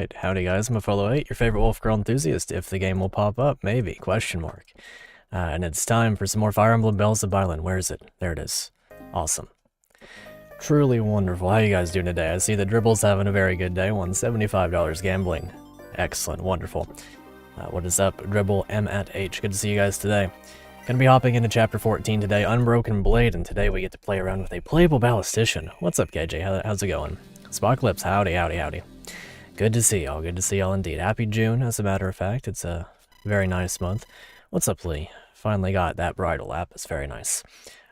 Alright, howdy guys, I'm Apollo8, your favorite Wolfgirl Enthusiast, if the game will pop up, maybe, question mark. And it's time for some more Fire Emblem Bells of Byelen. Where is it? There it is. Awesome. Truly wonderful. How you guys doing today? I see that Dribble's having a very good day, won $75 gambling. Excellent, wonderful. What is up, Dribble M at H? Good to see you guys today. Gonna be hopping into chapter 14 today, Unbroken Blade, and today we get to play around with a playable ballistician. What's up, KJ? How's it going? Spocklips, howdy, howdy, howdy. Good to see y'all, good to see y'all indeed. Happy June, as a matter of fact. It's a very nice month. What's up, Lee? Finally got that bridal app. It's very nice.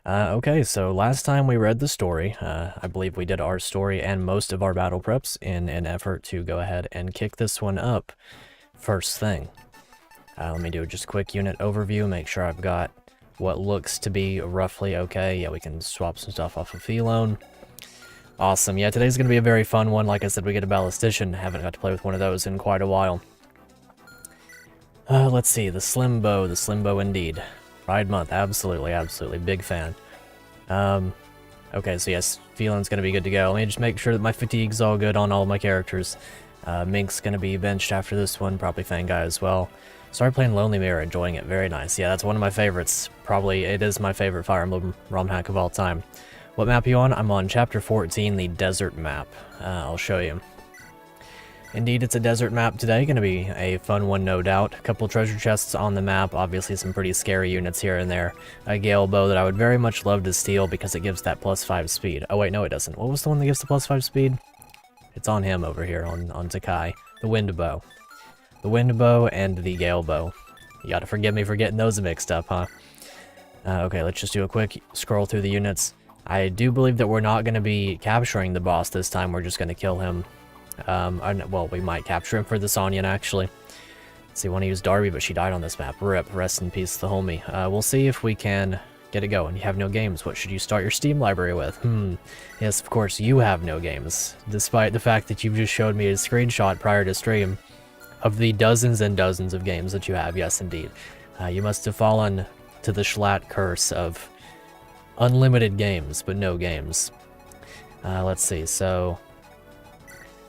Okay, so last time we read the story, I believe we did our story and most of our battle preps in an effort to go ahead and kick this one up first thing. Let me do just a quick unit overview, make sure I've got what looks to be roughly okay. Yeah, we can swap some stuff off of Felone. Awesome. Yeah, today's going to be a very fun one. Like I said, we get a ballistician. Haven't got to play with one of those in quite a while. Let's see. The slim bow indeed. Pride month. Absolutely, absolutely. Big fan. Okay, so yes, Felone's going to be good to go. Let me just make sure that my fatigue's all good on all my characters. Mink's going to be benched after this one. Probably Fangai as well. Started playing Lonely Mirror, enjoying it. Very nice. Yeah, that's one of my favorites. Probably, it is my favorite Fire Emblem romhack of all time. What map are you on? I'm on Chapter 14, the desert map. I'll show you. Indeed, it's a desert map today. Going to be a fun one, no doubt. A couple treasure chests on the map. Obviously, some pretty scary units here and there. A Gale Bow that I would very much love to steal because it gives that +5 speed. Oh, wait, no, it doesn't. What was the one that gives the +5 speed? It's on him over here, on Takai. The Wind Bow. The Wind Bow and the Gale Bow. You gotta forgive me for getting those mixed up, huh? Okay, let's just do a quick scroll through the units. I do believe that we're not going to be capturing the boss this time. We're just going to kill him. Well, we might capture him for the Sonyan, actually. Let's see, I want to use Darby, but she died on this map. RIP, rest in peace, the homie. We'll see if we can get it going. You have no games. What should you start your Steam library with? Yes, of course, you have no games. Despite the fact that you've just showed me a screenshot prior to stream of the dozens and dozens of games that you have. Yes, indeed. You must have fallen to the Schlatt curse of unlimited games, but no games. Let's see, so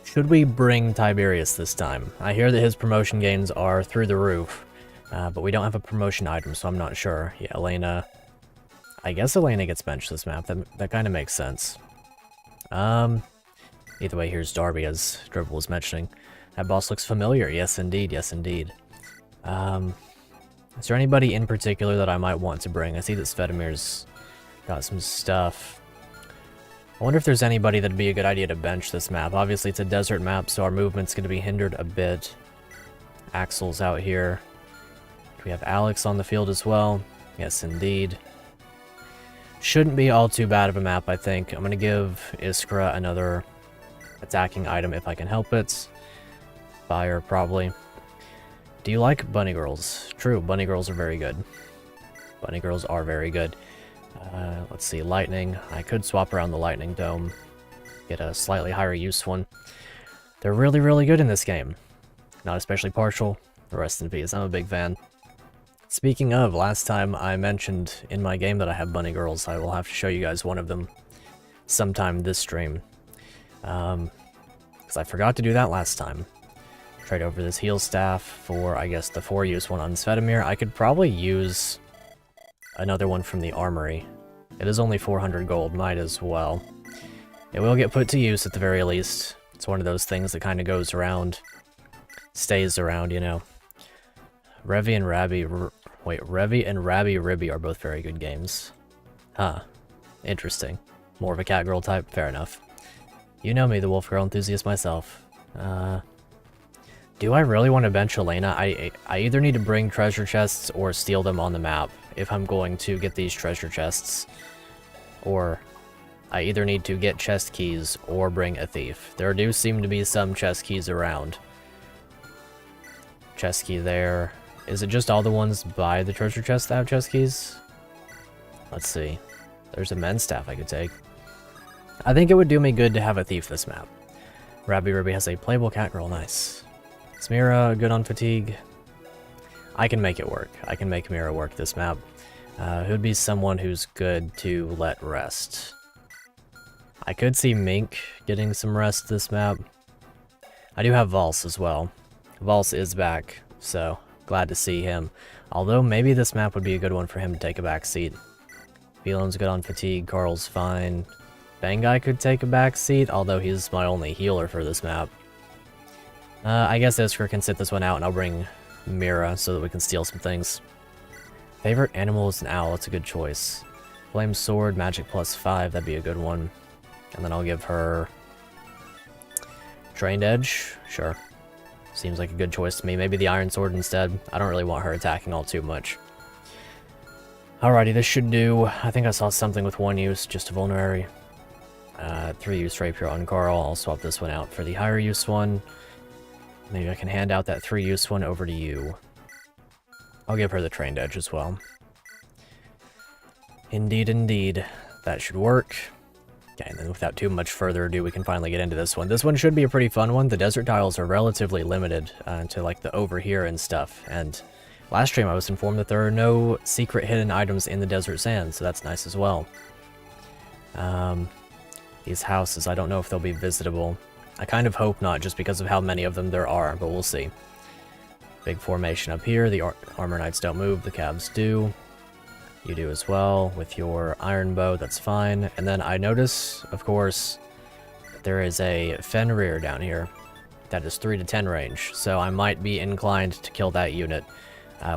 should we bring Tiberius this time? I hear that his promotion gains are through the roof, but we don't have a promotion item, so I'm not sure. Yeah, Elena. I guess Elena gets benched this map. That kind of makes sense. Either way, here's Darby, as Dribble was mentioning. That boss looks familiar. Yes, indeed. Yes, indeed. Is there anybody in particular that I might want to bring? I see that Svetimir's got some stuff. I wonder if there's anybody that'd be a good idea to bench this map. Obviously, it's a desert map, so our movement's going to be hindered a bit. Axel's out here. Do we have Alex on the field as well? Yes, indeed. Shouldn't be all too bad of a map, I think. I'm going to give Iskra another attacking item if I can help it. Fire, probably. Do you like bunny girls? True, bunny girls are very good. Bunny girls are very good. Let's see, lightning. I could swap around the lightning dome. Get a slightly higher use one. They're really, really good in this game. Not especially partial. Rest in peace. I'm a big fan. Speaking of, last time I mentioned in my game that I have bunny girls. I will have to show you guys one of them sometime this stream. Because I forgot to do that last time. Trade over this heal staff for, I guess, the 4-use one on Svetimir. I could probably use another one from the armory. It is only 400 gold, might as well. It will get put to use at the very least. It's one of those things that kind of goes around, stays around, you know. Revi and Rabby Ribby are both very good games. Huh. Interesting. More of a cat girl type? Fair enough. You know me, the Wolfgirl Enthusiast myself. Do I really want to bench Elena? I either need to bring treasure chests or steal them on the map if I'm going to get these treasure chests. Or I either need to get chest keys or bring a thief. There do seem to be some chest keys around. Chest key there. Is it just all the ones by the treasure chest that have chest keys? Let's see. There's a men's staff I could take. I think it would do me good to have a thief this map. Rabby Ribby has a playable cat girl, nice. Is Mira good on fatigue? I can make it work. I can make Mira work this map. Who'd be someone who's good to let rest? I could see Mink getting some rest this map. I do have Valse as well. Valse is back, so glad to see him. Although maybe this map would be a good one for him to take a back seat. Byelen's good on fatigue, Carl's fine. Bangai could take a back seat, although he's my only healer for this map. I guess Iskra can sit this one out and I'll bring Mira so that we can steal some things. Favorite animal is an owl, it's a good choice. Flame sword, magic +5, that'd be a good one. And then I'll give her Trained Edge, sure. Seems like a good choice to me. Maybe the Iron Sword instead. I don't really want her attacking all too much. Alrighty, this should do. I think I saw something with 1 use, just a vulnerary. 3 use rapier on Carl. I'll swap this one out for the higher use one. Maybe I can hand out that 3 use one over to you. I'll give her the Trained Edge as well. Indeed, indeed. That should work. Okay, and then without too much further ado, we can finally get into this one. This one should be a pretty fun one. The desert tiles are relatively limited to like the over here and stuff. And last stream I was informed that there are no secret hidden items in the desert sand, so that's nice as well. These houses, I don't know if they'll be visitable. I kind of hope not, just because of how many of them there are, but we'll see. Big formation up here. The armor knights don't move, the cavs do. You do as well with your iron bow, that's fine. And then I notice, of course, that there is a Fenrir down here that is 3 to 10 range, so I might be inclined to kill that unit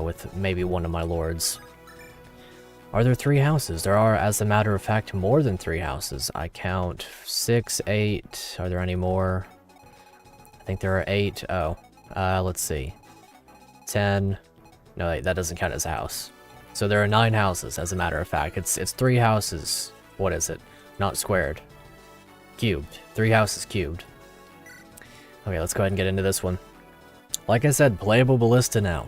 with maybe one of my lords. Are there 3 houses? There are, as a matter of fact, more than 3 houses. I count 6, 8. Are there any more? I think there are 8. Oh, let's see. 10. No, wait, that doesn't count as a house. So there are 9 houses, as a matter of fact. It's 3 houses. What is it? Not squared. Cubed. 3 houses cubed. Okay, let's go ahead and get into this one. Like I said, playable ballista now.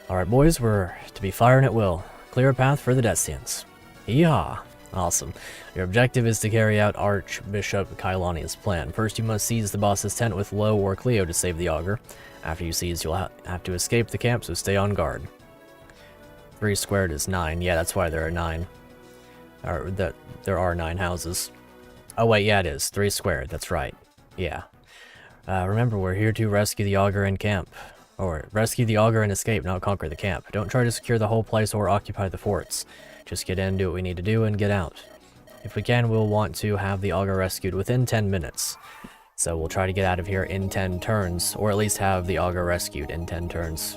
Alright, boys, we're to be firing at will. Clear a path for the Destians. Yeehaw! Awesome. Your objective is to carry out Archbishop Kailani's plan. First, you must seize the boss's tent with Lo or Cleo to save the augur. After you seize, you'll have to escape the camp, so stay on guard. 3 squared is 9. Yeah, that's why there are 9. Or that there are 9 houses. Oh wait, yeah it is. 3 squared, that's right. Yeah. Remember, we're here to rescue the augur and camp. Or, rescue the augur and escape, not conquer the camp. Don't try to secure the whole place or occupy the forts. Just get in, do what we need to do, and get out. If we can, we'll want to have the augur rescued within 10 minutes. So we'll try to get out of here in 10 turns, or at least have the augur rescued in 10 turns.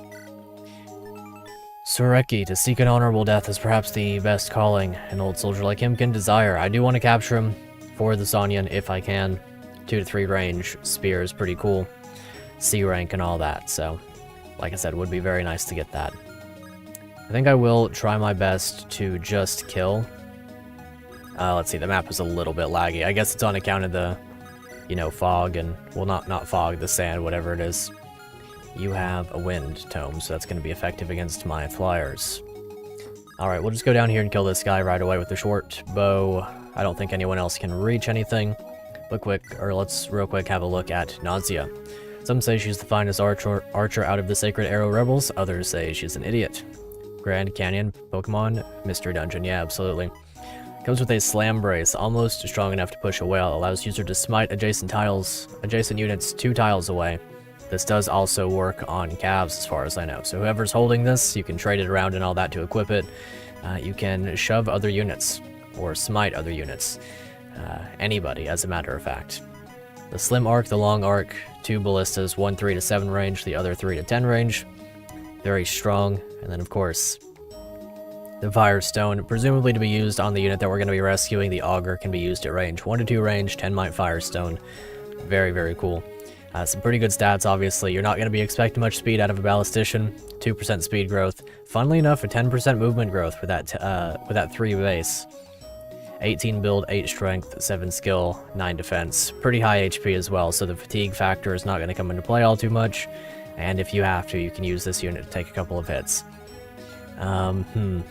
Sureki, to seek an honorable death is perhaps the best calling an old soldier like him can desire. I do want to capture him for the Sonyan if I can. 2 to 3 range, spear is pretty cool. C rank and all that, so like I said, would be very nice to get that. I think I will try my best to just kill. Let's see, the map is a little bit laggy. I guess it's on account of the, you know, fog and, well, not fog, the sand, whatever it is. You have a wind tome, so that's going to be effective against my flyers. Alright, we'll just go down here and kill this guy right away with the short bow. I don't think anyone else can reach anything. But let's real quick have a look at Nausea. Some say she's the finest archer out of the Sacred Arrow Rebels, others say she's an idiot. Grand Canyon, Pokemon, Mystery Dungeon, yeah, absolutely. Comes with a Slam Brace, almost strong enough to push a whale, allows user to smite adjacent units 2 tiles away. This does also work on calves as far as I know, so whoever's holding this, you can trade it around and all that to equip it. You can shove other units, or smite other units. Anybody, as a matter of fact. The slim arc, the long arc, 2 ballistas, one 3 to 7 range, the other 3 to 10 range. Very strong. And then, of course, the Firestone, presumably to be used on the unit that we're going to be rescuing. The augur can be used at range 1 to 2 range, 10 might Firestone. Very, very cool. Some pretty good stats, obviously. You're not going to be expecting much speed out of a ballistician. 2% speed growth. Funnily enough, a 10% movement growth with that 3 base. 18 build, 8 strength, 7 skill, 9 defense. Pretty high HP as well, so the fatigue factor is not going to come into play all too much. And if you have to, you can use this unit to take a couple of hits. I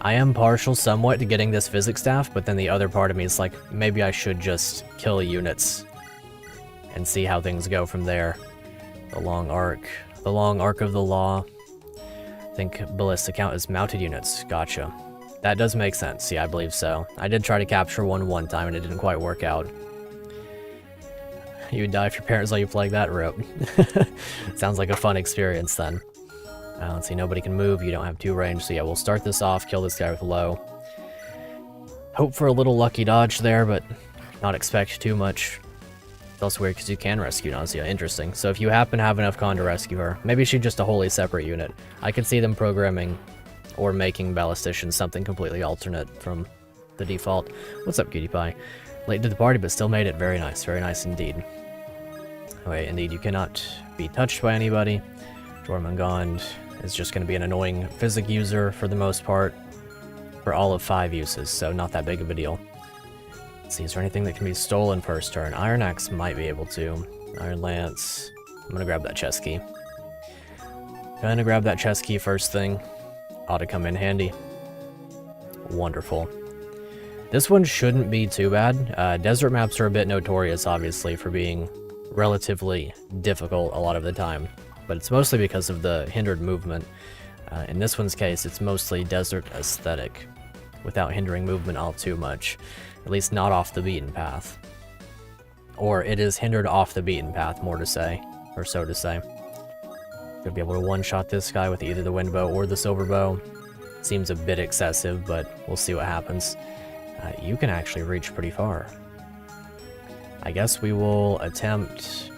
am partial somewhat to getting this physics staff, but then the other part of me is like, maybe I should just kill units and see how things go from there. The long arc of the law. I think ballista count as mounted units. Gotcha. That does make sense. Yeah, I believe so. I did try to capture one time and it didn't quite work out. You would die if your parents let you play that route. Sounds like a fun experience then. Let's see, nobody can move, you don't have 2 range, so yeah, we'll start this off, kill this guy with low. Hope for a little lucky dodge there, but not expect too much. It's also weird because you can rescue Nausea. Interesting. So if you happen to have enough con to rescue her, maybe she's just a wholly separate unit. I could see them programming or making Ballisticians something completely alternate from the default. What's up, Cutie Pie? Late to the party, but still made it. Very nice indeed. Okay, indeed, you cannot be touched by anybody. Jormungand is just going to be an annoying physic user for the most part, for all of 5 uses, so not that big of a deal. Let's see, is there anything that can be stolen first turn? Iron Axe might be able to. Iron Lance. I'm gonna grab that chest key. Gonna grab that chest key first thing. Ought to come in handy. Wonderful. This one shouldn't be too bad. Desert maps are a bit notorious, obviously, for being relatively difficult a lot of the time, but it's mostly because of the hindered movement. In this one's case, it's mostly desert aesthetic, without hindering movement all too much. At least not off the beaten path. Or it is hindered off the beaten path, more to say, or so to say. Gonna be able to one-shot this guy with either the wind bow or the silver bow. Seems a bit excessive, but we'll see what happens. You can actually reach pretty far. I guess we will attempt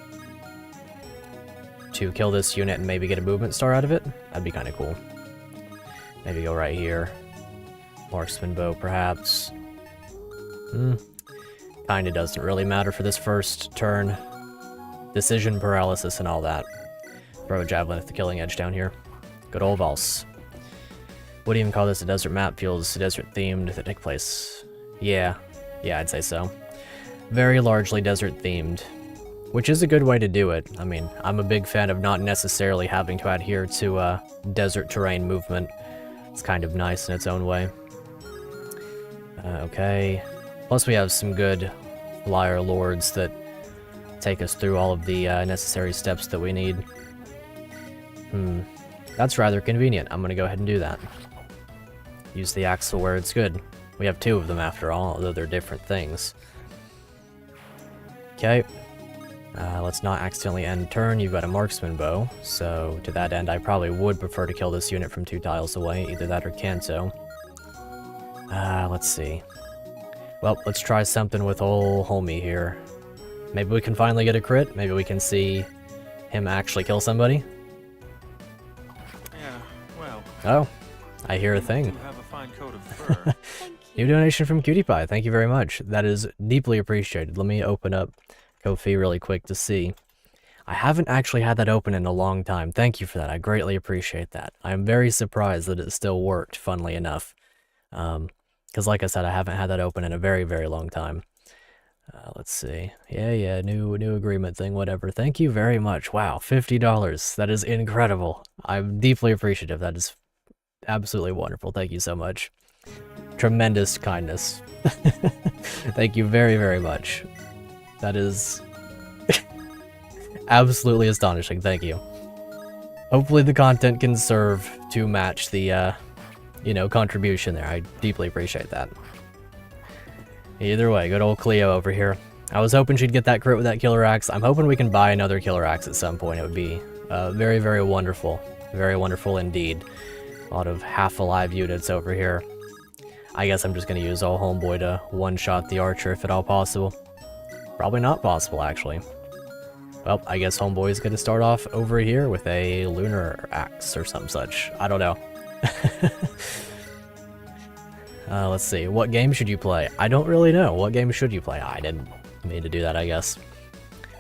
to kill this unit and maybe get a movement star out of it. That'd be kind of cool. Maybe go right here. Marksman bow, perhaps. Kinda doesn't really matter for this first turn. Decision paralysis and all that. Throw a javelin at the killing edge down here. Good old Valse. Would even call this a desert map? Feels desert themed that take place. Yeah, I'd say so. Very largely desert themed, which is a good way to do it. I mean, I'm a big fan of not necessarily having to adhere to desert terrain movement. It's kind of nice in its own way. Okay. Plus we have some good flyer lords that take us through all of the necessary steps that we need. That's rather convenient. I'm gonna go ahead and do that. Use the axle where it's good. We have 2 of them after all, although they're different things. Okay. Let's not accidentally end turn. You've got a marksman bow, so to that end I probably would prefer to kill this unit from 2 tiles away, either that or Kanto. Let's see. Well, let's try something with old homie here. Maybe we can finally get a crit. Maybe we can see him actually kill somebody. Yeah, well. Oh, I hear a thing. You have a fine coat of fur. New donation from Cutie Pie. Thank you very much. That is deeply appreciated. Let me open up Ko-fi really quick to see. I haven't actually had that open in a long time. Thank you for that. I greatly appreciate that. I am very surprised that it still worked, funnily enough. Because like I said, I haven't had that open in a very, very long time. Let's see. Yeah, new agreement thing, whatever. Thank you very much. Wow, $50. That is incredible. I'm deeply appreciative. That is absolutely wonderful. Thank you so much. Tremendous kindness. Thank you very, very much. That is absolutely astonishing. Thank you. Hopefully the content can serve to match the, contribution there. I deeply appreciate that. Either way, good old Cleo over here. I was hoping she'd get that crit with that killer axe. I'm hoping we can buy another killer axe at some point. It would be very, very wonderful. Very wonderful indeed. A lot of half-alive units over here. I guess I'm just going to use old homeboy to one-shot the archer if at all possible. Probably not possible, actually. Well, I guess homeboy's going to start off over here with a lunar axe or some such. I don't know. Let's see. What game should you play? I don't really know. What game should you play? I didn't mean to do that, I guess.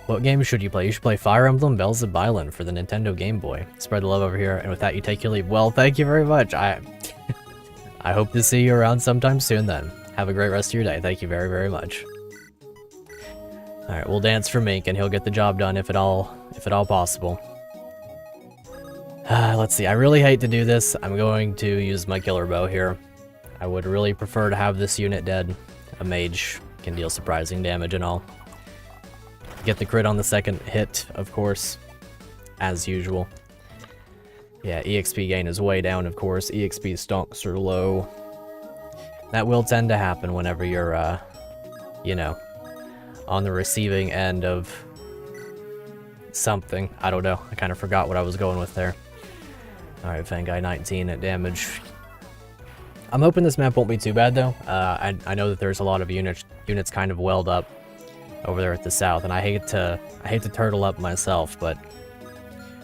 What game should you play? You should play Fire Emblem Bells of Byelen for the Nintendo Game Boy. Spread the love over here, and with that you take your leave. Well, thank you very much. I hope to see you around sometime soon then. Have a great rest of your day. Thank you very, very much. Alright, we'll dance for Mink and he'll get the job done if at all possible. Let's see, I really hate to do this. I'm going to use my killer bow here. I would really prefer to have this unit dead. A mage can deal surprising damage and all. Get the crit on the second hit, of course, as usual. Yeah, EXP gain is way down, of course. EXP stonks are low. That will tend to happen whenever you're, on the receiving end of something. I don't know. I kind of forgot what I was going with there. Alright, Fangai 19 at damage. I'm hoping this map won't be too bad, though. I know that there's a lot of units kind of welled up over there at the south, and I hate to turtle up myself, but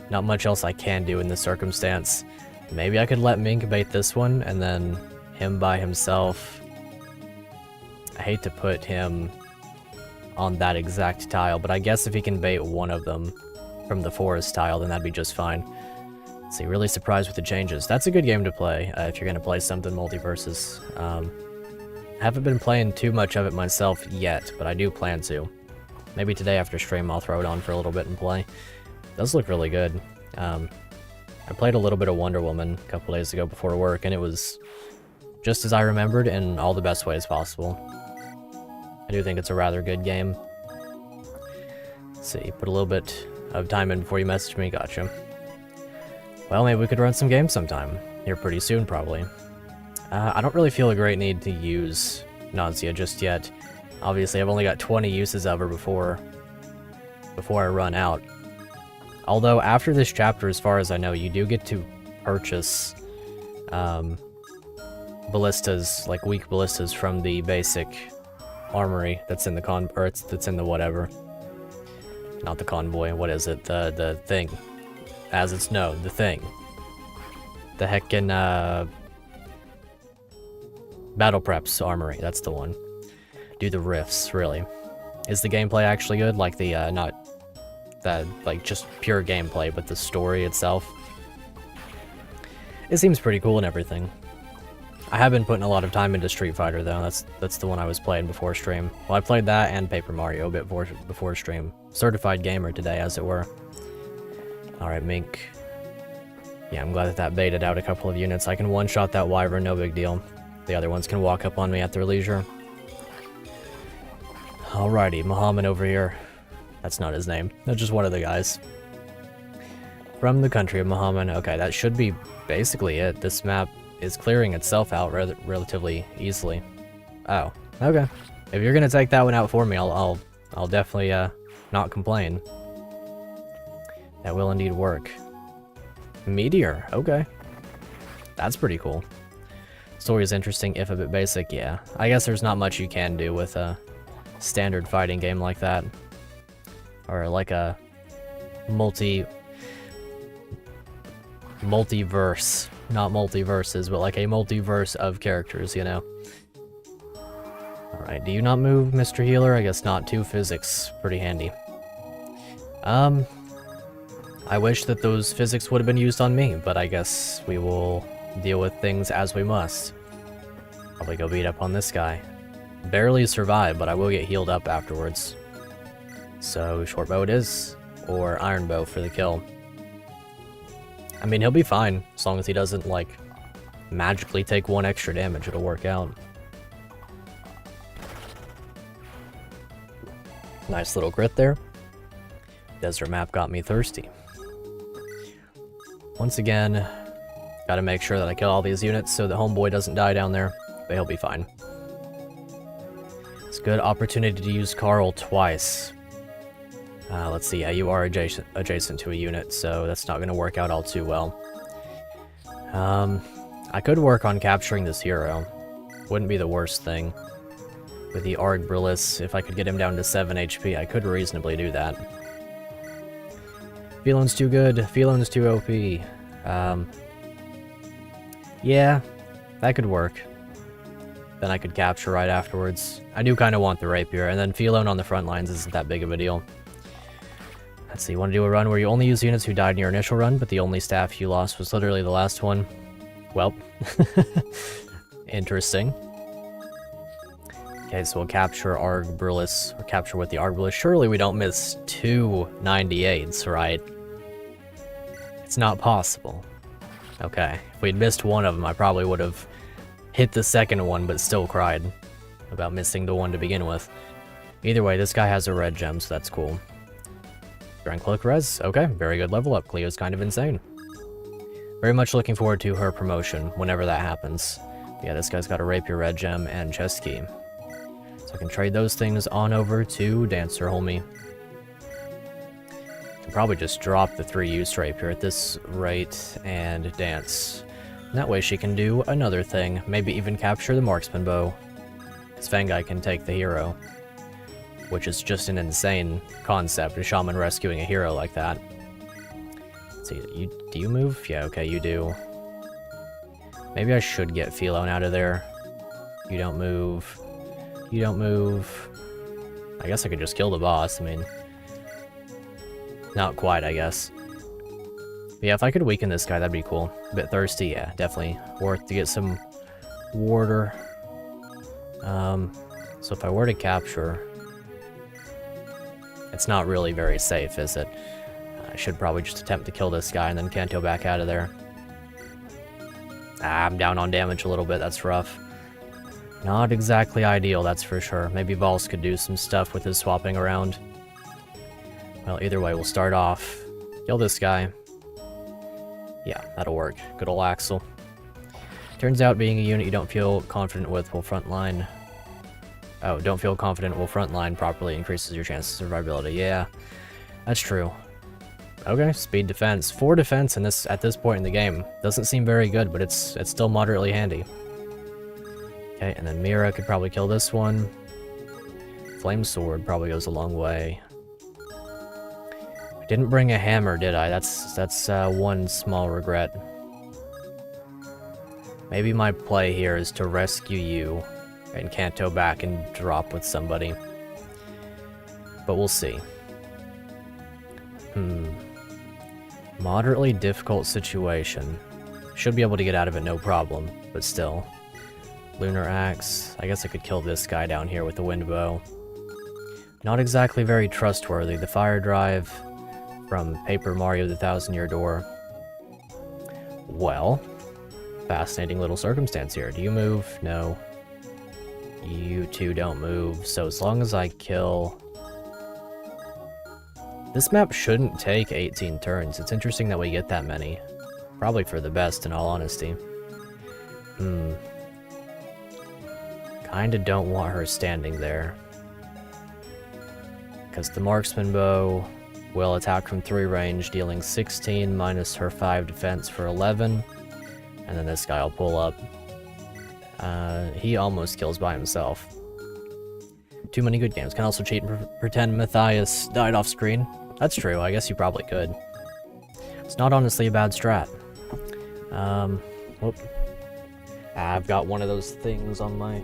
not much else I can do in this circumstance. Maybe I could let Mink bait this one, and then him by himself. I hate to put him on that exact tile, but I guess if he can bait one of them from the forest tile, then that'd be just fine. Let's see, really surprised with the changes. That's a good game to play if you're going to play something multiverses. I haven't been playing too much of it myself yet, but I do plan to. Maybe today after stream I'll throw it on for a little bit and play. It does look really good. I played a little bit of Wonder Woman a couple days ago before work, and it was just as I remembered in all the best ways possible. I do think it's a rather good game. Let's see, put a little bit of time in before you message me, gotcha. Well, maybe we could run some games sometime. Here pretty soon, probably. I don't really feel a great need to use Nausea just yet. Obviously, I've only got 20 uses of her before I run out. Although, after this chapter, as far as I know, you do get to purchase ballistas, like weak ballistas, from the basic armory that's in the that's in the whatever. Not the convoy, what is it? The thing. As it's known, the thing. The heckin' Battle Preps armory, that's the one. Do the rifts, really. Is the gameplay actually good? Like the, not that, like, just pure gameplay, but the story itself? It seems pretty cool and everything. I have been putting a lot of time into Street Fighter, though. That's the one I was playing before stream. Well, I played that and Paper Mario a bit before stream. Certified gamer today, as it were. Alright, Mink. Yeah, I'm glad that baited out a couple of units. I can one-shot that Wyvern, no big deal. The other ones can walk up on me at their leisure. Alrighty, Muhammad over here. That's not his name. That's just one of the guys. From the country of Muhammad. Okay, that should be basically it. This map is clearing itself out relatively easily. Oh, okay. If you're gonna take that one out for me, I'll definitely not complain. That will indeed work. Meteor, okay. That's pretty cool. Story is interesting, if a bit basic, yeah. I guess there's not much you can do with a standard fighting game like that. Or like a multiverse. Not multiverses, but like a multiverse of characters, you know? Alright, do you not move, Mr. Healer? I guess not. 2 physics. Pretty handy. I wish that those physics would have been used on me, but I guess we will deal with things as we must. Probably go beat up on this guy. Barely survive, but I will get healed up afterwards. So, short bow it is, or iron bow for the kill. I mean, he'll be fine, as long as he doesn't, like, magically take 1 extra damage, it'll work out. Nice little crit there. Desert map got me thirsty. Once again, gotta make sure that I kill all these units so the homeboy doesn't die down there, but he'll be fine. It's a good opportunity to use Carl twice. Let's see, yeah, you are adjacent to a unit, so that's not gonna work out all too well. I could work on capturing this hero. Wouldn't be the worst thing. With the Argbrilis, if I could get him down to 7 HP, I could reasonably do that. Feeling's too good. Feeling's too OP. Yeah, that could work. Then I could capture right afterwards. I do kind of want the rapier, and then Phelone on the front lines isn't that big of a deal. Let's see, you want to do a run where you only use units who died in your initial run, but the only staff you lost was literally the last one? Well, interesting. Okay, so we'll capture Argbrilis, or capture with the Argbrilis. Surely we don't miss 2 98s, right? It's not possible. Okay, if we'd missed one of them, I probably would have hit the second one, but still cried about missing the one to begin with. Either way, this guy has a red gem, so that's cool. Grand Cloak Res, okay, very good level up. Cleo's kind of insane. Very much looking forward to her promotion, whenever that happens. Yeah, this guy's got a Rapier red gem and chest key. So I can trade those things on over to Dancer Homie. Can probably just drop the 3 use rapier at this rate and dance. And that way she can do another thing, maybe even capture the marksman bow. Because Fangai can take the hero, which is just an insane concept, a shaman rescuing a hero like that. Let's see, do you move? Yeah, okay, you do. Maybe I should get Philone out of there. You don't move. You don't move. I guess I could just kill the boss, I mean... Not quite, I guess. But yeah, if I could weaken this guy, that'd be cool. A bit thirsty, yeah, definitely worth to get some water. So if I were to capture... It's not really very safe, is it? I should probably just attempt to kill this guy and then Kanto back out of there. Ah, I'm down on damage a little bit, that's rough. Not exactly ideal, that's for sure. Maybe Vols could do some stuff with his swapping around. Well, either way, we'll start off. Kill this guy. Yeah, that'll work. Good ol' Axel. Turns out being a unit you don't feel confident with will frontline... Oh, don't feel confident will frontline properly increases your chance of survivability. Yeah, that's true. Okay, speed defense. 4 defense in this at this point in the game. Doesn't seem very good, but it's still moderately handy. Okay, and then Mira could probably kill this one. Flame Sword probably goes a long way. I didn't bring a hammer, did I? That's one small regret. Maybe my play here is to rescue you and Kanto back and drop with somebody. But we'll see. Moderately difficult situation. Should be able to get out of it no problem, but still. Lunar Axe. I guess I could kill this guy down here with the wind bow. Not exactly very trustworthy. The fire drive from Paper Mario the Thousand Year Door. Well, fascinating little circumstance here. Do you move? No. You two don't move, so as long as I kill... This map shouldn't take 18 turns. It's interesting that we get that many. Probably for the best, in all honesty. Kinda don't want her standing there. Because the marksman bow will attack from 3 range, dealing 16 minus her 5 defense for 11. And then this guy will pull up. He almost kills by himself. Too many good games. Can also cheat and pretend Matthias died off screen. That's true, I guess you probably could. It's not honestly a bad strat. Whoop. I've got one of those things on my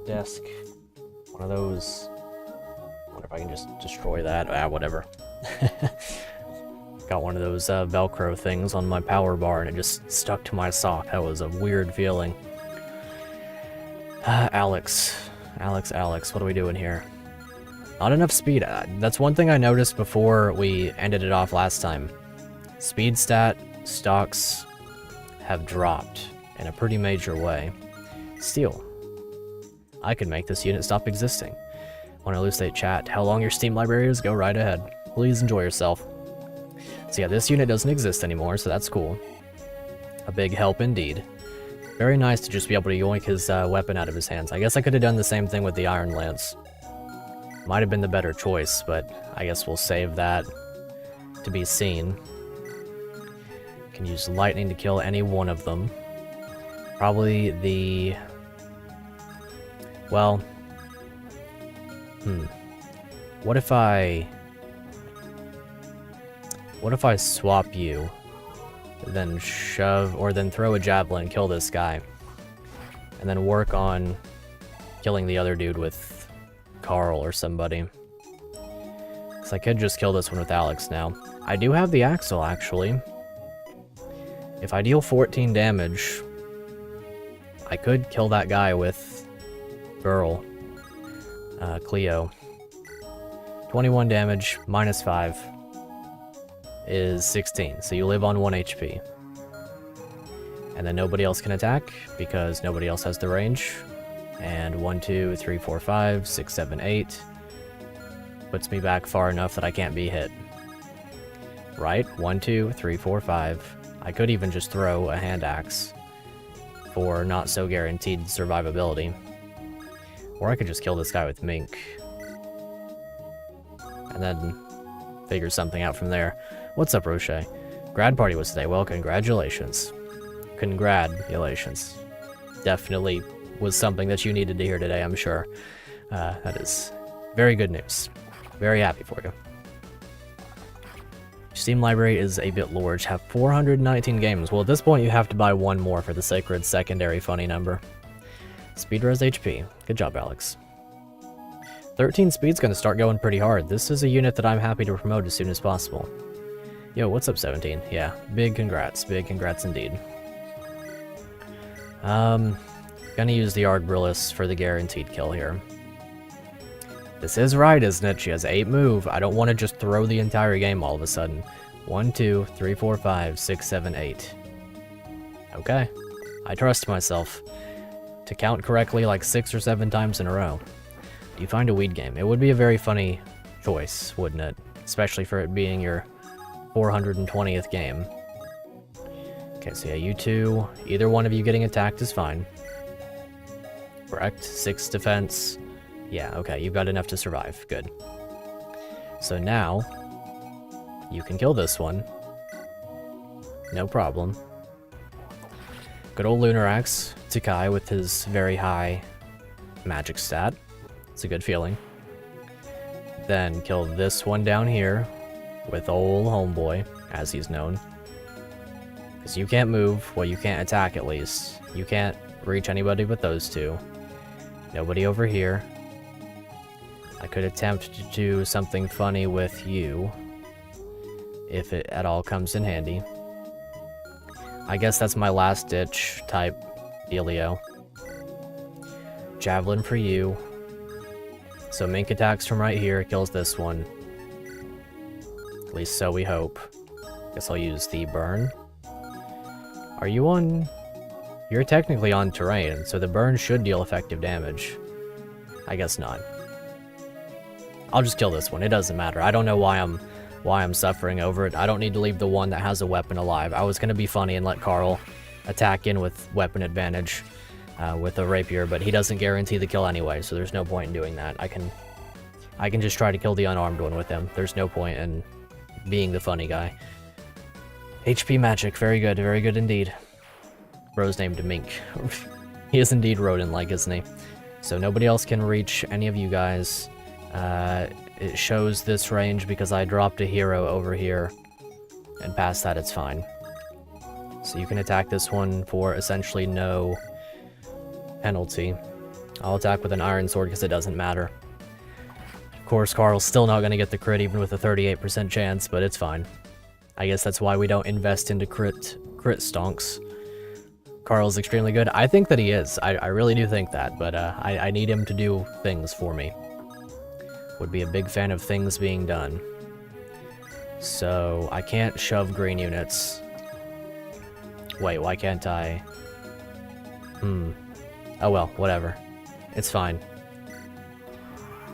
desk. One of those... I wonder if I can just destroy that. Whatever. Got one of those Velcro things on my power bar and it just stuck to my sock. That was a weird feeling. Alex, what are we doing here? Not enough speed. That's one thing I noticed before we ended it off last time. Speed stat stocks have dropped in a pretty major way. Still, I could make this unit stop existing. Want to elucidate chat how long your Steam library is? Go right ahead. Please enjoy yourself. So yeah, this unit doesn't exist anymore, so that's cool. A big help indeed. Very nice to just be able to yoink his weapon out of his hands. I guess I could have done the same thing with the Iron Lance. Might have been the better choice, but I guess we'll save that to be seen. Can use lightning to kill any one of them. Probably the... Well... What if I swap you? Then shove, or then throw a javelin, kill this guy. And then work on killing the other dude with Carl or somebody. Because I could just kill this one with Alex now. I do have the Axle, actually. If I deal 14 damage, I could kill that guy with Girl. Cleo. 21 damage, minus 5. Is 16, so you live on 1 HP. And then nobody else can attack, because nobody else has the range. And 1, 2, 3, 4, 5, 6, 7, 8. Puts me back far enough that I can't be hit. Right? 1, 2, 3, 4, 5. I could even just throw a hand axe for not so guaranteed survivability. Or I could just kill this guy with Mink. And then figure something out from there. What's up, Roche? Grad party was today. Well, congratulations. Congratulations. Definitely was something that you needed to hear today, I'm sure. That is very good news. Very happy for you. Steam library is a bit large. Have 419 games. Well, at this point, you have to buy one more for the sacred secondary funny number. Speed res HP. Good job, Alex. 13 speed's gonna start going pretty hard. This is a unit that I'm happy to promote as soon as possible. Yo, what's up, 17? Yeah, big congrats. Big congrats indeed. Gonna use the Ardbrillis for the guaranteed kill here. This is right, isn't it? She has 8 move. I don't want to just throw the entire game all of a sudden. 1, 2, 3, 4, 5, 6, 7, 8. Okay. I trust myself to count correctly like 6 or 7 times in a row. Do you find a weed game? It would be a very funny choice, wouldn't it? Especially for it being your 420th game. Okay, so yeah, you two, either one of you getting attacked is fine. Correct? 6 defense. Yeah, okay, you've got enough to survive. Good. So now, you can kill this one. No problem. Good old Lunar Axe, Takai with his very high magic stat. It's a good feeling. Then kill this one down here with old homeboy, as he's known. Because you can't move, well, you can't attack at least. You can't reach anybody but those two. Nobody over here. I could attempt to do something funny with you, if it at all comes in handy. I guess that's my last ditch type dealio. Javelin for you. So Mink attacks from right here, kills this one. At least so we hope. Guess I'll use the burn. Are you on... You're technically on terrain, so the burn should deal effective damage. I guess not. I'll just kill this one. It doesn't matter. I don't know why I'm suffering over it. I don't need to leave the one that has a weapon alive. I was gonna be funny and let Carl attack in with weapon advantage with a rapier, but he doesn't guarantee the kill anyway, so there's no point in doing that. I can just try to kill the unarmed one with him. There's no point in being the funny guy. HP magic, very good indeed. Bro's named Mink. He is indeed rodent-like, isn't he? So nobody else can reach any of you guys. It shows this range because I dropped a hero over here, and past that it's fine. So you can attack this one for essentially no penalty. I'll attack with an iron sword because it doesn't matter. Of course, Carl's still not going to get the crit even with a 38% chance, but it's fine. I guess that's why we don't invest into crit stonks. Carl's extremely good. I think that he is. I really do think that, but I need him to do things for me. Would be a big fan of things being done. So, I can't shove green units. Wait, why can't I? Oh well, whatever. It's fine.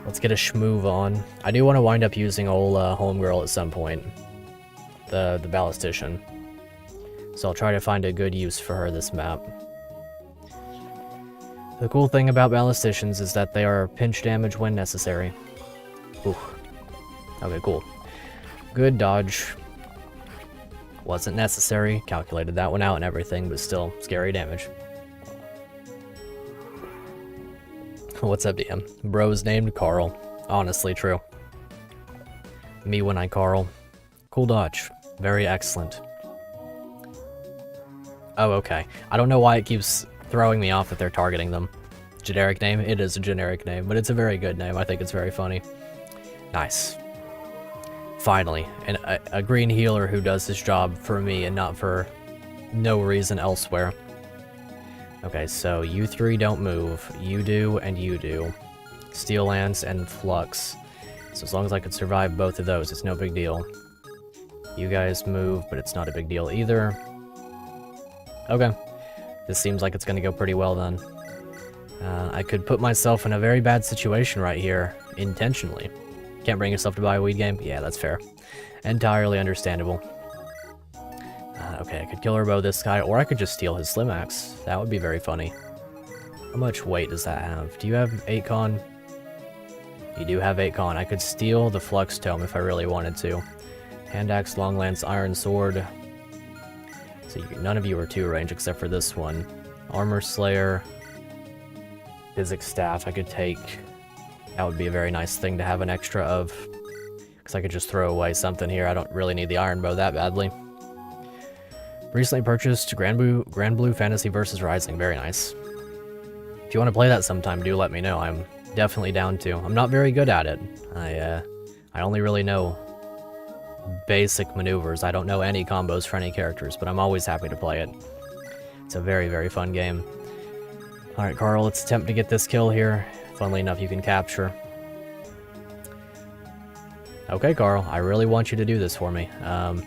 Let's get a schmoove on. I do want to wind up using old homegirl at some point. The ballistician. So I'll try to find a good use for her this map. The cool thing about ballisticians is that they are pinch damage when necessary. Ooh. Okay, cool. Good dodge. Wasn't necessary. Calculated that one out and everything, but still, scary damage. What's up, DM? Bro's named Carl. Honestly, true. Me when I Carl. Cool dodge. Very excellent. Oh, okay. I don't know why it keeps throwing me off that they're targeting them. Generic name? It is a generic name, but it's a very good name. I think it's very funny. Nice. Finally, a green healer who does his job for me and not for no reason elsewhere. Okay, so you three don't move. You do, and you do. Steel Lance and Flux. So as long as I could survive both of those, it's no big deal. You guys move, but it's not a big deal either. Okay. This seems like it's going to go pretty well then. I could put myself in a very bad situation right here, intentionally. Can't bring yourself to buy a weed game? Yeah, that's fair. Entirely understandable. Okay, I could killer bow this guy, or I could just steal his slim axe. That would be very funny. How much weight does that have? Do you have 8 con? You do have 8 con. I could steal the Flux Tome if I really wanted to. Hand Axe, Long Lance, Iron Sword. So none of you are 2 range except for this one. Armor Slayer. Physics Staff I could take. That would be a very nice thing to have an extra of. Because I could just throw away something here. I don't really need the Iron Bow that badly. Recently purchased Grand Blue Fantasy vs. Rising. Very nice. If you want to play that sometime, do let me know. I'm definitely down to. I'm not very good at it. I only really know basic maneuvers. I don't know any combos for any characters, but I'm always happy to play it. It's a very, very fun game. Alright, Carl, let's attempt to get this kill here. Funnily enough, you can capture. Okay, Carl, I really want you to do this for me. I'm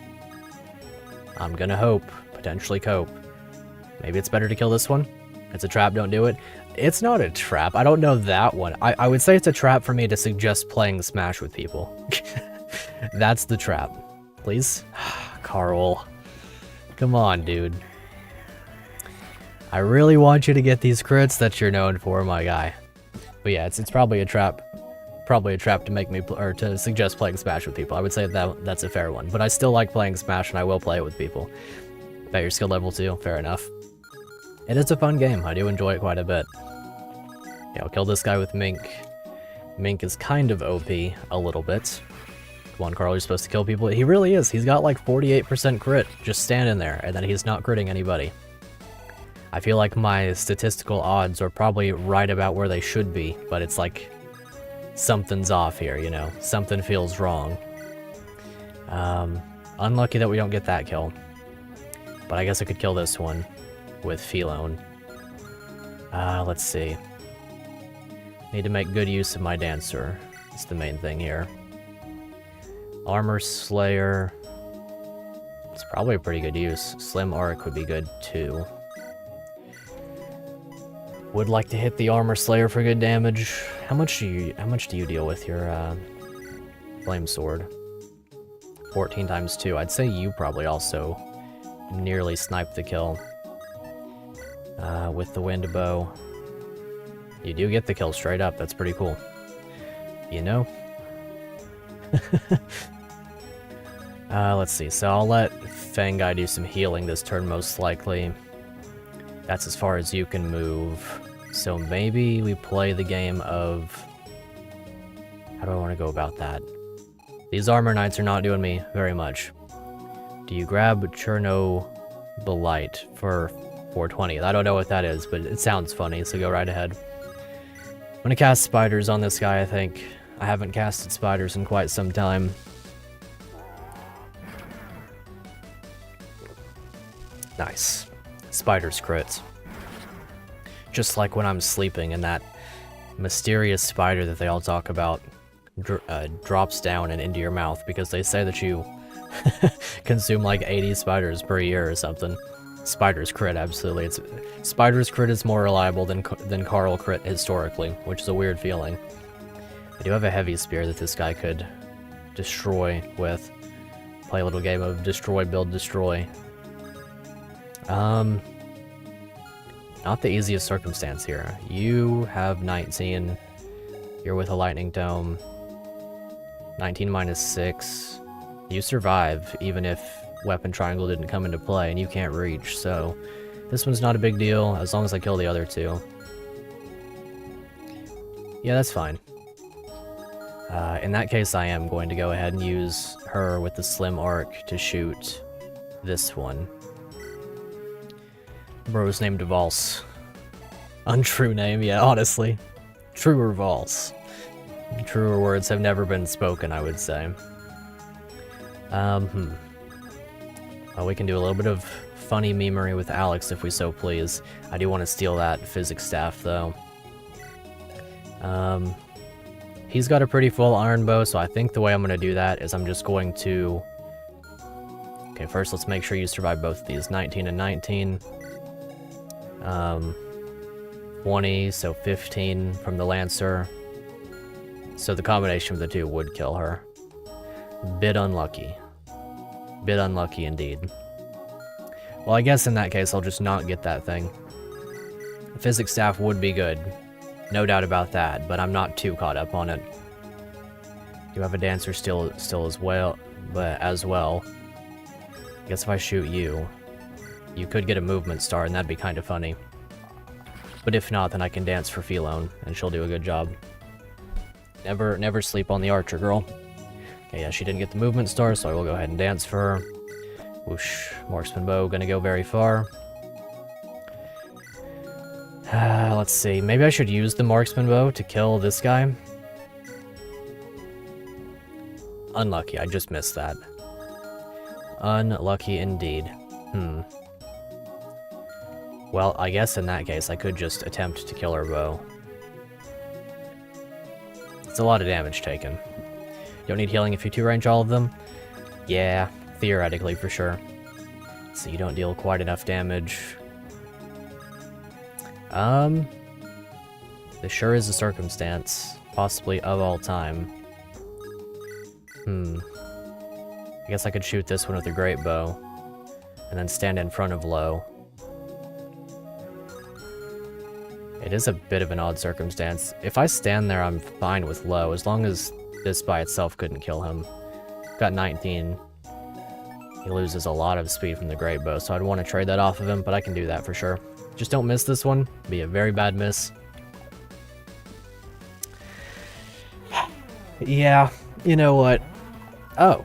gonna hope, potentially cope. Maybe it's better to kill this one? It's a trap, don't do it. It's not a trap, I don't know that one. I would say it's a trap for me to suggest playing Smash with people. That's the trap. Please? Carl. Come on, dude. I really want you to get these crits that you're known for, my guy. But yeah, it's probably a trap. Probably a trap to make me or to suggest playing Smash with people. I would say that's a fair one. But I still like playing Smash, and I will play it with people. At your skill level too. Fair enough. It is a fun game. I do enjoy it quite a bit. Yeah, I'll kill this guy with Mink. Mink is kind of OP a little bit. Come on, Carl, you're supposed to kill people. He really is. He's got like 48% crit just standing there, and then he's not critting anybody. I feel like my statistical odds are probably right about where they should be, but it's like something's off here, you know? Something feels wrong. Unlucky that we don't get that kill. But I guess I could kill this one with Philone. Let's see. Need to make good use of my Dancer. That's the main thing here. Armor Slayer. It's probably a pretty good use. Slim Arc would be good too. Would like to hit the Armor Slayer for good damage. How much do you deal with your Flame Sword? 14 times 2. I'd say you probably also nearly sniped the kill. With the Wind Bow. You do get the kill straight up. That's pretty cool. You know? Let's see. So I'll let Fangai do some healing this turn most likely. That's as far as you can move. So maybe we play the game of... How do I want to go about that? These Armor Knights are not doing me very much. Do you grab Cherno Belite for 420? I don't know what that is, but it sounds funny, so go right ahead. I'm gonna cast Spiders on this guy, I think. I haven't casted Spiders in quite some time. Nice. Spiders crit. Just like when I'm sleeping and that mysterious spider that they all talk about drops down and into your mouth because they say that you consume like 80 spiders per year or something. Spiders crit, absolutely. Spiders crit is more reliable than Carl crit historically, which is a weird feeling. I do have a heavy spear that this guy could destroy with. Play a little game of destroy, build, destroy. Not the easiest circumstance here. You have 19. You're with a lightning dome. 19 minus 6. You survive, even if weapon triangle didn't come into play, and you can't reach, so this one's not a big deal, as long as I kill the other two. Yeah, that's fine. In that case, I am going to go ahead and use her with the Slim Arc to shoot this one. Bro's named Valse. Untrue name, yeah, honestly. True or false? Truer words have never been spoken, I would say. Well, we can do a little bit of funny memery with Alex if we so please. I do want to steal that physics staff, though. He's got a pretty full iron bow, so I think the way I'm going to do that is I'm just going to... Okay, first let's make sure you survive both of these. 19 and 19. 20, so 15 from the Lancer. So the combination of the two would kill her. Bit unlucky. Bit unlucky indeed. Well, I guess in that case I'll just not get that thing. Physics staff would be good. No doubt about that, but I'm not too caught up on it. You have a dancer still as well, but as well. I guess if I shoot you, you could get a movement star, and that'd be kind of funny. But if not, then I can dance for Philone, and she'll do a good job. Never sleep on the archer, girl. Okay, yeah, she didn't get the movement star, so I will go ahead and dance for her. Whoosh, marksman bow, gonna go very far. Let's see, maybe I should use the marksman bow to kill this guy. Unlucky, I just missed that. Unlucky indeed. Well, I guess in that case, I could just attempt to kill her bow. It's a lot of damage taken. Don't need healing if you 2-range all of them? Yeah, theoretically for sure. So you don't deal quite enough damage. This sure is a circumstance, possibly of all time. I guess I could shoot this one with a great bow, and then stand in front of Low. It is a bit of an odd circumstance. If I stand there, I'm fine with Low, as long as this by itself couldn't kill him. Got 19. He loses a lot of speed from the great bow, so I'd want to trade that off of him, but I can do that for sure. Just don't miss this one. Be a very bad miss. Yeah, you know what? Oh,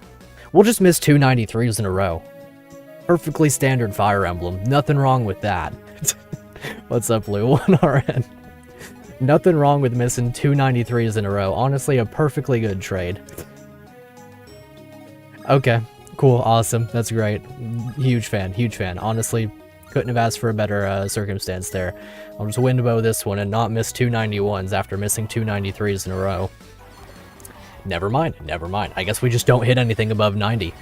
we'll just miss 2 93s in a row. Perfectly standard Fire Emblem. Nothing wrong with that. What's up, Blue? 1RN. Nothing wrong with missing 2 93s in a row. Honestly, a perfectly good trade. Okay, cool, awesome. That's great. Huge fan, huge fan. Honestly, couldn't have asked for a better circumstance there. I'll just windbow this one and not miss 2 91s after missing 2 93s in a row. Never mind, never mind. I guess we just don't hit anything above 90.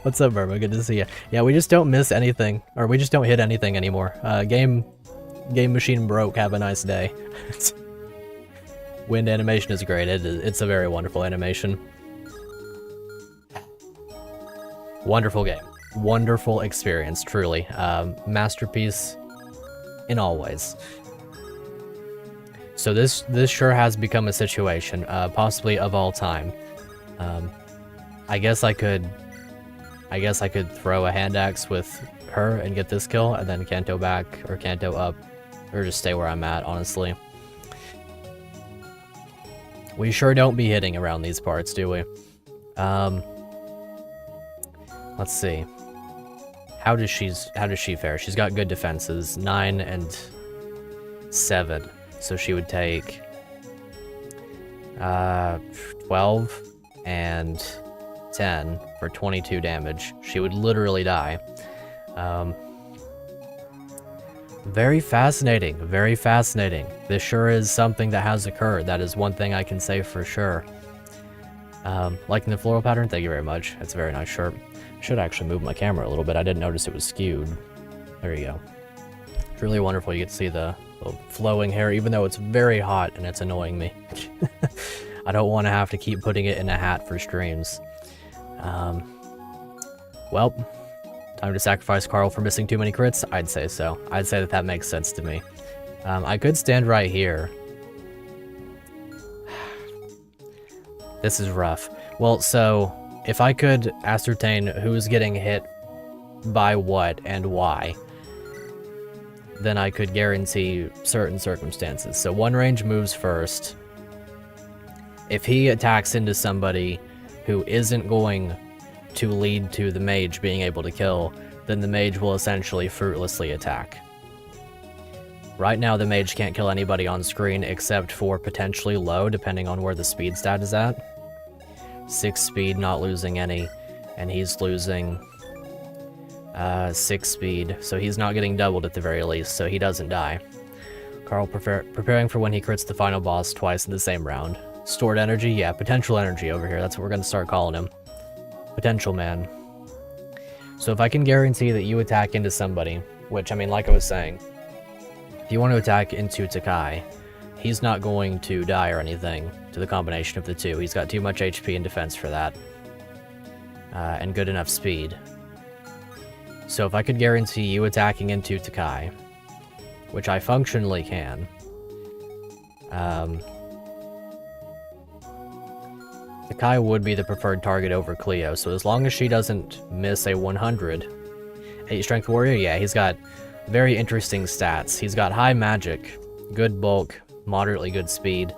What's up, Burma? Good to see you. Yeah, we just don't miss anything, or we just don't hit anything anymore. Game machine broke. Have a nice day. Wind animation is great. It's a very wonderful animation. Wonderful game. Wonderful experience, truly. Masterpiece in all ways. So this sure has become a situation, possibly of all time. I guess I could throw a hand axe with her and get this kill, and then Kanto back, or Kanto up, or just stay where I'm at, honestly. We sure don't be hitting around these parts, do we? Let's see. How does she fare? She's got good defenses, 9 and 7. So she would take 12 and 10 for 22 damage. She would literally die. Very fascinating, very fascinating. This sure is something that has occurred. That is one thing I can say for sure. Liking the floral pattern? Thank you very much. It's a very nice shirt. I should actually move my camera a little bit. I didn't notice it was skewed. There you go. It's really wonderful. You get to see the flowing hair, even though it's very hot and it's annoying me. I don't want to have to keep putting it in a hat for streams. Well, time to sacrifice Carl for missing too many crits? I'd say so. I'd say that makes sense to me. I could stand right here. This is rough. Well, so if I could ascertain who's getting hit by what and why, then I could guarantee certain circumstances. So one range moves first. If he attacks into somebody who isn't going to lead to the mage being able to kill, then the mage will essentially fruitlessly attack. Right now, the mage can't kill anybody on screen except for potentially Low, depending on where the speed stat is at. 6 speed, not losing any, and he's losing 6 speed, so he's not getting doubled at the very least, so he doesn't die. Carl preparing for when he crits the final boss twice in the same round. Stored energy? Yeah, potential energy over here. That's what we're going to start calling him. Potential man. So if I can guarantee that you attack into somebody, which, I mean, like I was saying, if you want to attack into Takai, he's not going to die or anything to the combination of the two. He's got too much HP and defense for that. And good enough speed. So if I could guarantee you attacking into Takai, which I functionally can, Takai would be the preferred target over Cleo, so as long as she doesn't miss a 100... 8 Strength Warrior? Yeah, he's got very interesting stats. He's got high magic, good bulk, moderately good speed,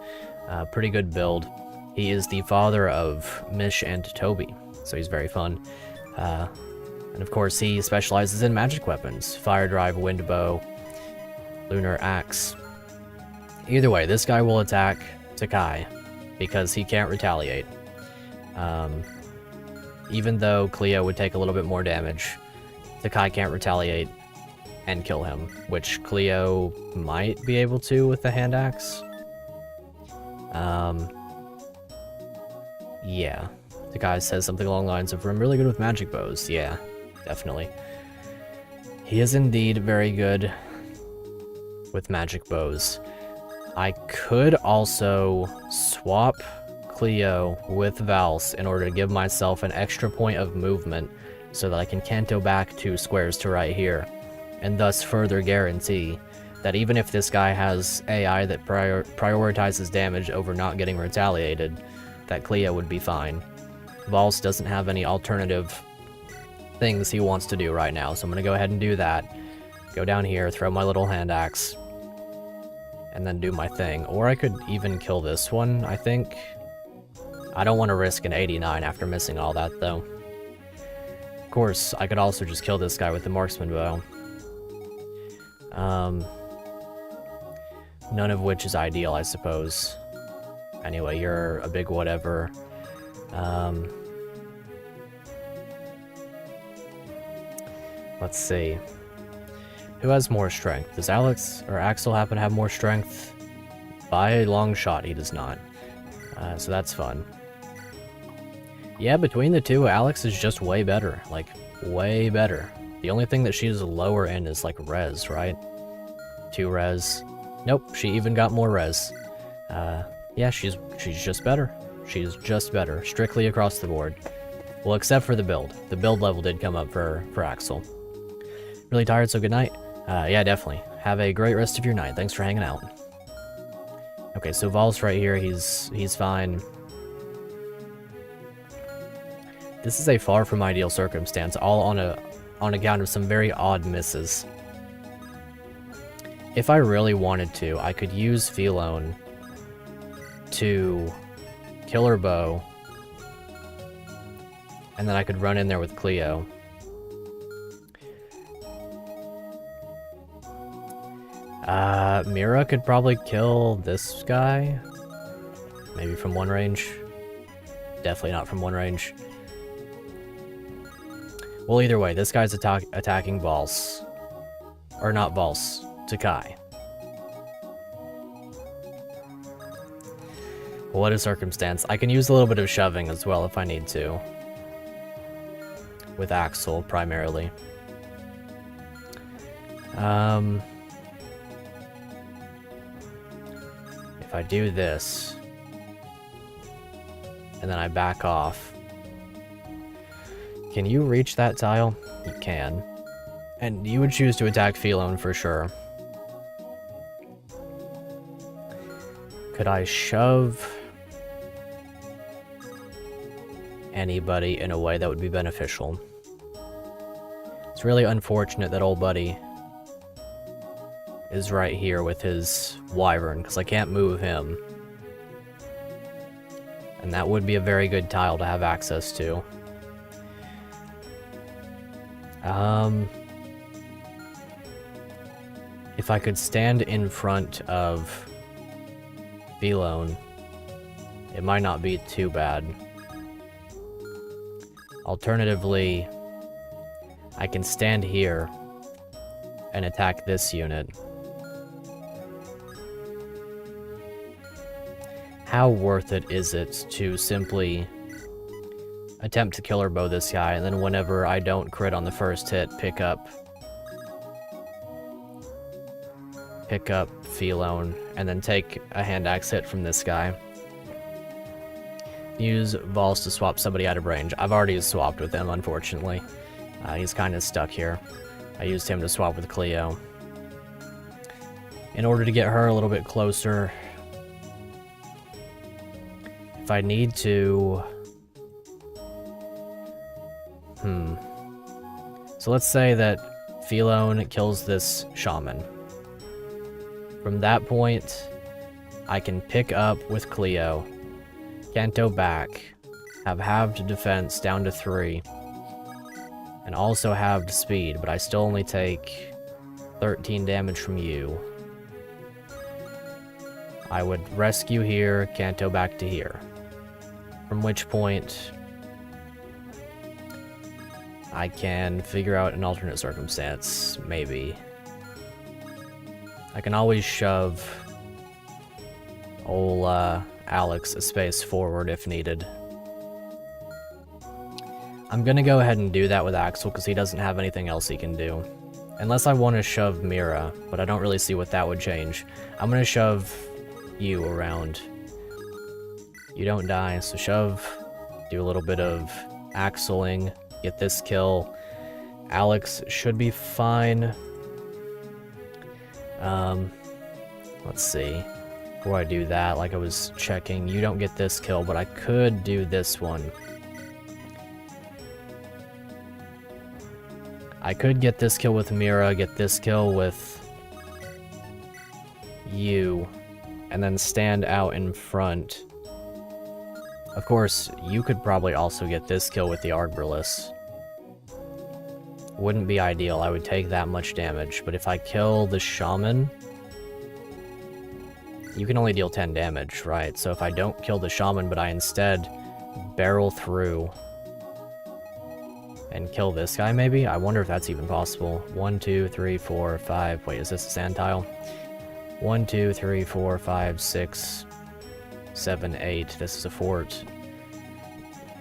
pretty good build. He is the father of Mish and Toby, so he's very fun. And of course, he specializes in magic weapons. Fire Drive, Wind Bow, Lunar Axe. Either way, this guy will attack Takai, because he can't retaliate. Even though Cleo would take a little bit more damage, Takai can't retaliate and kill him, which Cleo might be able to with the hand axe. Yeah. Takai says something along the lines of, I'm really good with magic bows. Yeah, definitely. He is indeed very good with magic bows. I could also swap Cleo with Vals in order to give myself an extra point of movement so that I can canto back 2 squares to right here, and thus further guarantee that even if this guy has AI that prioritizes damage over not getting retaliated, that Cleo would be fine. Vals doesn't have any alternative things he wants to do right now, so I'm going to go ahead and do that. Go down here, throw my little hand axe, and then do my thing. Or I could even kill this one, I think. I don't want to risk an 89 after missing all that, though. Of course, I could also just kill this guy with the marksman bow. None of which is ideal, I suppose. Anyway, you're a big whatever. Let's see. Who has more strength? Does Alex or Axel happen to have more strength? By a long shot, he does not. So that's fun. Yeah, between the two, Alex is just way better. Like, way better. The only thing that she's lower in is, like, res, right? 2 res. Nope, she even got more res. Yeah, she's just better. She's just better, strictly across the board. Well, except for the build. The build level did come up for Axel. Really tired, so good night? Yeah, definitely. Have a great rest of your night. Thanks for hanging out. Okay, so Val's right here. He's fine. This is a far from ideal circumstance, all on account of some very odd misses. If I really wanted to, I could use Felone to kill her bow, and then I could run in there with Cleo. Mira could probably kill this guy. Maybe from 1 range. Definitely not from 1 range. Well, either way, this guy's attacking Vals. Or not Vals, Takai. What a circumstance. I can use a little bit of shoving as well if I need to. With Axel, primarily. If I do this, and then I back off, can you reach that tile? You can. And you would choose to attack Felone for sure. Could I shove anybody in a way that would be beneficial? It's really unfortunate that old buddy is right here with his wyvern, because I can't move him. And that would be a very good tile to have access to. If I could stand in front of Byelen, it might not be too bad. Alternatively, I can stand here and attack this unit. How worth it is it to simply attempt to killer bow this guy, and then whenever I don't crit on the first hit, pick up Felone, and then take a hand axe hit from this guy. Use Vals to swap somebody out of range. I've already swapped with him, unfortunately. He's kind of stuck here. I used him to swap with Cleo. In order to get her a little bit closer, If I need to... So let's say that Philone kills this shaman. From that point, I can pick up with Cleo, Kanto back, have halved defense down to 3, and also halved speed, but I still only take 13 damage from you. I would rescue here, Kanto back to here. From which point, I can figure out an alternate circumstance, maybe. I can always shove old Alex a space forward if needed. I'm gonna go ahead and do that with Axel because he doesn't have anything else he can do. Unless I want to shove Mira, but I don't really see what that would change. I'm gonna shove you around. You don't die, so shove. Do a little bit of Axeling. Get this kill. Alex should be fine. Let's see. Before I do that, like I was checking, you don't get this kill, but I could do this one. I could get this kill with Mira, get this kill with you, and then stand out in front. Of course, you could probably also get this kill with the Arborlis. Wouldn't be ideal, I would take that much damage, but if I kill the Shaman, you can only deal 10 damage, right? So if I don't kill the Shaman, but I instead barrel through and kill this guy, maybe? I wonder if that's even possible. 1, 2, 3, 4, 5. Wait, is this a sand tile? 1, 2, 3, 4, 5, 6, 7, 8. This is a fort.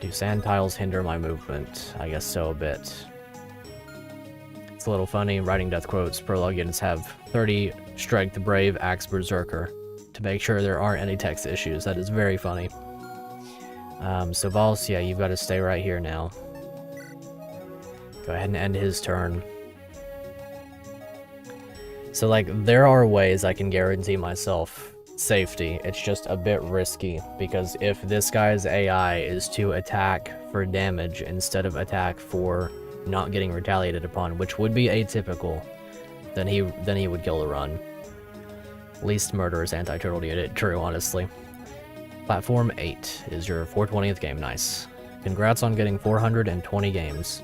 Do sand tiles hinder my movement? I guess so, a bit. It's a little funny, writing death quotes, prologue units have 30 Strike the Brave, Axe Berserker, to make sure there aren't any text issues. That is very funny. So Vals, yeah, you've got to stay right here now. Go ahead and end his turn. So, like, there are ways I can guarantee myself safety. It's just a bit risky, because if this guy's AI is to attack for damage instead of attack for not getting retaliated upon, which would be atypical, then he would kill the run. Least murderers anti-turtle did it, true, honestly. Platform 8 is your 420th game, nice. Congrats on getting 420 games.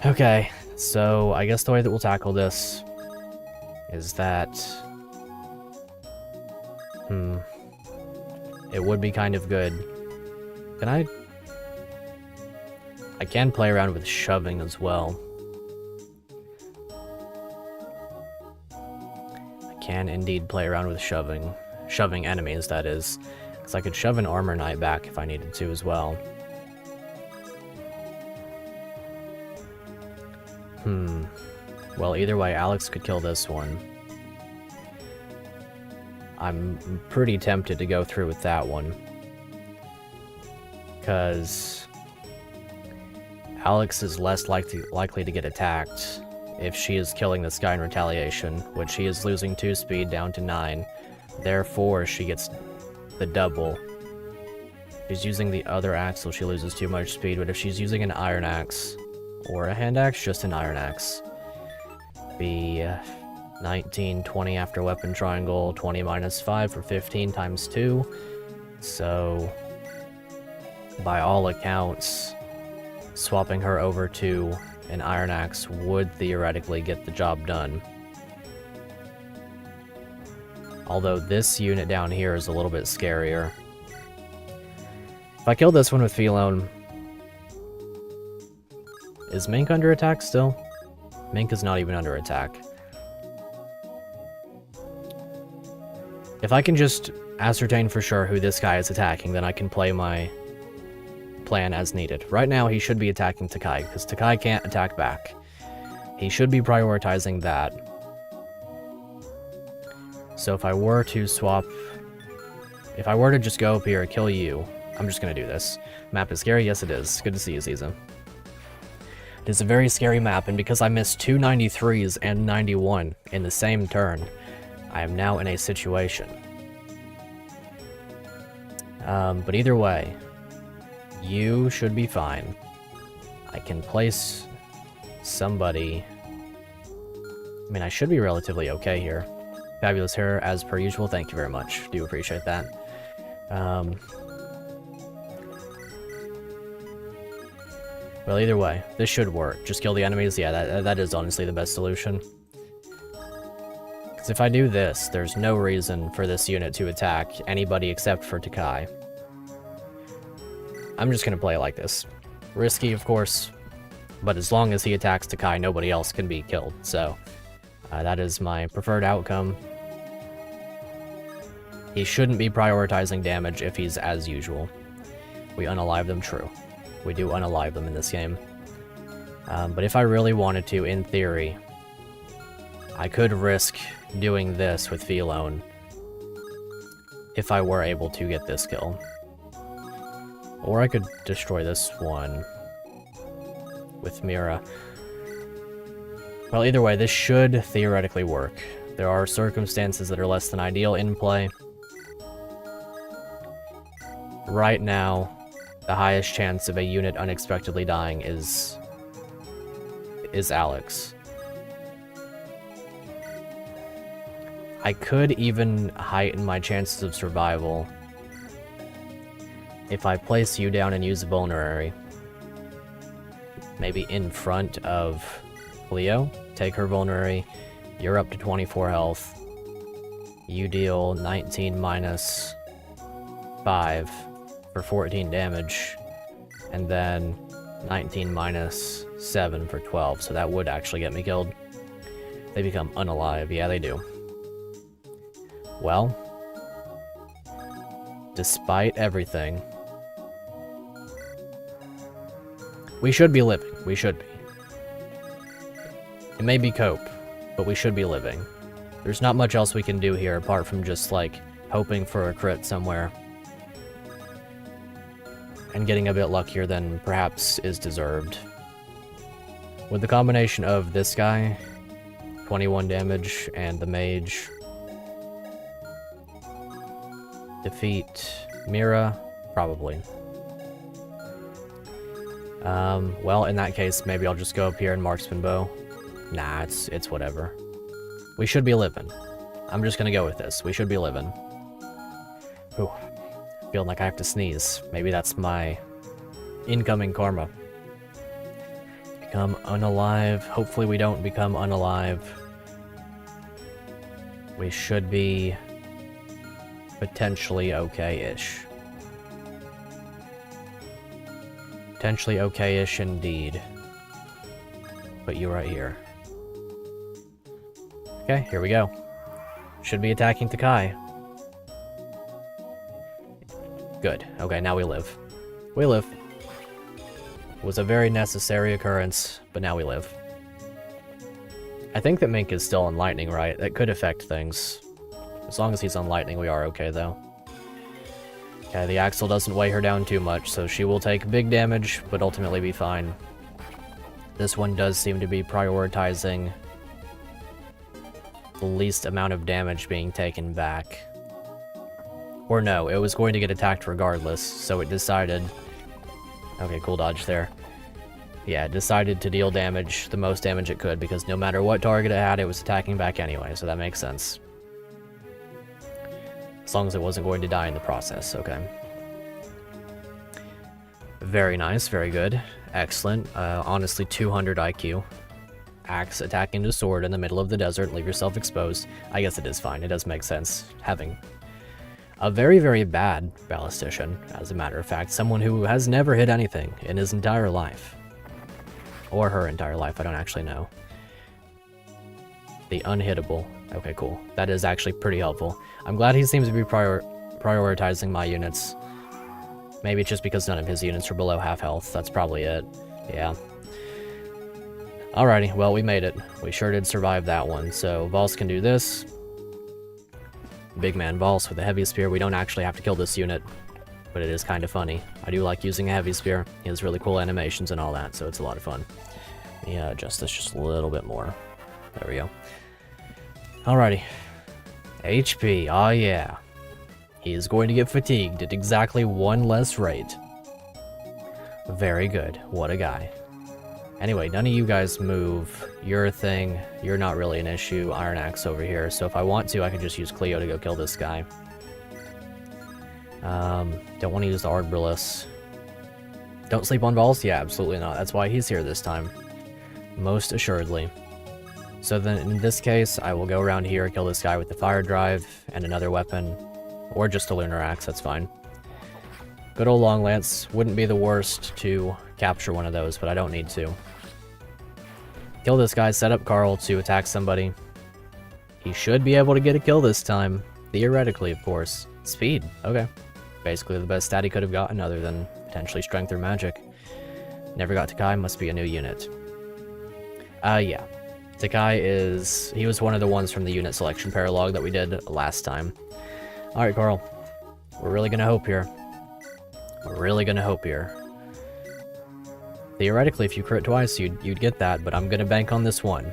Okay, so I guess the way that we'll tackle this is that... It would be kind of good. Can I can play around with shoving as well. I can indeed play around with shoving. Shoving enemies, that is. Because I could shove an armor knight back if I needed to as well. Well, either way, Alex could kill this one. I'm pretty tempted to go through with that one. Because Alex is less likely to get attacked if she is killing this guy in retaliation, which she is losing 2 speed down to 9. Therefore, she gets the double. She's using the other axe, so she loses too much speed, but if she's using an iron axe, or a hand axe, just an iron axe, be 19, 20 after weapon triangle, 20 minus 5 for 15 times 2. So, by all accounts, swapping her over to an iron axe would theoretically get the job done. Although this unit down here is a little bit scarier. If I kill this one with Philone, is Mink under attack still? Mink is not even under attack. If I can just ascertain for sure who this guy is attacking, then I can play my plan as needed. Right now, he should be attacking Takai, because Takai can't attack back. He should be prioritizing that. So if I were to swap... If I were to just go up here and kill you, I'm just going to do this. Map is scary? Yes, it is. Good to see you, Ziza. It is a very scary map, and because I missed 2 93s and 91 in the same turn, I am now in a situation. But either way, you should be fine. I can place somebody... I mean, I should be relatively okay here. Fabulous hair, as per usual. Thank you very much. Do appreciate that. Well, either way, this should work. Just kill the enemies. Yeah, that is honestly the best solution. Because if I do this, there's no reason for this unit to attack anybody except for Takai. I'm just going to play it like this. Risky, of course, but as long as he attacks Takai, nobody else can be killed. So, that is my preferred outcome. He shouldn't be prioritizing damage if he's as usual. We unalive them, true. We do unalive them in this game. But if I really wanted to, in theory, I could risk doing this with Byelen if I were able to get this kill. Or I could destroy this one with Mira. Well, either way, this should theoretically work. There are circumstances that are less than ideal in play. Right now, the highest chance of a unit unexpectedly dying is Alex. I could even heighten my chances of survival if I place you down and use a vulnerary. Maybe in front of Leo, take her vulnerary, you're up to 24 health, you deal 19 minus 5 for 14 damage, and then 19 minus 7 for 12, so that would actually get me killed. They become unalive, yeah they do. Well, despite everything, we should be living, we should be. It may be cope, but we should be living. There's not much else we can do here apart from just, like, hoping for a crit somewhere. And getting a bit luckier than perhaps is deserved. With the combination of this guy, 21 damage, and the mage, defeat Mira, probably. Well, in that case, maybe I'll just go up here and marksman bow. Nah, it's whatever. We should be living. I'm just gonna go with this. We should be living. Ooh. Feeling like I have to sneeze. Maybe that's my incoming karma. Become unalive. Hopefully we don't become unalive. We should be potentially okay-ish. Potentially okay-ish indeed. Put you right here. Okay, here we go. Should be attacking Takai. Good. Okay, now we live. We live. It was a very necessary occurrence, but now we live. I think that Mink is still on lightning, right? That could affect things. As long as he's on lightning, we are okay, though. Okay, the Axle doesn't weigh her down too much, so she will take big damage, but ultimately be fine. This one does seem to be prioritizing the least amount of damage being taken back. Or no, it was going to get attacked regardless, so it decided... Okay, cool dodge there. Yeah, it decided to deal damage, the most damage it could, because no matter what target it had, it was attacking back anyway, so that makes sense. As long as it wasn't going to die in the process, okay. Very nice, very good. Excellent. Honestly, 200 IQ. Axe attacking to sword in the middle of the desert, leave yourself exposed. I guess it is fine, it does make sense, having a very, very bad ballistician, as a matter of fact. Someone who has never hit anything in his entire life. Or her entire life, I don't actually know. The unhittable. Okay, cool. That is actually pretty helpful. I'm glad he seems to be prioritizing my units. Maybe it's just because none of his units are below half health. That's probably it. Yeah. Alrighty, well, we made it. We sure did survive that one. So, Valse can do this. Big man Valse with a heavy spear. We don't actually have to kill this unit, but it is kind of funny. I do like using a heavy spear. He has really cool animations and all that, so it's a lot of fun. Yeah, adjust this just a little bit more. There we go. Alrighty. HP, oh yeah. He is going to get fatigued at exactly 1 less rate. Very good. What a guy. Anyway, none of you guys move. You're a thing. You're not really an issue. Iron Axe over here. So if I want to, I can just use Cleo to go kill this guy. Don't want to use the Arbalist. Don't sleep on balls? Yeah, absolutely not. That's why he's here this time. Most assuredly. So then, in this case, I will go around here, kill this guy with the fire drive, and another weapon. Or just a lunar axe, that's fine. Good old long lance. Wouldn't be the worst to capture one of those, but I don't need to. Kill this guy, set up Carl to attack somebody. He should be able to get a kill this time. Theoretically, of course. Speed, okay. Basically the best stat he could have gotten other than potentially strength or magic. Never got Takai, must be a new unit. Yeah. Takai he was one of the ones from the unit selection paralog that we did last time. Alright, Carl. We're really gonna hope here. We're really gonna hope here. Theoretically, if you crit twice, you'd get that, but I'm gonna bank on this one.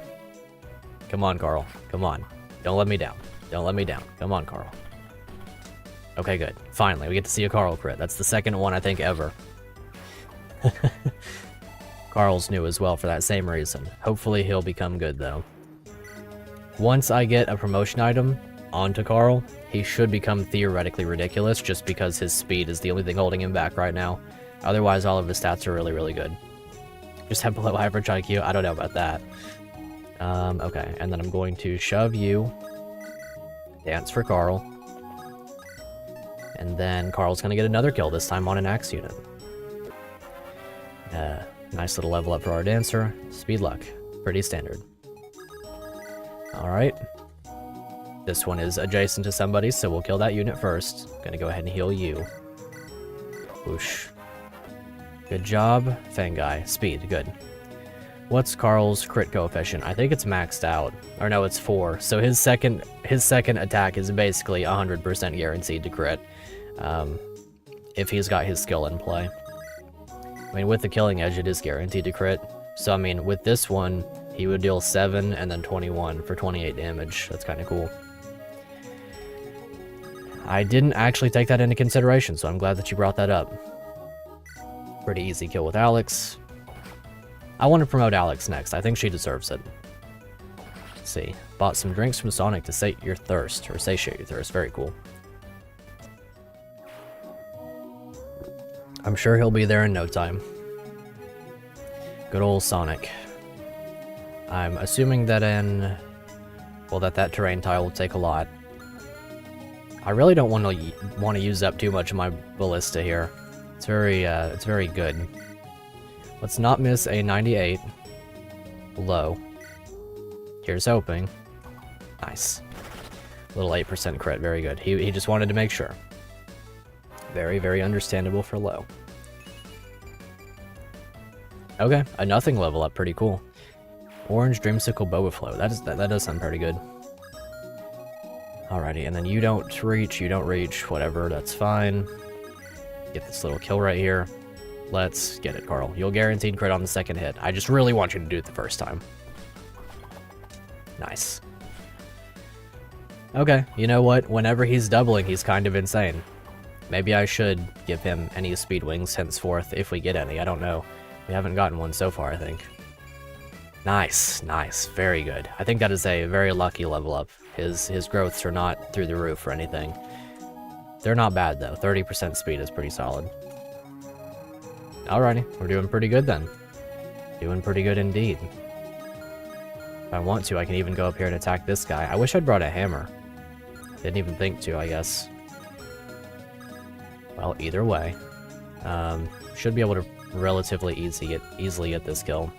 Come on, Carl. Come on. Don't let me down. Don't let me down. Come on, Carl. Okay, good. Finally, we get to see a Carl crit. That's the second one, I think, ever. Carl's new as well for that same reason. Hopefully he'll become good, though. Once I get a promotion item onto Carl, he should become theoretically ridiculous just because his speed is the only thing holding him back right now. Otherwise, all of his stats are really, really good. Just have below average IQ? I don't know about that. Okay, and then I'm going to shove you. Dance for Carl. And then Carl's gonna get another kill, this time on an axe unit. Nice little level up for our dancer. Speed luck. Pretty standard. Alright. This one is adjacent to somebody, so we'll kill that unit first. Gonna go ahead and heal you. Whoosh. Good job. Fang guy. Speed. Good. What's Carl's crit coefficient? I think it's maxed out. Or no, it's 4. So his second attack is basically 100% guaranteed to crit. If he's got his skill in play. I mean, with the Killing Edge, it is guaranteed to crit. So, I mean, with this one, he would deal 7 and then 21 for 28 damage. That's kind of cool. I didn't actually take that into consideration, so I'm glad that you brought that up. Pretty easy kill with Alex. I want to promote Alex next. I think she deserves it. Let's see. Bought some drinks from Sonic to sate your thirst, or satiate your thirst. Very cool. I'm sure he'll be there in no time. Good old Sonic. I'm assuming that that terrain tile will take a lot. I really don't want to use up too much of my ballista here. It's very good. Let's not miss a 98. Low. Here's hoping. Nice. Little 8% crit, very good. He just wanted to make sure. Very, very understandable for low. Okay, a nothing level up, pretty cool. Orange Dreamsicle Boba Flow. That does sound pretty good. Alrighty, and then you don't reach, whatever, that's fine. Get this little kill right here. Let's get it, Carl. You'll guaranteed crit on the second hit. I just really want you to do it the first time. Nice. Okay, you know what? Whenever he's doubling, he's kind of insane. Maybe I should give him any speed wings henceforth, if we get any. I don't know. We haven't gotten one so far, I think. Nice, nice. Very good. I think that is a very lucky level up. His growths are not through the roof or anything. They're not bad, though. 30% speed is pretty solid. Alrighty, we're doing pretty good then. Doing pretty good indeed. If I want to, I can even go up here and attack this guy. I wish I'd brought a hammer. Didn't even think to, I guess. Well, either way. Should be able to relatively easily get this kill.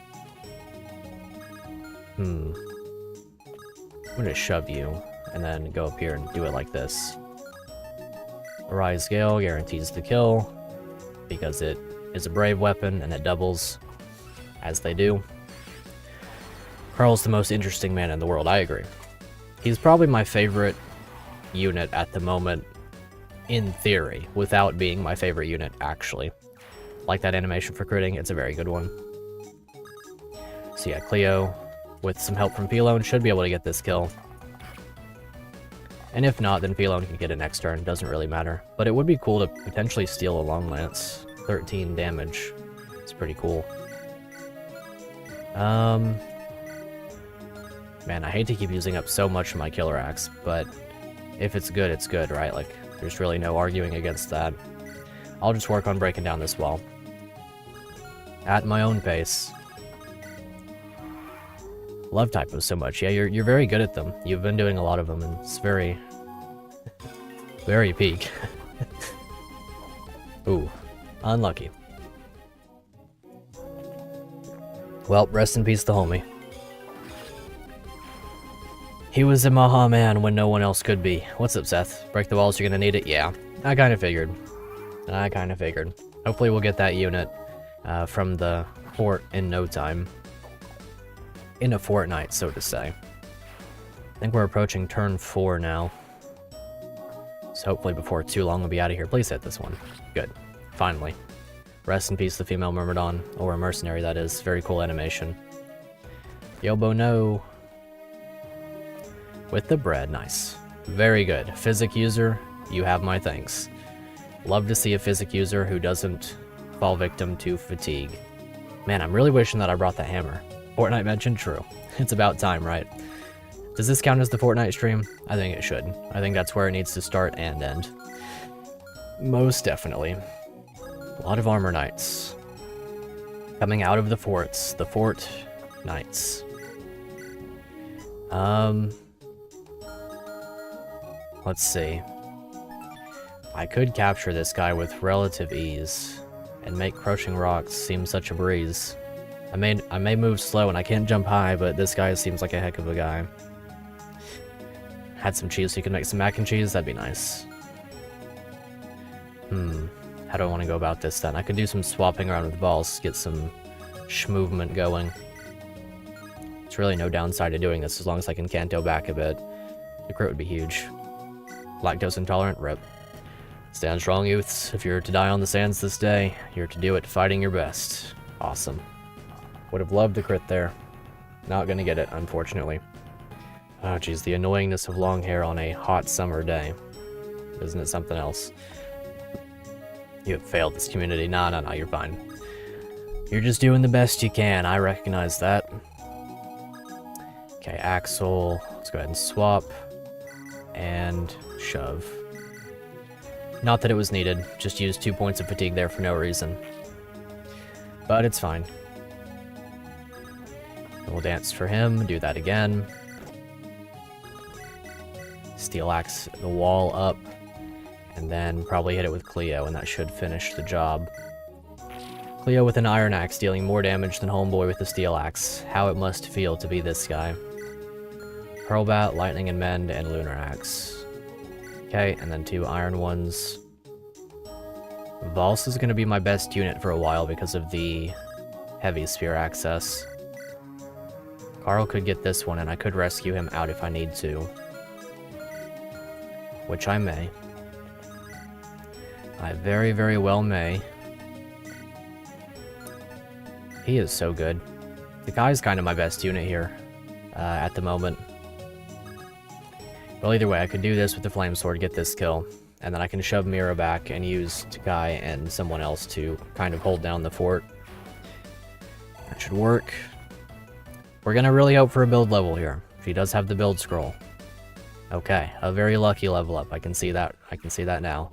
I'm gonna shove you, and then go up here and do it like this. Arise Gale guarantees the kill, because it is a brave weapon, and it doubles, as they do. Carl's the most interesting man in the world, I agree. He's probably my favorite unit at the moment, in theory, without being my favorite unit, actually. Like that animation for critting, it's a very good one. So yeah, Cleo, with some help from Byelen, should be able to get this kill. And if not, then Byelen can get it next turn. Doesn't really matter. But it would be cool to potentially steal a long lance. 13 damage. It's pretty cool. Man, I hate to keep using up so much of my killer axe, but if it's good, right? Like, there's really no arguing against that. I'll just work on breaking down this wall. At my own pace. Love typos so much. Yeah, you're very good at them. You've been doing a lot of them, and it's very... very peak. Ooh. Unlucky. Well, rest in peace to homie. He was a Maha man when no one else could be. What's up, Seth? Break the walls, you're gonna need it? Yeah. I kinda figured. Hopefully we'll get that unit from the fort in no time. In a fortnight, so to say. I think we're approaching turn 4 now. So hopefully before too long we'll be out of here. Please hit this one. Good. Finally. Rest in peace, the female Myrmidon, or a mercenary, that is. Very cool animation. Yobo no. With the bread, nice. Very good. Physic user, you have my thanks. Love to see a physic user who doesn't fall victim to fatigue. Man, I'm really wishing that I brought the hammer. Fortnite mentioned? True. It's about time, right? Does this count as the Fortnite stream? I think it should. I think that's where it needs to start and end. Most definitely. A lot of armor knights. Coming out of the forts. The fort knights. Let's see. I could capture this guy with relative ease and make crushing rocks seem such a breeze. I may move slow and I can't jump high, but this guy seems like a heck of a guy. Had some cheese so you can make some mac and cheese, that'd be nice. How do I want to go about this then? I could do some swapping around with balls, get some movement going. There's really no downside to doing this as long as I can canto back a bit. The crit would be huge. Lactose intolerant, rip. Stand strong, youths. If you're to die on the sands this day, you're to do it fighting your best. Awesome. Would have loved to crit there. Not gonna get it, unfortunately. Oh geez, the annoyingness of long hair on a hot summer day. Isn't it something else? You have failed this community. No, you're fine. You're just doing the best you can, I recognize that. Okay, Axel. Let's go ahead and swap. And shove. Not that it was needed, just used 2 points of fatigue there for no reason. But it's fine. We'll dance for him, do that again. Steel axe the wall up, and then probably hit it with Cleo, and that should finish the job. Cleo with an iron axe dealing more damage than Homeboy with the steel axe. How it must feel to be this guy. Hurlbat, Lightning and Mend, and Lunar Axe. Okay, and then 2 iron ones. Valse is going to be my best unit for a while because of the heavy spear access. Carl could get this one, and I could rescue him out if I need to. Which I may. I very, very well may. He is so good. The guy's kind of my best unit here at the moment. Well, either way, I could do this with the Flame Sword, get this kill, and then I can shove Mira back and use Takai and someone else to kind of hold down the fort. That should work. We're gonna really hope for a build level here. If he does have the build scroll. Okay, a very lucky level up. I can see that. I can see that now.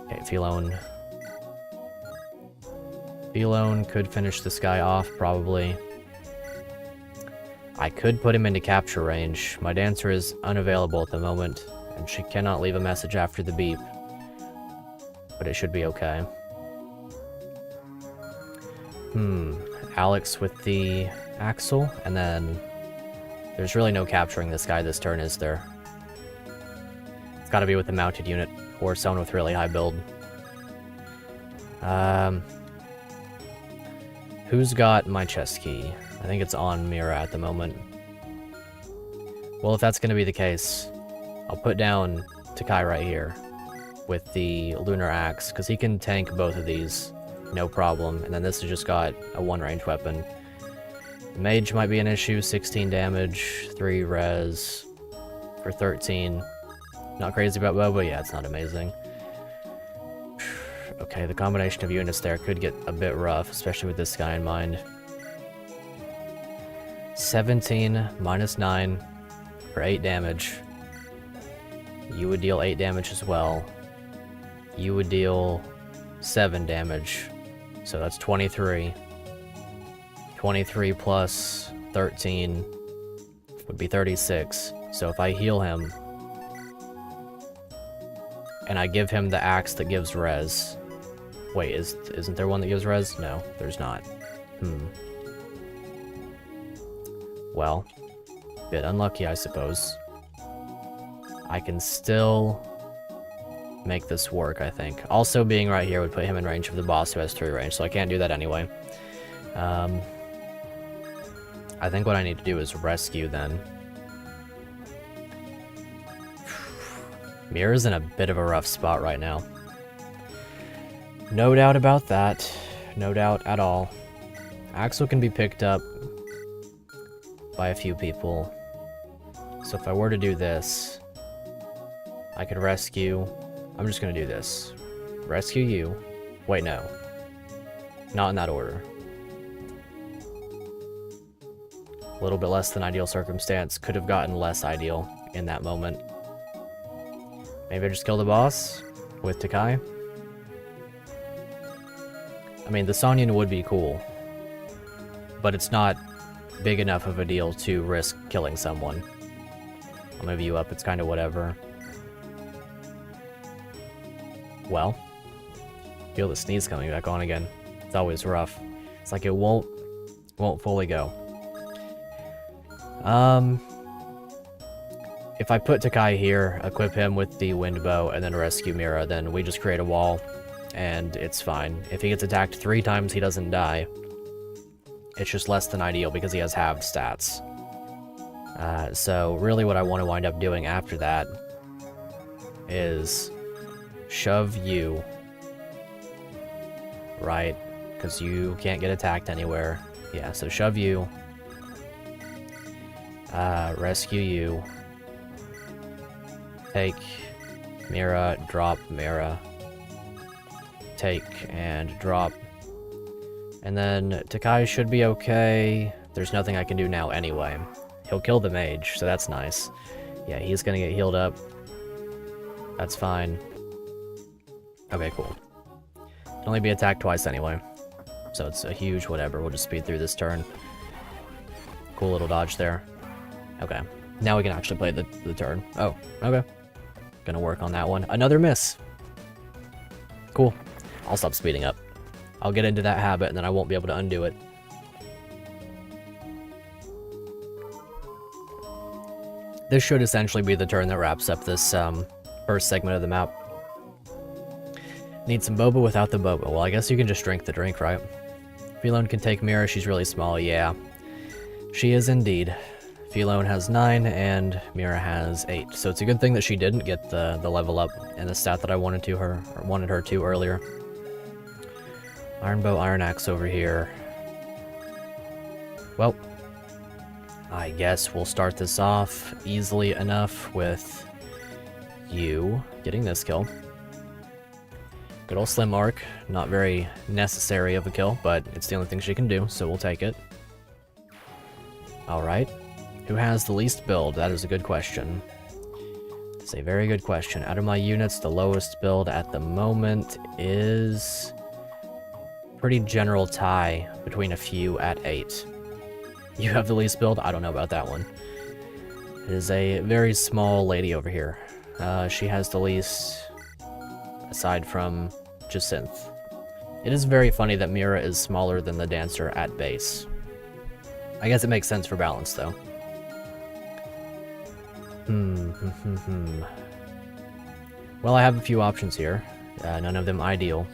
Okay, Byelen. Byelen could finish this guy off, probably. I could put him into capture range. My dancer is unavailable at the moment, and she cannot leave a message after the beep. But it should be okay. Alex with the Axel, and then there's really no capturing this guy this turn, is there? It's gotta be with the mounted unit, or someone with really high build. Who's got my chest key? I think it's on Mira at the moment. Well, if that's going to be the case, I'll put down Takai right here with the Lunar Axe, because he can tank both of these, no problem. And then this has just got a one-range weapon. Mage might be an issue, 16 damage, 3 res for 13. Not crazy about bow, but yeah, it's not amazing. Okay, the combination of units there could get a bit rough, especially with this guy in mind. 17 minus 9 for 8 damage. You would deal 8 damage as well. You would deal 7 damage. So that's 23. 23 plus 13 would be 36. So if I heal him, and I give him the axe that gives res. Wait, isn't there one that gives res? No, there's not. Well, bit unlucky, I suppose. I can still make this work, I think. Also, being right here would put him in range of the boss who has 3 range, so I can't do that anyway. I think what I need to do is rescue then. Mira's in a bit of a rough spot right now. No doubt about that. No doubt at all. Axel can be picked up by a few people. So if I were to do this, I could rescue... I'm just gonna do this. Rescue you. Wait, no. Not in that order. A little bit less than ideal circumstance. Could have gotten less ideal in that moment. Maybe I just kill the boss with Takai. I mean, the Sonyan would be cool, but it's not big enough of a deal to risk killing someone. I'll move you up, it's kind of whatever. Well, feel the sneeze coming back on again. It's always rough. It's like it won't fully go. If I put Takai here, equip him with the wind bow, and then rescue Mira, then we just create a wall, and it's fine. If he gets attacked 3 times, he doesn't die. It's just less than ideal because he has halved stats. So really what I want to wind up doing after that is shove you, right? Because you can't get attacked anywhere. Yeah, so shove you, rescue you, take Mira, drop Mira, take and drop. And then Takai should be okay. There's nothing I can do now anyway. He'll kill the mage, so that's nice. Yeah, he's gonna get healed up. That's fine. Okay, cool. Can only be attacked twice anyway. So it's a huge whatever. We'll just speed through this turn. Cool little dodge there. Okay. Now we can actually play the turn. Oh, okay. Gonna work on that one. Another miss. Cool. I'll stop speeding up. I'll get into that habit and then I won't be able to undo it. This should essentially be the turn that wraps up this first segment of the map. Need some boba without the boba. Well, I guess you can just drink the drink, right? Byelen can take Mira. She's really small. Yeah, she is indeed. Byelen has 9 and Mira has 8. So it's a good thing that she didn't get the level up and the stat that I wanted her to earlier. Iron bow, iron axe over here. Well, I guess we'll start this off easily enough with you getting this kill. Good old slim arc. Not very necessary of a kill, but it's the only thing she can do, so we'll take it. Alright. Who has the least build? That is a good question. It's a very good question. Out of my units, the lowest build at the moment is... pretty general tie between a few at 8. You have the least build? I don't know about that one. It is a very small lady over here. She has the least, aside from Jacinth. It is very funny that Mira is smaller than the dancer at base. I guess it makes sense for balance, though. Well, I have a few options here. None of them ideal.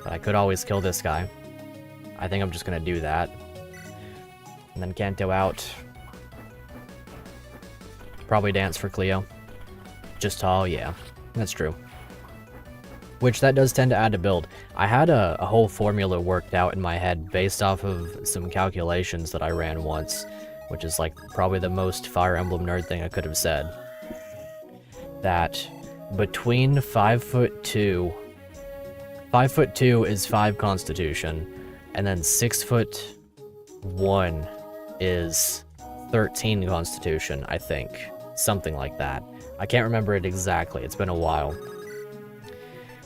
But I could always kill this guy. I think I'm just gonna do that. And then Kanto out. Probably dance for Cleo. Just tall, yeah. That's true. Which, that does tend to add to build. I had a whole formula worked out in my head based off of some calculations that I ran once. Which is like probably the most Fire Emblem nerd thing I could have said. that between 5'2", 5'2" is 5 Constitution, and then 6'1" is 13 Constitution, I think. Something like that. I can't remember it exactly, it's been a while.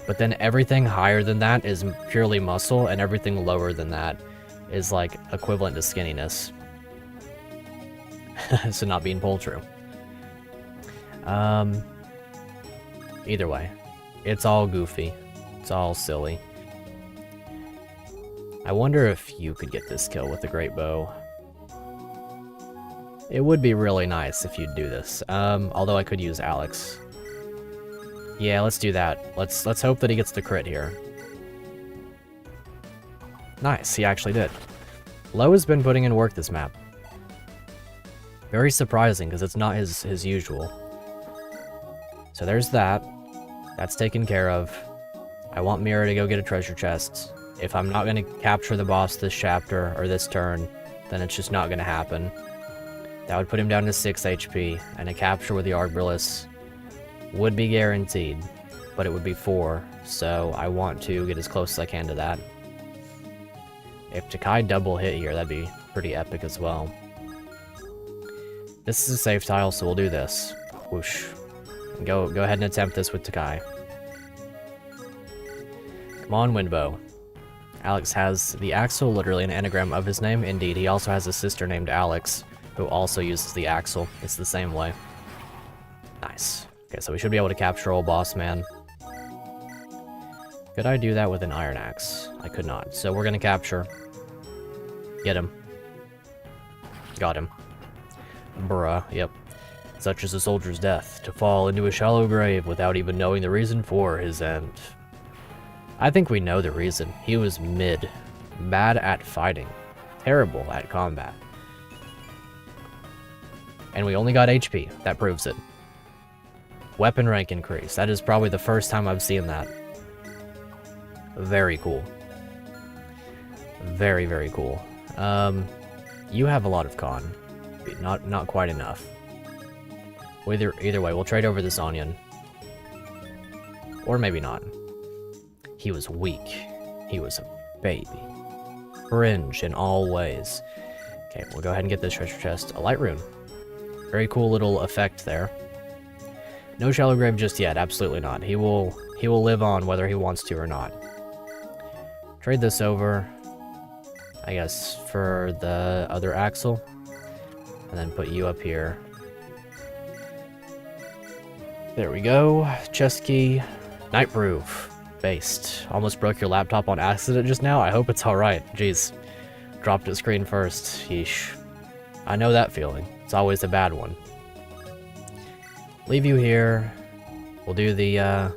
But then everything higher than that is purely muscle, and everything lower than that is like equivalent to skinniness. So not being pulled true. Either way, it's all goofy. It's all silly. I wonder if you could get this kill with the great bow. It would be really nice if you'd do this. Although I could use Alex. Yeah, let's do that. Let's hope that he gets the crit here. Nice, he actually did. Lo has been putting in work this map. Very surprising, because it's not his usual. So there's that. That's taken care of. I want Mira to go get a treasure chest. If I'm not going to capture the boss this chapter, or this turn, then it's just not going to happen. That would put him down to 6 HP, and a capture with the Arbalist would be guaranteed, but it would be 4, so I want to get as close as I can to that. If Takai double hit here, that'd be pretty epic as well. This is a safe tile, so we'll do this. Whoosh. Go ahead and attempt this with Takai. Come on, Windbow. Alex has the Axel, literally an anagram of his name. Indeed, he also has a sister named Alex, who also uses the Axel. It's the same way. Nice. Okay, so we should be able to capture old boss man. Could I do that with an iron axe? I could not. So we're gonna capture. Get him. Got him. Bruh, yep. Such is a soldier's death, to fall into a shallow grave without even knowing the reason for his end. I think we know the reason. He was mid. Bad at fighting. Terrible at combat. And we only got HP. That proves it. Weapon rank increase. That is probably the first time I've seen that. Very cool. Very, very cool. You have a lot of con. Not quite enough. Either way, we'll trade over this onion. Or maybe not. He was weak. He was a baby. Cringe in all ways. Okay, we'll go ahead and get this treasure chest. A light rune. Very cool little effect there. No shallow grave just yet, absolutely not. He will live on whether he wants to or not. Trade this over, I guess, for the other Axel. And then put you up here. There we go. Chest key. Nightproof. Based. Almost broke your laptop on accident just now. I hope it's alright. Jeez. Dropped the screen first. Yeesh. I know that feeling. It's always a bad one. Leave you here. We'll do the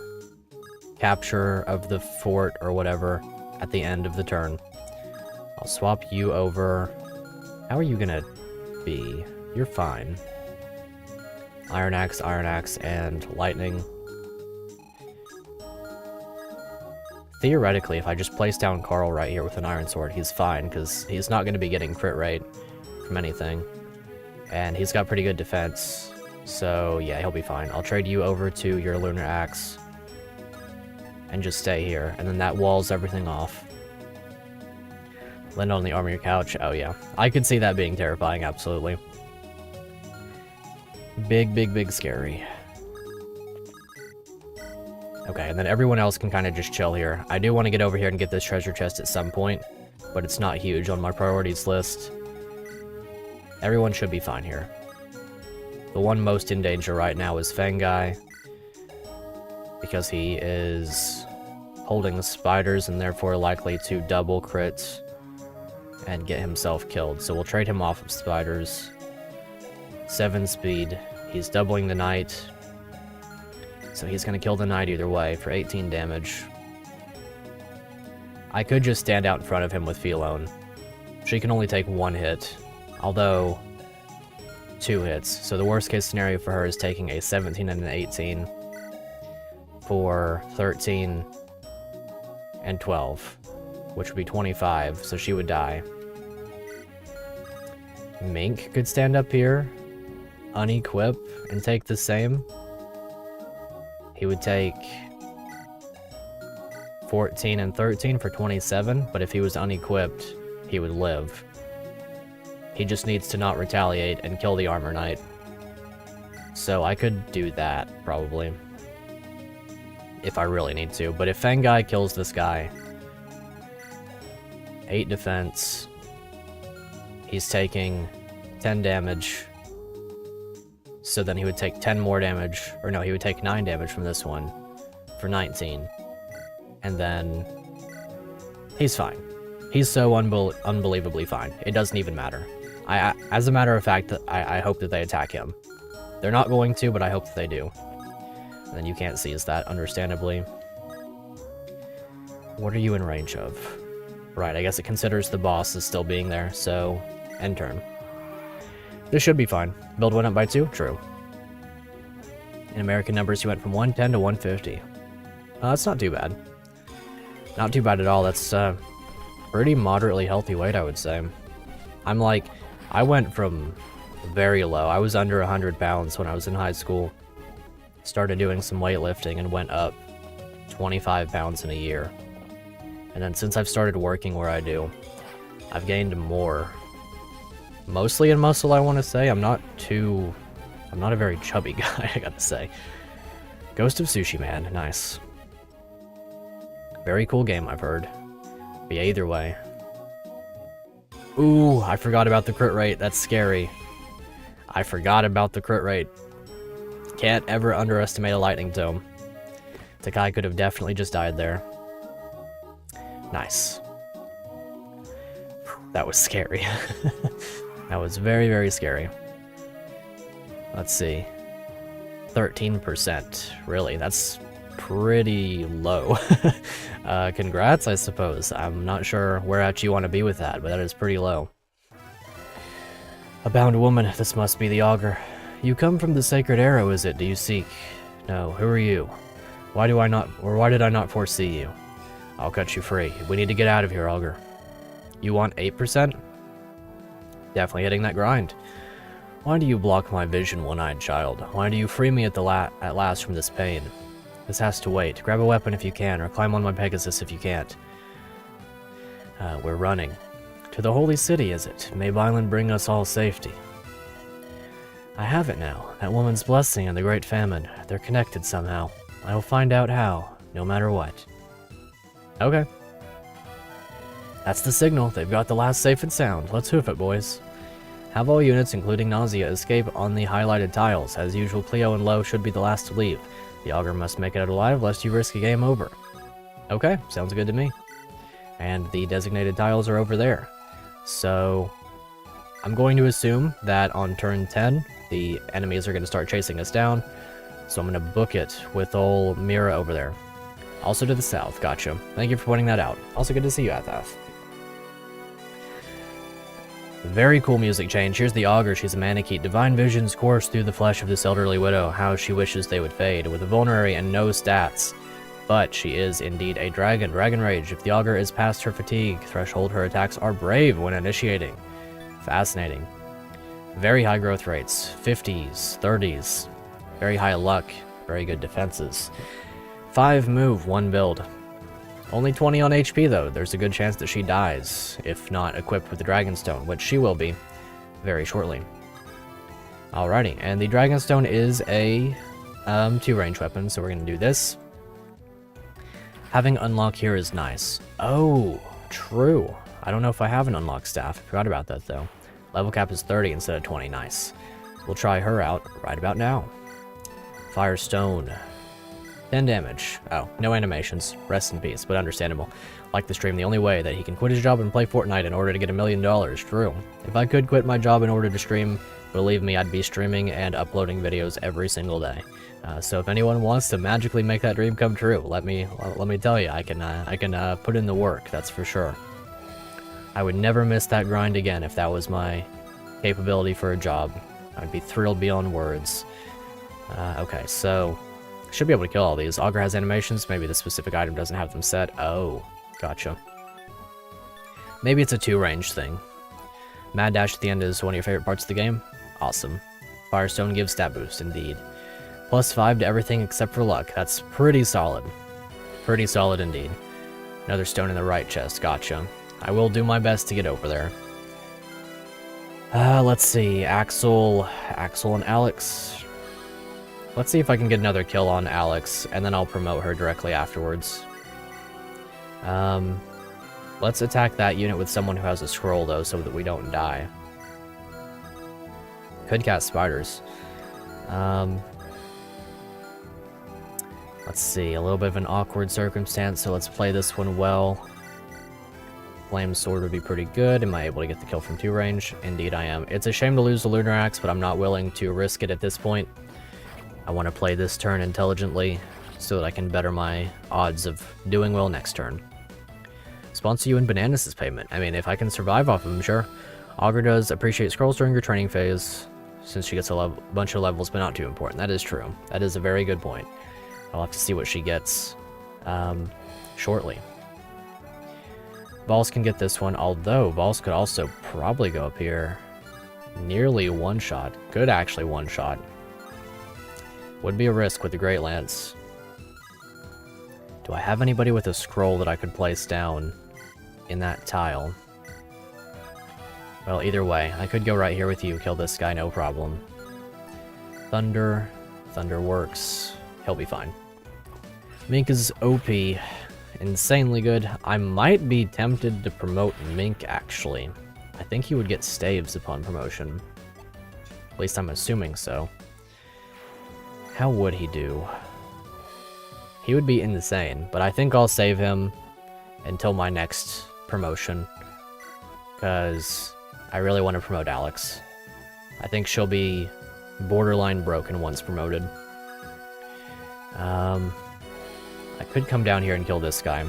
capture of the fort or whatever at the end of the turn. I'll swap you over. How are you gonna be? You're fine. Iron Axe, and lightning. Theoretically, if I just place down Carl right here with an iron sword, he's fine, because he's not going to be getting crit rate from anything. And he's got pretty good defense, so yeah, he'll be fine. I'll trade you over to your Lunar Axe, and just stay here, and then that walls everything off. Land on the armor couch, oh yeah. I could see that being terrifying, absolutely. Big, big, big scary. Okay, and then everyone else can kind of just chill here. I do want to get over here and get this treasure chest at some point, but it's not huge on my priorities list. Everyone should be fine here. The one most in danger right now is Fangai, because he is holding the spiders and therefore likely to double crit and get himself killed. So we'll trade him off of spiders. 7 speed. He's doubling the knight. So he's going to kill the knight either way for 18 damage. I could just stand out in front of him with Philoen. She can only take 1 hit, although 2 hits. So the worst case scenario for her is taking a 17 and an 18 for 13 and 12, which would be 25, so she would die. Mink could stand up here, unequip, and take the same. he would take 14 and 13 for 27, but if he was unequipped, he would live. He just needs to not retaliate and kill the Armor Knight. So I could do that, probably. If I really need to. But if Fangai kills this guy, 8 defense, he's taking 10 damage. So then he would take 10 more damage, or no, he would take 9 damage from this one for 19. And then he's fine. He's so unbelievably fine. It doesn't even matter. As a matter of fact, I hope that they attack him. They're not going to, but I hope that they do. And then you can't seize that, understandably. What are you in range of? Right, I guess it considers the boss as still being there, so end turn. This should be fine. Build went up by 2? True. In American numbers, he went from 110 to 150. That's not too bad. Not too bad at all. That's pretty moderately healthy weight, I would say. I went from very low. I was under 100 pounds when I was in high school. Started doing some weightlifting and went up 25 pounds in a year. And then since I've started working where I do, I've gained more. Mostly in muscle, I want to say. I'm not a very chubby guy, I gotta say. Ghost of Sushi Man, nice. Very cool game, I've heard. But yeah, either way. Ooh, I forgot about the crit rate. That's scary. I forgot about the crit rate. Can't ever underestimate a lightning tome. Takai could have definitely just died there. Nice. That was scary. That was very, very scary. Let's see. 13%. Really, that's pretty low. Congrats, I suppose. I'm not sure where at you want to be with that, but that is pretty low. A bound woman, this must be the augur. You come from the sacred arrow, is it? Do you seek? No, who are you? Why did I not foresee you? I'll cut you free. We need to get out of here, augur. You want 8%? Definitely hitting that grind. Why do you block my vision, one-eyed child? Why do you free me at last from this pain? This has to wait. Grab a weapon if you can, or climb on my Pegasus if you can't. We're running. To the holy city, is it? May Byelen bring us all safety. I have it now. That woman's blessing and the great famine. They're connected somehow. I will find out how, no matter what. Okay. That's the signal. They've got the last safe and sound. Let's hoof it, boys. Have all units, including Nausea, escape on the highlighted tiles. As usual, Cleo and Lo should be the last to leave. The augur must make it out alive, lest you risk a game over. Okay, sounds good to me. And the designated tiles are over there. So, I'm going to assume that on turn 10, the enemies are going to start chasing us down. So I'm going to book it with old Mira over there. Also to the south, gotcha. Thank you for pointing that out. Also good to see you, Athath. Very cool music change. Here's the augur. She's a Manakete. Divine visions course through the flesh of this elderly widow. How she wishes they would fade. With a vulnerary and no stats. But she is indeed a dragon. Dragon Rage. If the augur is past her fatigue threshold, her attacks are brave when initiating. Fascinating. Very high growth rates. 50s, 30s. Very high luck. Very good defenses. 5 move, 1 build. Only 20 on HP though. There's a good chance that she dies, if not equipped with the Dragonstone, which she will be very shortly. Alrighty, and the Dragonstone is a 2-range weapon, so we're going to do this. Having unlock here is nice. Oh, true. I don't know if I have an unlock staff. I forgot about that though. Level cap is 30 instead of 20. Nice. We'll try her out right about now. Firestone. 10 damage. Oh, no animations. Rest in peace, but understandable. Like the stream, the only way that he can quit his job and play Fortnite in order to get $1 million. True. If I could quit my job in order to stream, believe me, I'd be streaming and uploading videos every single day. So if anyone wants to magically make that dream come true, let me tell you, I can put in the work. That's for sure. I would never miss that grind again if that was my capability for a job. I'd be thrilled beyond words. Okay, so should be able to kill all these. Augur has animations. Maybe the specific item doesn't have them set. Oh, gotcha. Maybe it's a 2-range thing. Mad Dash at the end is one of your favorite parts of the game. Awesome. Firestone gives stat boost, indeed. +5 to everything except for luck. That's pretty solid. Pretty solid indeed. Another stone in the right chest. Gotcha. I will do my best to get over there. Let's see. Axel and Alex. Let's see if I can get another kill on Alex, and then I'll promote her directly afterwards. Let's attack that unit with someone who has a scroll, though, so that we don't die. Could cast spiders. Let's see, a little bit of an awkward circumstance, so let's play this one well. Flame Sword would be pretty good. Am I able to get the kill from 2 range? Indeed I am. It's a shame to lose the Lunar Axe, but I'm not willing to risk it at this point. I want to play this turn intelligently, so that I can better my odds of doing well next turn. Sponsor you in Bananas' payment. I mean, if I can survive off of them, sure. Augur does appreciate scrolls during your training phase, since she gets a bunch of levels, but not too important. That is true. That is a very good point. I'll have to see what she gets shortly. Balls can get this one, although Balls could also probably go up here. Nearly one-shot. Could actually one-shot. Would be a risk with the Great Lance. Do I have anybody with a scroll that I could place down in that tile? Well, either way, I could go right here with you, kill this guy, no problem. Thunder. Thunder works. He'll be fine. Mink is OP. Insanely good. I might be tempted to promote Mink, actually. I think he would get staves upon promotion. At least I'm assuming so. How would he do? He would be insane, but I think I'll save him until my next promotion, because I really want to promote Alex. I think she'll be borderline broken once promoted. I could come down here and kill this guy.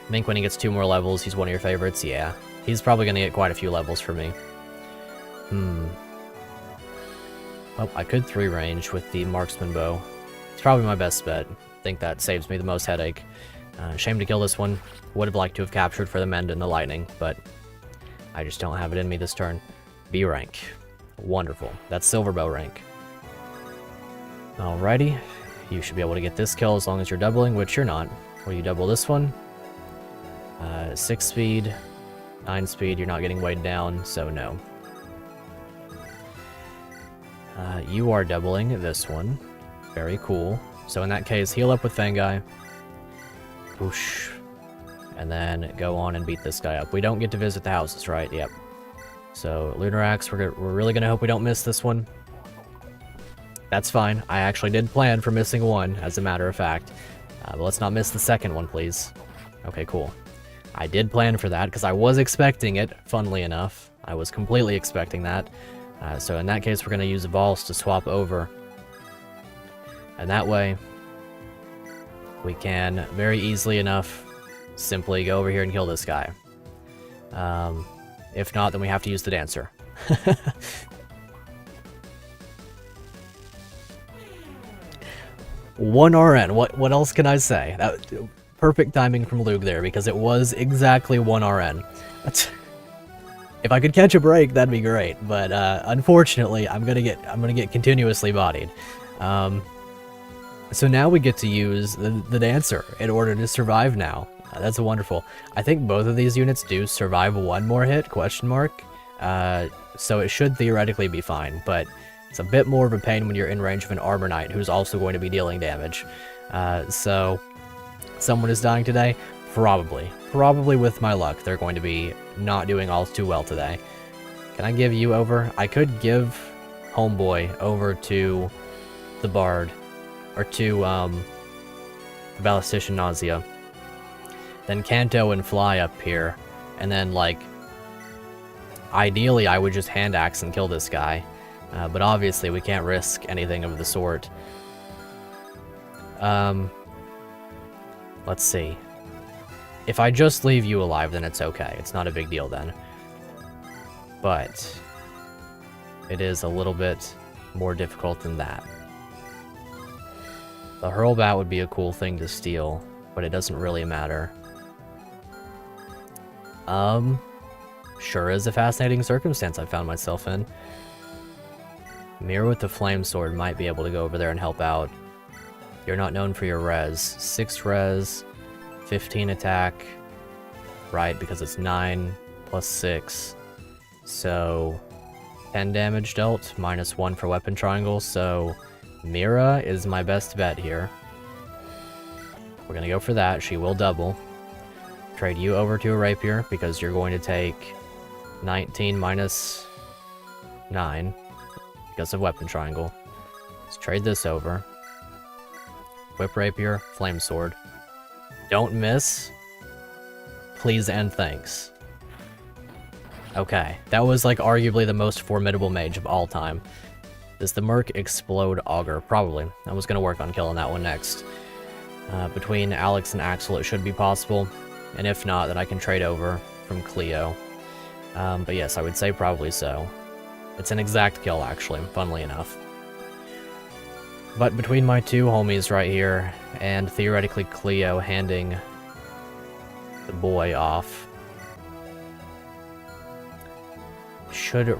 Mink, when he gets 2 more levels, he's one of your favorites? Yeah. He's probably going to get quite a few levels for me. Oh, I could 3 range with the marksman bow. It's probably my best bet. I think that saves me the most headache. Shame to kill this one. Would have liked to have captured for the mend and the lightning, but I just don't have it in me this turn. B rank. Wonderful. That's silver bow rank. Alrighty. You should be able to get this kill as long as you're doubling, which you're not. Will you double this one? 6 speed, 9 speed, you're not getting weighed down, so no. You are doubling this one. Very cool. So in that case, heal up with Fangai. Whoosh. And then go on and beat this guy up. We don't get to visit the houses, right? Yep. So, Lunar Axe, we're really gonna hope we don't miss this one. That's fine. I actually did plan for missing one, as a matter of fact. But let's not miss the second one, please. Okay, cool. I did plan for that, because I was expecting it, funnily enough. I was completely expecting that. So in that case, we're going to use balls to swap over. And that way, we can, very easily enough, simply go over here and kill this guy. If not, then we have to use the dancer. 1 RN. What else can I say? Perfect timing from Luke there, because it was exactly 1 RN. If I could catch a break, that'd be great. But unfortunately, I'm gonna get continuously bodied. So now we get to use the dancer in order to survive now. That's wonderful. I think both of these units do survive 1 more hit, question mark. So it should theoretically be fine, but it's a bit more of a pain when you're in range of an Armor Knight who's also going to be dealing damage. So someone is dying today? Probably. Probably with my luck, they're going to be not doing all too well today. Can I give you over? I could give Homeboy over to the Bard, or to the Ballistician Nausea. Then Kanto and Fly up here, and then, like, ideally I would just hand axe and kill this guy. But obviously we can't risk anything of the sort. Let's see. If I just leave you alive, then it's okay. It's not a big deal then. But it is a little bit more difficult than that. The Hurlbat would be a cool thing to steal, but it doesn't really matter. Sure is a fascinating circumstance I found myself in. Mira with the flame sword might be able to go over there and help out. You're not known for your res. 6 res, 15 attack, right, because it's 9 plus 6. So 10 damage dealt, minus 1 for weapon triangle, so Mira is my best bet here. We're gonna go for that, she will double. Trade you over to a rapier, because you're going to take 19 minus 9, because of weapon triangle. Let's trade this over. Whip rapier, flame sword. Don't miss. Please and thanks. Okay, that was like arguably the most formidable mage of all time. Does the Merc explode auger? Probably. I was gonna work on killing that one next. Between Alex and Axel it should be possible, and if not, then I can trade over from Cleo. But yes, I would say probably so. It's an exact kill actually, funnily enough. But between my two homies right here, and theoretically Cleo handing the boy off, should be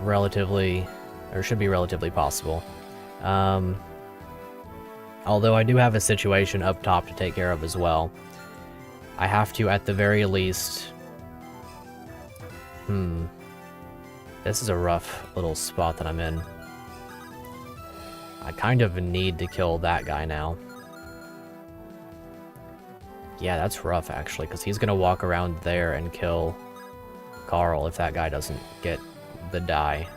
relatively possible. Although I do have a situation up top to take care of as well. I have to, at the very least... This is a rough little spot that I'm in. I kind of need to kill that guy now. Yeah, that's rough actually, because he's gonna walk around there and kill Carl if that guy doesn't get the die.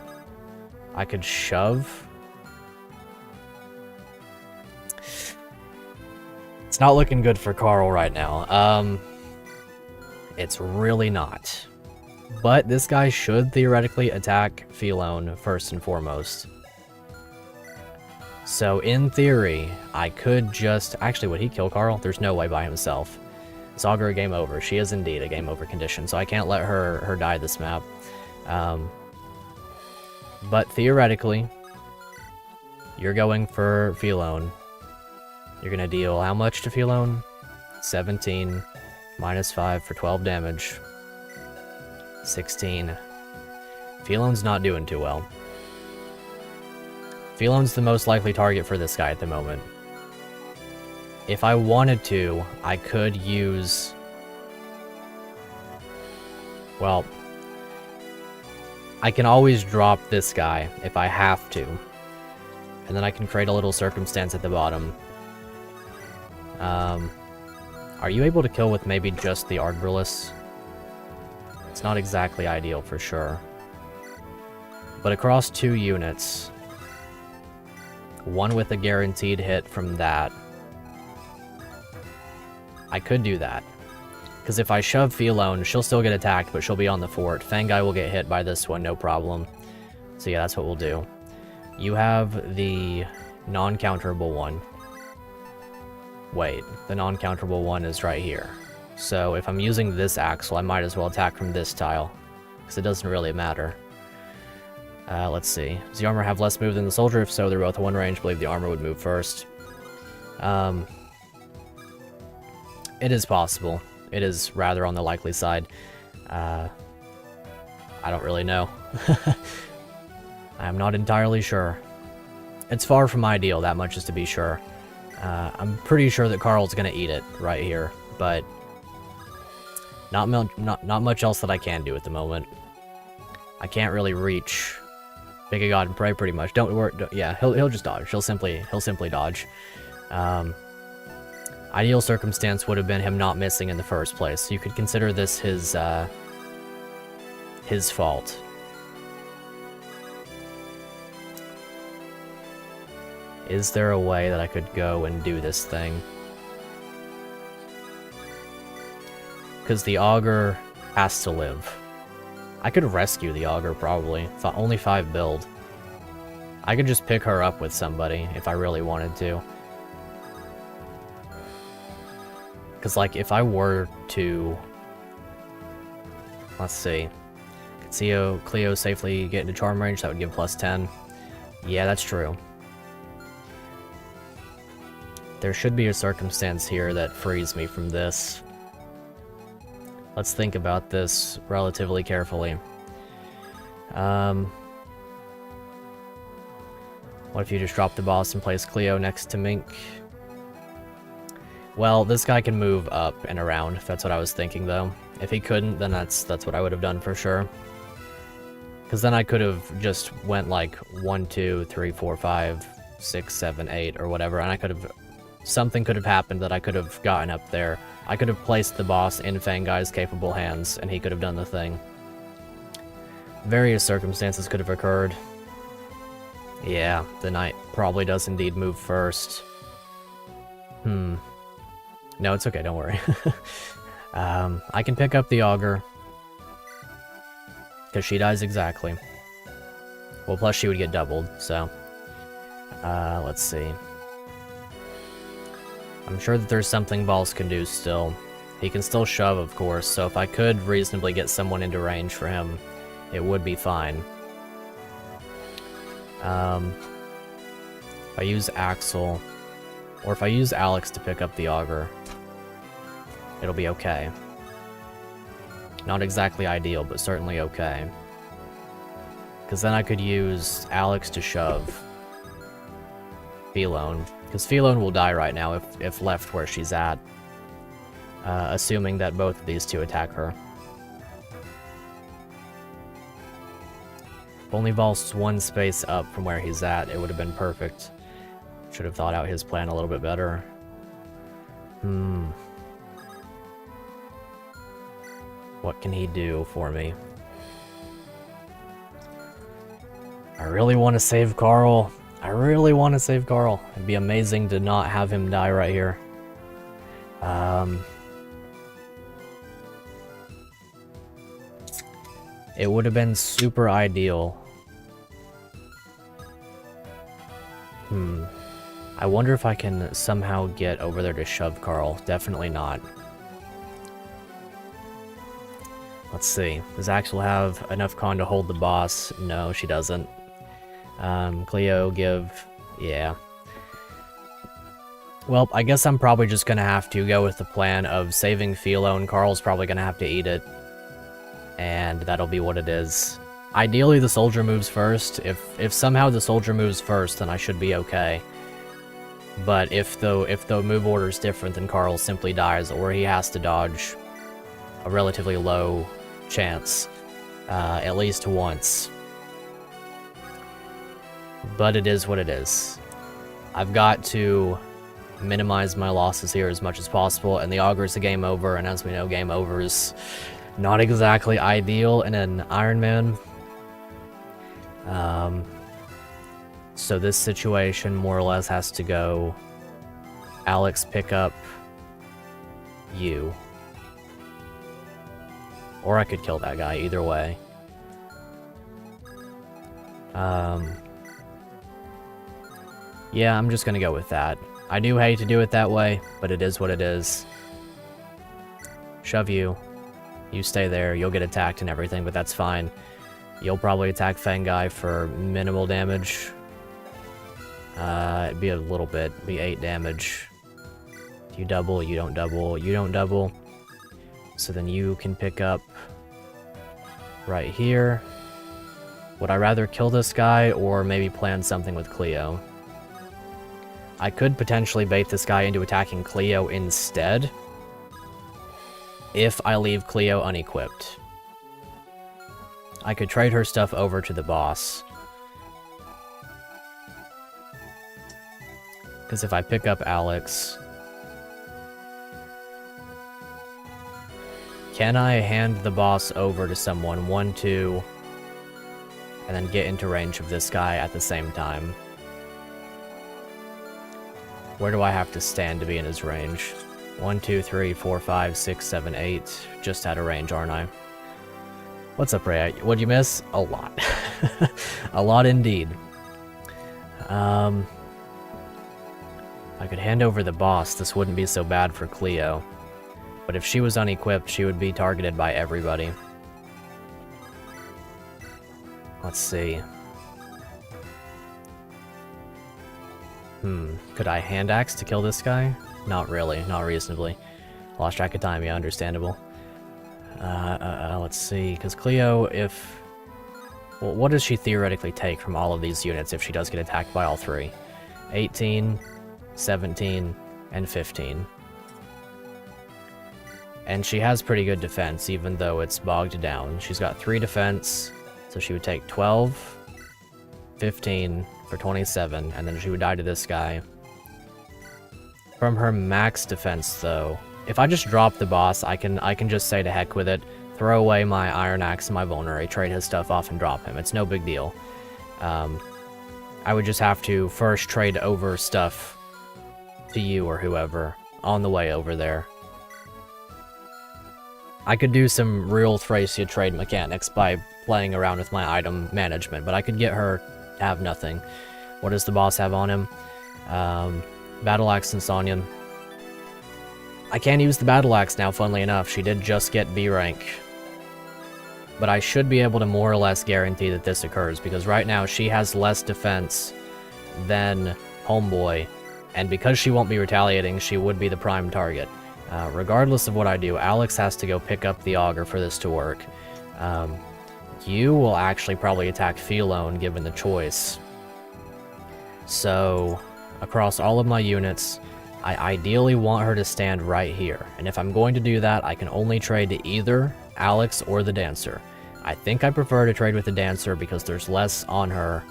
I could shove. It's not looking good for Carl right now. It's really not. But this guy should theoretically attack Philone first and foremost. So in theory, I could just... Actually, would he kill Carl? There's no way by himself. Is Augur a game over? She is indeed a game over condition, so I can't let her die this map. But theoretically, you're going for Philone. You're gonna deal how much to Philone? 17 minus 5 for 12 damage. 16. Philone's not doing too well. Philone's the most likely target for this guy at the moment. If I wanted to, I could use... Well, I can always drop this guy if I have to. And then I can create a little circumstance at the bottom. Are you able to kill with maybe just the Argbrillus? It's not exactly ideal for sure. But across 2 units, one with a guaranteed hit from that, I could do that. Because if I shove Philone, she'll still get attacked, but she'll be on the fort. Fangai will get hit by this one, no problem. So yeah, that's what we'll do. You have the non-counterable one. Wait, the non-counterable one is right here. So if I'm using this Axel, I might as well attack from this tile, because it doesn't really matter. Let's see. Does the armor have less move than the soldier? If so, they're both one range. I believe the armor would move first. It is possible. It is rather on the likely side. I don't really know. I'm not entirely sure. It's far from ideal, that much is to be sure. I'm pretty sure that Carl's gonna eat it right here, but not much else that I can do at the moment. I can't really reach Pick a God and Pray pretty much. Don't worry. Yeah, he'll just dodge. He'll simply dodge. Ideal circumstance would have been him not missing in the first place. So you could consider this his fault. Is there a way that I could go and do this thing? Because the Augur has to live. I could rescue the Augur, probably. Only 5 build. I could just pick her up with somebody, if I really wanted to. Because, like, if I were to... Let's see. Could Cleo safely get into charm range? That would give plus 10. Yeah, that's true. There should be a circumstance here that frees me from this. Let's think about this relatively carefully. What if you just drop the boss and place Cleo next to Mink? Well, this guy can move up and around. That's what I was thinking, though. If he couldn't, then that's what I would have done for sure. Because then I could have just went like 1, 2, 3, 4, 5, 6, 7, 8, or whatever, and I could have... Something could have happened that I could have gotten up there. I could have placed the boss in Fangai's capable hands, and he could have done the thing. Various circumstances could have occurred. Yeah, the knight probably does indeed move first. No, it's okay, don't worry. I can pick up the auger. Because she dies exactly. Well, plus she would get doubled, so... let's see. I'm sure that there's something Balls can do still. He can still shove, of course, so if I could reasonably get someone into range for him, it would be fine. If I use Axel, or if I use Alex to pick up the auger, it'll be okay. Not exactly ideal, but certainly okay. Because then I could use Alex to shove Byelen, because Byelen will die right now if left where she's at, assuming that both of these two attack her. If only Val's one space up from where he's at, it would have been perfect. Should have thought out his plan a little bit better. What can he do for me? I really want to save Carl. I really want to save Carl. It'd be amazing to not have him die right here. It would have been super ideal. I wonder if I can somehow get over there to shove Carl. Definitely not. Let's see. Does Axel have enough con to hold the boss? No, she doesn't. Cleo give... yeah. Well, I guess I'm probably just gonna have to go with the plan of saving Byelen. Carl's probably gonna have to eat it. And that'll be what it is. Ideally, the soldier moves first. If somehow the soldier moves first, then I should be okay. But if the move order is different, then Carl simply dies, or he has to dodge a relatively low chance, at least once. But it is what it is. I've got to minimize my losses here as much as possible, and the augur is a game over, and as we know, game over is not exactly ideal in an Iron Man. So this situation more or less has to go Alex pick up you. Or I could kill that guy, either way. Yeah, I'm just gonna go with that. I do hate to do it that way, but it is what it is. Shove you. You stay there, you'll get attacked and everything, but that's fine. You'll probably attack Fangai for minimal damage. It'd be a little bit, it'd be 8 damage. You double, you don't double, you don't double. So then you can pick up right here. Would I rather kill this guy or maybe plan something with Cleo? I could potentially bait this guy into attacking Cleo instead, if I leave Cleo unequipped. I could trade her stuff over to the boss. Because if I pick up Alex... Can I hand the boss over to someone, 1, 2, and then get into range of this guy at the same time? Where do I have to stand to be in his range? 1, 2, 3, 4, 5, 6, 7, 8. Just out of range, aren't I? What's up, Ray? What'd you miss? A lot. A lot indeed. I could hand over the boss. This wouldn't be so bad for Cleo. But if she was unequipped, she would be targeted by everybody. Let's see. Could I hand axe to kill this guy? Not really, not reasonably. Lost track of time, yeah, understandable. Let's see, because Cleo, if... Well, what does she theoretically take from all of these units if she does get attacked by all three? 18, 17, and 15. And she has pretty good defense, even though it's bogged down. She's got 3 defense, so she would take 12, 15 for 27, and then she would die to this guy. From her max defense, though, if I just drop the boss, I can just say to heck with it, throw away my Iron Axe and my Vulnerary, trade his stuff off and drop him. It's no big deal. I would just have to first trade over stuff to you or whoever on the way over there. I could do some real Thracia trade mechanics by playing around with my item management, but I could get her to have nothing. What does the boss have on him? Battle Axe and Sonyan. I can't use the Battle Axe now, funnily enough. She did just get B rank. But I should be able to more or less guarantee that this occurs, because right now she has less defense than Homeboy, and because she won't be retaliating, she would be the prime target. Regardless of what I do, Alex has to go pick up the Augur for this to work. You will actually probably attack Fyelone given the choice. So, across all of my units, I ideally want her to stand right here. And if I'm going to do that, I can only trade to either Alex or the Dancer. I think I prefer to trade with the Dancer because there's less on her.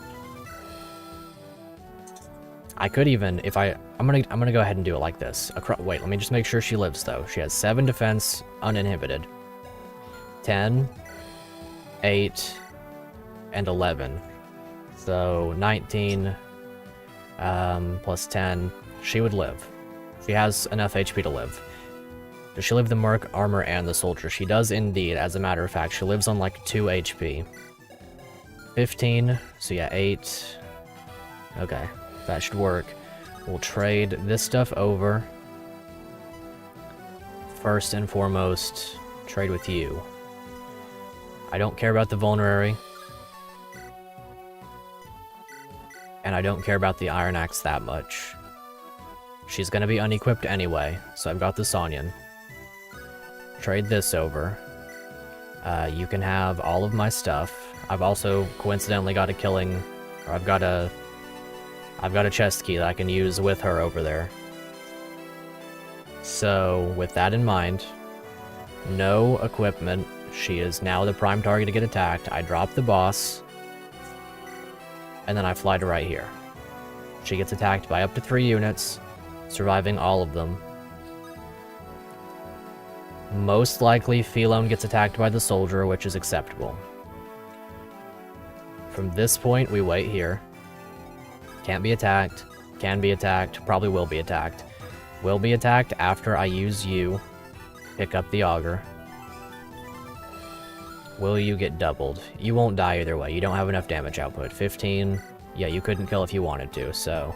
I could even, if I'm gonna go ahead and do it like this. Wait, let me just make sure she lives though. She has 7 defense, uninhibited. 10, 8, and 11. So 19 plus 10, she would live. She has enough HP to live. Does she live the Merc, Armor, and the Soldier? She does indeed, as a matter of fact. She lives on like 2 HP. 15, so yeah, 8. Okay, that should work. We'll trade this stuff over. First and foremost, trade with you. I don't care about the Vulnerary. And I don't care about the Iron Axe that much. She's gonna be unequipped anyway, so I've got the Sonyan. Trade this over. You can have all of my stuff. I've also coincidentally got I've got a chest key that I can use with her over there. So, with that in mind, no equipment. She is now the prime target to get attacked. I drop the boss, and then I fly to right here. She gets attacked by up to 3 units, surviving all of them. Most likely, Fyelone gets attacked by the Soldier, which is acceptable. From this point, we wait here. Can't be attacked, can be attacked, probably will be attacked. Will be attacked after I use you, pick up the Augur. Will you get doubled? You won't die either way, you don't have enough damage output. 15, yeah, you couldn't kill if you wanted to, so...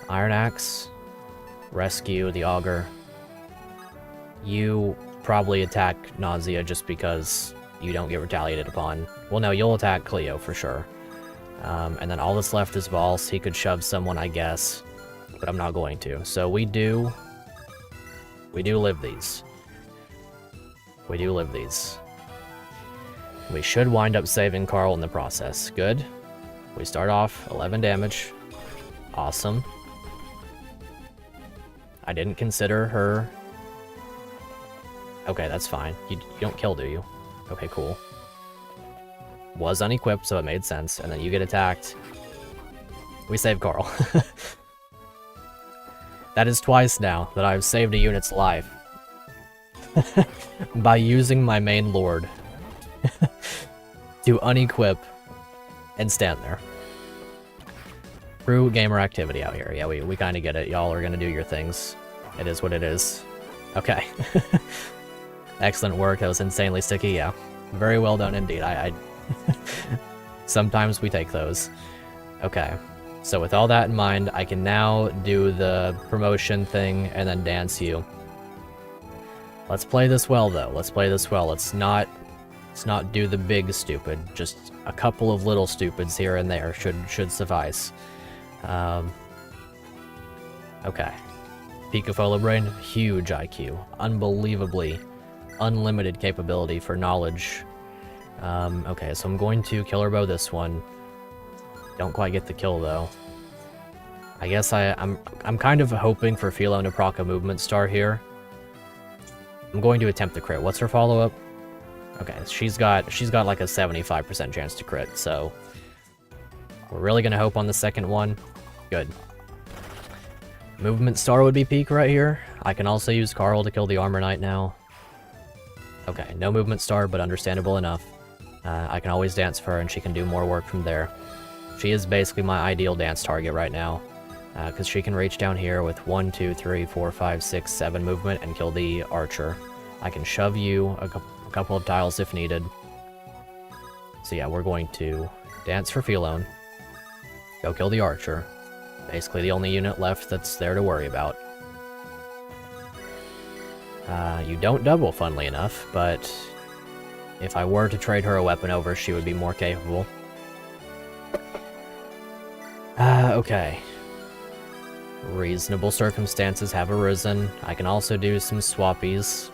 Iron Axe, rescue the Augur. You probably attack Nausea just because you don't get retaliated upon. Well, no, you'll attack Cleo for sure. And then all that's left is Valse. He could shove someone, I guess, but I'm not going to. So we do live these. We do live these. We should wind up saving Carl in the process. Good. We start off 11 damage. Awesome. I didn't consider her. Okay, that's fine. You don't kill, do you? Okay, cool. Was unequipped, so it made sense. And then you get attacked. We save Carl. That is twice now that I've saved a unit's life. By using my main lord to unequip and stand there. True gamer activity out here. Yeah, we kind of get it. Y'all are going to do your things. It is what it is. Okay. Excellent work. That was insanely sticky. Yeah. Very well done indeed. I Sometimes we take those. Okay. So with all that in mind, I can now do the promotion thing and then dance you. Let's play this well, though. Let's play this well. Let's not do the big stupid. Just a couple of little stupids here and there should suffice. Okay. Picofola Brain, huge IQ. Unbelievably unlimited capability for knowledge Okay, so I'm going to killer bow this one. Don't quite get the kill though. I guess I'm kind of hoping for Philo to proc a movement star here. I'm going to attempt the crit. What's her follow-up? Okay, she's got like a 75% chance to crit, so we're really gonna hope on the second one. Good. Movement star would be peak right here. I can also use Carl to kill the armor knight now. Okay, no movement star, but understandable enough. I can always dance for her, and she can do more work from there. She is basically my ideal dance target right now, because she can reach down here with 1, 2, 3, 4, 5, 6, 7 movement and kill the archer. I can shove you a couple of tiles if needed. So yeah, we're going to dance for Philone. Go kill the archer. Basically the only unit left that's there to worry about. You don't double, funnily enough, but if I were to trade her a weapon over, she would be more capable. Okay. Reasonable circumstances have arisen. I can also do some swappies.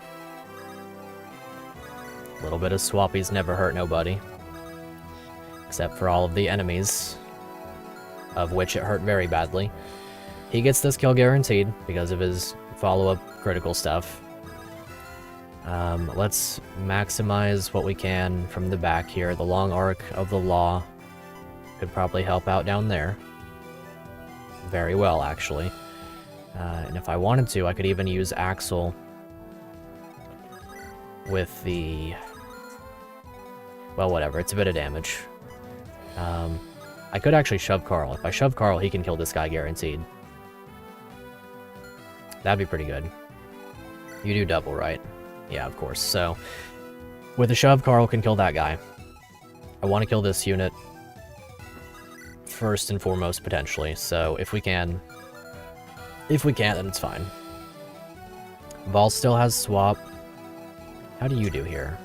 A little bit of swappies never hurt nobody. Except for all of the enemies, of which it hurt very badly. He gets this kill guaranteed because of his follow-up critical stuff. Let's maximize what we can from the back here. The long arc of the law could probably help out down there. Very well, actually. And if I wanted to, I could even use Axel with the... well, whatever. It's a bit of damage. I could actually shove Carl. If I shove Carl, he can kill this guy guaranteed. That'd be pretty good. You do double, right? Yeah, of course. So, with a shove, Carl can kill that guy. I want to kill this unit first and foremost, potentially. So, if we can... if we can't, then it's fine. Vol still has swap. How do you do here?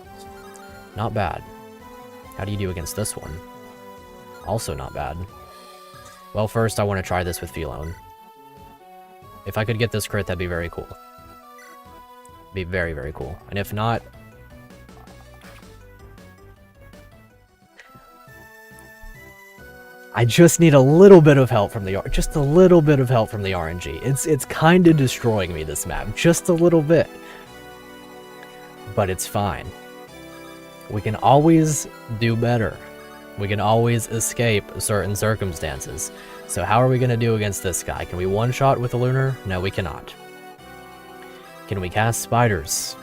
Not bad. How do you do against this one? Also not bad. Well, first I want to try this with Philone. If I could get this crit, that'd be very cool. Be very, very cool. And if not... I just need a little bit of help from the... just a little bit of help from the RNG. It's kind of destroying me, this map. Just a little bit. But it's fine. We can always do better. We can always escape certain circumstances. So how are we going to do against this guy? Can we one-shot with a lunar? No, we cannot. Can we cast spiders?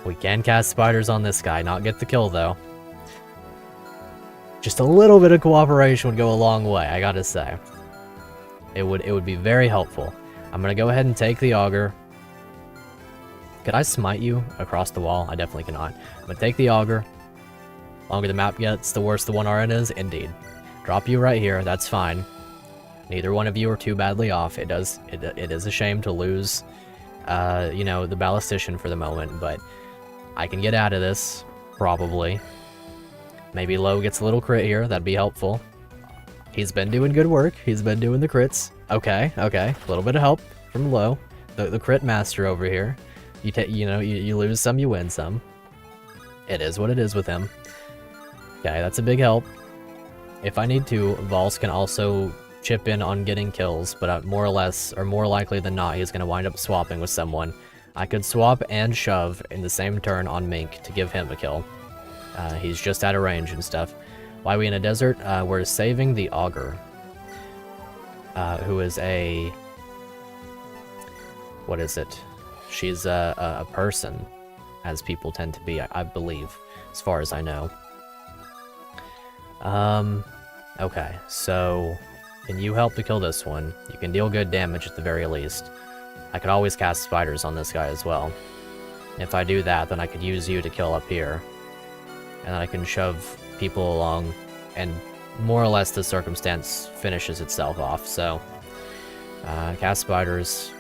We can cast spiders on this guy, not get the kill though. Just a little bit of cooperation would go a long way, I gotta say. It would be very helpful. I'm gonna go ahead and take the auger. Could I smite you across the wall? I definitely cannot. I'm gonna take the auger. Longer the map gets, the worse the 1RN is. Indeed. Drop you right here, that's fine. Neither one of you are too badly off. It is a shame to lose, you know, the ballistician for the moment, but I can get out of this, probably. Maybe Low gets a little crit here, that'd be helpful. He's been doing good work, he's been doing the crits. Okay, okay, a little bit of help from Low. The crit master over here. You lose some, you win some. It is what it is with him. Okay, that's a big help. If I need to, Vals can also chip in on getting kills, but more or less, or more likely than not, he's going to wind up swapping with someone. I could swap and shove in the same turn on Mink to give him a kill. He's just out of range and stuff. Why are we in a desert? We're saving the Augur, who is a... what is it? She's a person, as people tend to be, I believe, as far as I know. Okay, so... can you help to kill this one? You can deal good damage at the very least. I could always cast spiders on this guy as well. If I do that, then I could use you to kill up here. And then I can shove people along, and more or less the circumstance finishes itself off, so... cast spiders.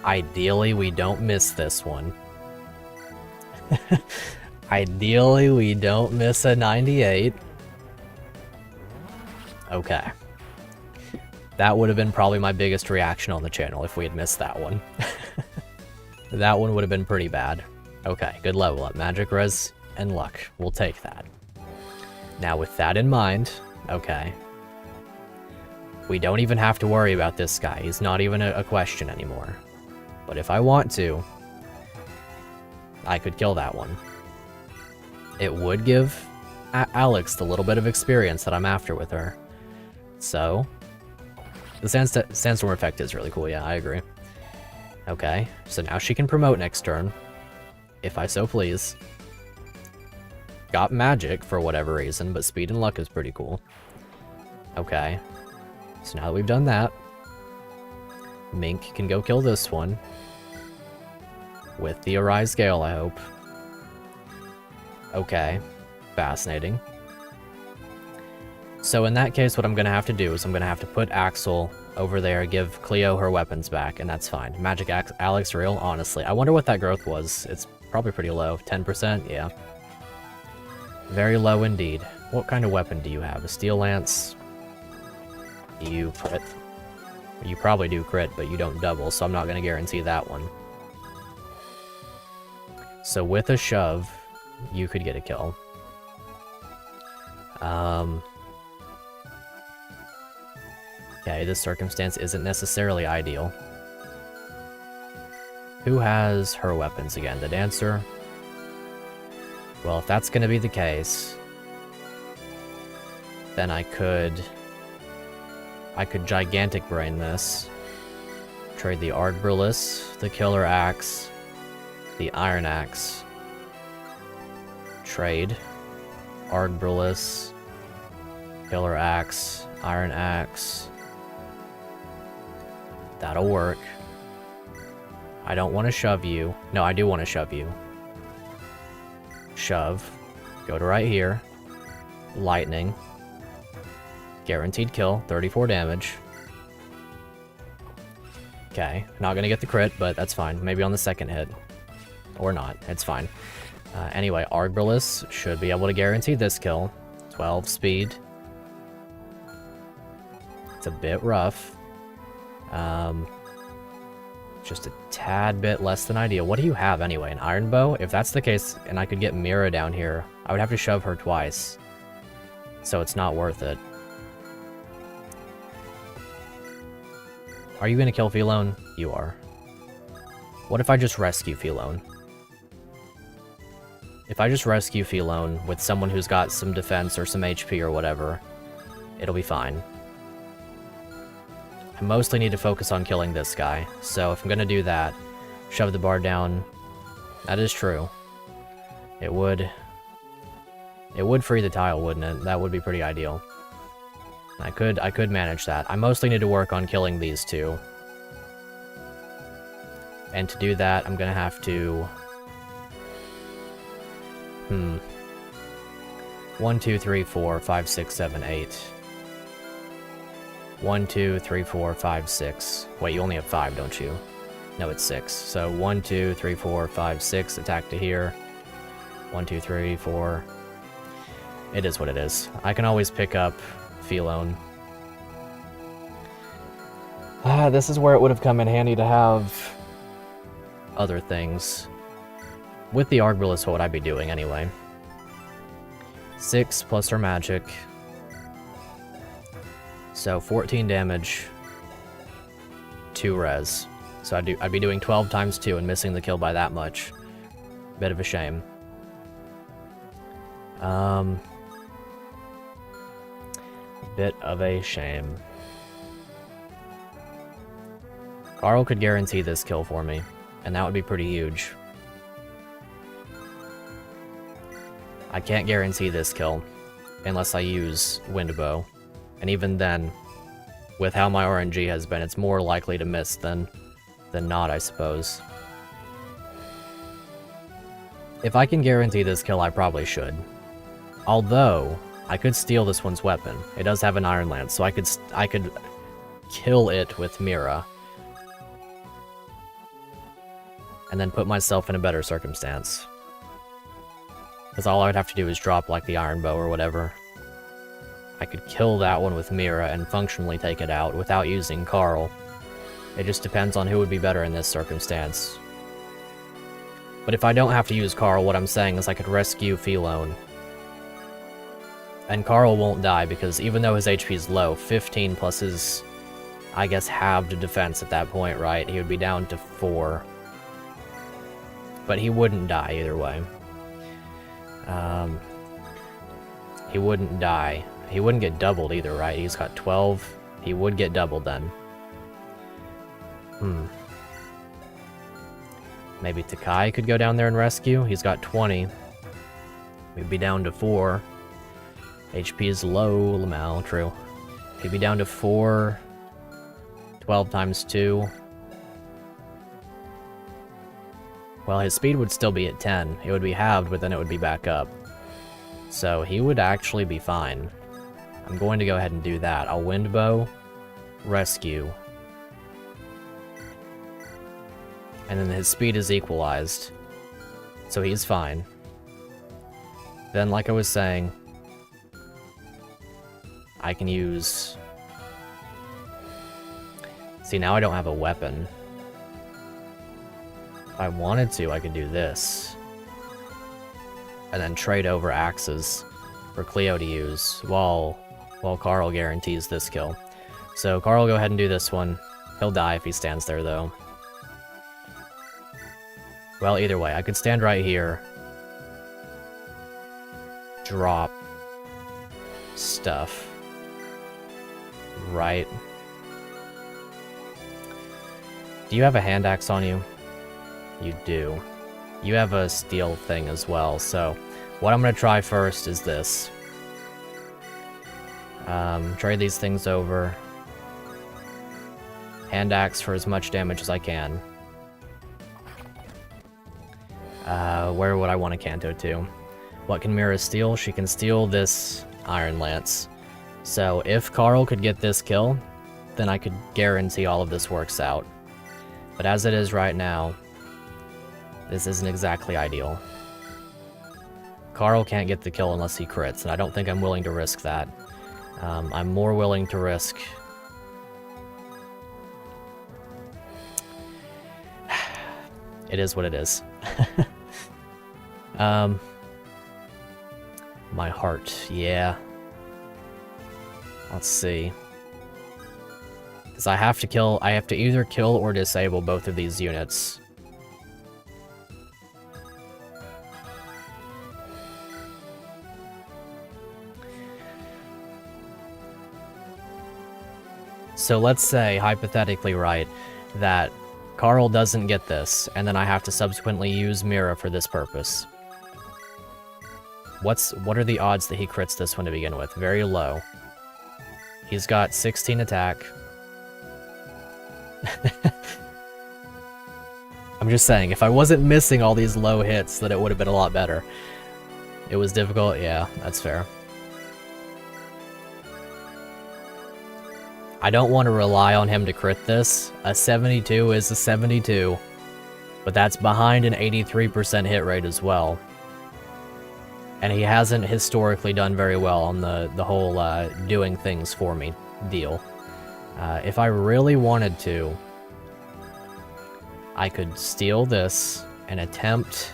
Ideally, we don't miss this one. Ideally, we don't miss a 98. Okay. That would have been probably my biggest reaction on the channel if we had missed that one. That one would have been pretty bad. Okay, good level up. Magic, res, and luck. We'll take that. Now with that in mind, okay. We don't even have to worry about this guy. He's not even a question anymore. But if I want to, I could kill that one. It would give Alex the little bit of experience that I'm after with her. So, the sandstorm effect is really cool, yeah, I agree. Okay, so now she can promote next turn, if I so please. Got magic for whatever reason, but speed and luck is pretty cool. Okay, so now that we've done that, Mink can go kill this one. With the Arise Gale, I hope. Okay, fascinating. So in that case, what I'm going to have to do is I'm going to have to put Axel over there, give Cleo her weapons back, and that's fine. Magic Alex real, honestly. I wonder what that growth was. It's probably pretty low. 10%? Yeah. Very low indeed. What kind of weapon do you have? A steel lance? You crit. You probably do crit, but you don't double, so I'm not going to guarantee that one. So with a shove, you could get a kill. Okay, this circumstance isn't necessarily ideal. Who has her weapons again? The dancer? Well, if that's gonna be the case, then I could gigantic brain this. Trade the Argbrulus, the Killer Axe, the Iron Axe. Trade Argbrulus, Killer Axe, Iron Axe. That'll work. I don't want to shove you. No, I do want to shove you. Shove. Go to right here. Lightning. Guaranteed kill. 34 damage. Okay. Not going to get the crit, but that's fine. Maybe on the second hit. Or not. It's fine. Anyway, Argbrulus should be able to guarantee this kill. 12 speed. It's a bit rough. Just a tad bit less than ideal. What do you have anyway? An iron bow? If that's the case, and I could get Mira down here, I would have to shove her twice. So it's not worth it. Are you gonna kill Philone? You are. What if I just rescue Philone? If I just rescue Philone with someone who's got some defense or some HP or whatever, it'll be fine. I mostly need to focus on killing this guy, so if I'm gonna do that, shove the bar down. That is true. It would free the tile, wouldn't it? That would be pretty ideal. I could manage that. I mostly need to work on killing these two. And to do that, I'm gonna have to... 1, 2, 3, 4, 5, 6, 7, 8. 1, 2, 3, 4, 5, 6. Wait, you only have 5, don't you? No, it's 6. So 1, 2, 3, 4, 5, 6. Attack to here. 1, 2, 3, 4. It is what it is. I can always pick up Philone. This is where it would have come in handy to have other things. With the Argbrulus, what would I be doing anyway? 6 plus her magic. So 14 damage, 2 res. So I'd be doing 12 times 2 and missing the kill by that much. Bit of a shame. Bit of a shame. Carl could guarantee this kill for me, and that would be pretty huge. I can't guarantee this kill unless I use Windbow. And even then, with how my RNG has been, it's more likely to miss than not, I suppose. If I can guarantee this kill, I probably should. Although, I could steal this one's weapon. It does have an Iron Lance, so I could kill it with Mira. And then put myself in a better circumstance. Because all I would have to do is drop, like, the Iron Bow or whatever. I could kill that one with Mira and functionally take it out without using Carl. It just depends on who would be better in this circumstance. But if I don't have to use Carl, what I'm saying is I could rescue Philone. And Carl won't die because even though his HP is low, 15 plus his, I guess, halved defense at that point, right? He would be down to 4. But he wouldn't die either way. He wouldn't die. He wouldn't get doubled either, right? He's got 12. He would get doubled then. Maybe Takai could go down there and rescue. He's got 20. We'd be down to 4. HP is low, Lamau, true. He'd be down to 4. 12 times 2. Well, his speed would still be at 10. It would be halved, but then it would be back up. So he would actually be fine. I'm going to go ahead and do that. I'll wind bow, rescue. And then his speed is equalized. So he's fine. Then, like I was saying, I can use... See, now I don't have a weapon. If I wanted to, I could do this. And then trade over axes for Cleo to use while Carl guarantees this kill. So Carl will go ahead and do this one. He'll die if he stands there, though. Well, either way, I could stand right here. Drop stuff. Right. Do you have a hand axe on you? You do. You have a steel thing as well, so what I'm going to try first is this. Trade these things over. Hand axe for as much damage as I can. Where would I want to Kanto to? What can Mira steal? She can steal this Iron Lance. So if Carl could get this kill, then I could guarantee all of this works out. But as it is right now, this isn't exactly ideal. Carl can't get the kill unless he crits, and I don't think I'm willing to risk that. I'm more willing to risk... It is what it is. My heart, yeah. Let's see. Because I have to either kill or disable both of these units. So let's say, hypothetically, right, that Carl doesn't get this, and then I have to subsequently use Mira for this purpose. What are the odds that he crits this one to begin with? Very low. He's got 16 attack. I'm just saying, if I wasn't missing all these low hits, then it would have been a lot better. It was difficult, yeah, that's fair. I don't want to rely on him to crit this. A 72 is a 72, but that's behind an 83% hit rate as well. And he hasn't historically done very well on the whole doing things for me deal. If I really wanted to, I could steal this and attempt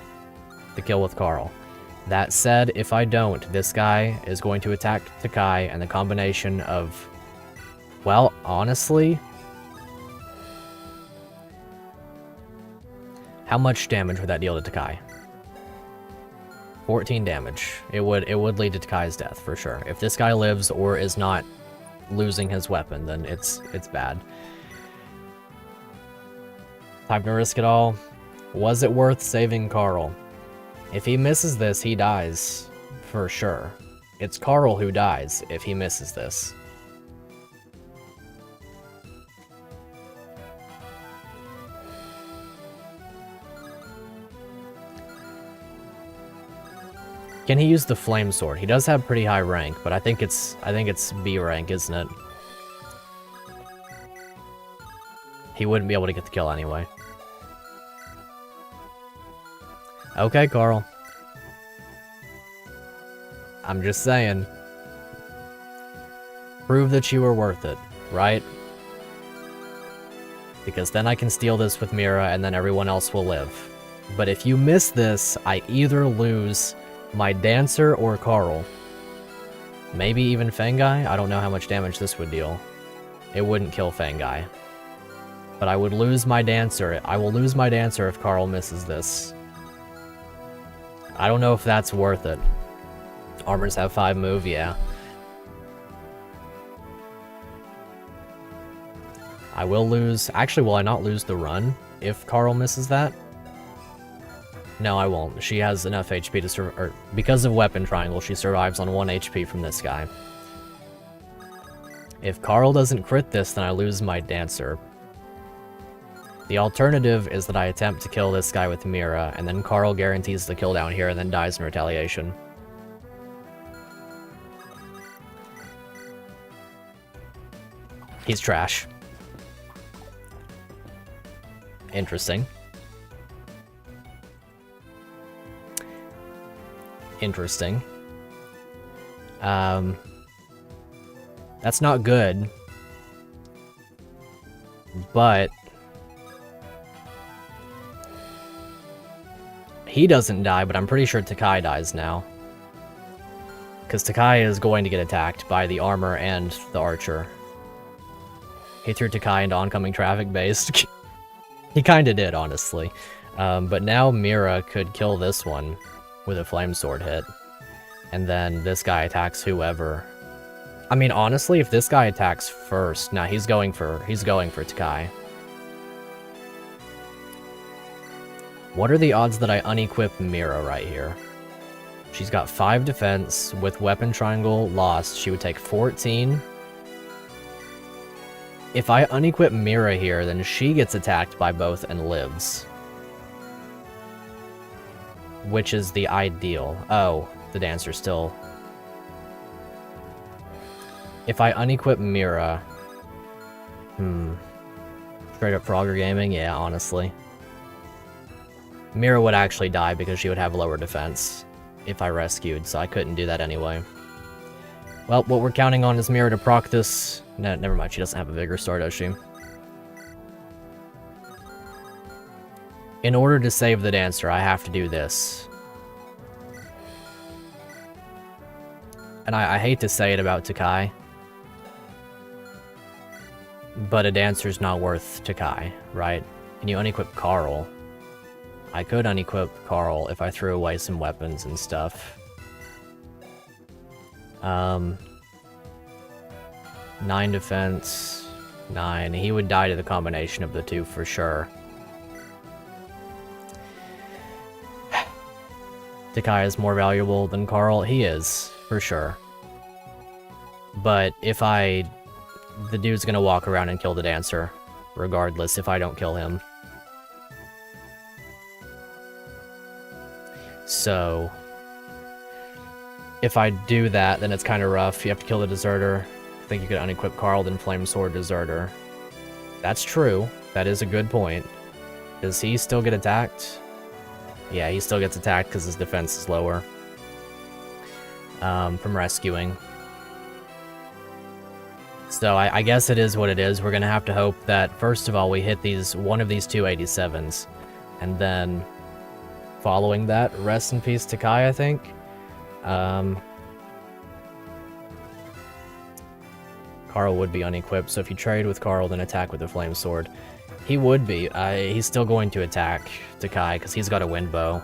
the kill with Carl. That said, if I don't, this guy is going to attack Takai, and the combination of... Well, honestly... How much damage would that deal to Takai? 14 damage. It would lead to Takai's death, for sure. If this guy lives or is not losing his weapon, then it's bad. Time to risk it all. Was it worth saving Carl? If he misses this, he dies. For sure. It's Carl who dies if he misses this. Can he use the flame sword? He does have pretty high rank, but I think it's B rank, isn't it? He wouldn't be able to get the kill anyway. Okay, Carl. I'm just saying. Prove that you were worth it, right? Because then I can steal this with Mira and then everyone else will live. But if you miss this, I either lose my Dancer or Carl. Maybe even Fangai? I don't know how much damage this would deal. It wouldn't kill Fangai. But I would lose my Dancer. I will lose my Dancer if Carl misses this. I don't know if that's worth it. Armors have 5 move, yeah. I will lose... Actually, will I not lose the run if Carl misses that? No, I won't. She has enough HP to survive. Because of Weapon Triangle, she survives on 1 HP from this guy. If Carl doesn't crit this, then I lose my Dancer. The alternative is that I attempt to kill this guy with Mira, and then Carl guarantees the kill down here and then dies in retaliation. He's trash. Interesting. Interesting. That's not good. But he doesn't die, but I'm pretty sure Takai dies now. Because Takai is going to get attacked by the armor and the archer. He threw Takai into oncoming traffic based. He kinda did, honestly. But now Mira could kill this one with a flame sword hit. And then this guy attacks whoever. I mean, honestly, if this guy attacks first... Nah, he's going for Takai. What are the odds that I unequip Mira right here? She's got 5 defense. With Weapon Triangle lost, she would take 14. If I unequip Mira here, then she gets attacked by both and lives. Which is the ideal. Oh, the Dancer still... If I unequip Mira... Straight up Frogger Gaming? Yeah, honestly. Mira would actually die because she would have lower defense if I rescued, so I couldn't do that anyway. Well, what we're counting on is Mira to proc this... No, never mind, she doesn't have a Vigor Star, does she? In order to save the Dancer, I have to do this. And I hate to say it about Takai, but a Dancer's not worth Takai, right? Can you unequip Carl? I could unequip Carl if I threw away some weapons and stuff. 9 defense, 9. He would die to the combination of the two for sure. Takai is more valuable than Carl. He is, for sure. But if the dude's gonna walk around and kill the Dancer, regardless if I don't kill him. So, if I do that, then it's kind of rough. You have to kill the Deserter. I think you could unequip Carl, then Flame Sword Deserter. That's true. That is a good point. Does he still get attacked? Yeah, he still gets attacked because his defense is lower. From rescuing. So I guess it is what it is. We're going to have to hope that, first of all, we hit one of these two 87s. And then, following that, rest in peace Takai, I think. Carl would be unequipped, so if you trade with Carl, then attack with the Flame Sword. He would be. He's still going to attack Takai, because he's got a wind bow.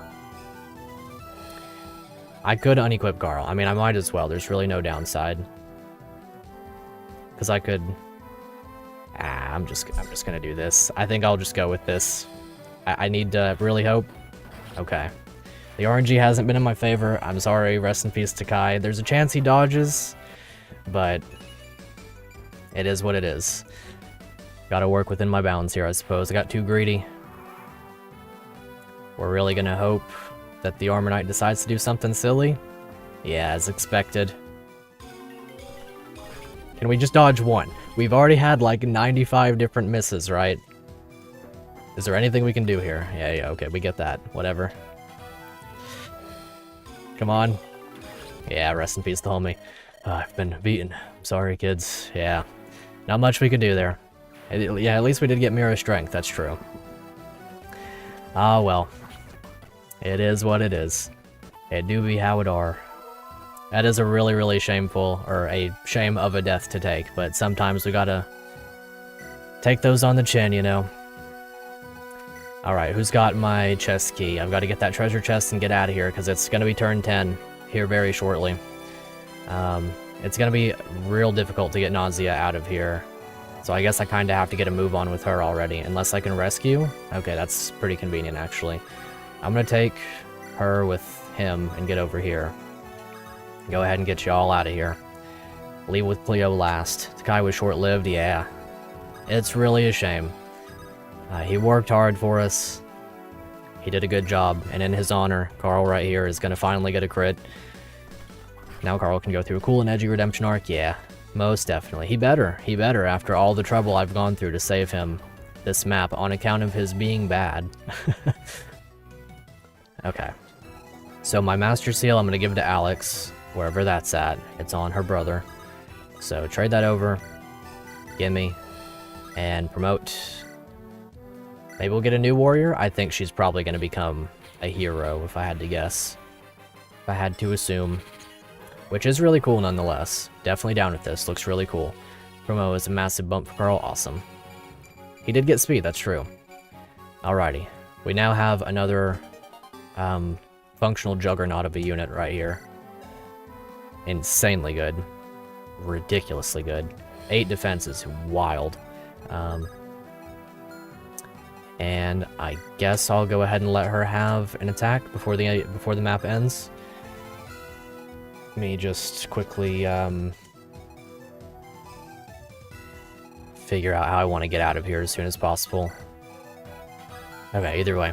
I could unequip Carl. I mean, I might as well. There's really no downside. Because I could... I'm just gonna do this. I think I'll just go with this. I need to really hope. Okay. The RNG hasn't been in my favor. I'm sorry. Rest in peace, Takai. There's a chance he dodges, but it is what it is. Gotta work within my bounds here, I suppose. I got too greedy. We're really gonna hope that the Armor Knight decides to do something silly? Yeah, as expected. Can we just dodge one? We've already had like 95 different misses, right? Is there anything we can do here? Yeah, okay, we get that. Whatever. Come on. Yeah, rest in peace, the homie. I've been beaten. I'm Sorry, kids. Yeah. Not much we could do there. Yeah, at least we did get Mirror Strength, that's true. Ah, well. It is what it is. It do be how it are. That is a really, really shameful, or a shame of a death to take, but sometimes we gotta take those on the chin, you know. Alright, who's got my chest key? I've got to get that treasure chest and get out of here, because it's gonna be turn 10 here very shortly. It's gonna be real difficult to get Nausea out of here. So I guess I kinda have to get a move on with her already, unless I can rescue. Okay, that's pretty convenient, actually. I'm gonna take her with him and get over here. Go ahead and get you all out of here. Leave with Cleo last. Takai was short-lived, yeah. It's really a shame. He worked hard for us. He did a good job, and in his honor, Carl right here is gonna finally get a crit. Now Carl can go through a cool and edgy redemption arc, yeah. Most definitely. He better after all the trouble I've gone through to save him this map on account of his being bad. Okay. So my Master Seal I'm going to give to Alex, wherever that's at. It's on her brother. So trade that over. Gimme. And promote. Maybe we'll get a new warrior. I think she's probably going to become a hero, if I had to guess. If I had to assume. Which is really cool nonetheless. Definitely down with this. Looks really cool. Promo is a massive bump for Carl. Awesome. He did get speed, that's true. Alrighty. We now have another functional juggernaut of a unit right here. Insanely good. Ridiculously good. 8 defenses. Wild. And I guess I'll go ahead and let her have an attack before the map ends. Let me just quickly figure out how I want to get out of here as soon as possible. Okay, either way.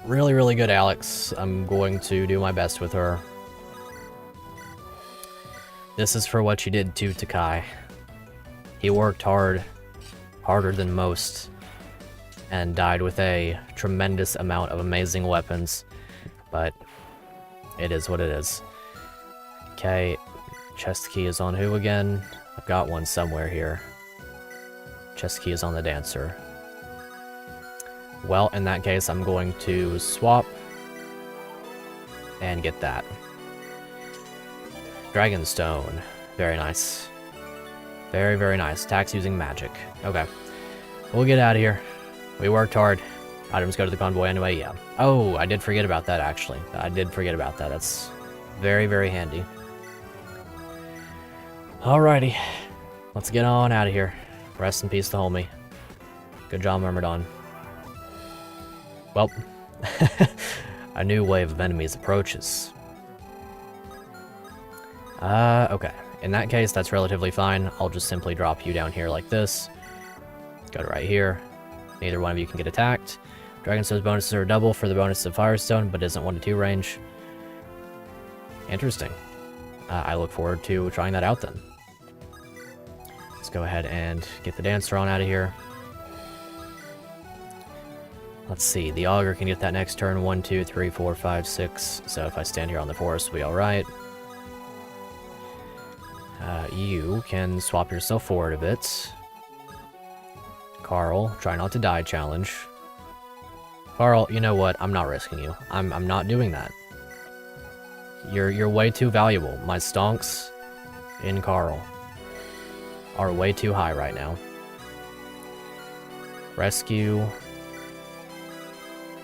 Really, really good, Alex. I'm going to do my best with her. This is for what you did to Takai. He worked hard, harder than most, and died with a tremendous amount of amazing weapons, but it is what it is. Okay, chest key is on who again? I've got one somewhere here. Chest key is on the dancer. Well, in that case, I'm going to swap and get that. Dragonstone. Very nice. Very, very nice. Attacks using magic. Okay. We'll get out of here. We worked hard. Items go to the convoy anyway, yeah. Oh, I did forget about that, actually. I did forget about that. That's very, very handy. Alrighty. Let's get on out of here. Rest in peace to homie. Good job, Myrmidon. Well, a new wave of enemies approaches. Okay. In that case, that's relatively fine. I'll just simply drop you down here like this. Go to right here. Neither one of you can get attacked. Dragonstone's bonuses are double for the bonus of Firestone, but isn't 1-2 range. Interesting. I look forward to trying that out then. Let's go ahead and get the Dancer on out of here. Let's see, the Augur can get that next turn. 1, 2, 3, 4, 5, 6. So if I stand here on the forest, we'll be alright. You can swap yourself forward a bit. Carl, try not to die challenge. Carl, you know what? I'm not risking you. I'm not doing that. You're way too valuable. My stonks in Carl are way too high right now. Rescue.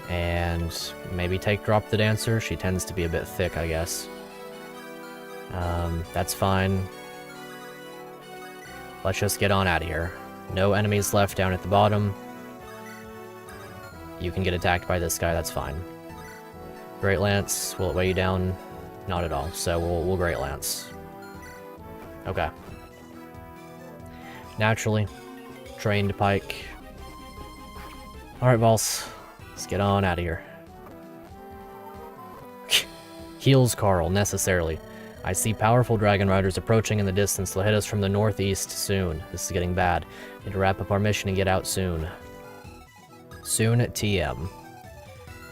And maybe drop the Dancer. She tends to be a bit thick, I guess. That's fine. Let's just get on out of here. No enemies left down at the bottom. You can get attacked by this guy, that's fine. Great Lance, will it weigh you down? Not at all, so we'll Great Lance. Okay. Naturally, trained pike. Alright, Vols. Let's get on out of here. Heals Carl, necessarily. I see powerful dragon riders approaching in the distance. They'll hit us from the northeast soon. This is getting bad. Need to wrap up our mission and get out soon. Soon at TM.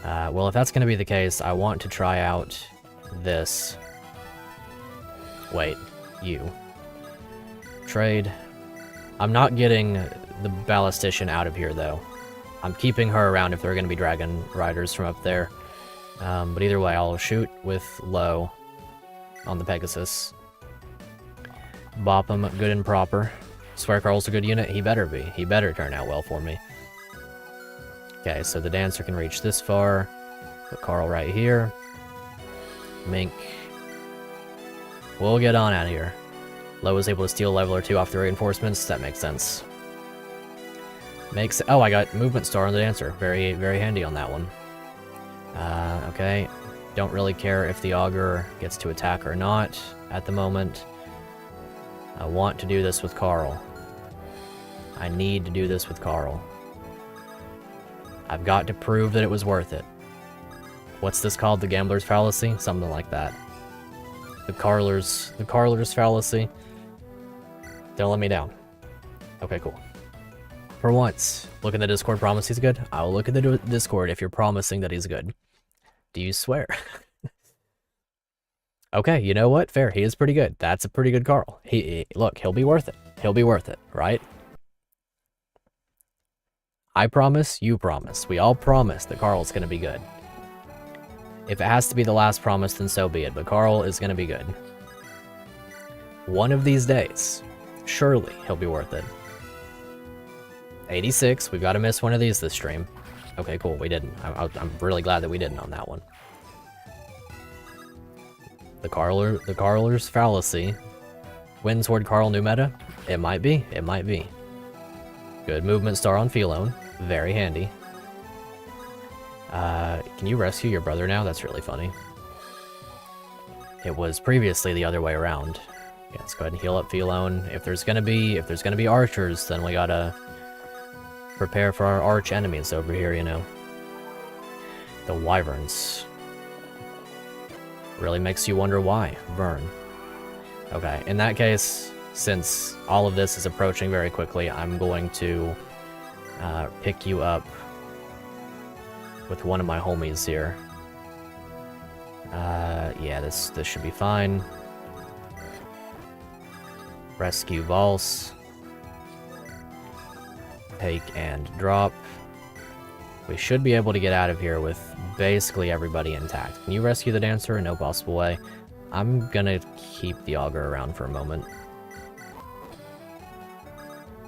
Well, if that's going to be the case, I want to try out this. Wait, you. trade. I'm not getting the ballistician out of here, though. I'm keeping her around if there are going to be dragon riders from up there. But either way, I'll shoot with low on the Pegasus. Bop him good and proper. Swear Carl's a good unit. He better be. He better turn out well for me. Okay, so the Dancer can reach this far. Put Carl right here. Mink. We'll get on out of here. Low was able to steal a level or two off the reinforcements. That makes sense. Oh, I got movement star on the Dancer. Very, very handy on that one. Okay. Don't really care if the Augur gets to attack or not at the moment. I want to do this with Carl. I need to do this with Carl. I've got to prove that it was worth it. What's this called? The Gambler's Fallacy? Something like that. The Carler's Fallacy. Don't let me down. Okay, cool. For once, look in the Discord, promise he's good. I'll look at the Discord if you're promising that he's good. Do you swear? Okay, you know what? Fair. He is pretty good. That's a pretty good Carl. Look, he'll be worth it. He'll be worth it, right? I promise, you promise. We all promise that Carl's going to be good. If it has to be the last promise, then so be it. But Carl is going to be good. One of these days, surely he'll be worth it. 86. We've got to miss one of these this stream. Okay, cool. We didn't. I'm really glad that we didn't on that one. The Carler's Fallacy. Wins toward Carl new meta? It might be. It might be. Good movement star on Philone. Very handy. Can you rescue your brother now? That's really funny. It was previously the other way around. Yeah, let's go ahead and heal up Philone. If there's gonna be archers, then we gotta prepare for our arch enemies over here, you know. The Wyverns. Really makes you wonder why. Vern. Okay, in that case, since all of this is approaching very quickly, I'm going to pick you up with one of my homies here. Yeah, this should be fine. Rescue Valse. Take and drop. We should be able to get out of here with basically everybody intact. Can you rescue the Dancer? In no possible way. I'm gonna keep the Augur around for a moment.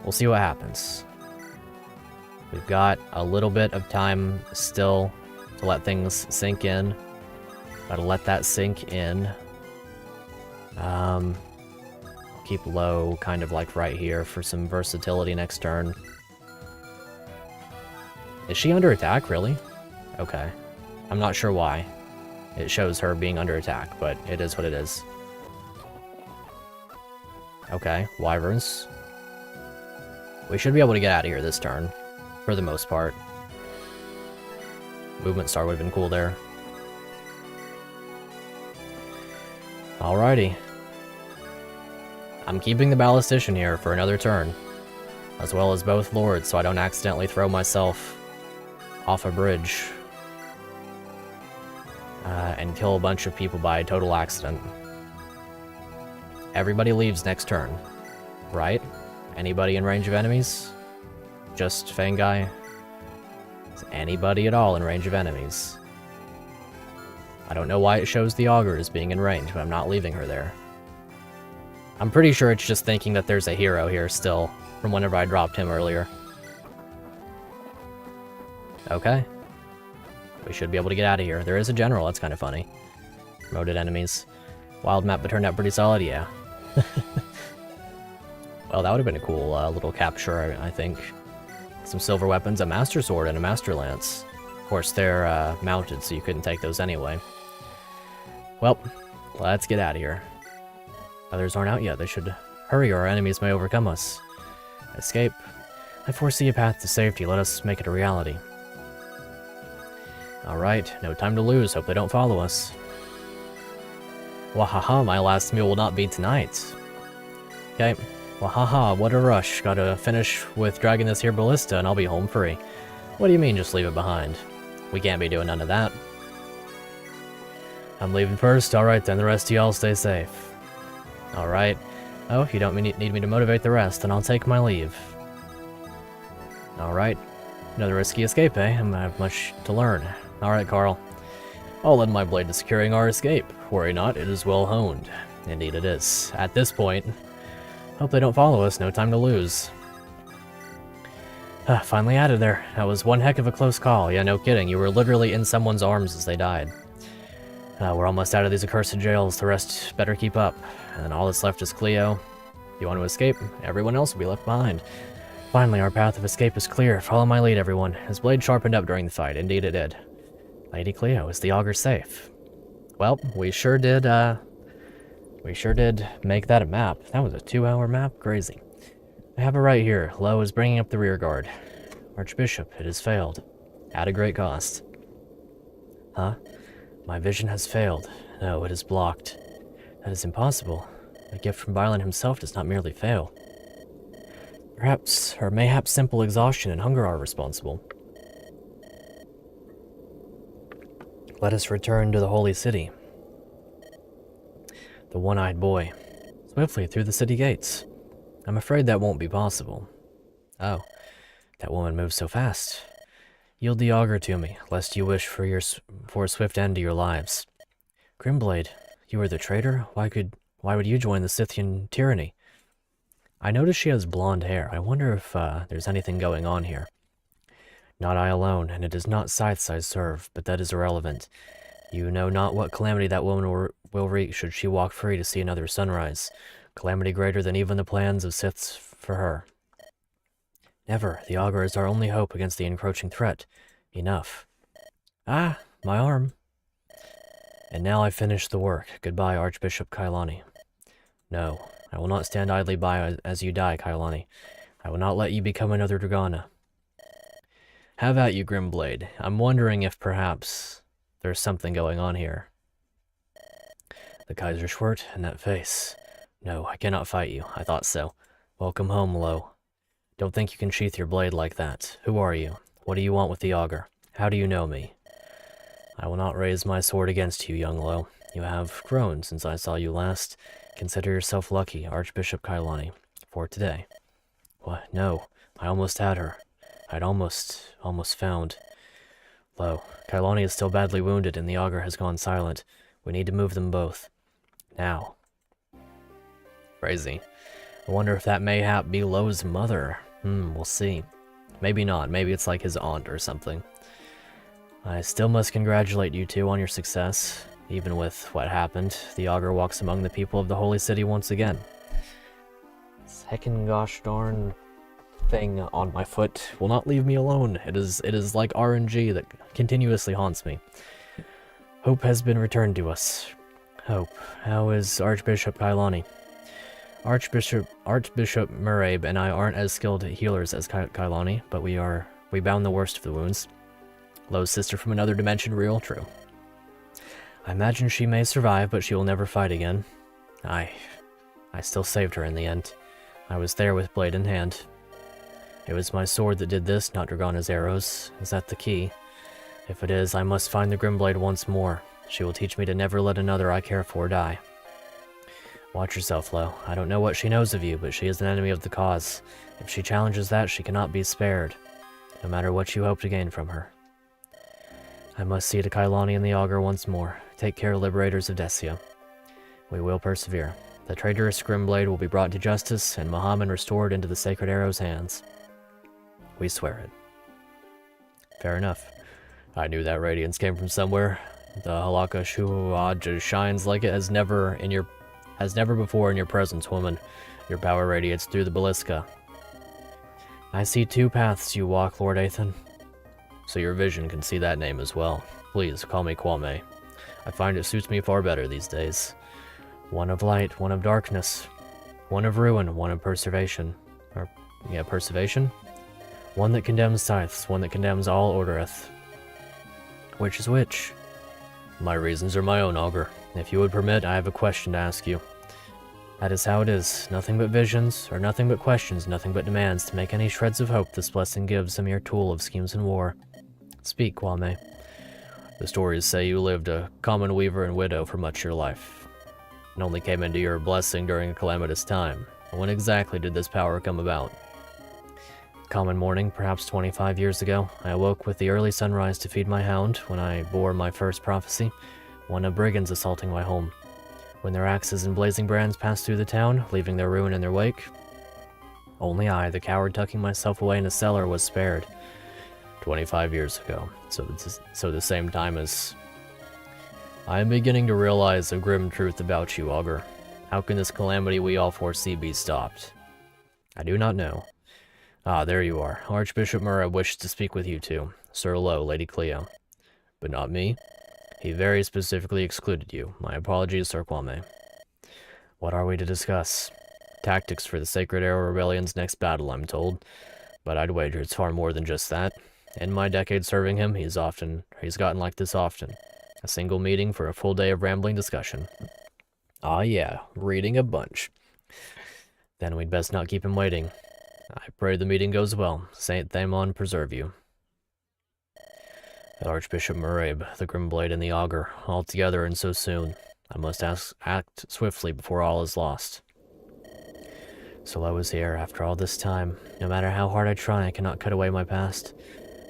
We'll see what happens. We've got a little bit of time still to let things sink in. Gotta let that sink in. Keep low, kind of like right here for some versatility next turn. Is she under attack, really? Okay. I'm not sure why. It shows her being under attack, but it is what it is. Okay, Wyverns. We should be able to get out of here this turn, for the most part. Movement star would have been cool there. Alrighty. I'm keeping the Ballistician here for another turn, as well as both Lords, so I don't accidentally throw myself off a bridge and kill a bunch of people by total accident. Everybody leaves next turn, right? Anybody in range of enemies? Just Fangai? Is anybody at all in range of enemies? I don't know why it shows the Augur as being in range, but I'm not leaving her there. I'm pretty sure it's just thinking that there's a hero here still, from whenever I dropped him earlier. Okay. We should be able to get out of here. There is a general, that's kind of funny. Promoted enemies. Wild map, but turned out pretty solid, yeah. Well, that would have been a cool little capture, I think. Some silver weapons, a Master Sword, and a Master Lance. Of course, they're mounted, so you couldn't take those anyway. Well, let's get out of here. Others aren't out yet. They should hurry or our enemies may overcome us. Escape. I foresee a path to safety. Let us make it a reality. Alright, no time to lose. Hope they don't follow us. Wahaha, my last meal will not be tonight. Okay. Wahaha, what a rush. Gotta finish with dragging this here ballista and I'll be home free. What do you mean just leave it behind? We can't be doing none of that. I'm leaving first. Alright then, the rest of y'all stay safe. Alright. Oh, you don't need me to motivate the rest, then I'll take my leave. Alright. Another risky escape, eh? I have much to learn. Alright, Carl. I'll lend my blade to securing our escape. Worry not, it is well honed. Indeed it is. At this point, hope they don't follow us, no time to lose. Finally out of there. That was one heck of a close call. Yeah, no kidding. You were literally in someone's arms as they died. We're almost out of these accursed jails. The rest better keep up. And then all that's left is Cleo. If you want to escape, everyone else will be left behind. Finally, our path of escape is clear. Follow my lead, everyone. His blade sharpened up during the fight. Indeed it did. Lady Cleo, is the auger safe? Well, we sure did make that a map. That was a 2-hour map? Crazy. I have it right here. Lo is bringing up the rear guard. Archbishop, it has failed. At a great cost. Huh? My vision has failed. No, it is blocked. That is impossible. A gift from Byelen himself does not merely fail. Perhaps, or mayhap simple exhaustion and hunger are responsible. Let us return to the holy city. The one-eyed boy. Swiftly through the city gates. I'm afraid that won't be possible. Oh, that woman moves so fast. Yield the auger to me, lest you wish for a swift end to your lives. Grimblade, you are the traitor? Why would you join the Scythian tyranny? I notice she has blonde hair. I wonder if there's anything going on here. Not I alone, and it is not scythes I serve, but that is irrelevant. You know not what calamity that woman will wreak should she walk free to see another sunrise. Calamity greater than even the plans of Siths for her. Never. The auger is our only hope against the encroaching threat. Enough. Ah, my arm. And now I finish the work. Goodbye, Archbishop Kailani. No, I will not stand idly by as you die, Kailani. I will not let you become another Dragana. Have at you, Grimblade. I'm wondering if perhaps there's something going on here. The Kaiserschwert and that face. No, I cannot fight you. I thought so. Welcome home, Lo. Don't think you can sheath your blade like that. Who are you? What do you want with the auger? How do you know me? I will not raise my sword against you, young Lo. You have grown since I saw you last. Consider yourself lucky, Archbishop Kailani, for today. What? No. I almost had her. I'd almost found. Lo, Kailani is still badly wounded and the auger has gone silent. We need to move them both. Now. Crazy. I wonder if that mayhap be Lo's mother. We'll see. Maybe not. Maybe it's like his aunt or something. I still must congratulate you two on your success. Even with what happened, the auger walks among the people of the Holy City once again. This heckin' gosh darn thing on my foot will not leave me alone. It is like RNG that continuously haunts me. Hope has been returned to us. Hope. How is Archbishop Kailani? Archbishop Murabe and I aren't as skilled healers as Kailani, but we bound the worst of the wounds. Lo's sister from another dimension, real true. I imagine she may survive, but she will never fight again. I still saved her in the end. I was there with blade in hand. It was my sword that did this, not Dragana's arrows. Is that the key? If it is, I must find the Grimblade once more. She will teach me to never let another I care for die. Watch yourself, Lo. I don't know what she knows of you, but she is an enemy of the cause. If she challenges that, she cannot be spared, no matter what you hope to gain from her. I must see to Kailani and the auger once more. Take care, liberators of Decia. We will persevere. The traitorous Grimblade will be brought to justice, and Muhammad restored into the Sacred Arrow's hands. We swear it. Fair enough. I knew that radiance came from somewhere. The Halaka Shuhaj shines like it has never before in your presence, woman. Your power radiates through the Ballista. I see two paths you walk, Lord Athan. So your vision can see that name as well. Please, call me Kwame. I find it suits me far better these days. One of light, one of darkness. One of ruin, one of preservation. Preservation? One that condemns scythes, one that condemns all Ordereth. Which is which? My reasons are my own, Augur. If you would permit, I have a question to ask you. That is how it is. Nothing but visions, or nothing but questions, nothing but demands. To make any shreds of hope this blessing gives, a mere tool of schemes and war. Speak, Kwame. The stories say you lived a common weaver and widow for much of your life. and only came into your blessing during a calamitous time. When exactly did this power come about? Common morning, perhaps 25 years ago, I awoke with the early sunrise to feed my hound when I bore my first prophecy, one of brigands assaulting my home. When their axes and blazing brands passed through the town, leaving their ruin in their wake, only I, the coward tucking myself away in a cellar, was spared. 25 years ago, so the same time as... I am beginning to realize a grim truth about you, Augur. How can this calamity we all foresee be stopped? I do not know. Ah, there you are. Archbishop Murray wishes to speak with you too. Sir Lo, Lady Cleo. But not me. He very specifically excluded you. My apologies, Sir Kwame. What are we to discuss? Tactics for the Sacred Arrow Rebellion's next battle, I'm told. But I'd wager it's far more than just that. In my decade serving him, he's gotten like this often. A single meeting for a full day of rambling discussion. Ah yeah, reading a bunch. Then we'd best not keep him waiting. I pray the meeting goes well. Saint Thamon preserve you. Archbishop Murabe, the Grimblade, and the Augur, all together and so soon. I must act swiftly before all is lost. So I was here after all this time. No matter how hard I try, I cannot cut away my past.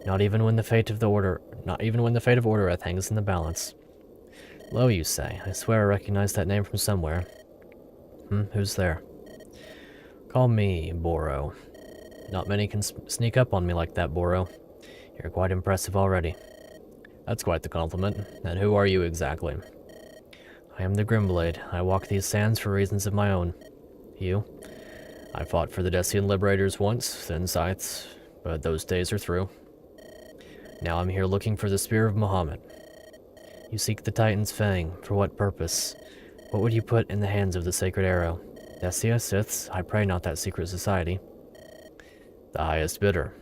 Not even when the fate of Ordoreth hangs in the balance. Lo, you say? I swear I recognize that name from somewhere. Who's there? Call me Boro. Not many can sneak up on me like that, Boro. You're quite impressive already. That's quite the compliment. And who are you exactly? I am the Grimblade. I walk these sands for reasons of my own. You? I fought for the Decian Liberators once, then Scythes, but those days are through. Now I'm here looking for the Spear of Muhammad. You seek the Titan's Fang. For what purpose? What would you put in the hands of the Sacred Arrow? Decia, Siths? I pray not that secret society. The highest bidder.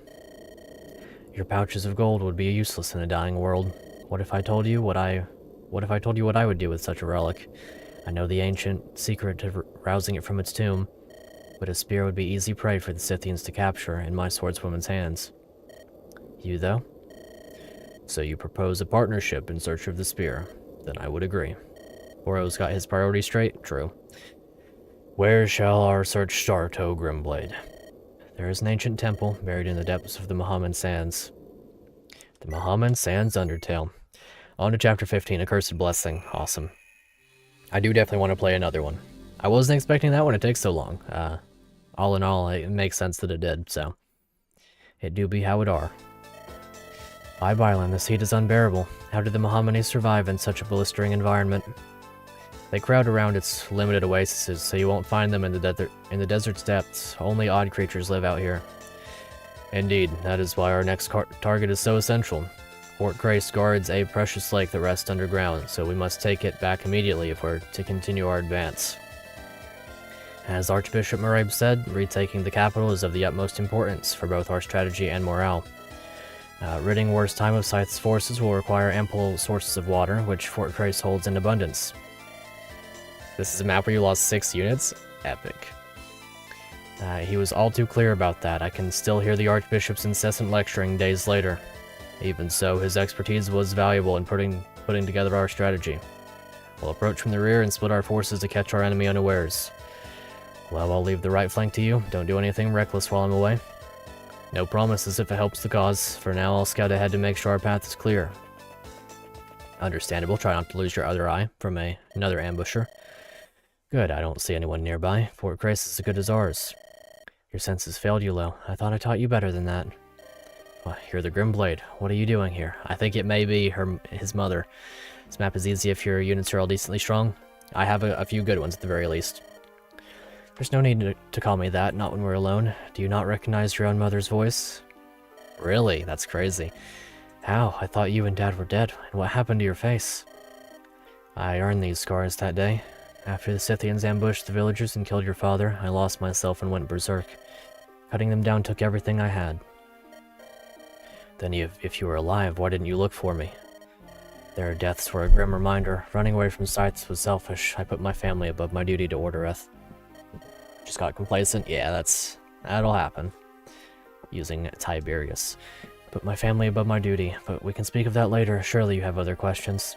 Your pouches of gold would be useless in a dying world. What if I told you what I would do with such a relic? I know the ancient secret to rousing it from its tomb, but a spear would be easy prey for the Scythians to capture in my swordswoman's hands. You, though? So you propose a partnership in search of the spear. Then I would agree. Boro's got his priorities straight, true. Where shall our search start, O Grimblade? There is an ancient temple buried in the depths of the Muhammad Sands. The Muhammad Sands Undertale. On to Chapter 15, Accursed Blessing. Awesome. I do definitely want to play another one. I wasn't expecting that one to take so long. All in all, it makes sense that it did, so... It do be how it are. By Byelen, this heat is unbearable. How did the Mohammedans survive in such a blistering environment? They crowd around its limited oases, so you won't find them in the desert's depths. Only odd creatures live out here. Indeed, that is why our next target is so essential. Fort Grace guards a precious lake that rests underground, so we must take it back immediately if we're to continue our advance. As Archbishop Murabe said, retaking the capital is of the utmost importance for both our strategy and morale. Ridding worst time of Scythe's forces will require ample sources of water, which Fort Grace holds in abundance. This is a map where you lost 6 units? Epic. He was all too clear about that. I can still hear the Archbishop's incessant lecturing days later. Even so, his expertise was valuable in putting together our strategy. We'll approach from the rear and split our forces to catch our enemy unawares. Well, I'll leave the right flank to you. Don't do anything reckless while I'm away. No promises if it helps the cause. For now, I'll scout ahead to make sure our path is clear. Understandable. Try not to lose your other eye from another ambusher. Good, I don't see anyone nearby. Fort Grace is as good as ours. Your senses failed you, Lo. I thought I taught you better than that. Well, you're the Grimblade. What are you doing here? I think it may be his mother. This map is easy if your units are all decently strong. I have a few good ones at the very least. There's no need to call me that, not when we're alone. Do you not recognize your own mother's voice? Really? That's crazy. How? I thought you and Dad were dead. And what happened to your face? I earned these scars that day. After the Scythians ambushed the villagers and killed your father, I lost myself and went berserk. Cutting them down took everything I had. Then if you were alive, why didn't you look for me? Their deaths were a grim reminder. Running away from Scythes was selfish. I put my family above my duty to Ordoreth. Just got complacent? Yeah, that'll happen. Using Tiberius. Put my family above my duty, but we can speak of that later. Surely you have other questions.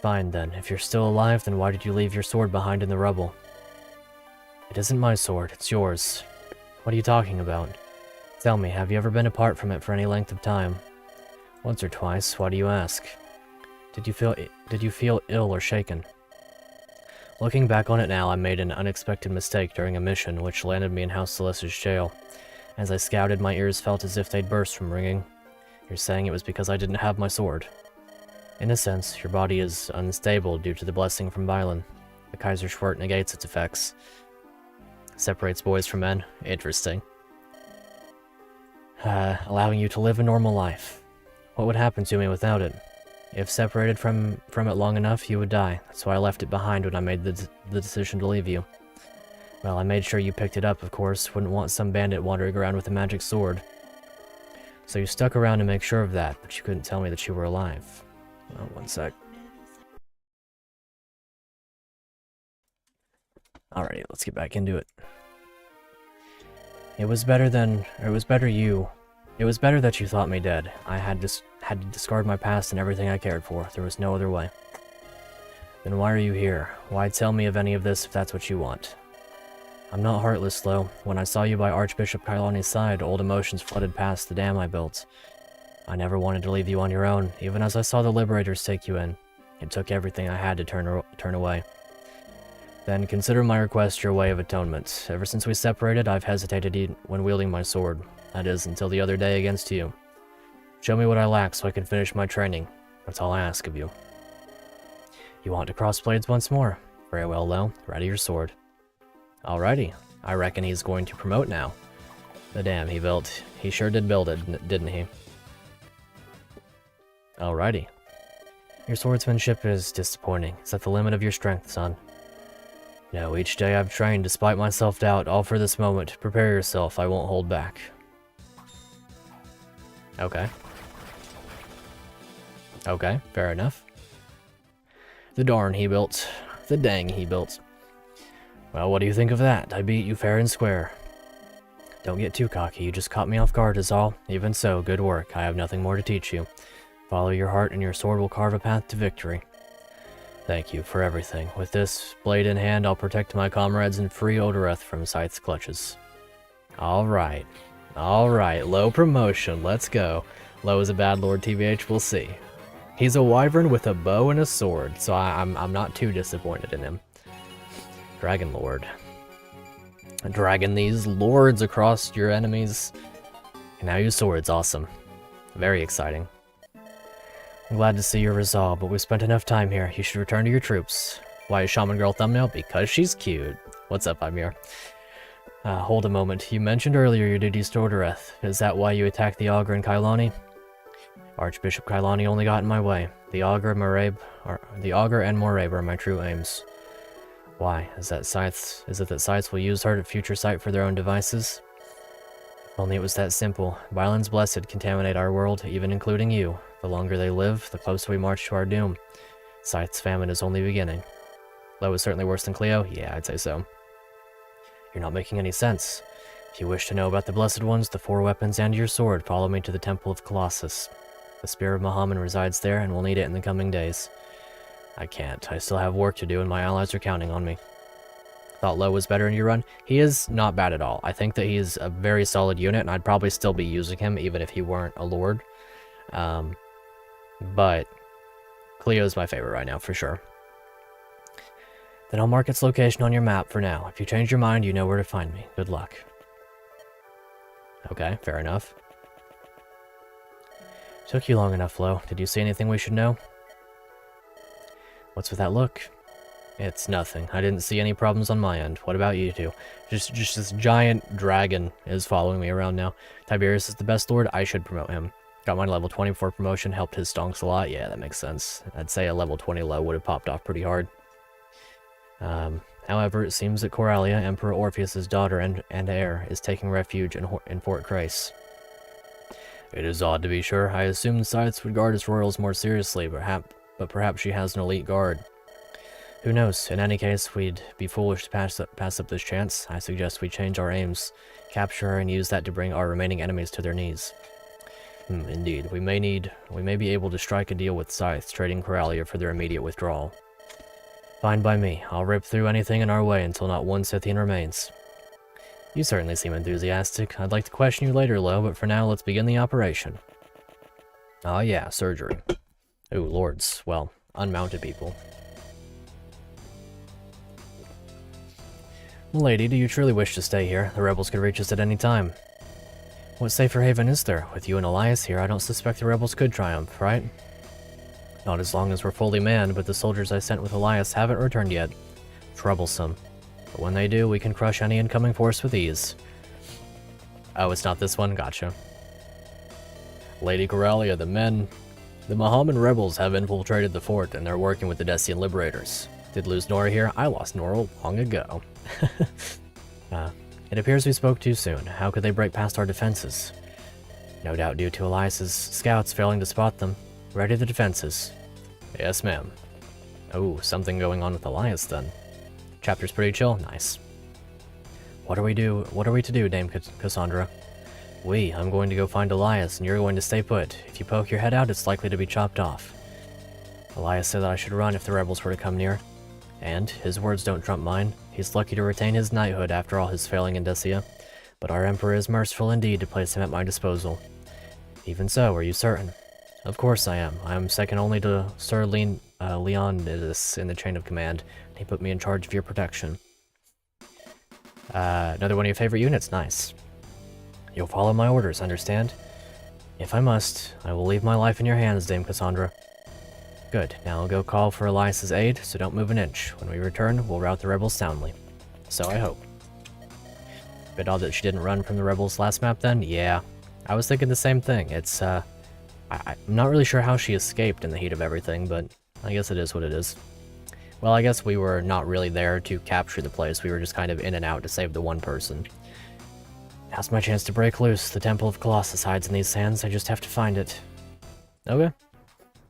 Fine then, if you're still alive, then why did you leave your sword behind in the rubble? It isn't my sword, it's yours. What are you talking about? Tell me, have you ever been apart from it for any length of time? Once or twice, why do you ask? Did you feel ill or shaken? Looking back on it now, I made an unexpected mistake during a mission which landed me in House Celeste's jail. As I scouted, my ears felt as if they'd burst from ringing. You're saying it was because I didn't have my sword. In a sense, your body is unstable due to the blessing from Byelen. The Kaiser Schwert negates its effects. Separates boys from men. Interesting. Allowing you to live a normal life. What would happen to me without it? If separated from it long enough, you would die. That's why I left it behind when I made the decision to leave you. Well, I made sure you picked it up, of course. Wouldn't want some bandit wandering around with a magic sword. So you stuck around to make sure of that, but you couldn't tell me that you were alive. Oh, one sec. Alrighty, let's get back into it. It was better that you thought me dead. I had to discard my past and everything I cared for. There was no other way. Then why are you here? Why tell me of any of this if that's what you want? I'm not heartless, though. When I saw you by Archbishop Kailani's side, old emotions flooded past the dam I built. I never wanted to leave you on your own, even as I saw the Liberators take you in. It took everything I had to turn away. Then consider my request your way of atonement. Ever since we separated, I've hesitated when wielding my sword. That is, until the other day against you. Show me what I lack so I can finish my training. That's all I ask of you. You want to cross blades once more? Very well, though. Ready your sword. Alrighty. I reckon he's going to promote now. The dam he built. He sure did build it, didn't he? Alrighty. Your swordsmanship is disappointing. It's at the limit of your strength, son. No, each day I've trained despite my self-doubt, all for this moment. Prepare yourself, I won't hold back. Okay. Okay, fair enough. The darn he built. The dang he built. Well, what do you think of that? I beat you fair and square. Don't get too cocky, you just caught me off guard is all. Even so, good work. I have nothing more to teach you. Follow your heart and your sword will carve a path to victory. Thank you for everything. With this blade in hand, I'll protect my comrades and free Odoreth from Scythe's clutches. Alright. Alright, low promotion, let's go. Low is a bad lord, TBH, we'll see. He's a wyvern with a bow and a sword, so I'm not too disappointed in him. Dragon Lord. Dragging these lords across your enemies. And now use swords, awesome. Very exciting. I'm glad to see your resolve, but we've spent enough time here. You should return to your troops. Why is Shaman Girl thumbnail? Because she's cute. What's up, Ymir? Hold a moment. You mentioned earlier your duties to Odoreth. Is that why you attacked the Augur and Kailani? Archbishop Kailani only got in my way. The Augur and Morabe are my true aims. Why? Is it that Scythes will use her to future sight for their own devices? If only it was that simple. Byelen's blessed contaminate our world, even including you. The longer they live, the closer we march to our doom. Scythe's famine is only beginning. Low is certainly worse than Cleo? Yeah, I'd say so. You're not making any sense. If you wish to know about the Blessed Ones, the 4 weapons, and your sword, follow me to the Temple of Colossus. The Spear of Muhammad resides there, and we'll need it in the coming days. I can't. I still have work to do, and my allies are counting on me. Thought Low was better in your run? He is not bad at all. I think that he is a very solid unit, and I'd probably still be using him, even if he weren't a lord. But Cleo's my favorite right now, for sure. Then I'll mark its location on your map for now. If you change your mind, you know where to find me. Good luck. Okay, fair enough. Took you long enough, Lo. Did you see anything we should know? What's with that look? It's nothing. I didn't see any problems on my end. What about you two? Just this giant dragon is following me around now. Tiberius is the best lord. I should promote him. Got my level 24 promotion. Helped his stonks a lot. Yeah, that makes sense. I'd say a level 20 Low would have popped off pretty hard. However, it seems that Coralia, Emperor Orpheus's daughter and heir, is taking refuge in Fort Grace. It is odd to be sure. I assumed Scythes would guard his royals more seriously, but perhaps she has an elite guard. Who knows? In any case, we'd be foolish to pass up this chance. I suggest we change our aims, capture her, and use that to bring our remaining enemies to their knees. Indeed. We may be able to strike a deal with Scythe, trading Coralia for their immediate withdrawal. Fine by me. I'll rip through anything in our way until not one Scythian remains. You certainly seem enthusiastic. I'd like to question you later, Lo, but for now, let's begin the operation. Ah yeah, surgery. Ooh, lords. Well, unmounted people. Lady, do you truly wish to stay here? The rebels could reach us at any time. What safer haven is there? With you and Elias here, I don't suspect the rebels could triumph, right? Not as long as we're fully manned, but the soldiers I sent with Elias haven't returned yet. Troublesome. But when they do, we can crush any incoming force with ease. Oh, it's not this one? Gotcha. Lady Coralia, the Mohammedan rebels have infiltrated the fort, and they're working with the Decian liberators. Did lose Nora here? I lost Nora long ago. It appears we spoke too soon. How could they break past our defenses? No doubt due to Elias's scouts failing to spot them. Ready the defenses. Yes, ma'am. Oh, something going on with Elias then. Chapter's pretty chill. Nice. What are we to do, Dame Cassandra? I'm going to go find Elias, and you're going to stay put. If you poke your head out, it's likely to be chopped off. Elias said that I should run if the rebels were to come near. And his words don't trump mine. He's lucky to retain his knighthood after all his failing in Dacia. But our Emperor is merciful indeed to place him at my disposal. Even so, are you certain? Of course I am. I am second only to Sir Leonidas in the chain of command. He put me in charge of your protection. Another one of your favorite units. Nice. You'll follow my orders, understand? If I must, I will leave my life in your hands, Dame Cassandra. Good. Now I'll go call for Elias's aid, so don't move an inch. When we return, we'll rout the rebels soundly. So I hope. Bit odd that she didn't run from the rebels last map then? Yeah. I was thinking the same thing. It's, I'm not really sure how she escaped in the heat of everything, but I guess it is what it is. Well, I guess we were not really there to capture the place. We were just kind of in and out to save the one person. Now's my chance to break loose. The Temple of Colossus hides in these sands. I just have to find it. Okay.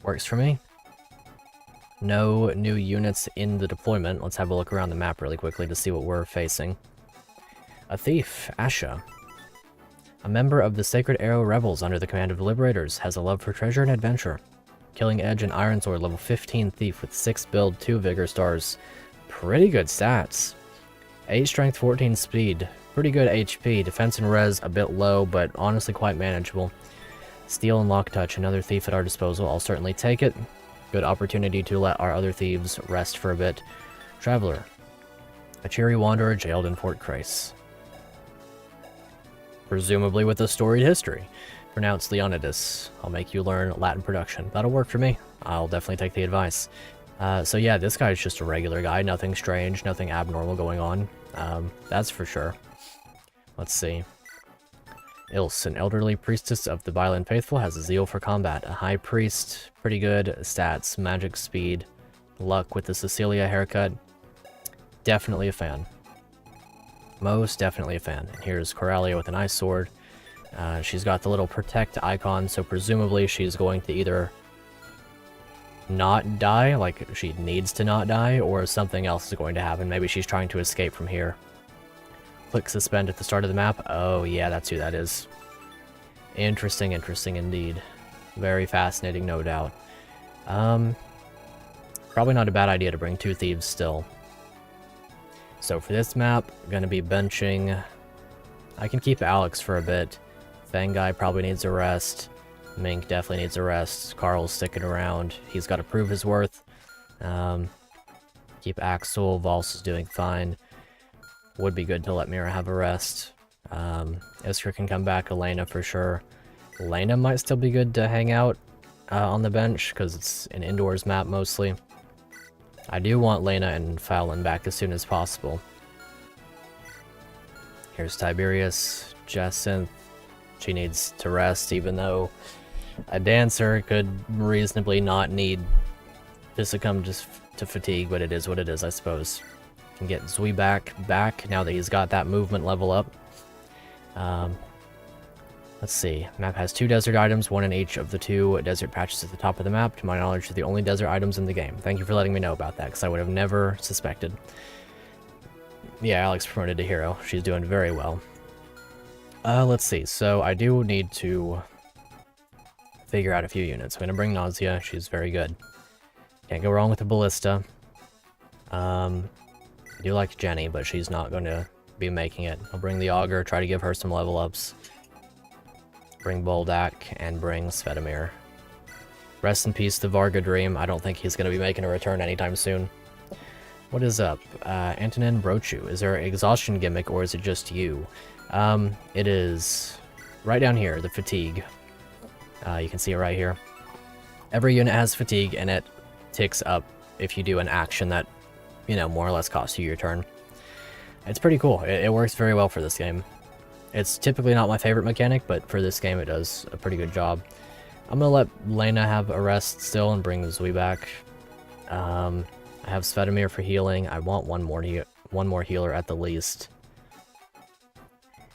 Works for me. No new units in the deployment. Let's have a look around the map really quickly to see what we're facing. A thief, Asha. A member of the Sacred Arrow Rebels under the command of the Liberators, has a love for treasure and adventure. Killing Edge and Iron Sword, level 15 thief with 6 build, 2 vigor stars. Pretty good stats. 8 strength, 14 speed. Pretty good HP. Defense and res a bit low, but honestly quite manageable. Steel and Lock Touch, another thief at our disposal. I'll certainly take it. Good opportunity to let our other thieves rest for a bit. Traveler. A cheery wanderer jailed in Fort Crace. Presumably with a storied history. Pronounced Leonidas. I'll make you learn Latin production. That'll work for me. I'll definitely take the advice. So yeah, this guy's just a regular guy. Nothing strange, nothing abnormal going on. That's for sure. Let's see. Ilse, an elderly priestess of the Byelen faithful, has a zeal for combat. A high priest, pretty good stats, magic speed, luck with the Cecilia haircut. Definitely a fan. Most definitely a fan. And here's Coralia with an ice sword. She's got the little protect icon, so presumably she's going to either not die, like she needs to not die, or something else is going to happen. Maybe she's trying to escape from here. Click suspend at the start of the map. Oh yeah, that's who that is. Interesting, interesting indeed. Very fascinating, no doubt. Probably not a bad idea to bring 2 thieves still. So for this map, I'm gonna be benching. I can keep Alex for a bit. Fang guy probably needs a rest. Mink definitely needs a rest. Carl's sticking around. He's got to prove his worth. Keep Axel. Vols is doing fine. Would be good to let Mira have a rest. Iskra can come back. Elena for sure. Elena might still be good to hang out on the bench because it's an indoors map mostly. I do want Lena and Fallon back as soon as possible. Here's Tiberius. Jacinth. She needs to rest, even though a dancer could reasonably not need to succumb just to fatigue, but it is what it is, I suppose. Can get Zui back now that he's got that movement level up. Let's see. Map has 2 desert items, 1 in each of the 2 desert patches at the top of the map. To my knowledge, they're the only desert items in the game. Thank you for letting me know about that, because I would have never suspected. Yeah, Alex promoted to hero. She's doing very well. Let's see. So I do need to figure out a few units. I'm going to bring Nausea. She's very good. Can't go wrong with the Ballista. I do like Jenny, but she's not going to be making it. I'll bring the Augur, try to give her some level ups. Bring Boldak, and bring Svetomir. Rest in peace to Varga Dream. I don't think he's going to be making a return anytime soon. What is up? Antonin Brochu. Is there an exhaustion gimmick, or is it just you? It is right down here, the fatigue. You can see it right here. Every unit has fatigue, and it ticks up if you do an action that, you know, more or less costs you your turn. It's pretty cool. It works very well for this game. It's typically not my favorite mechanic, but for this game it does a pretty good job. I'm gonna let Lena have a rest still and bring Zui back. I have Svetomir for healing. I want one more healer at the least.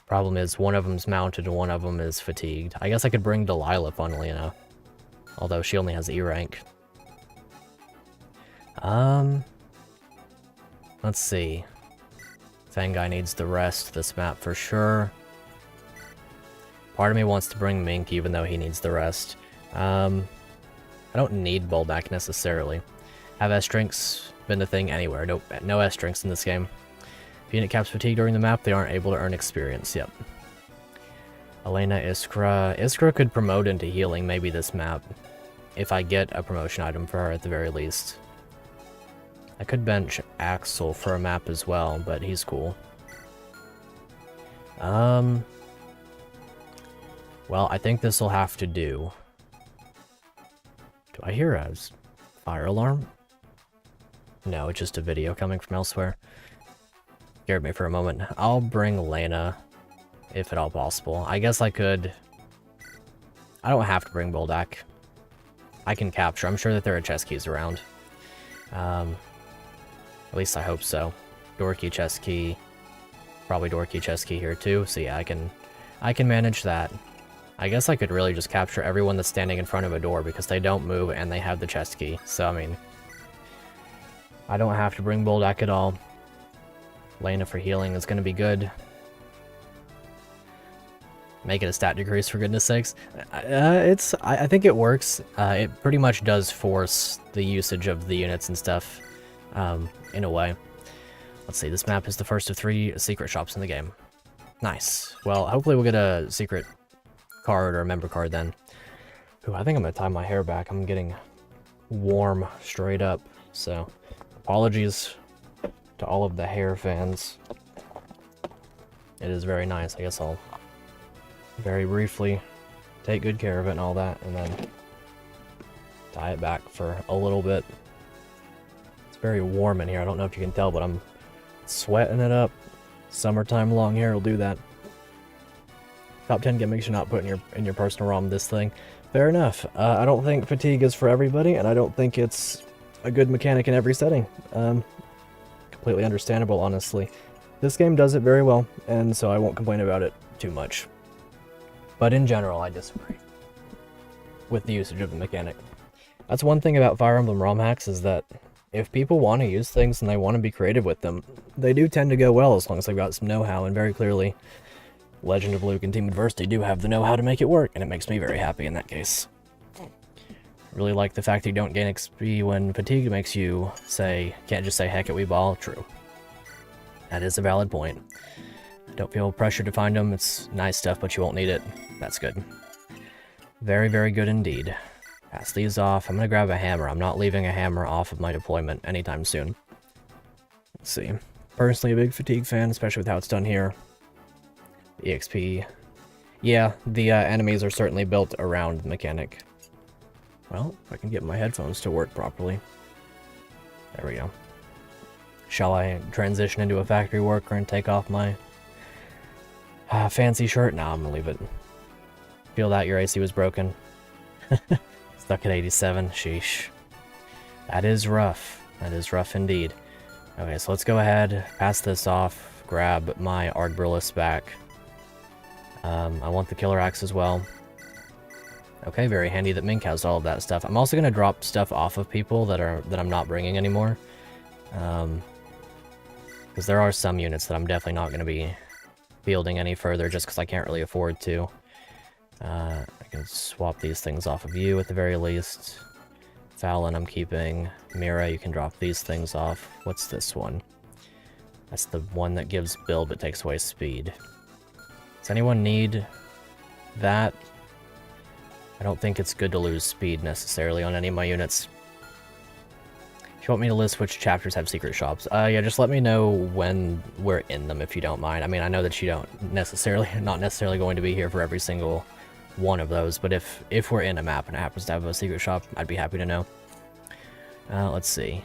Problem is, one of them's mounted and one of them is fatigued. I guess I could bring Delilah, funnily enough. Although she only has E rank. Let's see. Fangai needs the rest this map for sure. Part of me wants to bring Mink even though he needs the rest. I don't need Boldak necessarily. Have S-Drinks been a thing anywhere? Nope, no S-Drinks in this game. If unit caps fatigue during the map, they aren't able to earn experience, yep. Elena, Iskra. Iskra could promote into healing maybe this map. If I get a promotion item for her at the very least. I could bench Axel for a map as well, but he's cool. Well, I think this will have to do. Do I hear a fire alarm? No, it's just a video coming from elsewhere. Scared me for a moment. I'll bring Lena, if at all possible. I guess I could... I don't have to bring Boldak. I can capture. I'm sure that there are chest keys around. At least I hope so. Dorky chest key. Probably Dorky chest key here too. So yeah, I can manage that. I guess I could really just capture everyone that's standing in front of a door because they don't move and they have the chest key. So I mean, I don't have to bring Boldak at all. Lena for healing is going to be good. Make it a stat decrease for goodness sakes. I think it works. It pretty much does force the usage of the units and stuff. In a way. Let's see, this map is the first of 3 secret shops in the game. Nice. Well, hopefully we'll get a secret card or a member card then. Ooh, I think I'm gonna tie my hair back. I'm getting warm straight up. So, apologies to all of the hair fans. It is very nice. I guess I'll very briefly take good care of it and all that, and then tie it back for a little bit. Very warm in here. I don't know if you can tell, but I'm sweating it up. Summertime long hair will do that. Top 10 gimmicks you're not putting in your personal ROM this thing. Fair enough. I don't think fatigue is for everybody, and I don't think it's a good mechanic in every setting. Completely understandable, honestly. This game does it very well, and so I won't complain about it too much. But in general, I disagree with the usage of the mechanic. That's one thing about Fire Emblem ROM hacks, is that if people want to use things and they want to be creative with them, they do tend to go well as long as they've got some know-how, and very clearly, Legend of Luke and Team Adversity do have the know-how to make it work, and it makes me very happy in that case. Really like the fact that you don't gain XP when fatigue makes you say, can't just say heck it we ball. True. That is a valid point. Don't feel pressure to find them. It's nice stuff, but you won't need it. That's good. Very, very good indeed. Pass these off. I'm going to grab a hammer. I'm not leaving a hammer off of my deployment anytime soon. Let's see. Personally a big fatigue fan, especially with how it's done here. EXP. Yeah, the enemies are certainly built around the mechanic. Well, if I can get my headphones to work properly. There we go. Shall I transition into a factory worker and take off my fancy shirt? No, I'm going to leave it. Feel that your AC was broken. Stuck at 87. Sheesh. That is rough. That is rough indeed. Okay, so let's go ahead, pass this off, grab my Ardbrillis back. I want the Killer Axe as well. Okay, very handy that Mink has all of that stuff. I'm also going to drop stuff off of people that I'm not bringing anymore. Because there are some units that I'm definitely not going to be fielding any further just because I can't really afford to. I can swap these things off of you at the very least. Fallon I'm keeping. Mira, you can drop these things off. What's this one? That's the one that gives build but takes away speed. Does anyone need that? I don't think it's good to lose speed necessarily on any of my units. If you want me to list which chapters have secret shops, yeah, just let me know when we're in them if you don't mind. I mean, I know that you don't necessarily, not necessarily going to be here for every single one of those, but if we're in a map and it happens to have a secret shop, I'd be happy to know. Let's see.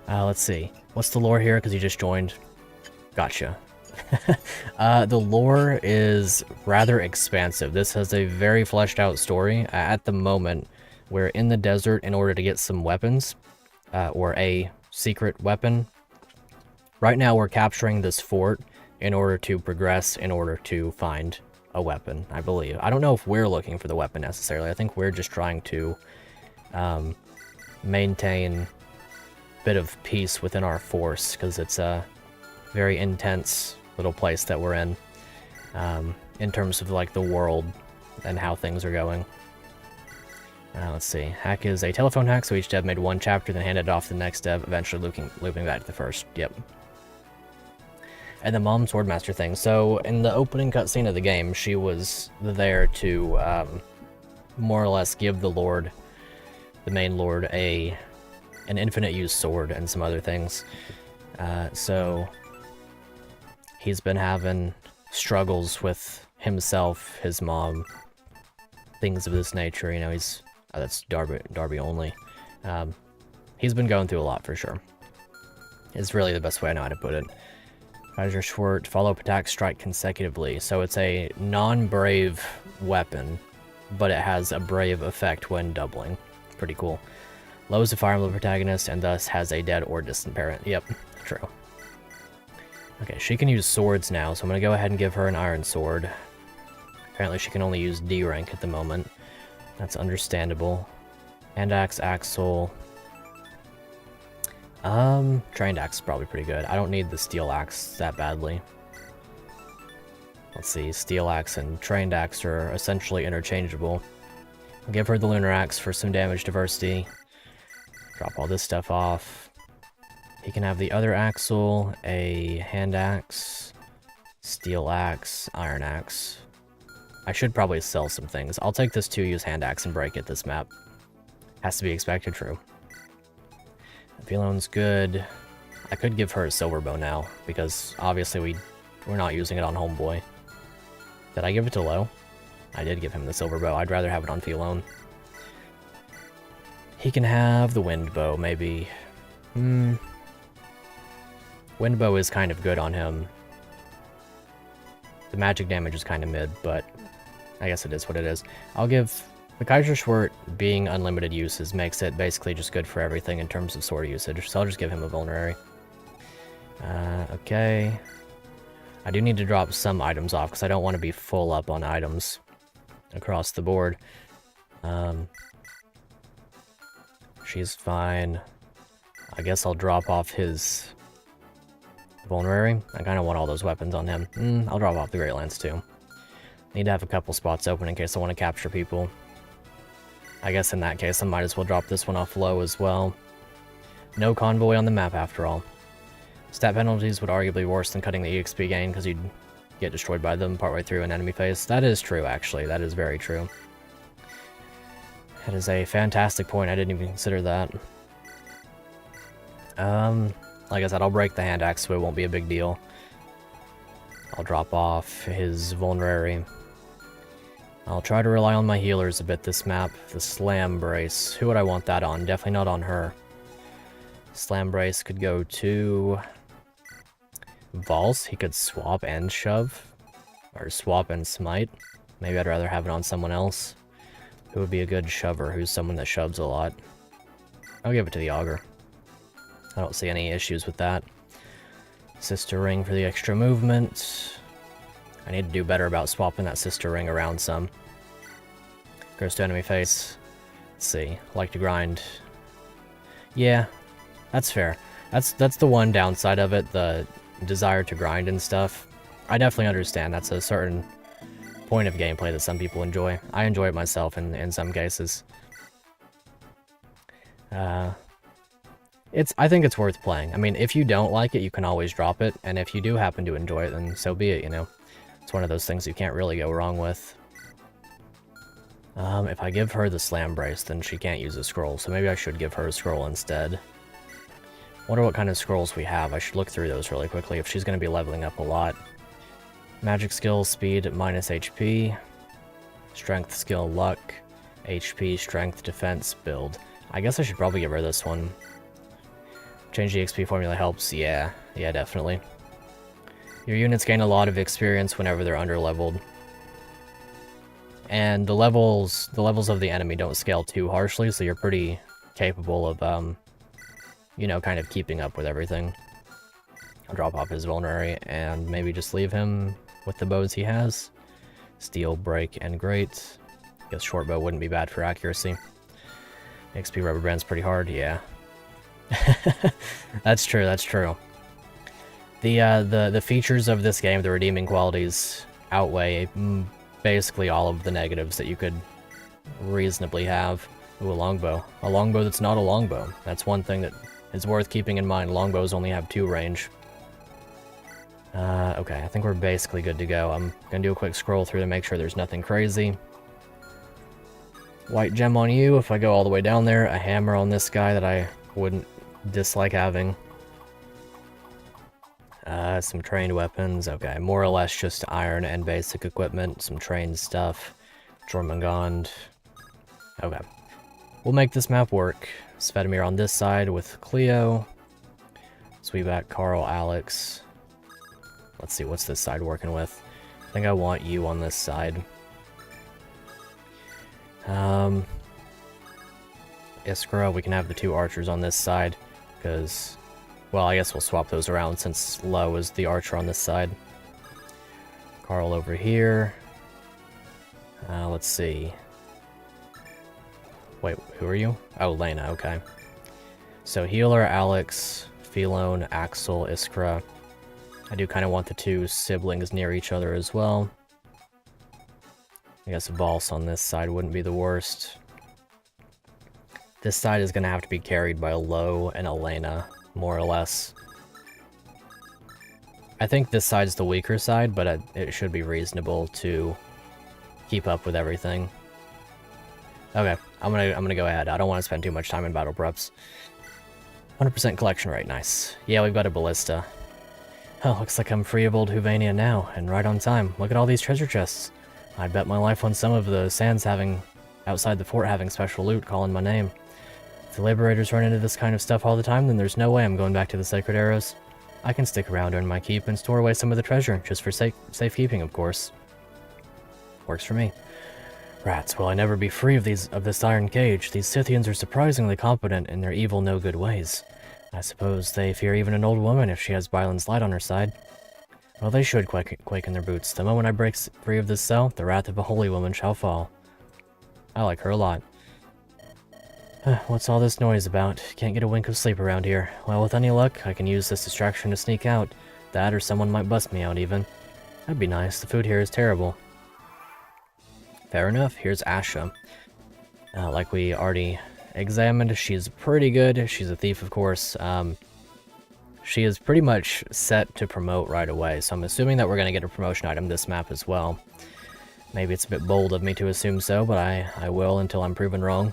Let's see. What's the lore here? Because you just joined. Gotcha. The lore is rather expansive. This has a very fleshed out story. At the moment, we're in the desert in order to get some weapons, or a secret weapon. Right now we're capturing this fort in order to progress, in order to find a weapon, I believe. I don't know if we're looking for the weapon necessarily. I think we're just trying to maintain a bit of peace within our force, because it's a very intense little place that we're in terms of like the world and how things are going. Let's see. Hack is a telephone hack, so each dev made one chapter, then handed it off to the next dev, eventually looping back to the first. Yep. And the mom swordmaster thing. So in the opening cutscene of the game, she was there to more or less give the main lord, an infinite use sword and some other things. So he's been having struggles with himself, his mom, things of this nature. You know, he's that's Darby only. He's been going through a lot for sure. It's really the best way I know how to put it. Kaiser Schwert, follow up attack, strike consecutively. So it's a non-brave weapon, but it has a brave effect when doubling. Pretty cool. Low is a Fire Emblem protagonist and thus has a dead or distant parent. Yep, true. Okay, she can use swords now, so I'm going to go ahead and give her an iron sword. Apparently she can only use D rank at the moment. That's understandable. Hand axe, axle. Trained axe is probably pretty good. I don't need the steel axe that badly. Let's see, steel axe and trained axe are essentially interchangeable. I'll give her the lunar axe for some damage diversity. Drop all this stuff off. He can have the other axle, a hand axe, steel axe, iron axe. I should probably sell some things. I'll take this 2-use hand axe and break it this map. Has to be expected, true. Byielen's good. I could give her a silver bow now, because obviously we're not using it on Homeboy. Did I give it to Low? I did give him the silver bow. I'd rather have it on Byelen. He can have the wind bow, maybe. Wind bow is kind of good on him. The magic damage is kind of mid, but I guess it is what it is. I'll give the Kaiser Schwert being unlimited uses makes it basically just good for everything in terms of sword usage, so I'll just give him a vulnerary. Okay. I do need to drop some items off because I don't want to be full up on items across the board. She's fine. I guess I'll drop off his vulnerary. I kind of want all those weapons on him. I'll drop off the Great Lance too. Need to have a couple spots open in case I want to capture people. I guess in that case I might as well drop this one off Low as well. No convoy on the map after all. Stat penalties would arguably be worse than cutting the EXP gain because you'd get destroyed by them partway through an enemy phase. That is true, actually. That is very true. That is a fantastic point. I didn't even consider that. Like I said, I'll break the hand axe so it won't be a big deal. I'll drop off his vulnerary. I'll try to rely on my healers a bit this map. The Slam Brace. Who would I want that on? Definitely not on her. Slam Brace could go to Valse. He could swap and shove. Or swap and smite. Maybe I'd rather have it on someone else. Who would be a good shover? Who's someone that shoves a lot? I'll give it to the Augur. I don't see any issues with that. Sister Ring for the extra movement. I need to do better about swapping that Sister Ring around some. Goes to enemy face. Let's see. Like to grind. Yeah, that's fair. That's the one downside of it, the desire to grind and stuff. I definitely understand. That's a certain point of gameplay that some people enjoy. I enjoy it myself in some cases. I think it's worth playing. I mean, if you don't like it, you can always drop it, and if you do happen to enjoy it, then so be it, you know. It's one of those things you can't really go wrong with. If I give her the slam brace, then she can't use a scroll, so maybe I should give her a scroll instead. Wonder what kind of scrolls we have. I should look through those really quickly if she's going to be leveling up a lot. Magic skill, speed, minus HP. Strength, skill, luck. HP, strength, defense, build. I guess I should probably give her this one. Change the XP formula helps. Yeah, definitely. Your units gain a lot of experience whenever they're under-leveled. And the levels of the enemy don't scale too harshly, so you're pretty capable of, you know, kind of keeping up with everything. I'll drop off his vulnerary and maybe just leave him with the bows he has. Steel, break, and great. Guess short bow wouldn't be bad for accuracy. XP rubber band's pretty hard, yeah. That's true, that's true. The features of this game, the redeeming qualities, outweigh basically all of the negatives that you could reasonably have. Ooh, a longbow. A longbow that's not a longbow. That's one thing that is worth keeping in mind. Longbows only have 2 range. Okay, I think we're basically good to go. I'm gonna do a quick scroll through to make sure there's nothing crazy. White gem on you if I go all the way down there. A hammer on this guy that I wouldn't dislike having. Some trained weapons. Okay, more or less just iron and basic equipment. Some trained stuff. Jormungand. Okay. We'll make this map work. Svedimir on this side with Cleo. Sweetback, Carl, Alex. Let's see, what's this side working with? I think I want you on this side. Iskra, we can have the 2 archers on this side, because, well, I guess we'll swap those around since Lo is the archer on this side. Carl over here. Let's see. Wait, who are you? Oh, Lena, okay. So healer, Alex, Philone, Axel, Iskra. I do kind of want the 2 siblings near each other as well. I guess Valse on this side wouldn't be the worst. This side is going to have to be carried by Lo and Elena, more or less. I think this side's the weaker side, but it should be reasonable to keep up with everything. Okay, I'm gonna go ahead. I don't want to spend too much time in battle preps. 100% collection rate, nice. Yeah, we've got a ballista. Oh, looks like I'm free of old Huvania now, and right on time. Look at all these treasure chests. I'd bet my life on some of the sands outside the fort having special loot calling my name. If the Liberators run into this kind of stuff all the time, then there's no way I'm going back to the Sacred Arrows. I can stick around, earn my keep, and store away some of the treasure, just for safekeeping, of course. Works for me. Rats, will I never be free of this iron cage? These Scythians are surprisingly competent in their evil, no-good ways. I suppose they fear even an old woman if she has Byelen's light on her side. Well, they should quake in their boots. The moment I break free of this cell, the wrath of a holy woman shall fall. I like her a lot. What's all this noise about? Can't get a wink of sleep around here. Well, with any luck, I can use this distraction to sneak out. That or someone might bust me out even. That'd be nice. The food here is terrible. Fair enough. Here's Asha. Like we already examined, she's pretty good. She's a thief, of course. She is pretty much set to promote right away, so I'm assuming that we're going to get a promotion item this map as well. Maybe it's a bit bold of me to assume so, but I will until I'm proven wrong.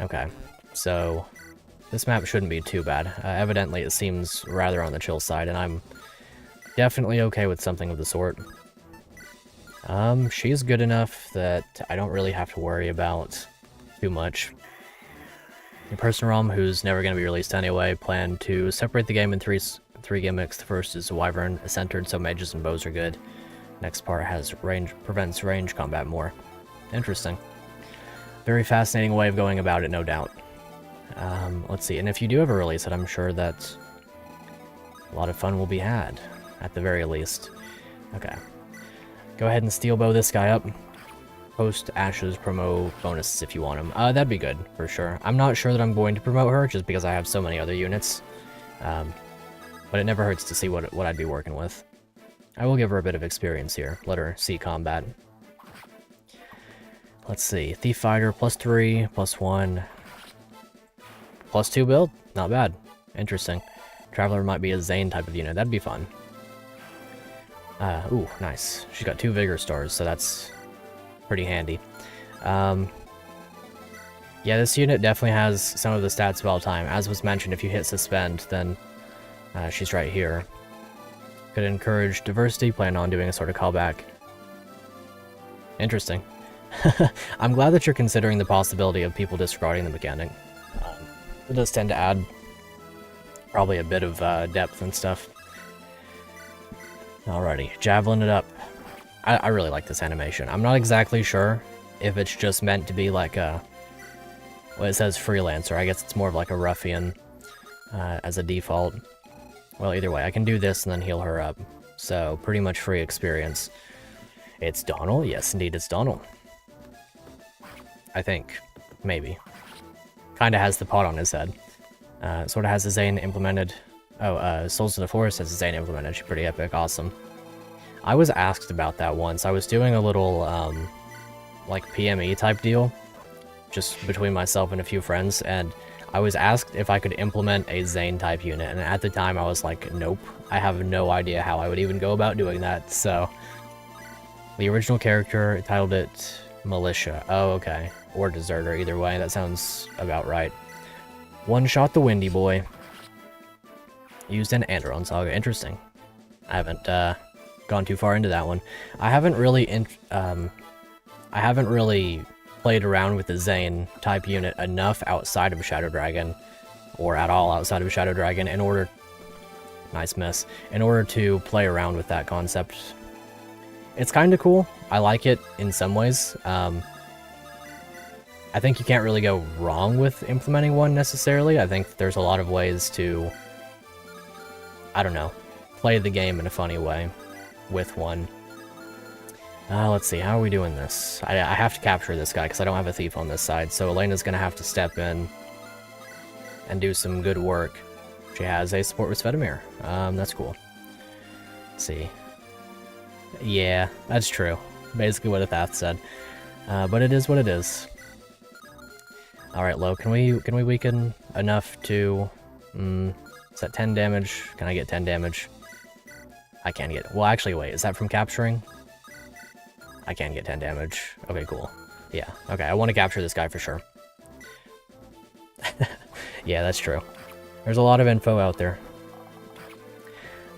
Okay, so this map shouldn't be too bad. Evidently it seems rather on the chill side, and I'm definitely okay with something of the sort. She's good enough that I don't really have to worry about too much. The person ROM, who's never going to be released anyway, plan to separate the game in three gimmicks. The first is Wyvern centered, so mages and bows are good. Next part has prevents range combat more. Interesting. Very fascinating way of going about it, no doubt. Let's see, and if you do ever release it, I'm sure that a lot of fun will be had, at the very least. Okay. Go ahead and steel bow this guy up. Post Ash's promo bonuses if you want them. That'd be good, for sure. I'm not sure that I'm going to promote her, just because I have so many other units. But it never hurts to see what I'd be working with. I will give her a bit of experience here. Let her see combat. Let's see. Thief Fighter, +3, +1, +2 build? Not bad. Interesting. Traveler might be a Zane type of unit. That'd be fun. Ooh, nice. She's got 2 Vigor stars, so that's pretty handy. Yeah, this unit definitely has some of the stats of all time. As was mentioned, if you hit suspend, then she's right here. Could encourage diversity, plan on doing a sort of callback. Interesting. I'm glad that you're considering the possibility of people disregarding the mechanic. It does tend to add probably a bit of depth and stuff. Alrighty, javelin it up. I really like this animation. I'm not exactly sure if it's just meant to be like a... Well, it says freelancer. I guess it's more of like a ruffian as a default. Well, either way, I can do this and then heal her up. So, pretty much free experience. It's Donald? Yes, indeed, it's Donald. I think. Maybe. Kinda has the pot on his head. Sort of has the Zane implemented. Oh, Souls of the Forest has the Zane implemented. She's pretty epic. Awesome. I was asked about that once. I was doing a little, like, PME type deal. Just between myself and a few friends, and I was asked if I could implement a Zane type unit, and at the time I was like, nope, I have no idea how I would even go about doing that. So the original character titled it Militia. Oh, okay. Or Deserter, either way, that sounds about right. One shot the Windy Boy. Used in Anderon Saga. Interesting. I haven't gone too far into that one. I haven't really played around with the Zane type unit enough outside of Shadow Dragon, or at all outside of Shadow Dragon, in order... Nice miss. In order to play around with that concept. It's kind of cool. I like it in some ways. I think you can't really go wrong with implementing one necessarily. I think there's a lot of ways to, I don't know, play the game in a funny way with one. Let's see, how are we doing this? I have to capture this guy because I don't have a thief on this side, so Elena's going to have to step in and do some good work. She has a support with Svetomir. That's cool. Let's see. Yeah, that's true. Basically what Athath said. But it is what it is. Alright, Lo, can we weaken enough to... is that 10 damage? Can I get 10 damage? I can get... Well, actually, wait, is that from capturing? I can get 10 damage. Okay, cool. Yeah, okay, I want to capture this guy for sure. Yeah, that's true. There's a lot of info out there.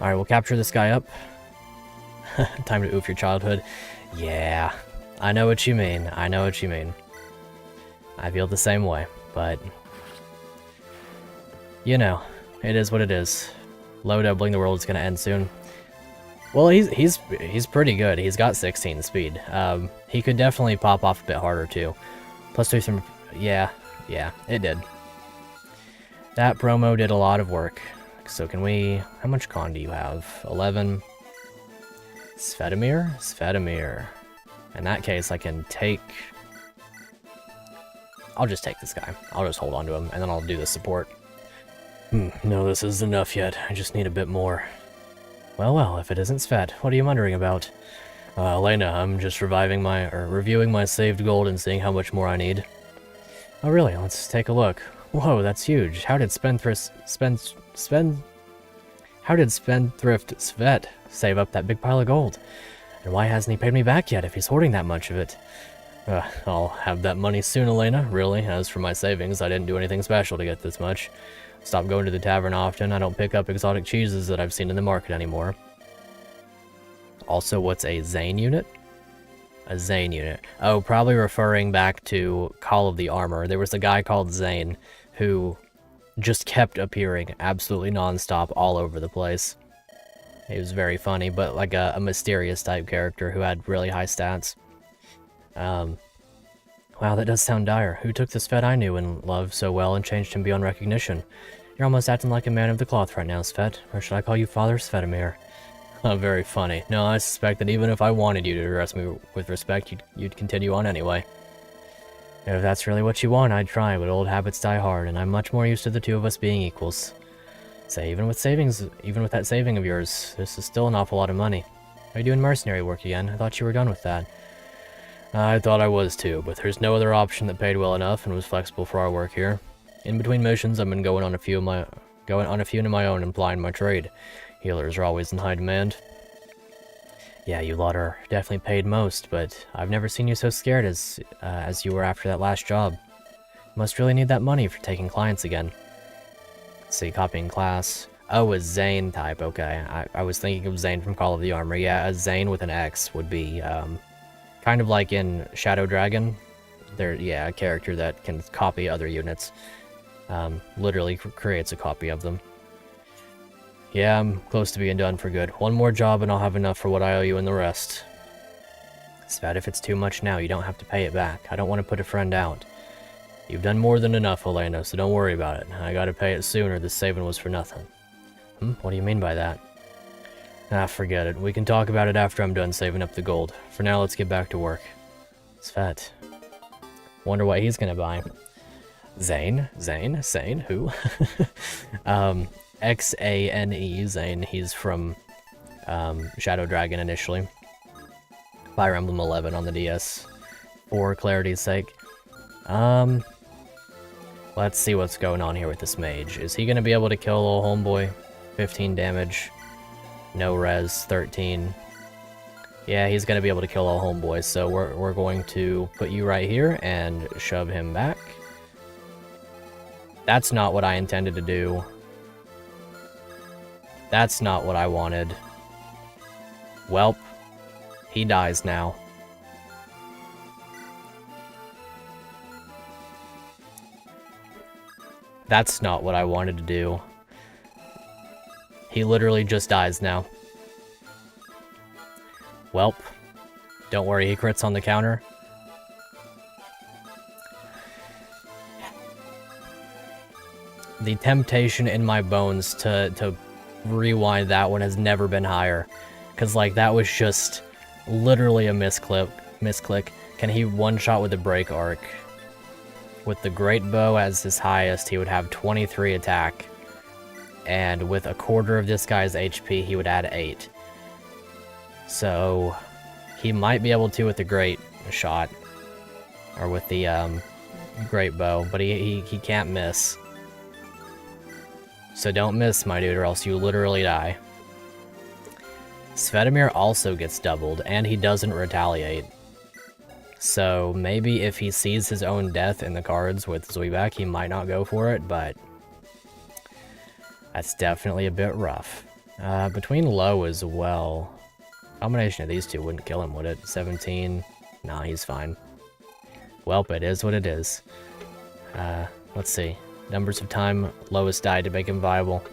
Alright, we'll capture this guy up. Time to oof your childhood. Yeah, I know what you mean. I know what you mean. I feel the same way, but... You know, it is what it is. Low doubling the world is going to end soon. Well, he's pretty good. He's got 16 speed. He could definitely pop off a bit harder too. Plus 2 from... Yeah, it did. That promo did a lot of work. So can we... How much con do you have? 11. Svetomir? Svetomir. In that case, I can take... I'll just take this guy. I'll just hold on to him, and then I'll do the support. No, this isn't enough yet. I just need a bit more. Well, if it isn't Svet, what are you wondering about? Elena, I'm just reviewing my saved gold and seeing how much more I need. Oh really? Let's take a look. Whoa, that's huge. How did Spendthrift Svet save up that big pile of gold? And why hasn't he paid me back yet if he's hoarding that much of it? I'll have that money soon, Elena, really. As for my savings, I didn't do anything special to get this much. Stop going to the tavern often. I don't pick up exotic cheeses that I've seen in the market anymore. Also, what's a Zane unit? A Zane unit. Oh, probably referring back to Call of the Armor. There was a guy called Zane who just kept appearing absolutely non-stop all over the place. He was very funny, but like a mysterious type character who had really high stats. Wow, that does sound dire. Who took this Svet I knew and loved so well and changed him beyond recognition? You're almost acting like a man of the cloth right now, Svet. Or should I call you Father Svetomir? Very funny. No, I suspect that even if I wanted you to address me with respect, you'd continue on anyway. If that's really what you want, I'd try, but old habits die hard, and I'm much more used to the two of us being equals. Say, even with that saving of yours, this is still an awful lot of money. Are you doing mercenary work again? I thought you were done with that. I thought I was too, but there's no other option that paid well enough and was flexible for our work here. In between missions, I've been going on a few of my own and plying my trade. Healers are always in high demand. Yeah, you lot are definitely paid most, but I've never seen you so scared as you were after that last job. You must really need that money for taking clients again. Let's see, copying class. Oh, a Zane type, okay. I was thinking of Zane from Call of the Armor. Yeah, a Zane with an X would be, kind of like in Shadow Dragon. Yeah, a character that can copy other units. Literally creates a copy of them. Yeah, I'm close to being done for good. One more job and I'll have enough for what I owe you and the rest. Svet, if it's too much now, you don't have to pay it back. I don't want to put a friend out. You've done more than enough, Elena, so don't worry about it. I gotta pay it soon or this saving was for nothing. What do you mean by that? Ah, forget it. We can talk about it after I'm done saving up the gold. For now, let's get back to work. Svet. Wonder what he's gonna buy. Zane? Who? Xane, Zane. He's from Shadow Dragon initially. Fire Emblem 11 on the DS. For clarity's sake. Let's see what's going on here with this mage. Is he gonna be able to kill old homeboy? 15 damage. No res, 13. Yeah, he's gonna be able to kill old homeboy, so we're going to put you right here and shove him back. That's not what I intended to do. That's not what I wanted. Welp. He dies now. That's not what I wanted to do. He literally just dies now. Welp. Don't worry, he crits on the counter. The temptation in my bones to rewind that one has never been higher. Because, like, that was just literally a misclick. Can he one-shot with the break arc? With the great bow as his highest, he would have 23 attack. And with a quarter of this guy's HP, he would add 8. So, he might be able to with the great shot. Or with the great bow, but he can't miss. So don't miss, my dude, or else you literally die. Svetomir also gets doubled, and he doesn't retaliate. So maybe if he sees his own death in the cards with Zuibak, he might not go for it, but that's definitely a bit rough. Between low as well. Combination of these two wouldn't kill him, would it? 17? Nah, he's fine. Welp, it is what it is. Let's see. Numbers of time, lowest died to make him viable.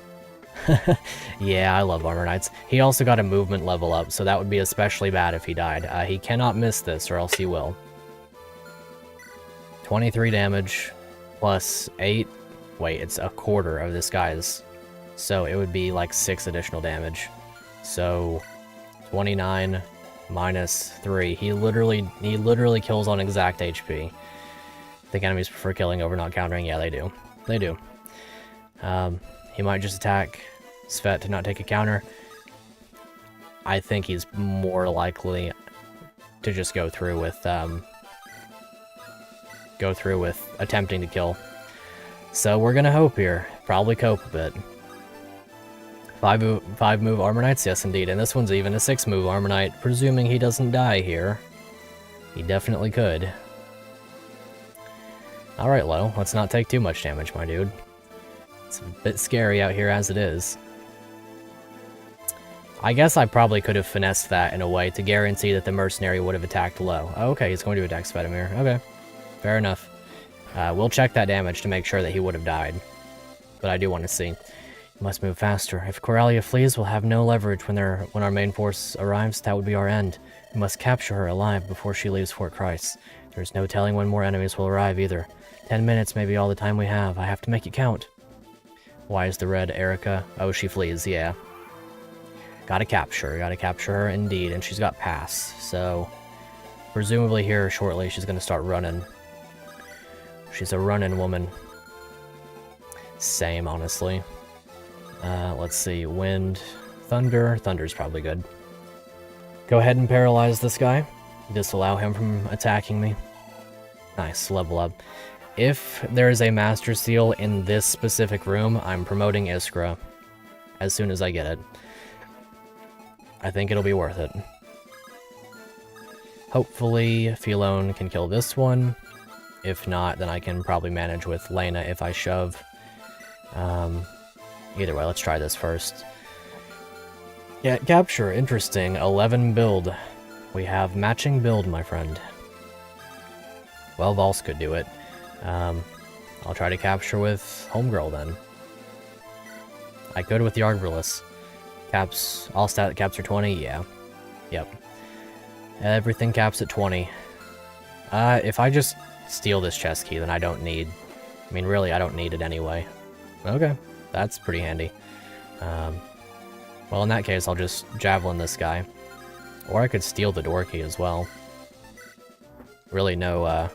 Yeah, I love Armor Knights. He also got a movement level up, so that would be especially bad if he died. He cannot miss this, or else he will. 23 damage, plus 8... Wait, it's a quarter of this guy's. So it would be like 6 additional damage. So, 29 minus 3. He literally kills on exact HP. Think enemies prefer killing over not countering? Yeah, they do. They do. He might just attack Svet to not take a counter. I think he's more likely to just go through with attempting to kill. So we're gonna hope here. Probably cope a bit. 5 move Armor Knights? Yes, indeed. And this one's even a 6 move Armor Knight, presuming he doesn't die here. He definitely could. Alright, Lo, let's not take too much damage, my dude. It's a bit scary out here as it is. I guess I probably could have finessed that in a way to guarantee that the mercenary would have attacked Lo. Oh, okay, he's going to attack Svetomir. Okay, fair enough. We'll check that damage to make sure that he would have died. But I do want to see. You must move faster. If Coralia flees, we'll have no leverage when our main force arrives. That would be our end. We must capture her alive before she leaves Fort Christ. There's no telling when more enemies will arrive either. 10 minutes may be all the time we have. I have to make it count. Why is the red Erica? Oh, she flees, yeah. Gotta capture her indeed, and she's got pass, so presumably here shortly she's gonna start running. She's a running woman. Same, honestly. Let's see, wind, thunder. Thunder's probably good. Go ahead and paralyze this guy. Disallow him from attacking me. Nice, level up. If there is a Master Seal in this specific room, I'm promoting Iskra as soon as I get it. I think it'll be worth it. Hopefully, Philoen can kill this one. If not, then I can probably manage with Lena if I shove. Either way, let's try this first. Yeah, capture, interesting. 11 build. We have matching build, my friend. Well, Vols could do it. I'll try to capture with Homegirl then. I could with the Argverlus. Caps, all stat caps are 20, yeah. Yep. Everything caps at 20. If I just steal this chest key, then I don't need... I mean, really, I don't need it anyway. Okay, that's pretty handy. Well, in that case, I'll just Javelin this guy. Or I could steal the door key as well. Really no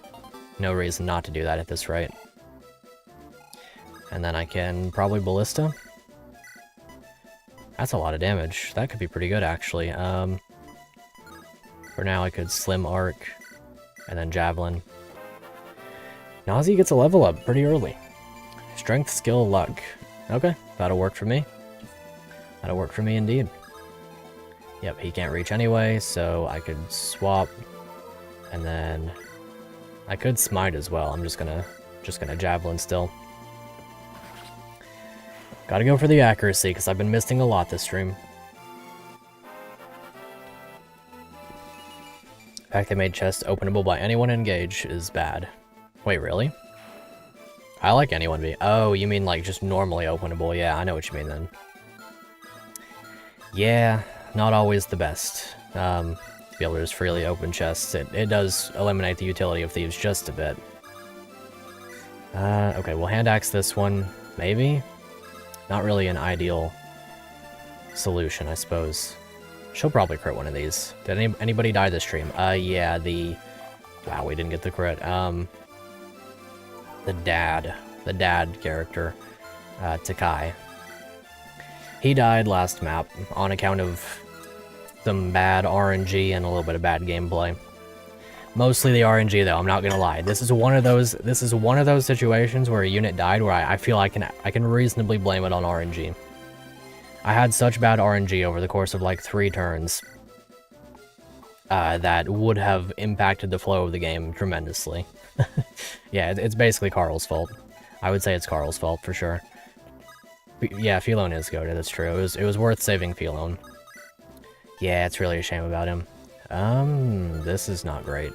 reason not to do that at this rate. And then I can probably Ballista. That's a lot of damage. That could be pretty good, actually. For now, I could Slim Arc, and then Javelin. Nazi gets a level up pretty early. Strength, skill, luck. Okay, that'll work for me. That'll work for me indeed. Yep, he can't reach anyway, so I could swap, and then I could smite as well. I'm just gonna Javelin still. Gotta go for the accuracy, because I've been missing a lot this stream. The fact they made chests openable by anyone engaged is bad. Wait, really? I like anyone be. Oh, you mean like just normally openable? Yeah, I know what you mean then. Yeah, not always the best. To be able to just freely open chests. It does eliminate the utility of thieves just a bit. Okay, we'll hand axe this one, maybe? Not really an ideal solution, I suppose. She'll probably crit one of these. Did anybody die this stream? Yeah, wow, we didn't get the crit. The dad character, Takai. He died last map on account of some bad RNG and a little bit of bad gameplay. Mostly the RNG though, I'm not gonna lie. This is one of those situations where a unit died where I feel I can reasonably blame it on RNG. I had such bad RNG over the course of like 3 turns that would have impacted the flow of the game tremendously. Yeah, it's basically Carl's fault. I would say it's Carl's fault for sure. Yeah, Philoen is goated, that's true. It was worth saving Philoen. Yeah, it's really a shame about him. This is not great.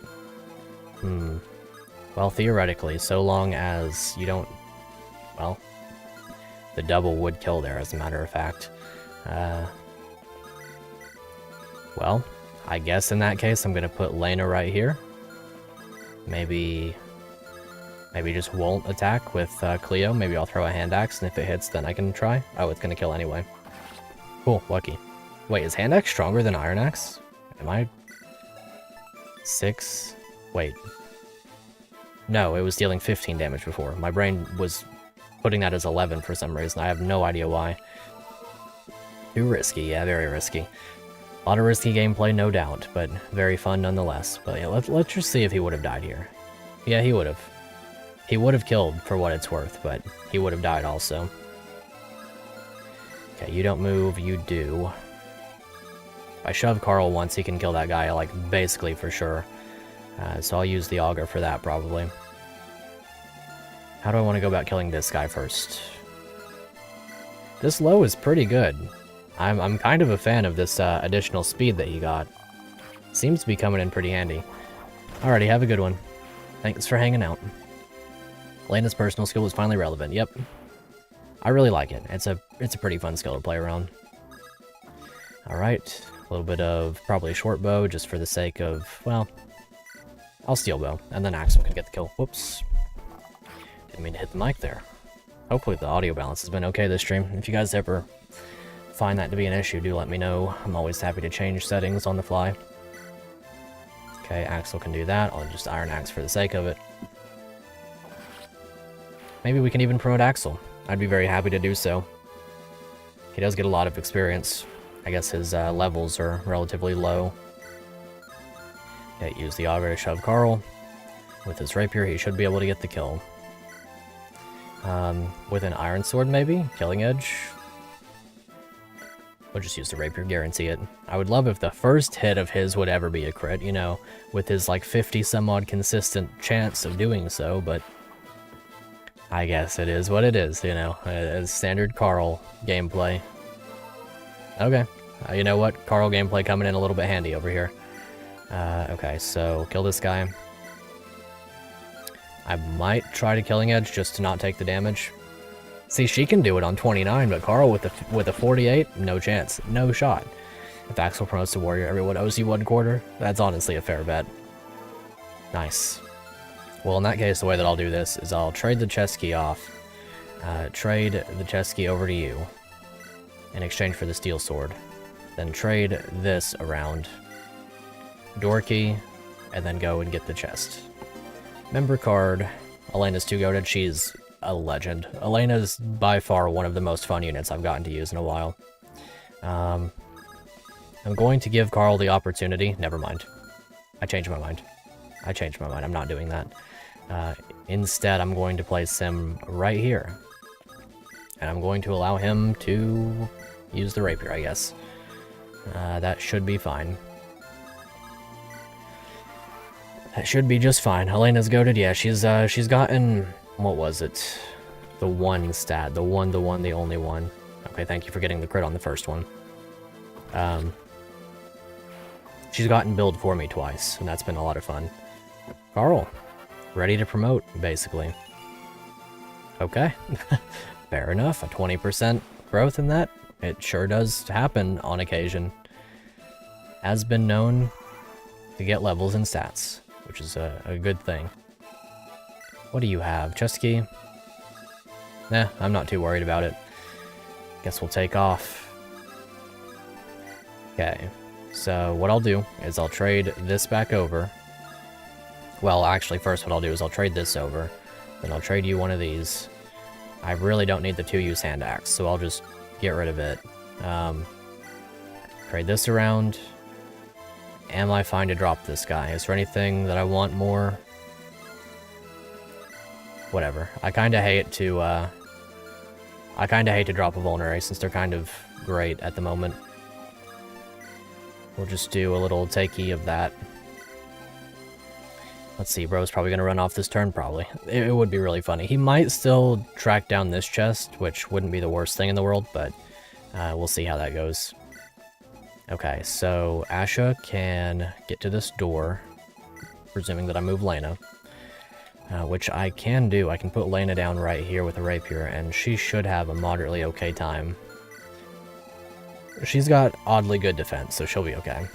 Well, theoretically, so long as you don't... Well, the double would kill there, as a matter of fact. Well, I guess in that case, I'm gonna put Lena right here. Maybe just won't attack with Cleo. Maybe I'll throw a hand axe, and if it hits, then I can try. Oh, it's gonna kill anyway. Cool, lucky. Wait, is hand axe stronger than iron axe? Am I... 6? Wait. No, it was dealing 15 damage before. My brain was putting that as 11 for some reason. I have no idea why. Too risky, yeah, very risky. A lot of risky gameplay, no doubt, but very fun nonetheless. But yeah, let's just see if he would have died here. Yeah, he would have. He would have killed for what it's worth, but he would have died also. Okay, you don't move, you do. If I shove Carl once, he can kill that guy, like, basically for sure. So I'll use the auger for that, probably. How do I want to go about killing this guy first? This low is pretty good. I'm kind of a fan of this additional speed that he got. Seems to be coming in pretty handy. Alrighty, have a good one. Thanks for hanging out. Lena's personal skill is finally relevant. Yep. I really like it. It's a pretty fun skill to play around. Alright. A little bit of probably a short bow just for the sake of, well, I'll steel bow, and then Axel can get the kill. Whoops. Didn't mean to hit the mic there. Hopefully the audio balance has been okay this stream. If you guys ever find that to be an issue, do let me know. I'm always happy to change settings on the fly. Okay, Axel can do that. I'll just Iron Axe for the sake of it. Maybe we can even promote Axel. I'd be very happy to do so. He does get a lot of experience I guess his levels are relatively low. Okay, use the auger to shove Carl. With his rapier, he should be able to get the kill. With an iron sword, maybe? Killing edge? We'll just use the rapier, guarantee it. I would love if the first hit of his would ever be a crit, you know, with his like 50 some odd consistent chance of doing so, but I guess it is what it is, you know, standard Carl gameplay. Okay, you know what? Carl gameplay coming in a little bit handy over here. Okay, so kill this guy. I might try to killing edge just to not take the damage. See, she can do it on 29, but Carl with a 48, no chance, no shot. If Axel promotes to warrior, everyone owes you 1/4. That's honestly a fair bet. Nice. Well, in that case, the way that I'll do this is I'll trade the chest key off, trade the chest key over to you in exchange for the steel sword, then trade this around, door key, and then go and get the chest. Member card. Elena's too goated. She's a legend. Elena's by far one of the most fun units I've gotten to use in a while. I'm going to give Carl the opportunity. Never mind. I changed my mind. I'm not doing that. Instead, I'm going to place him right here. And I'm going to allow him to use the rapier, I guess. That should be fine. That should be just fine. Elena's goated. Yeah, she's gotten... What was it? The one stat. The only one. Okay, thank you for getting the crit on the first one. She's gotten build for me twice, and that's been a lot of fun. Carl, ready to promote, basically. Okay. Fair enough. A 20% growth in that. It sure does happen on occasion. Has been known to get levels and stats, which is a good thing. What do you have? Chest key? Nah, I'm not too worried about it. Guess we'll take off. Okay, so what I'll do is I'll trade this back over. Well, actually, first what I'll do is I'll trade this over. Then I'll trade you one of these. I really don't need the 2-use hand axe, so I'll just get rid of it. Trade this around. Am I fine to drop this guy? Is there anything that I want more? Whatever. I kind of hate to drop a vulnerary since they're kind of great at the moment. We'll just do a little takey of that. Let's see, bro's probably gonna run off this turn, probably. It would be really funny. He might still track down this chest, which wouldn't be the worst thing in the world, but we'll see how that goes. Okay, so Asha can get to this door, presuming that I move Lena. Which I can do. I can put Lena down right here with a rapier, and she should have a moderately okay time. She's got oddly good defense, so she'll be okay.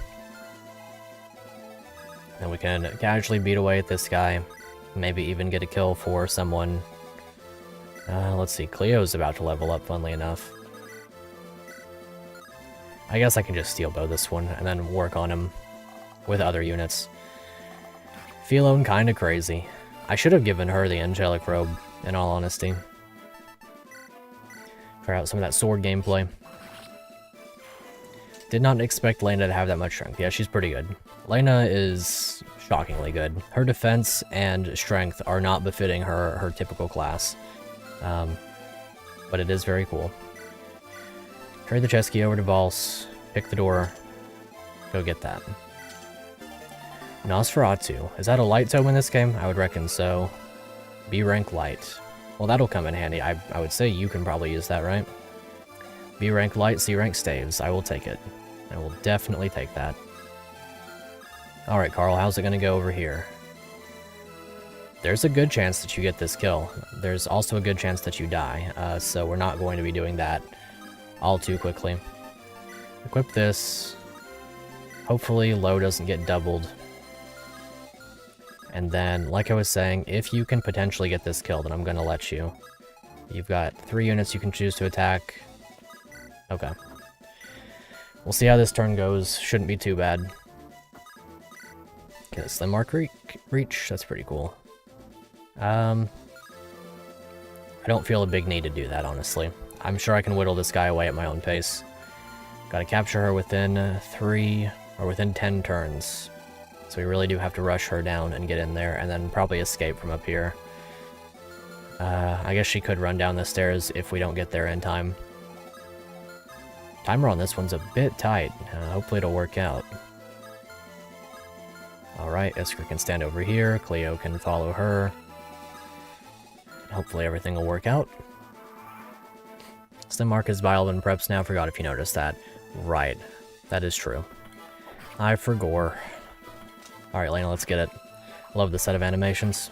And we can casually beat away at this guy. Maybe even get a kill for someone. Let's see, Cleo's about to level up, funnily enough. I guess I can just steel bow this one, and then work on him with other units. Philone kinda crazy. I should have given her the angelic robe, in all honesty. Try out some of that sword gameplay. Did not expect Lena to have that much strength. Yeah, she's pretty good. Lena is shockingly good. Her defense and strength are not befitting her typical class. But it is very cool. Trade the chest key over to Valse. Pick the door. Go get that. Nosferatu. Is that a light tome in this game? I would reckon so. B rank light. Well, that'll come in handy. I would say you can probably use that, right? B rank light, C rank staves. I will take it. I will definitely take that. Alright, Carl, how's it gonna go over here? There's a good chance that you get this kill. There's also a good chance that you die, so we're not going to be doing that all too quickly. Equip this. Hopefully low doesn't get doubled. And then, like I was saying, if you can potentially get this kill, then I'm gonna let you. You've got 3 units you can choose to attack. Okay. We'll see how this turn goes. Shouldn't be too bad. Get a slim mark reach. That's pretty cool. I don't feel a big need to do that, honestly. I'm sure I can whittle this guy away at my own pace. Gotta capture her within 3 or within 10 turns. So we really do have to rush her down and get in there, and then probably escape from up here. I guess she could run down the stairs if we don't get there in time. Timer on this one's a bit tight. Hopefully it'll work out. Alright, Iskra can stand over here. Cleo can follow her. Hopefully everything will work out. Slim Mark is Byelen preps now. Forgot if you noticed that. Right. That is true. I forgot. Alright, Lena, let's get it. Love the set of animations.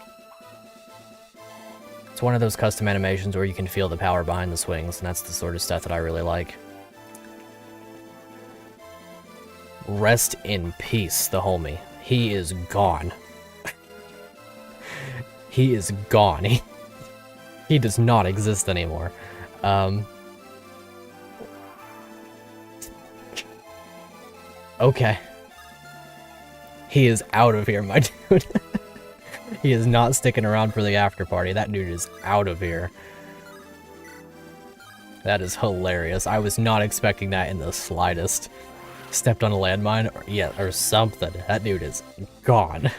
It's one of those custom animations where you can feel the power behind the swings, and that's the sort of stuff that I really like. Rest in peace, the homie. He is gone. He is gone. He does not exist anymore. Okay. He is out of here, my dude. He is not sticking around for the after party. That dude is out of here. That is hilarious. I was not expecting that in the slightest. Stepped on a landmine, or something. That dude is gone.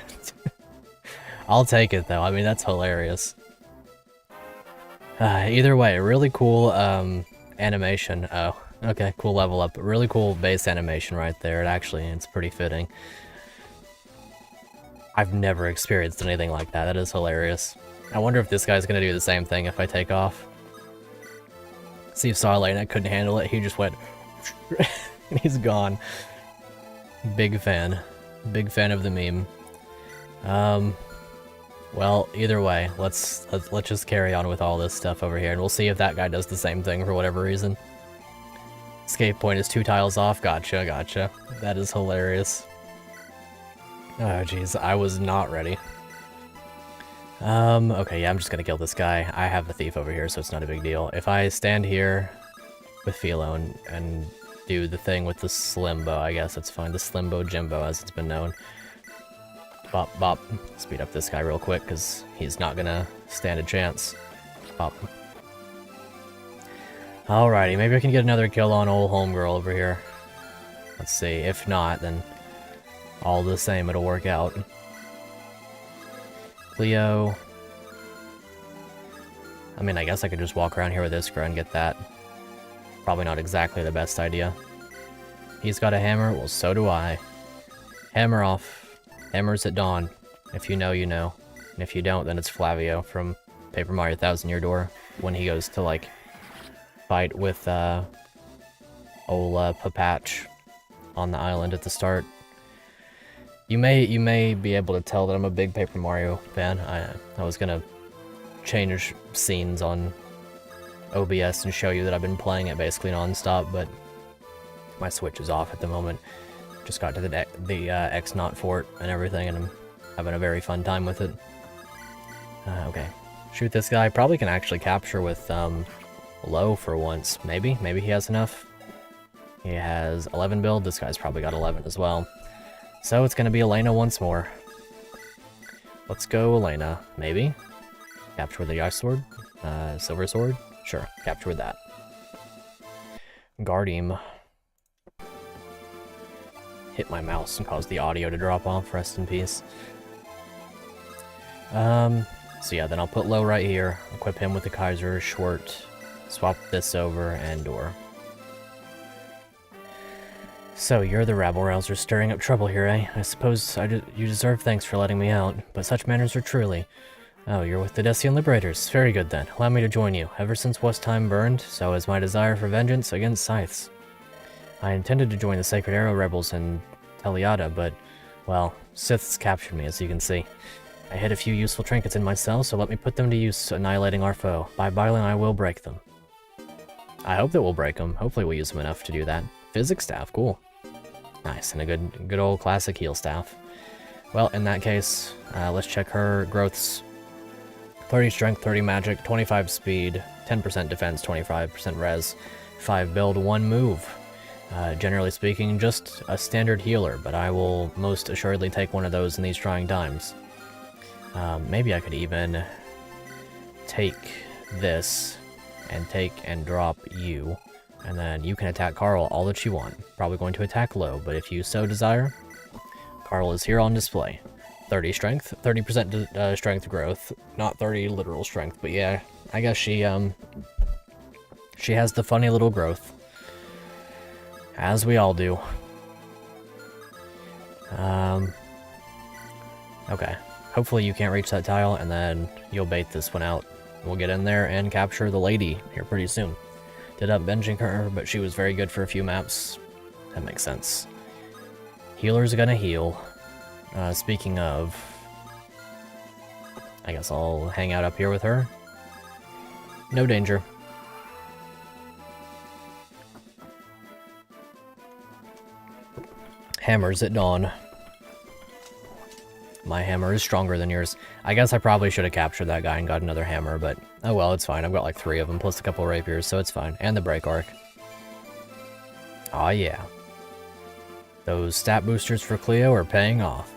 I'll take it though. I mean, that's hilarious. Either way, really cool animation. Oh, okay, cool level up. Really cool base animation right there. It's pretty fitting. I've never experienced anything like that. That is hilarious. I wonder if this guy's gonna do the same thing if I take off. See if Sarlana couldn't handle it. He just went and he's gone. Big fan. Big fan of the meme. Well, either way, let's just carry on with all this stuff over here, and we'll see if that guy does the same thing for whatever reason. Escape point is 2 tiles off. Gotcha, gotcha. That is hilarious. Oh, jeez, I was not ready. Okay, yeah, I'm just gonna kill this guy. I have the thief over here, so it's not a big deal. If I stand here with Philo and do the thing with the Slimbo, I guess it's fine. The Slimbo Jimbo, as it's been known. Bop, bop. Speed up this guy real quick, because he's not gonna stand a chance. Bop. Alrighty, maybe I can get another kill on old homegirl over here. Let's see. If not, then all the same, it'll work out. Cleo. I mean, I guess I could just walk around here with Iskra and get that. Probably not exactly the best idea. He's got a hammer, well, so do I. Hammer off. Hammers at dawn. If you know, you know. And if you don't, then it's Flavio from Paper Mario Thousand Year Door, when he goes to, like, fight with, old, Papatch on the island at the start. You may be able to tell that I'm a big Paper Mario fan. I was gonna change scenes on OBS and show you that I've been playing it basically non-stop, but my Switch is off at the moment. Just got to the X-Naut fort and everything, and I'm having a very fun time with it. Okay, shoot this guy. Probably can actually capture with low for once. Maybe he has enough. He has 11 build. This guy's probably got 11 as well. So it's gonna be Elena once more. Let's go, Elena. Maybe? Capture with the ice sword? Silver sword? Sure, capture with that. Guardium. Hit my mouse and caused the audio to drop off. Rest in peace. So yeah, then I'll put low right here. Equip him with the Kaiser Schwert. Swap this over and door. So, you're the rabble-rouser stirring up trouble here, eh? I suppose you deserve thanks for letting me out, but such manners are truly... Oh, you're with the Decian Liberators. Very good then. Allow me to join you. Ever since was time burned, so is my desire for vengeance against scythes. I intended to join the Sacred Arrow Rebels in Teliata, but, well, Siths captured me, as you can see. I hid a few useful trinkets in my cell, so let me put them to use annihilating our foe. By Byelen, I will break them. I hope that we'll break them. Hopefully we'll use them enough to do that. Physics staff, cool. Nice, and a good old classic heal staff. Well, in that case, let's check her growths. 30 strength, 30 magic, 25 speed, 10% defense, 25% res, 5 build, 1 move. Generally speaking, just a standard healer, but I will most assuredly take one of those in these trying times. Maybe I could even take this and take and drop you. And then you can attack Carl all that you want. Probably going to attack low, but if you so desire, Carl is here on display. 30 strength, 30% strength growth. Not 30 literal strength, but yeah, I guess she has the funny little growth. As we all do. Okay. Hopefully you can't reach that tile, and then you'll bait this one out. We'll get in there and capture the lady here pretty soon. Did up benching her, but she was very good for a few maps. That makes sense. Healer's gonna heal. Speaking of... I guess I'll hang out up here with her. No danger. Hammers at dawn. My hammer is stronger than yours. I guess I probably should have captured that guy and got another hammer, but oh well, it's fine. I've got like 3 of them, plus a couple rapiers, so it's fine. And the break arc. Aw yeah. Those stat boosters for Cleo are paying off.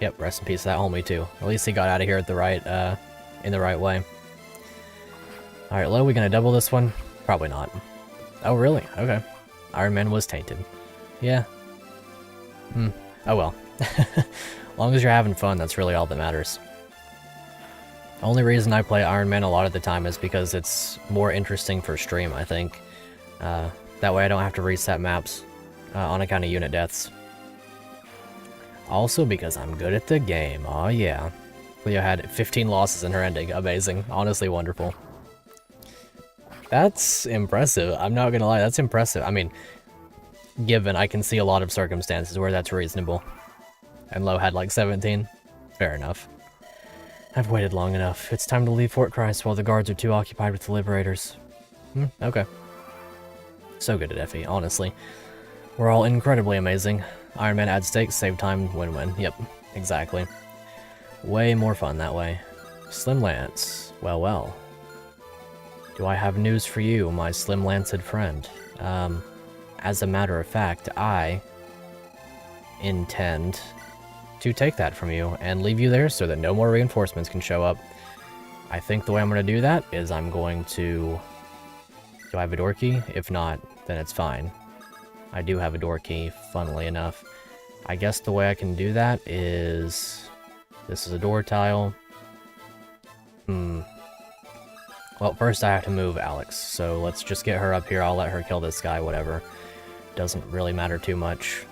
Yep, rest in peace to that homie too. At least he got out of here at the right, in the right way. Alright, Lo, we gonna double this one? Probably not. Oh really? Okay. Iron Man was tainted. Yeah. Oh well. As long as you're having fun, that's really all that matters. Only reason I play Iron Man a lot of the time is because it's more interesting for stream, I think. That way I don't have to reset maps on account of unit deaths. Also because I'm good at the game. Aw yeah. Cleo had 15 losses in her ending. Amazing. Honestly wonderful. That's impressive. I'm not gonna lie, that's impressive. I mean, given I can see a lot of circumstances where that's reasonable. And Lo had like 17. Fair enough. I've waited long enough. It's time to leave Fort Christ while the guards are too occupied with the liberators. Okay. So good at Effie, honestly. We're all incredibly amazing. Iron Man adds stakes, save time, win-win. Yep, exactly. Way more fun that way. Slim Lance. Well, well. Do I have news for you, my slim-lanced friend? As a matter of fact, I intend to take that from you and leave you there so that no more reinforcements can show up. I think the way I'm going to do that is I'm going to... Do I have a door key? If not, then it's fine. I do have a door key, funnily enough. I guess the way I can do that is... This is a door tile. Well, first I have to move Alex, so let's just get her up here. I'll let her kill this guy, whatever. Doesn't really matter too much.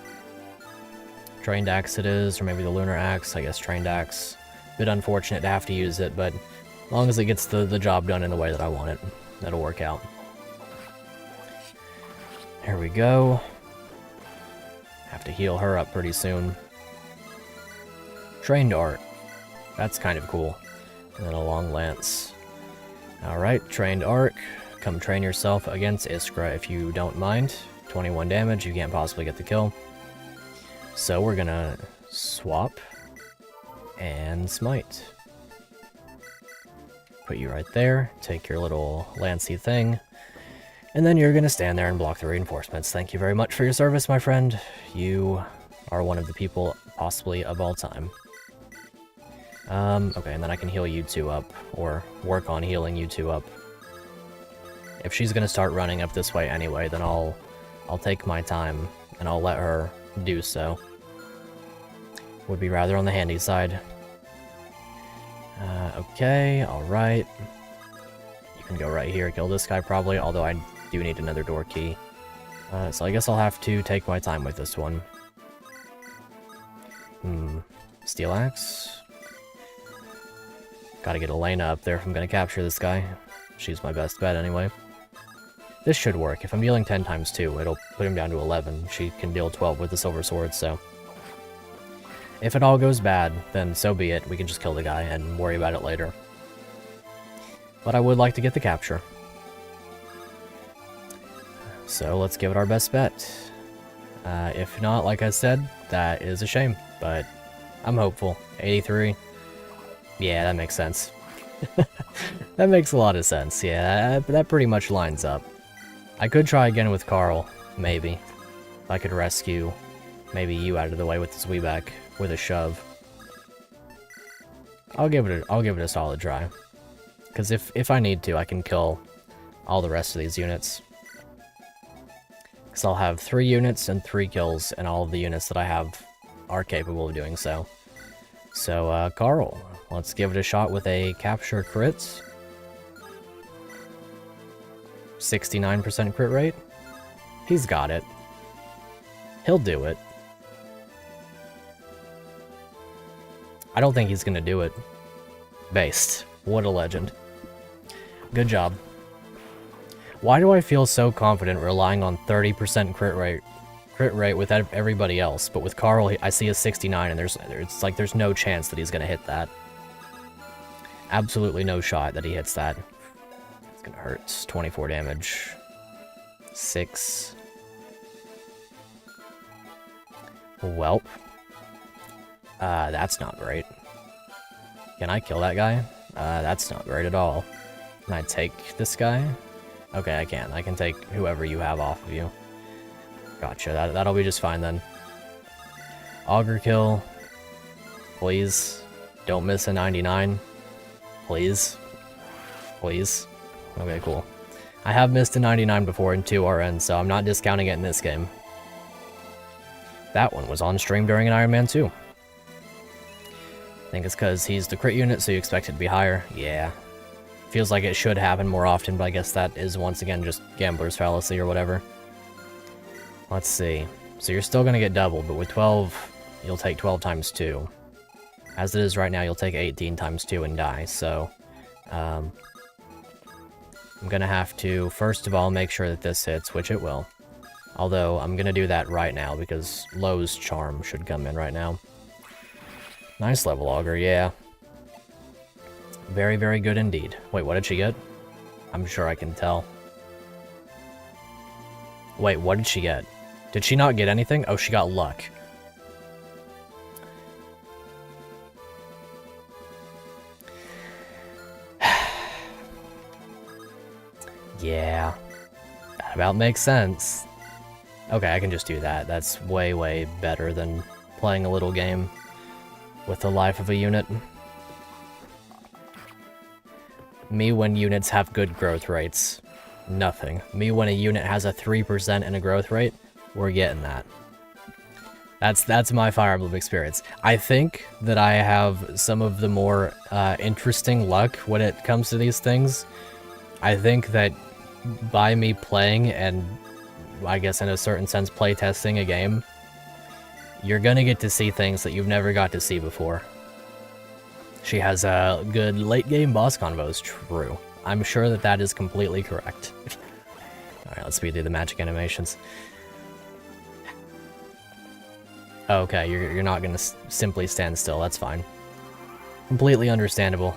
Trained axe it is, or maybe the lunar axe. I guess trained axe. Bit unfortunate to have to use it, but as long as it gets the job done in the way that I want it, that'll work out. Here we go. Have to heal her up pretty soon. Trained art. That's kind of cool. And then a long lance. Alright, trained arc. Come train yourself against Iskra if you don't mind. 21 damage, you can't possibly get the kill. So we're gonna swap and smite. Put you right there, take your little lancy thing, and then you're gonna stand there and block the reinforcements. Thank you very much for your service, my friend. You are one of the people possibly of all time. Okay, and then I can heal you two up, or work on healing you two up. If she's gonna start running up this way anyway, then I'll take my time, and I'll let her do so. Would be rather on the handy side. Okay, alright. You can go right here, kill this guy probably, although I do need another door key. So I guess I'll have to take my time with this one. Steel axe? Gotta get Elena up there if I'm gonna capture this guy. She's my best bet anyway. This should work. If I'm dealing 10 times 2, it'll put him down to 11. She can deal 12 with the silver sword, so... If it all goes bad, then so be it. We can just kill the guy and worry about it later. But I would like to get the capture. So let's give it our best bet. If not, like I said, that is a shame, but I'm hopeful. 83. Yeah, that makes sense. That makes a lot of sense, yeah, that pretty much lines up. I could try again with Carl, maybe. If I could rescue maybe you out of the way with this Weeback with a shove. I'll give it a solid try. Because if I need to, I can kill all the rest of these units. Because I'll have 3 units and 3 kills, and all of the units that I have are capable of doing so. So, Carl, let's give it a shot with a capture crit. 69% crit rate. He's got it. He'll do it. I don't think he's gonna do it. Based. What a legend. Good job. Why do I feel so confident relying on 30% crit rate with everybody else, but with Carl, I see a 69, and there's no chance that he's gonna hit that. Absolutely no shot that he hits that. It's gonna hurt. 24 damage. 6. Welp. That's not great. Can I kill that guy? That's not great at all. Can I take this guy? Okay, I can. I can take whoever you have off of you. Gotcha. That'll be just fine then. Augur kill. Please. Don't miss a 99. Please. Please. Okay, cool. I have missed a 99 before in 2 RN, so I'm not discounting it in this game. That one was on stream during an Iron Man 2. I think it's because he's the crit unit, so you expect it to be higher. Yeah. Feels like it should happen more often, but I guess that is once again just gambler's fallacy or whatever. Let's see. So you're still going to get doubled, but with 12, you'll take 12 times 2. As it is right now, you'll take 18 times 2 and die, so... I'm going to have to, first of all, make sure that this hits, which it will. Although, I'm going to do that right now, because Lowe's Charm should come in right now. Nice level Augur, yeah. Very, very good indeed. Wait, what did she get? I'm sure I can tell. Wait, what did she get? Did she not get anything? Oh, she got luck. Yeah. That about makes sense. Okay, I can just do that. That's way, way better than playing a little game with the life of a unit. Me when units have good growth rates. Nothing. Me when a unit has a 3% in a growth rate, we're getting that. That's my Fire Emblem experience. I think that I have some of the more interesting luck when it comes to these things. I think that by me playing and, I guess in a certain sense, playtesting a game, you're gonna get to see things that you've never got to see before. She has a good late-game boss combos, true. I'm sure that that is completely correct. Alright, let's speed through the magic animations. Okay, you're not gonna simply stand still, that's fine. Completely understandable.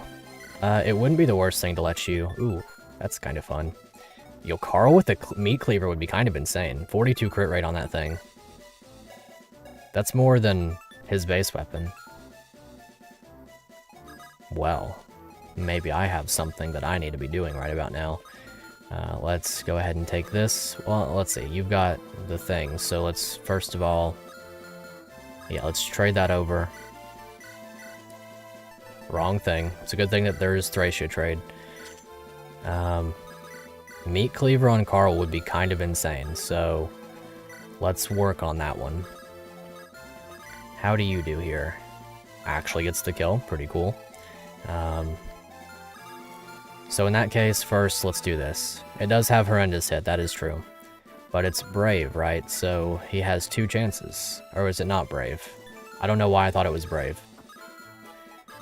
It wouldn't be the worst thing to let you... Ooh, that's kind of fun. Yo, Carl with the meat cleaver would be kind of insane. 42 crit rate on that thing. That's more than his base weapon. Well, maybe I have something that I need to be doing right about now. Let's go ahead and take this. Well, let's see. You've got the thing, so let's first of all... Yeah, let's trade that over. Wrong thing. It's a good thing that there is Thracia trade. Meat cleaver on Carl would be kind of insane, so let's work on that one. How do you do here? Actually gets the kill. Pretty cool. So in that case, first, let's do this. It does have horrendous hit, that is true. But it's brave, right? So he has 2 chances. Or is it not brave? I don't know why I thought it was brave.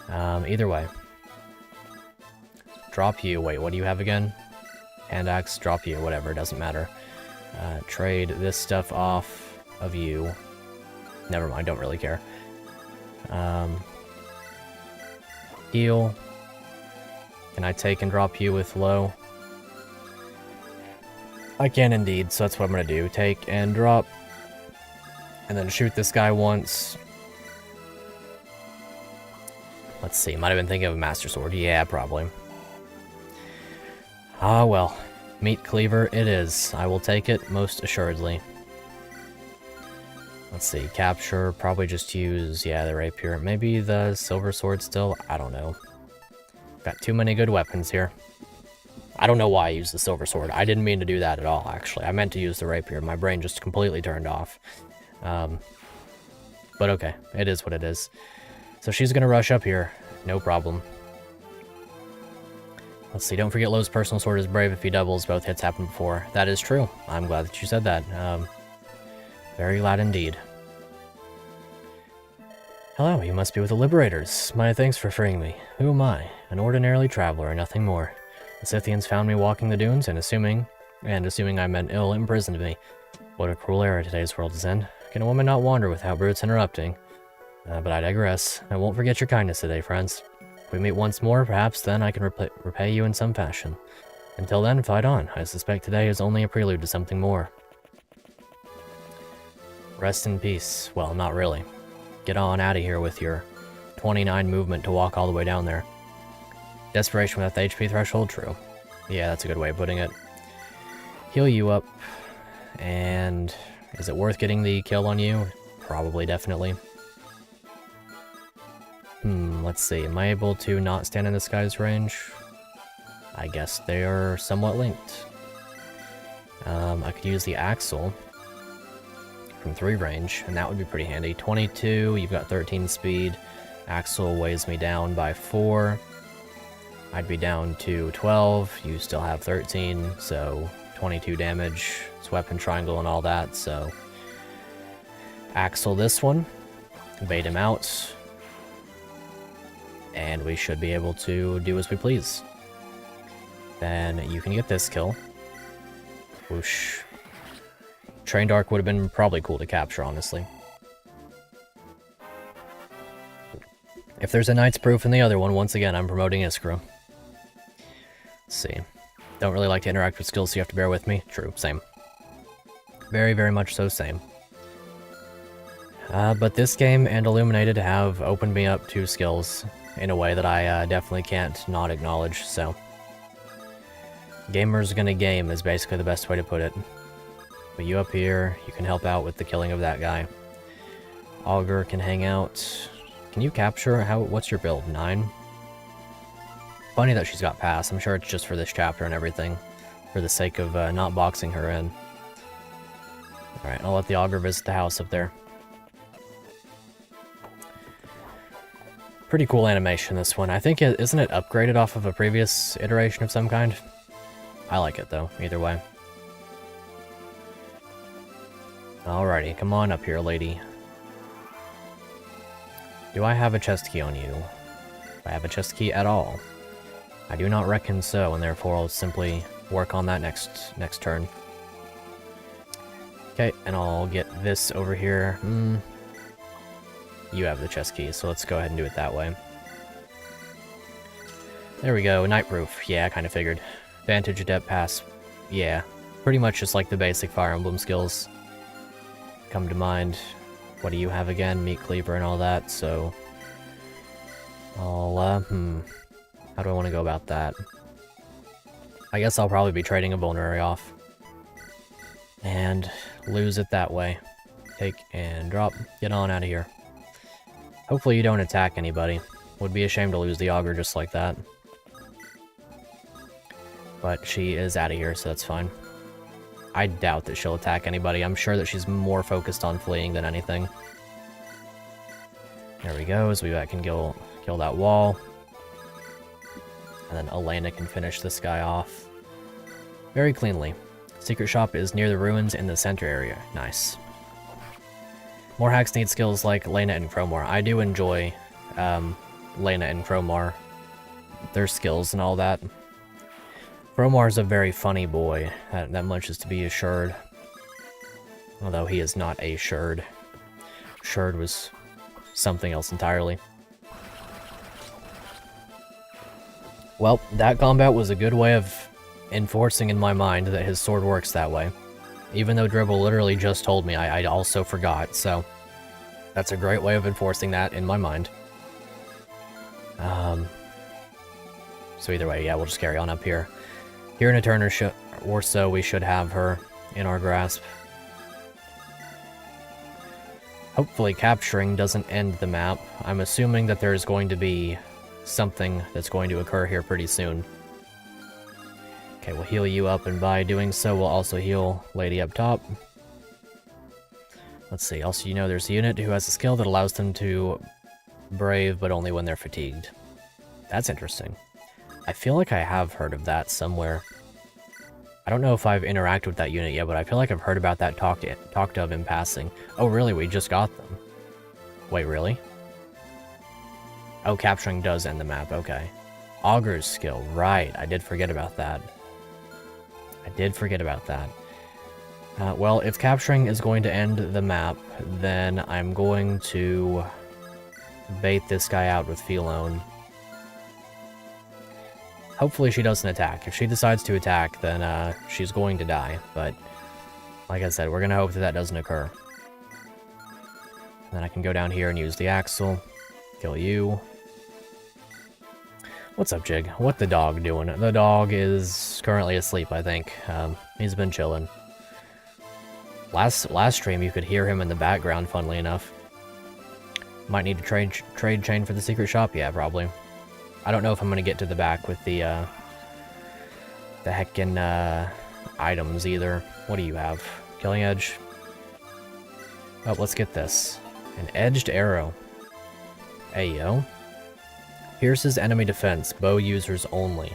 Either way. Drop you. Wait, what do you have again? Hand axe, drop you, whatever, doesn't matter. Trade this stuff off of you. Never mind, don't really care. Heal. Can I take and drop you with low? I can indeed, so that's what I'm gonna do. Take and drop. And then shoot this guy once. Let's see, might have been thinking of a Master Sword. Yeah, probably. Ah, well. Meat cleaver it is. I will take it, most assuredly. Let's see, capture, probably just use, yeah, the rapier. Maybe the silver sword still? I don't know. Got too many good weapons here. I don't know why I used the silver sword. I didn't mean to do that at all, actually. I meant to use the rapier. My brain just completely turned off. But okay, it is what it is. So she's gonna rush up here. No problem. Let's see, don't forget Lowe's personal sword is brave if he doubles. Both hits happened before. That is true. I'm glad that you said that. Very glad indeed. Hello, you must be with the Liberators. My thanks for freeing me. Who am I? An ordinary traveler, nothing more. The Scythians found me walking the dunes and assuming I meant ill, imprisoned me. What a cruel era today's world is in. Can a woman not wander without brutes interrupting? But I digress. I won't forget your kindness today, friends. If we meet once more, perhaps then I can repay you in some fashion. Until then, fight on. I suspect today is only a prelude to something more. Rest in peace. Well, not really. Get on out of here with your 29 movement to walk all the way down there. Desperation without the HP threshold? True. Yeah, that's a good way of putting it. Heal you up. And is it worth getting the kill on you? Probably, definitely. Let's see. Am I able to not stand in this guy's range? I guess they are somewhat linked. I could use the Axle from 3 range, and that would be pretty handy. 22, you've got 13 speed. Axle weighs me down by 4. I'd be down to 12. You still have 13, so 22 damage. It's weapon triangle and all that, so Axle this one. Bait him out. And we should be able to do as we please. Then you can get this kill. Whoosh. Trained Arc would have been probably cool to capture, honestly. If there's a Knight's Proof in the other one, once again, I'm promoting Iskra. Let's see. Don't really like to interact with skills, so you have to bear with me. True, same. Very, very much so, same. But this game and Illuminated have opened me up to skills in a way that I definitely can't not acknowledge, so... Gamer's gonna game is basically the best way to put it. But you up here, you can help out with the killing of that guy. Augur can hang out. Can you capture? What's your build? 9? Funny that she's got pass. I'm sure it's just for this chapter and everything. For the sake of not boxing her in. Alright, I'll let the Augur visit the house up there. Pretty cool animation, this one. I think, isn't it upgraded off of a previous iteration of some kind? I like it, though, either way. Alrighty, come on up here, lady. Do I have a chest key on you? Do I have a chest key at all? I do not reckon so, and therefore I'll simply work on that next turn. Okay, and I'll get this over here. You have the chest key, so let's go ahead and do it that way. There we go, Nightproof. Yeah, I kind of figured. Vantage, Adept, Pass. Yeah, pretty much just like the basic Fire Emblem skills come to mind. What do you have again? Meat Cleaver and all that, so... I'll, how do I want to go about that? I guess I'll probably be trading a Vulnerary off. And lose it that way. Take and drop. Get on out of here. Hopefully you don't attack anybody. Would be a shame to lose the Augur just like that. But she is out of here, so that's fine. I doubt that she'll attack anybody. I'm sure that she's more focused on fleeing than anything. There we go, as we can kill that wall. And then Elena can finish this guy off very cleanly. Secret shop is near the ruins in the center area. Nice. More hacks need skills like Lena and Cromar. I do enjoy Lena and Cromar. Their skills and all that. Cromar's a very funny boy. That much is to be assured. Although he is not a Sherd. Sherd was something else entirely. Well, that combat was a good way of enforcing in my mind that his sword works that way. Even though Dribble literally just told me, I also forgot, so... That's a great way of enforcing that in my mind. So either way, yeah, we'll just carry on up here. Here in a turn or so, we should have her in our grasp. Hopefully capturing doesn't end the map. I'm assuming that there's going to be something that's going to occur here pretty soon. Okay, we'll heal you up, and by doing so, we'll also heal Lady up top. Let's see, also, you know, there's a unit who has a skill that allows them to brave, but only when they're fatigued. That's interesting. I feel like I have heard of that somewhere. I don't know if I've interacted with that unit yet, but I feel like I've heard about that talked of in passing. Oh, really? We just got them. Wait, really? Oh, capturing does end the map. Okay. Augur's skill. Right. I did forget about that. Well, if capturing is going to end the map, then I'm going to bait this guy out with Fyelone. Hopefully she doesn't attack. If she decides to attack, then she's going to die. But, like I said, we're going to hope that that doesn't occur. Then I can go down here and use the Axle. Kill you. What's up, Jig? What the dog doing? The dog is currently asleep, I think. He's been chilling. Last stream, you could hear him in the background, funnily enough. Might need to trade chain for the secret shop? Yeah, probably. I don't know if I'm going to get to the back with the heckin' items either. What do you have? Killing Edge? Oh, let's get this. An edged arrow. Ayo. Pierces enemy defense, bow users only.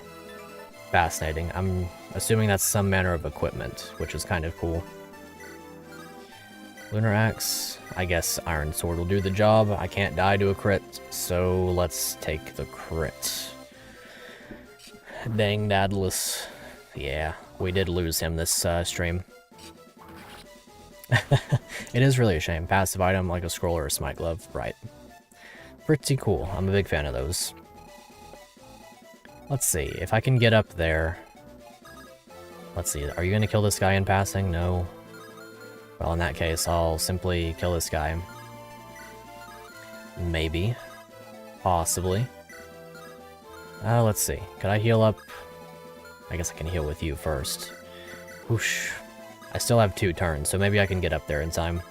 Fascinating. I'm assuming that's some manner of equipment, which is kind of cool. Lunar Axe. I guess Iron Sword will do the job. I can't die to a crit, so let's take the crit. Dang Daedalus. Yeah, we did lose him this stream. It is really a shame. Passive item like a scroll or a smite glove. Right. Pretty cool. I'm a big fan of those. Let's see. If I can get up there... Let's see. Are you going to kill this guy in passing? No. Well, in that case, I'll simply kill this guy. Maybe. Possibly. Let's see. Could I heal up? I guess I can heal with you first. Whoosh. I still have 2 turns, so maybe I can get up there in time.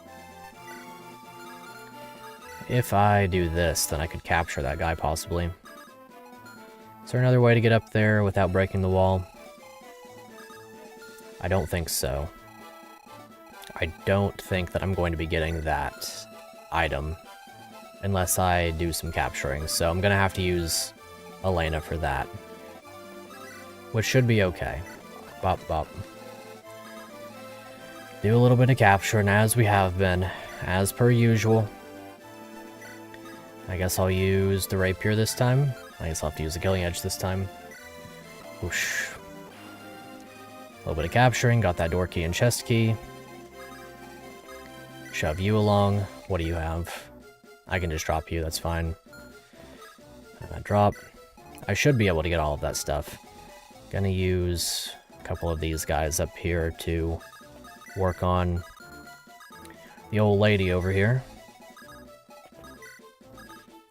If I do this, then I could capture that guy, possibly. Is there another way to get up there without breaking the wall? I don't think so. I don't think that I'm going to be getting that item unless I do some capturing, so I'm going to have to use Elena for that. Which should be okay. Bop, bop. Do a little bit of capturing as we have been, as per usual. I guess I'll use the rapier this time. I guess I'll have to use the killing edge this time. Whoosh. A little bit of capturing, got that door key and chest key. Shove you along. What do you have? I can just drop you, that's fine. Drop. I should be able to get all of that stuff. Gonna use a couple of these guys up here to work on the old lady over here.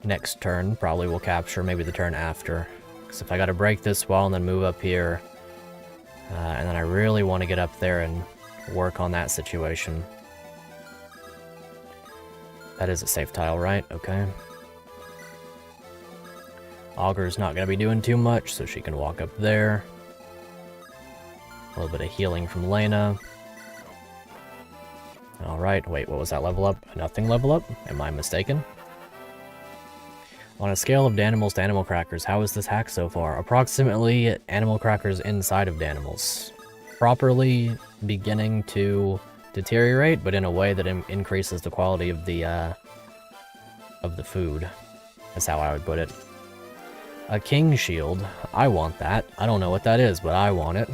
Next turn, probably will capture, maybe the turn after. Because if I gotta break this wall and then move up here, and then I really want to get up there and work on that situation. That is a safe tile, right? Okay. Augur's not going to be doing too much, so she can walk up there. A little bit of healing from Lena. Alright, wait, what was that level up? Nothing level up? Am I mistaken? On a scale of Danimals to Animal Crackers, how is this hack so far? Approximately Animal Crackers inside of Danimals. Properly beginning to deteriorate, but in a way that increases the quality of the food. That's how I would put it. A king shield. I want that. I don't know what that is, but I want it.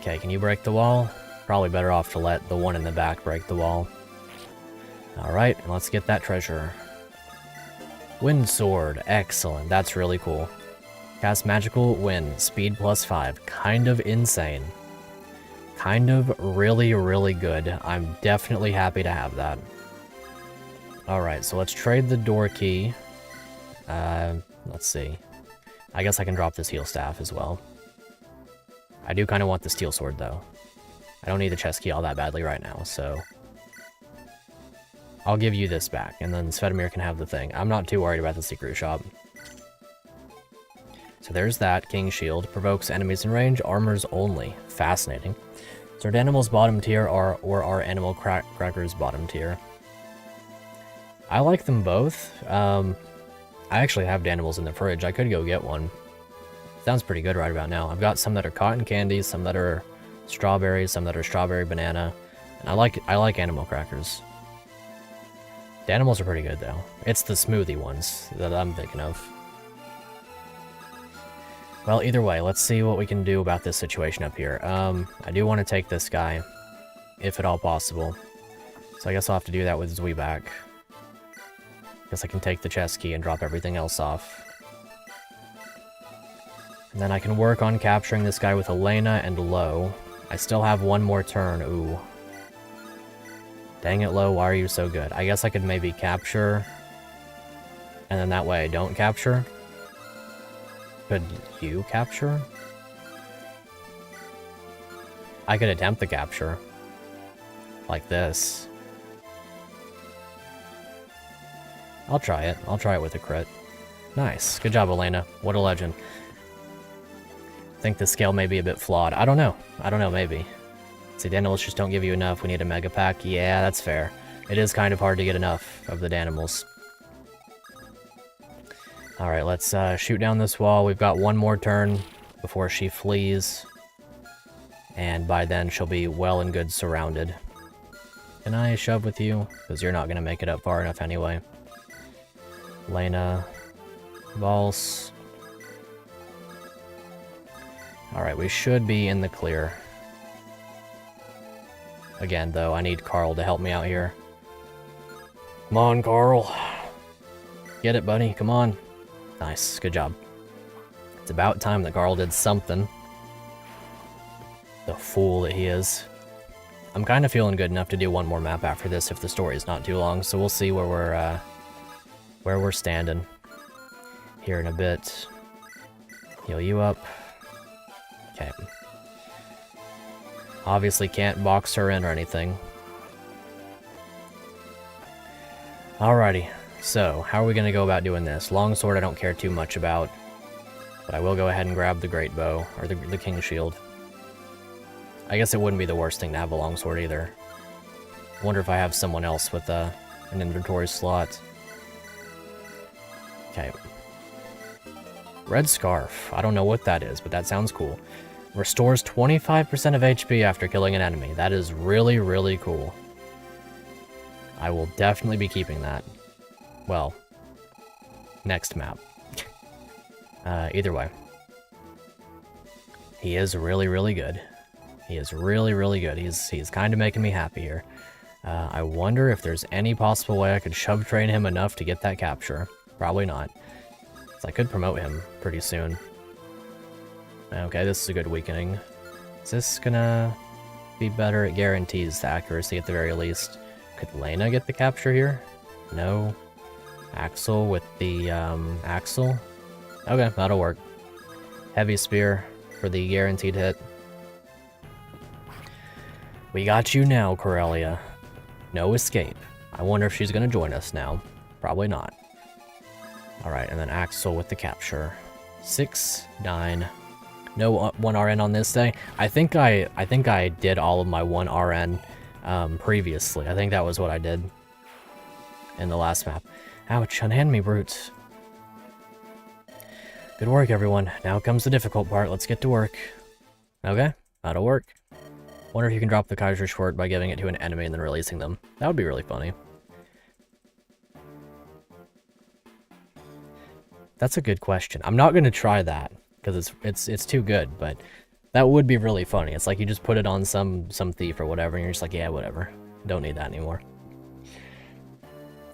Okay, can you break the wall? Probably better off to let the one in the back break the wall. Alright, let's get that treasure. Wind sword. Excellent. That's really cool. Cast magical wind. Speed +5. Kind of insane. Kind of really, really good. I'm definitely happy to have that. Alright, so let's trade the door key. Let's see. I guess I can drop this heal staff as well. I do kind of want the steel sword, though. I don't need the chest key all that badly right now, so... I'll give you this back, and then Svedimir can have the thing. I'm not too worried about the secret shop. So there's that. King Shield. Provokes enemies in range. Armors only. Fascinating. So are Danimal's bottom tier or are Animal Crackers bottom tier? I like them both. I actually have Danimals in the fridge. I could go get one. Sounds pretty good right about now. I've got some that are cotton candies, some that are strawberries, some that are strawberry banana. And I like Animal Crackers. Danimals are pretty good though. It's the smoothie ones that I'm thinking of. Well, either way, let's see what we can do about this situation up here. I do want to take this guy, if at all possible. So I guess I'll have to do that with Zweeback. Guess I can take the chest key and drop everything else off. And then I can work on capturing this guy with Elena and Lo. I still have one more turn, ooh. Dang it, Lo, why are you so good? I guess I could maybe capture, and then that way I don't capture. Could you capture? I could attempt the capture. Like this. I'll try it. I'll try it with a crit. Nice. Good job, Elena. What a legend. I think the scale may be a bit flawed. I don't know. I don't know, maybe. See, Danimals just don't give you enough. We need a mega pack. Yeah, that's fair. It is kind of hard to get enough of the Danimals. Alright, let's shoot down this wall. We've got one more turn before she flees. And by then, she'll be well and good surrounded. Can I shove with you? Because you're not going to make it up far enough anyway. Lena. Valse. Alright, we should be in the clear. Again, though, I need Carl to help me out here. Come on, Carl. Get it, buddy. Come on. Nice. Good job. It's about time that Carl did something. The fool that he is. I'm kind of feeling good enough to do one more map after this if the story is not too long, so we'll see where we're standing here in a bit. Heal you up. Okay. Obviously can't box her in or anything. Alrighty, so how are we going to go about doing this? Longsword I don't care too much about, but I will go ahead and grab the Great Bow, or the King's Shield. I guess it wouldn't be the worst thing to have a longsword either. I wonder if I have someone else with an inventory slot. Okay. Red Scarf. I don't know what that is, but that sounds cool. Restores 25% of HP after killing an enemy. That is really, really cool. I will definitely be keeping that. Well, next map. Either way. He is really, really good. He is really, really good. He's kind of making me happy here. I wonder if there's any possible way I could shove train him enough to get that capture. Probably not. So I could promote him pretty soon. Okay, this is a good weakening. Is this gonna be better? It guarantees the accuracy at the very least. Could Lena get the capture here? No. Axel with the, Axel? Okay, that'll work. Heavy Spear for the guaranteed hit. We got you now, Corellia. No escape. I wonder if she's gonna join us now. Probably not. Alright, and then Axel with the capture. 6, 9... No 1 RN on this day. I think I did all of my 1 RN previously. I think that was what I did in the last map. Ouch, unhand me, brutes. Good work, everyone. Now comes the difficult part. Let's get to work. Okay, that'll work. Wonder if you can drop the Kaiser Schwert by giving it to an enemy and then releasing them. That would be really funny. That's a good question. I'm not going to try that. Because it's too good, but that would be really funny. It's like you just put it on some thief or whatever, and you're just like, yeah, whatever. Don't need that anymore.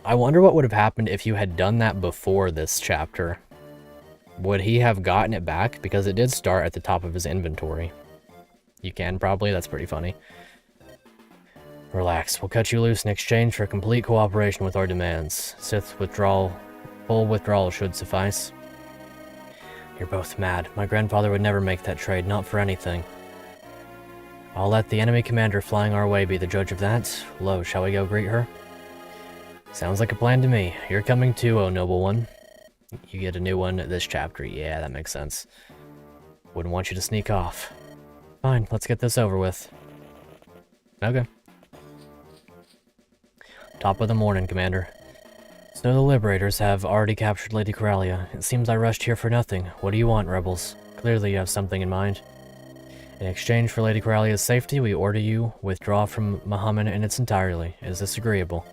I wonder what would have happened if you had done that before this chapter. Would he have gotten it back? Because it did start at the top of his inventory. You can probably, that's pretty funny. Relax, we'll cut you loose in exchange for complete cooperation with our demands. Sith withdrawal, full withdrawal should suffice. You're both mad. My grandfather would never make that trade, not for anything. I'll let the enemy commander flying our way be the judge of that. Lo, shall we go greet her? Sounds like a plan to me. You're coming too, oh noble one. You get a new one this chapter. Yeah, that makes sense. Wouldn't want you to sneak off. Fine, let's get this over with. Okay. Top of the morning, Commander. So the Liberators have already captured Lady Coralia. It seems I rushed here for nothing. What do you want, rebels? Clearly you have something in mind. In exchange for Lady Coralia's safety, we order you withdraw from Muhammad in its entirety. Is this agreeable?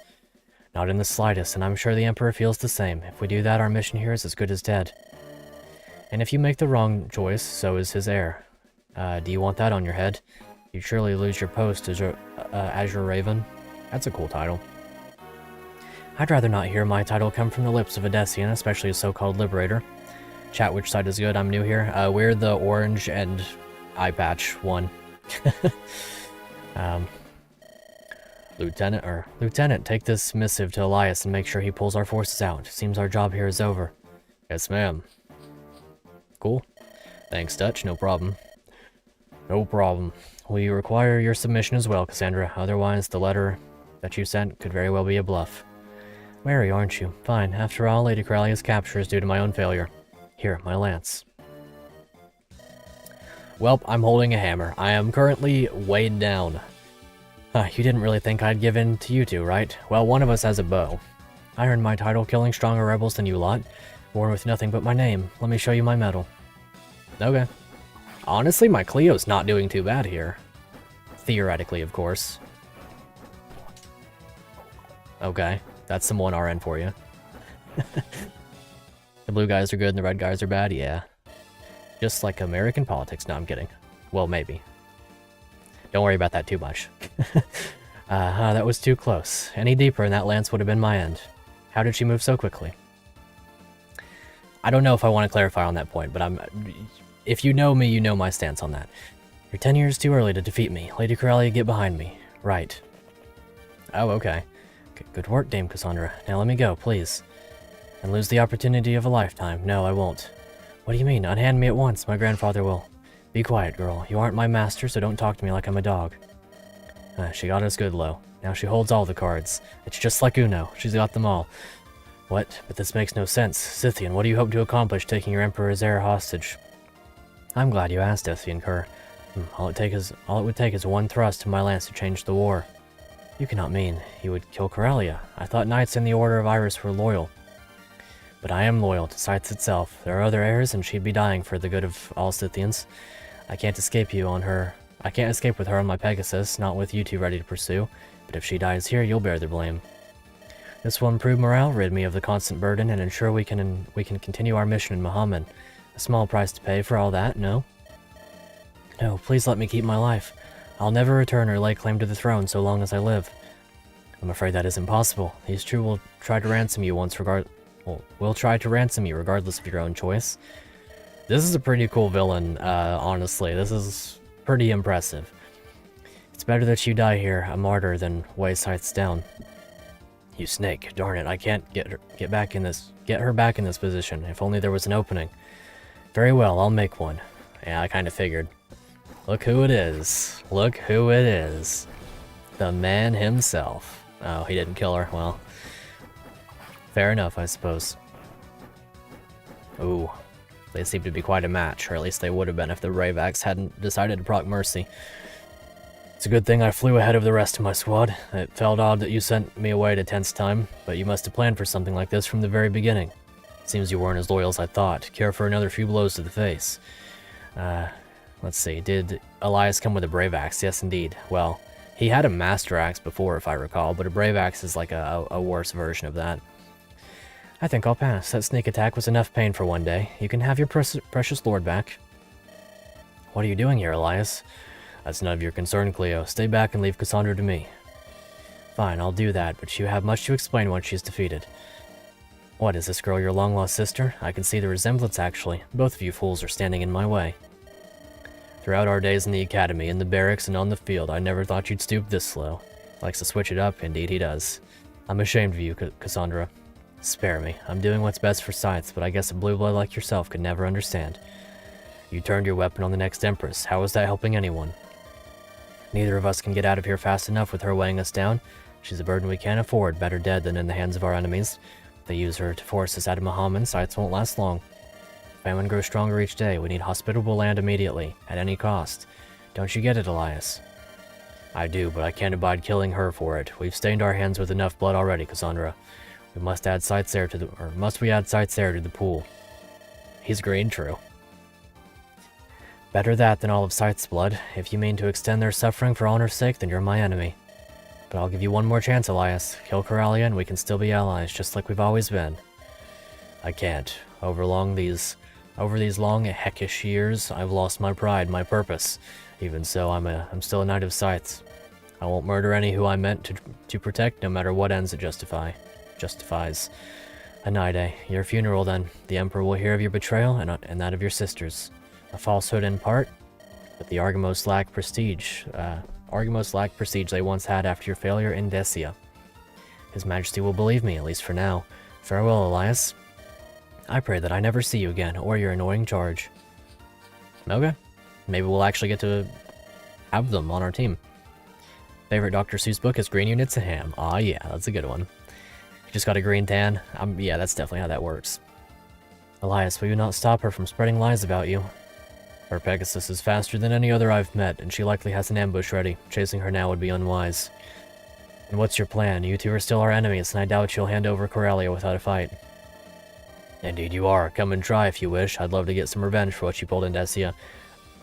Not in the slightest, and I'm sure the Emperor feels the same. If we do that, our mission here is as good as dead. And if you make the wrong choice, so is his heir. Do you want that on your head? You'd surely lose your post as your Azure Raven. That's a cool title. I'd rather not hear my title come from the lips of a Decian, especially a so-called Liberator. Chat which side is good, I'm new here. We're the orange and eye patch one. Lieutenant, take this missive to Elias and make sure he pulls our forces out. Seems our job here is over. Yes, ma'am. Cool. Thanks, Dutch, no problem. No problem. We require your submission as well, Cassandra. Otherwise, the letter that you sent could very well be a bluff. Wary, aren't you? Fine. After all, Lady Coralia's capture is due to my own failure. Here, my lance. Welp, I'm holding a hammer. I am currently weighed down. You didn't really think I'd give in to you two, right? Well, one of us has a bow. I earned my title killing stronger rebels than you lot. Born with nothing but my name. Let me show you my medal. Okay. Honestly, my Cleo's not doing too bad here. Theoretically, of course. Okay. That's some 1 RN for you. The blue guys are good and the red guys are bad? Yeah. Just like American politics. No, I'm kidding. Well, maybe. Don't worry about that too much. That was too close. Any deeper and that lance would have been my end. How did she move so quickly? I don't know if I want to clarify on that point, but if you know me, you know my stance on that. You're 10 years too early to defeat me. Lady Coralia, get behind me. Right. Oh, okay. Good work, Dame Cassandra. Now let me go, please. And lose the opportunity of a lifetime. No, I won't. What do you mean? Unhand me at once. My grandfather will. Be quiet, girl. You aren't my master, so don't talk to me like I'm a dog. She got us good, low. Now she holds all the cards. It's just like Uno. She's got them all. What? But this makes no sense. Scythian, what do you hope to accomplish taking your Emperor's heir hostage? I'm glad you asked, Decian Kerr. All it would take is one thrust of my lance to change the war. You cannot mean you would kill Coralia. I thought knights in the Order of Iris were loyal. But I am loyal to Scythes itself. There are other heirs, and she'd be dying for the good of all Scythians. I can't escape with her on my Pegasus, not with you two ready to pursue. But if she dies here, you'll bear the blame. This will improve morale, rid me of the constant burden, and ensure we can continue our mission in Muhammad. A small price to pay for all that, no? No, please let me keep my life. I'll never return or lay claim to the throne so long as I live. I'm afraid that is impossible. These two will try to ransom you regardless of your own choice. This is a pretty cool villain, honestly. This is pretty impressive. It's better that you die here, a martyr, than weigh Scythes down. You snake, darn it, I can't get her back in this position. If only there was an opening. Very well, I'll make one. Yeah, I kinda figured. Look who it is. Look who it is. The man himself. Oh, he didn't kill her. Well, fair enough, I suppose. Ooh, they seem to be quite a match, or at least they would have been if the Ravax hadn't decided to proc Mercy. It's a good thing I flew ahead of the rest of my squad. It felt odd that you sent me away to tense time, but you must have planned for something like this from the very beginning. Seems you weren't as loyal as I thought. Care for another few blows to the face. Let's see, did Elias come with a Brave Axe? Yes, indeed. Well, he had a Master Axe before, if I recall, but a Brave Axe is like a worse version of that. I think I'll pass. That sneak attack was enough pain for one day. You can have your precious lord back. What are you doing here, Elias? That's none of your concern, Cleo. Stay back and leave Cassandra to me. Fine, I'll do that, but you have much to explain once she's defeated. What, is this girl your long-lost sister? I can see the resemblance, actually. Both of you fools are standing in my way. Throughout our days in the academy, in the barracks, and on the field, I never thought you'd stoop this low. Likes to switch it up, indeed he does. I'm ashamed of you, Cassandra. Spare me. I'm doing what's best for Scythes, but I guess a blue blood like yourself could never understand. You turned your weapon on the next Empress. How is that helping anyone? Neither of us can get out of here fast enough with her weighing us down. She's a burden we can't afford, better dead than in the hands of our enemies. If they use her to force us out of Mahaman, Scythes won't last long. Famine grows stronger each day. We need hospitable land immediately, at any cost. Don't you get it, Elias? I do, but I can't abide killing her for it. We've stained our hands with enough blood already, Cassandra. We must add Scythes there to the... or must we add Scythes there to the pool? He's green, true. Better that than all of Scythes' blood. If you mean to extend their suffering for honor's sake, then you're my enemy. But I'll give you one more chance, Elias. Kill Coralia and we can still be allies, just like we've always been. I can't. Over these long, heckish years, I've lost my pride, my purpose. Even so, I'm still a knight of Scythes. I won't murder any who I'm meant to protect, no matter what ends it justifies. A night, eh? Your funeral, then. The Emperor will hear of your betrayal, and that of your sisters. A falsehood in part, but the Argamos lack prestige. They once had after your failure in Thracia. His Majesty will believe me, at least for now. Farewell, Elias. I pray that I never see you again, or your annoying charge. Okay. Maybe we'll actually get to have them on our team. Favorite Dr. Seuss book is Green Units of Ham. Aw, yeah, that's a good one. You just got a green tan? Yeah, that's definitely how that works. Elias, will you not stop her from spreading lies about you? Her Pegasus is faster than any other I've met, and she likely has an ambush ready. Chasing her now would be unwise. And what's your plan? You two are still our enemies, and I doubt you'll hand over Coralia without a fight. Indeed you are. Come and try if you wish. I'd love to get some revenge for what you pulled in Thracia.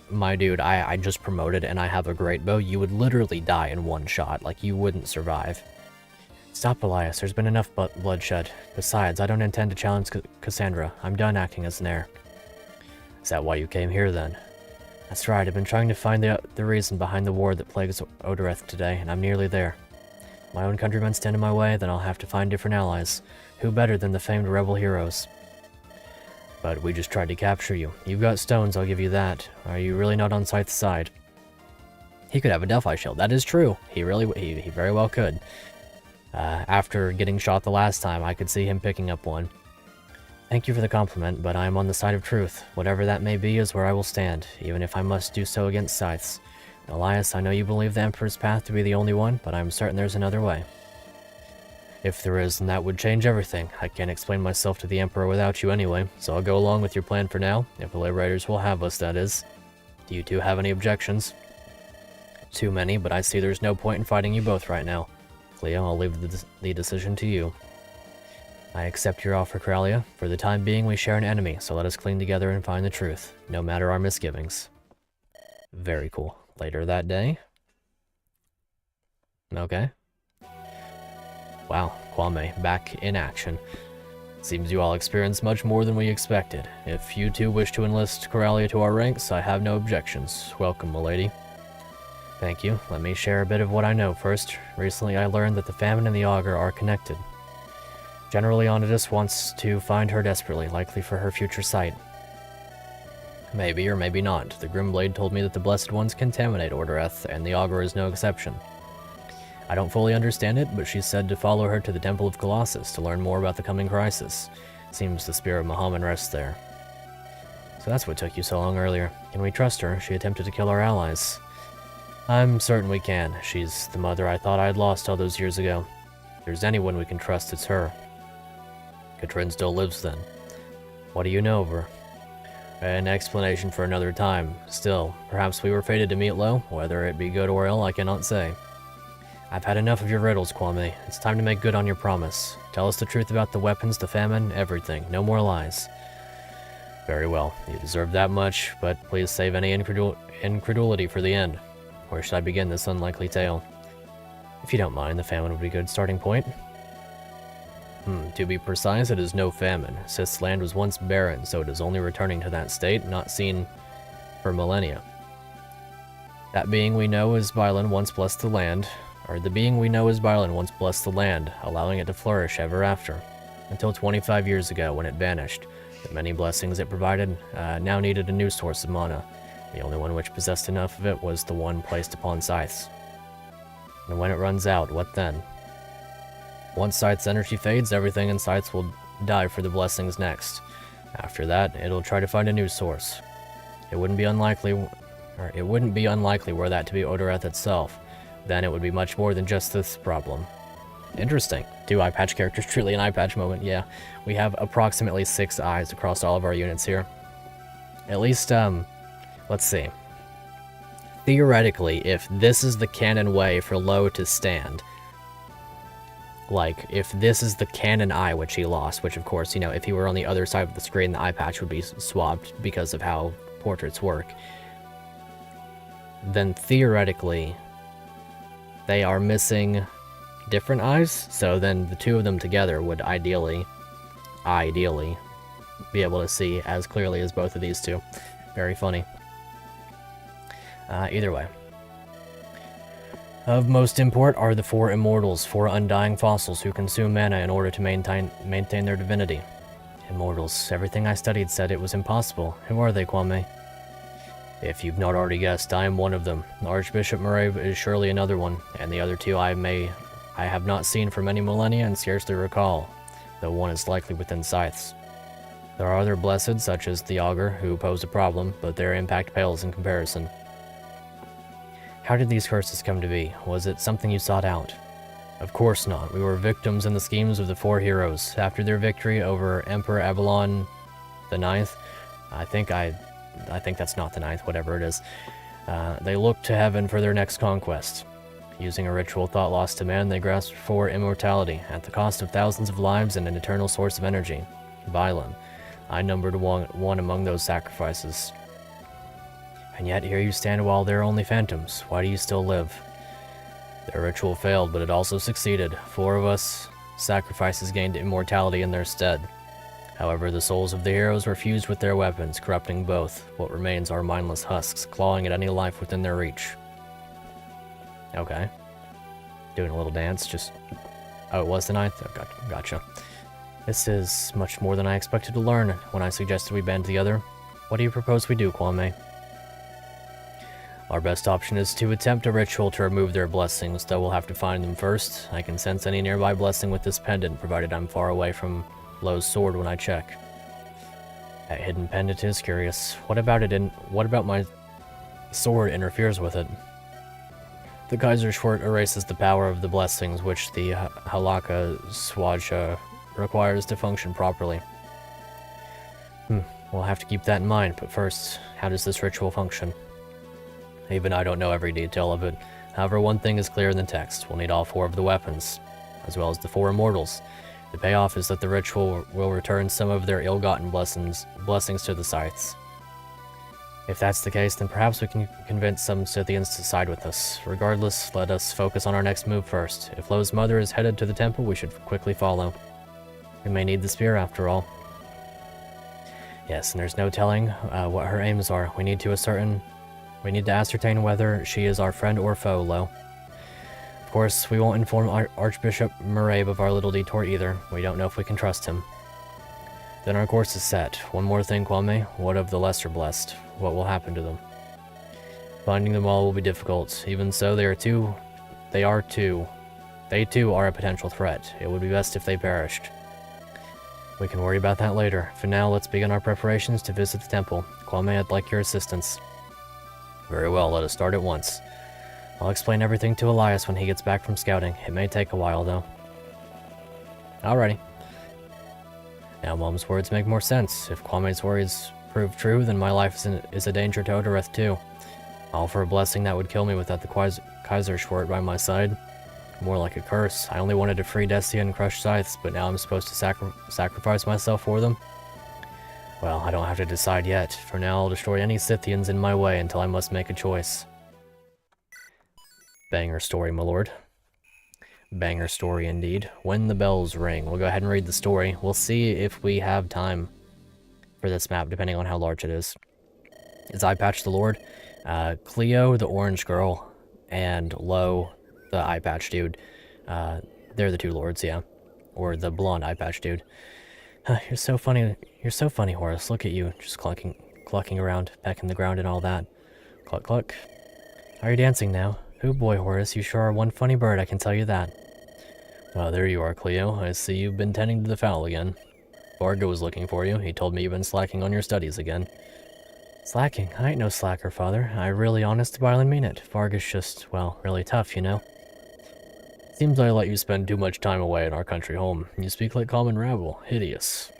My dude, I just promoted and I have a great bow. You would literally die in one shot. Like, you wouldn't survive. Stop, Elias. There's been enough bloodshed. Besides, I don't intend to challenge Cassandra. I'm done acting as an heir. Is that why you came here, then? That's right. I've been trying to find the reason behind the war that plagues Odoreth today, and I'm nearly there. My own countrymen stand in my way, then I'll have to find different allies. Who better than the famed rebel heroes? But we just tried to capture you. You've got stones, I'll give you that. Are you really not on Scythe's side? He could have a Delphi shield. That is true. He very well could. After getting shot the last time, I could see him picking up one. Thank you for the compliment, but I am on the side of truth. Whatever that may be is where I will stand, even if I must do so against Scythes. Elias, I know you believe the Emperor's path to be the only one, but I'm certain there's another way. If there is, then that would change everything. I can't explain myself to the Emperor without you anyway, so I'll go along with your plan for now, if the Liberators will have us, that is. Do you two have any objections? Too many, but I see there's no point in fighting you both right now. Cleo, I'll leave the decision to you. I accept your offer, Coralia. For the time being, we share an enemy, so let us cling together and find the truth, no matter our misgivings. Very cool. Later that day. Okay. Wow, Kwame, back in action. Seems you all experienced much more than we expected. If you two wish to enlist Coralia to our ranks, I have no objections. Welcome, milady. Thank you. Let me share a bit of what I know first. Recently I learned that the famine and the augur are connected. General Leonidas wants to find her desperately, likely for her future sight. Maybe or maybe not. The Grimblade told me that the Blessed Ones contaminate Ordoreth, and the augur is no exception. I don't fully understand it, but she said to follow her to the Temple of Colossus to learn more about the coming crisis. Seems the spirit of Muhammad rests there. So that's what took you so long earlier. Can we trust her? She attempted to kill our allies. I'm certain we can. She's the mother I thought I had lost all those years ago. If there's anyone we can trust, it's her. Katrin still lives then. What do you know of her? An explanation for another time. Still, perhaps we were fated to meet low. Whether it be good or ill, I cannot say. I've had enough of your riddles, Kwame. It's time to make good on your promise. Tell us the truth about the weapons, the famine, everything. No more lies. Very well. You deserve that much, but please save any incredulity for the end. Where should I begin this unlikely tale? If you don't mind, the famine would be a good starting point. To be precise, it is no famine. Sith's land was once barren, so it is only returning to that state, not seen for millennia. That being we know as Byelen once blessed the land, allowing it to flourish ever after, until 25 years ago when it vanished. The many blessings it provided now needed a new source of mana. The only one which possessed enough of it was the one placed upon Scythes. And when it runs out, what then? Once Scythe's energy fades, everything in Scythes will die for the blessings next. After that, it'll try to find a new source. It wouldn't be unlikely were that to be Odoreth itself. Then it would be much more than just this problem. Interesting. Do eye patch characters truly an eye patch moment? Yeah. We have approximately 6 eyes across all of our units here. At least, let's see. Theoretically, if this is the canon way for Lo to stand, like, if this is the canon eye which he lost, which of course, you know, if he were on the other side of the screen, the eye patch would be swapped because of how portraits work, then theoretically, they are missing different eyes, so then the two of them together would ideally be able to see as clearly as both of these two. Very funny. Either way. Of most import are the 4 immortals, 4 undying fossils who consume mana in order to maintain their divinity. Immortals. Everything I studied said it was impossible. Who are they, Kwame? If you've not already guessed, I am one of them. Archbishop Murray is surely another one, and the other two I have not seen for many millennia and scarcely recall, though one is likely within sights. There are other blessed, such as the Augur, who pose a problem, but their impact pales in comparison. How did these curses come to be? Was it something you sought out? Of course not. We were victims in the schemes of the 4 heroes. After their victory over Emperor Avalon the Ninth, I think that's not the ninth, whatever it is, they looked to heaven for their next conquest. Using a ritual thought lost to man, they grasped for immortality, at the cost of thousands of lives and an eternal source of energy. Byelen. I numbered one among those sacrifices. And yet here you stand while they're only phantoms. Why do you still live? Their ritual failed, but it also succeeded. 4 of us sacrifices gained immortality in their stead. However, the souls of the heroes were fused with their weapons, corrupting both. What remains are mindless husks, clawing at any life within their reach. Okay. Doing a little dance, just... Oh, it was the ninth? Oh, gotcha. This is much more than I expected to learn when I suggested we band together. What do you propose we do, Kwame? Our best option is to attempt a ritual to remove their blessings, though we'll have to find them first. I can sense any nearby blessing with this pendant, provided I'm far away from Lo's sword when I check. That hidden pendant is curious. What about my sword interferes with it? The Kaiser Schwert erases the power of the blessings, which the Halakha Swaja requires to function properly. We'll have to keep that in mind, but first, how does this ritual function? Even I don't know every detail of it. However, one thing is clear in the text. We'll need all 4 of the weapons, as well as the 4 immortals. The payoff is that the ritual will return some of their ill-gotten blessings to the Scythes. If that's the case, then perhaps we can convince some Scythians to side with us. Regardless, let us focus on our next move first. If Lo's mother is headed to the temple, we should quickly follow. We may need the spear after all. Yes, and there's no telling what her aims are. We need to ascertain whether she is our friend or foe, Lo. Of course, we won't inform Archbishop Murray of our little detour either. We don't know if we can trust him. Then our course is set. One more thing, Kwame. What of the lesser blessed? What will happen to them? Finding them all will be difficult. Even so, they too are a potential threat. It would be best if they perished. We can worry about that later. For now, let's begin our preparations to visit the temple. Kwame, I'd like your assistance. Very well, let us start at once. I'll explain everything to Elias when he gets back from scouting. It may take a while, though. Alrighty. Now Mom's words make more sense. If Kwame's worries prove true, then my life is a danger to Odoreth too. All for a blessing that would kill me without the Kaiser Schwert by my side. More like a curse. I only wanted to free Destia and crush Scythes, but now I'm supposed to sacrifice myself for them? Well, I don't have to decide yet. For now, I'll destroy any Scythians in my way until I must make a choice. Banger story, my lord. Banger story indeed. When the bells ring. We'll go ahead and read the story. We'll see if we have time for this map, depending on how large it is. Is Eye Patch the Lord? Cleo, the orange girl, and Lo, the eye patch dude. They're the 2 lords, yeah. Or the blonde eye patch dude. You're so funny. You're so funny, Horace. Look at you, just clucking around, pecking the ground and all that. Cluck, cluck. Are you dancing now? Oh boy, Horace, you sure are one funny bird, I can tell you that. Well, there you are, Cleo. I see you've been tending to the fowl again. Varga was looking for you. He told me you've been slacking on your studies again. Slacking? I ain't no slacker, Father. I really honest to Byelen mean it. Varga's just, well, really tough, you know. Seems I let you spend too much time away in our country home. You speak like common rabble. Hideous.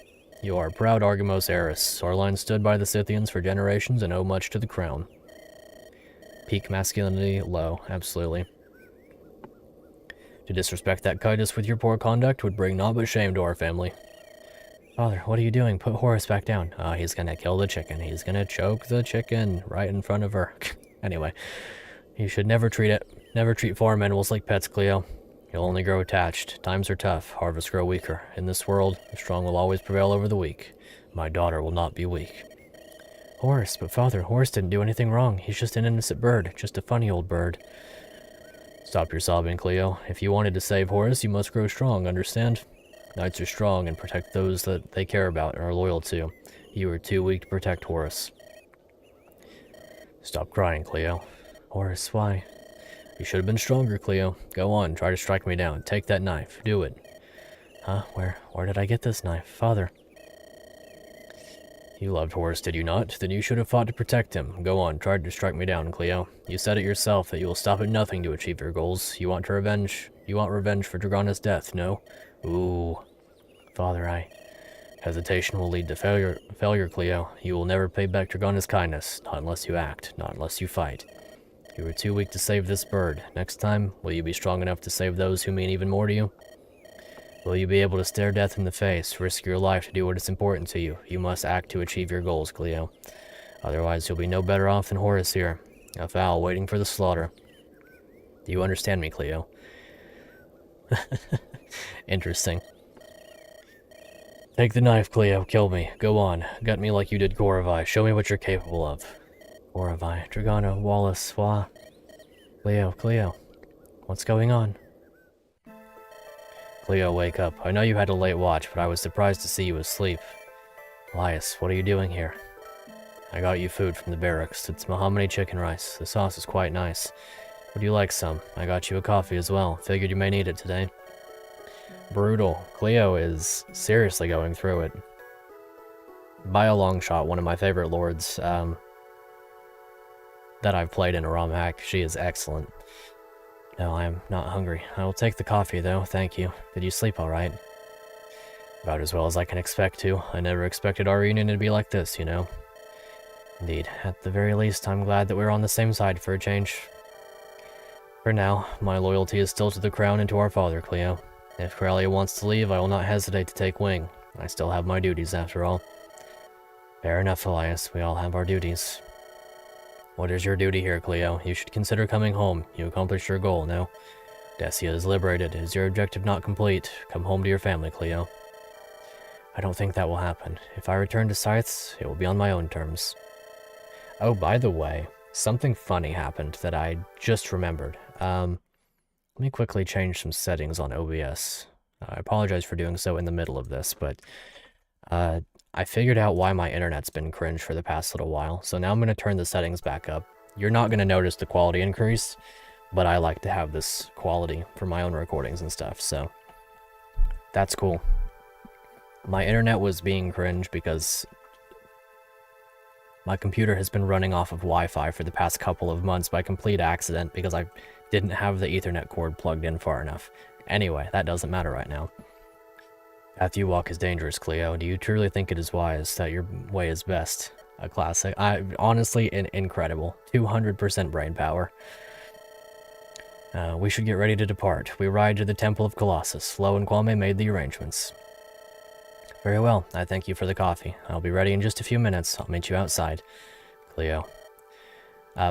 You are a proud Argamos heiress. Our line stood by the Scythians for generations and owe much to the crown. Peak masculinity low, absolutely. To disrespect that kindness with your poor conduct would bring naught but shame to our family. Father, what are you doing? Put Horace back down. Oh, he's gonna kill the chicken. He's gonna choke the chicken right in front of her. Anyway, you should never treat farm animals like pets, Cleo. You'll only grow attached. Times are tough. Harvests grow weaker. In this world, the strong will always prevail over the weak. My daughter will not be weak. Horace, but Father, Horace didn't do anything wrong. He's just an innocent bird. Just a funny old bird. Stop your sobbing, Cleo. If you wanted to save Horace, you must grow strong, understand? Knights are strong and protect those that they care about and are loyal to. You are too weak to protect Horace. Stop crying, Cleo. Horace, why? You should have been stronger, Cleo. Go on, try to strike me down. Take that knife. Do it. Huh? Where did I get this knife? Father. You loved Horace, did you not? Then you should have fought to protect him. Go on, try to strike me down, Cleo. You said it yourself that you will stop at nothing to achieve your goals. You want revenge for Dragana's death, no? Ooh. Father, Hesitation will lead to failure, Cleo. You will never pay back Dragana's kindness. Not unless you act. Not unless you fight. You were too weak to save this bird. Next time, will you be strong enough to save those who mean even more to you? Will you be able to stare death in the face, risk your life to do what is important to you? You must act to achieve your goals, Cleo. Otherwise, you'll be no better off than Horace here. A fowl waiting for the slaughter. Do you understand me, Cleo? Interesting. Take the knife, Cleo. Kill me. Go on. Gut me like you did Goravai. Show me what you're capable of. Goravai, Dragana, Wallace, Wah. Cleo. What's going on? Cleo, wake up. I know you had a late watch, but I was surprised to see you asleep. Elias, what are you doing here? I got you food from the barracks. It's mahogany chicken rice. The sauce is quite nice. Would you like some? I got you a coffee as well. Figured you may need it today. Brutal. Cleo is seriously going through it. By a long shot, one of my favorite lords that I've played in a romhack. She is excellent. No, I am not hungry. I will take the coffee, though. Thank you. Did you sleep all right? About as well as I can expect to. I never expected our reunion to be like this, you know. Indeed. At the very least, I'm glad that we're on the same side for a change. For now, my loyalty is still to the crown and to our father, Cleo. If Thracia wants to leave, I will not hesitate to take wing. I still have my duties, after all. Fair enough, Elias. We all have our duties. What is your duty here, Cleo? You should consider coming home. You accomplished your goal, no? Thracia is liberated. Is your objective not complete? Come home to your family, Cleo. I don't think that will happen. If I return to Scythes, it will be on my own terms. Oh, by the way, something funny happened that I just remembered. Let me quickly change some settings on OBS. I apologize for doing so in the middle of this, but I figured out why my internet's been cringe for the past little while, so now I'm going to turn the settings back up. You're not going to notice the quality increase, but I like to have this quality for my own recordings and stuff, so that's cool. My internet was being cringe because my computer has been running off of Wi-Fi for the past couple of months by complete accident because I didn't have the Ethernet cord plugged in far enough. Anyway, that doesn't matter right now. Path you walk is dangerous, Cleo. Do you truly think it is wise that your way is best? A classic. Honestly, incredible. 200% brain power. We should get ready to depart. We ride to the Temple of Colossus. Flo and Kwame made the arrangements. Very well. I thank you for the coffee. I'll be ready in just a few minutes. I'll meet you outside. Cleo.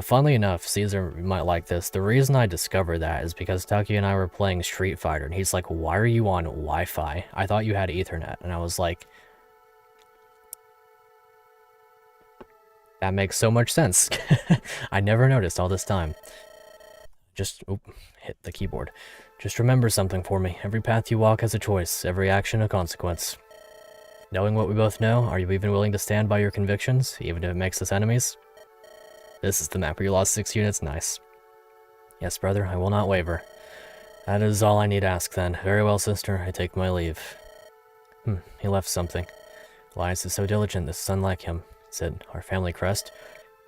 Funnily enough, Caesar might like this. The reason I discovered that is because Tucky and I were playing Street Fighter, and he's like, why are you on Wi-Fi? I thought you had Ethernet. And I was like, that makes so much sense. I never noticed all this time. Just, hit the keyboard. Just remember something for me. Every path you walk has a choice, every action a consequence. Knowing what we both know, are you even willing to stand by your convictions, even if it makes us enemies? This is the map where you lost 6 units, nice. Yes, brother, I will not waver. That is all I need ask, then. Very well, sister, I take my leave. He left something. Elias is so diligent, this is unlike him. Is it our family crest?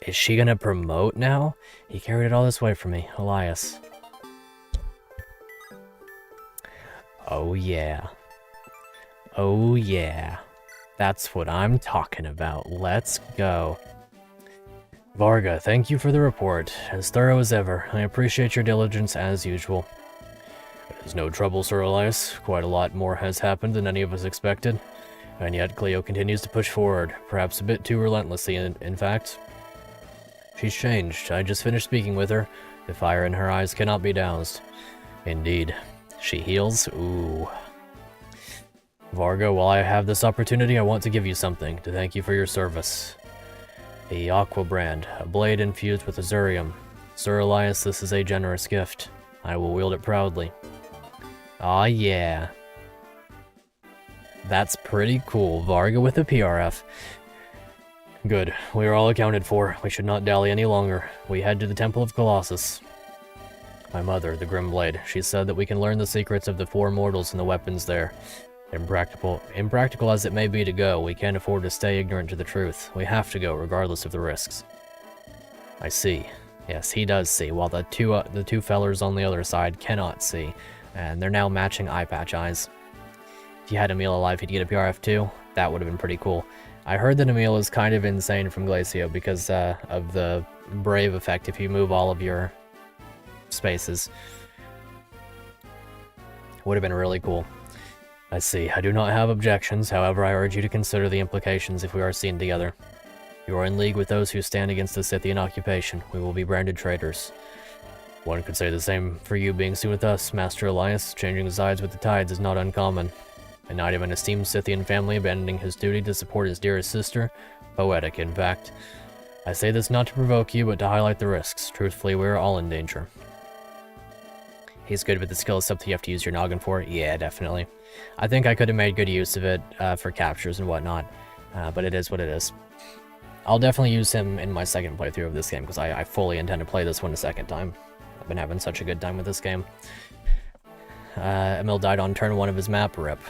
Is she gonna promote now? He carried it all this way for me, Elias. Oh yeah. Oh yeah. That's what I'm talking about. Let's go. Varga, thank you for the report. As thorough as ever. I appreciate your diligence as usual. There's no trouble, Sir Elias. Quite a lot more has happened than any of us expected. And yet Cleo continues to push forward, perhaps a bit too relentlessly, in fact. She's changed. I just finished speaking with her. The fire in her eyes cannot be doused. Indeed. She heals? Ooh. Varga, while I have this opportunity, I want to give you something to thank you for your service. The Aqua brand, a blade infused with Azurium. Sir Elias, this is a generous gift. I will wield it proudly. Aw yeah. That's pretty cool. Varga with a PRF. Good. We are all accounted for. We should not dally any longer. We head to the Temple of Colossus. My mother, the Grim Blade, she said that we can learn the secrets of the four mortals and the weapons there. Impractical as it may be to go, we can't afford to stay ignorant to the truth. We have to go, regardless of the risks. I see. Yes, he does see, while the two fellers on the other side cannot see. And they're now matching eye patch eyes. If you had Emil alive, he'd get a PRF too. That would have been pretty cool. I heard that Emil is kind of insane from Glacio because of the Brave effect if you move all of your spaces. Would have been really cool. I see. I do not have objections, however I urge you to consider the implications if we are seen together. You are in league with those who stand against the Scythian occupation. We will be branded traitors. One could say the same for you being seen with us, Master Elias. Changing sides with the tides is not uncommon. A knight of an esteemed Scythian family abandoning his duty to support his dearest sister? Poetic, in fact. I say this not to provoke you, but to highlight the risks. Truthfully, we are all in danger. He's good with the skill stuff that you have to use your noggin for? Yeah, definitely. I think I could have made good use of it for captures and whatnot, but it is what it is. I'll definitely use him in my second playthrough of this game, because I fully intend to play this one a second time. I've been having such a good time with this game. Emil died on turn 1 of his map, rip.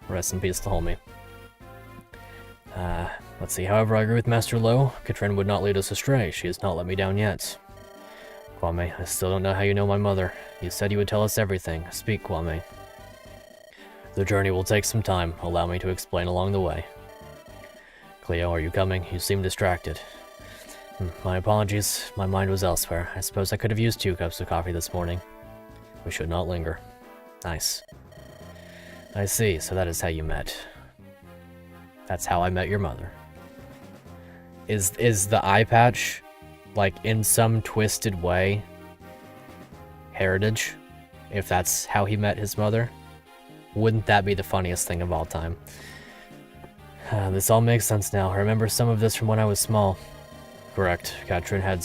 Rest in peace to homie. Let's see, however, I agree with Master Lowe. Katrin would not lead us astray. She has not let me down yet. Kwame, I still don't know how you know my mother. You said you would tell us everything. Speak, Kwame. The journey will take some time. Allow me to explain along the way. Cleo, are you coming? You seem distracted. My apologies. My mind was elsewhere. I suppose I could have used 2 cups of coffee this morning. We should not linger. Nice. I see, so that is how you met. That's how I met your mother. Is the eye patch, like, in some twisted way, heritage? If that's how he met his mother? Wouldn't that be the funniest thing of all time? This all makes sense now. I remember some of this from when I was small. Correct. Katrin had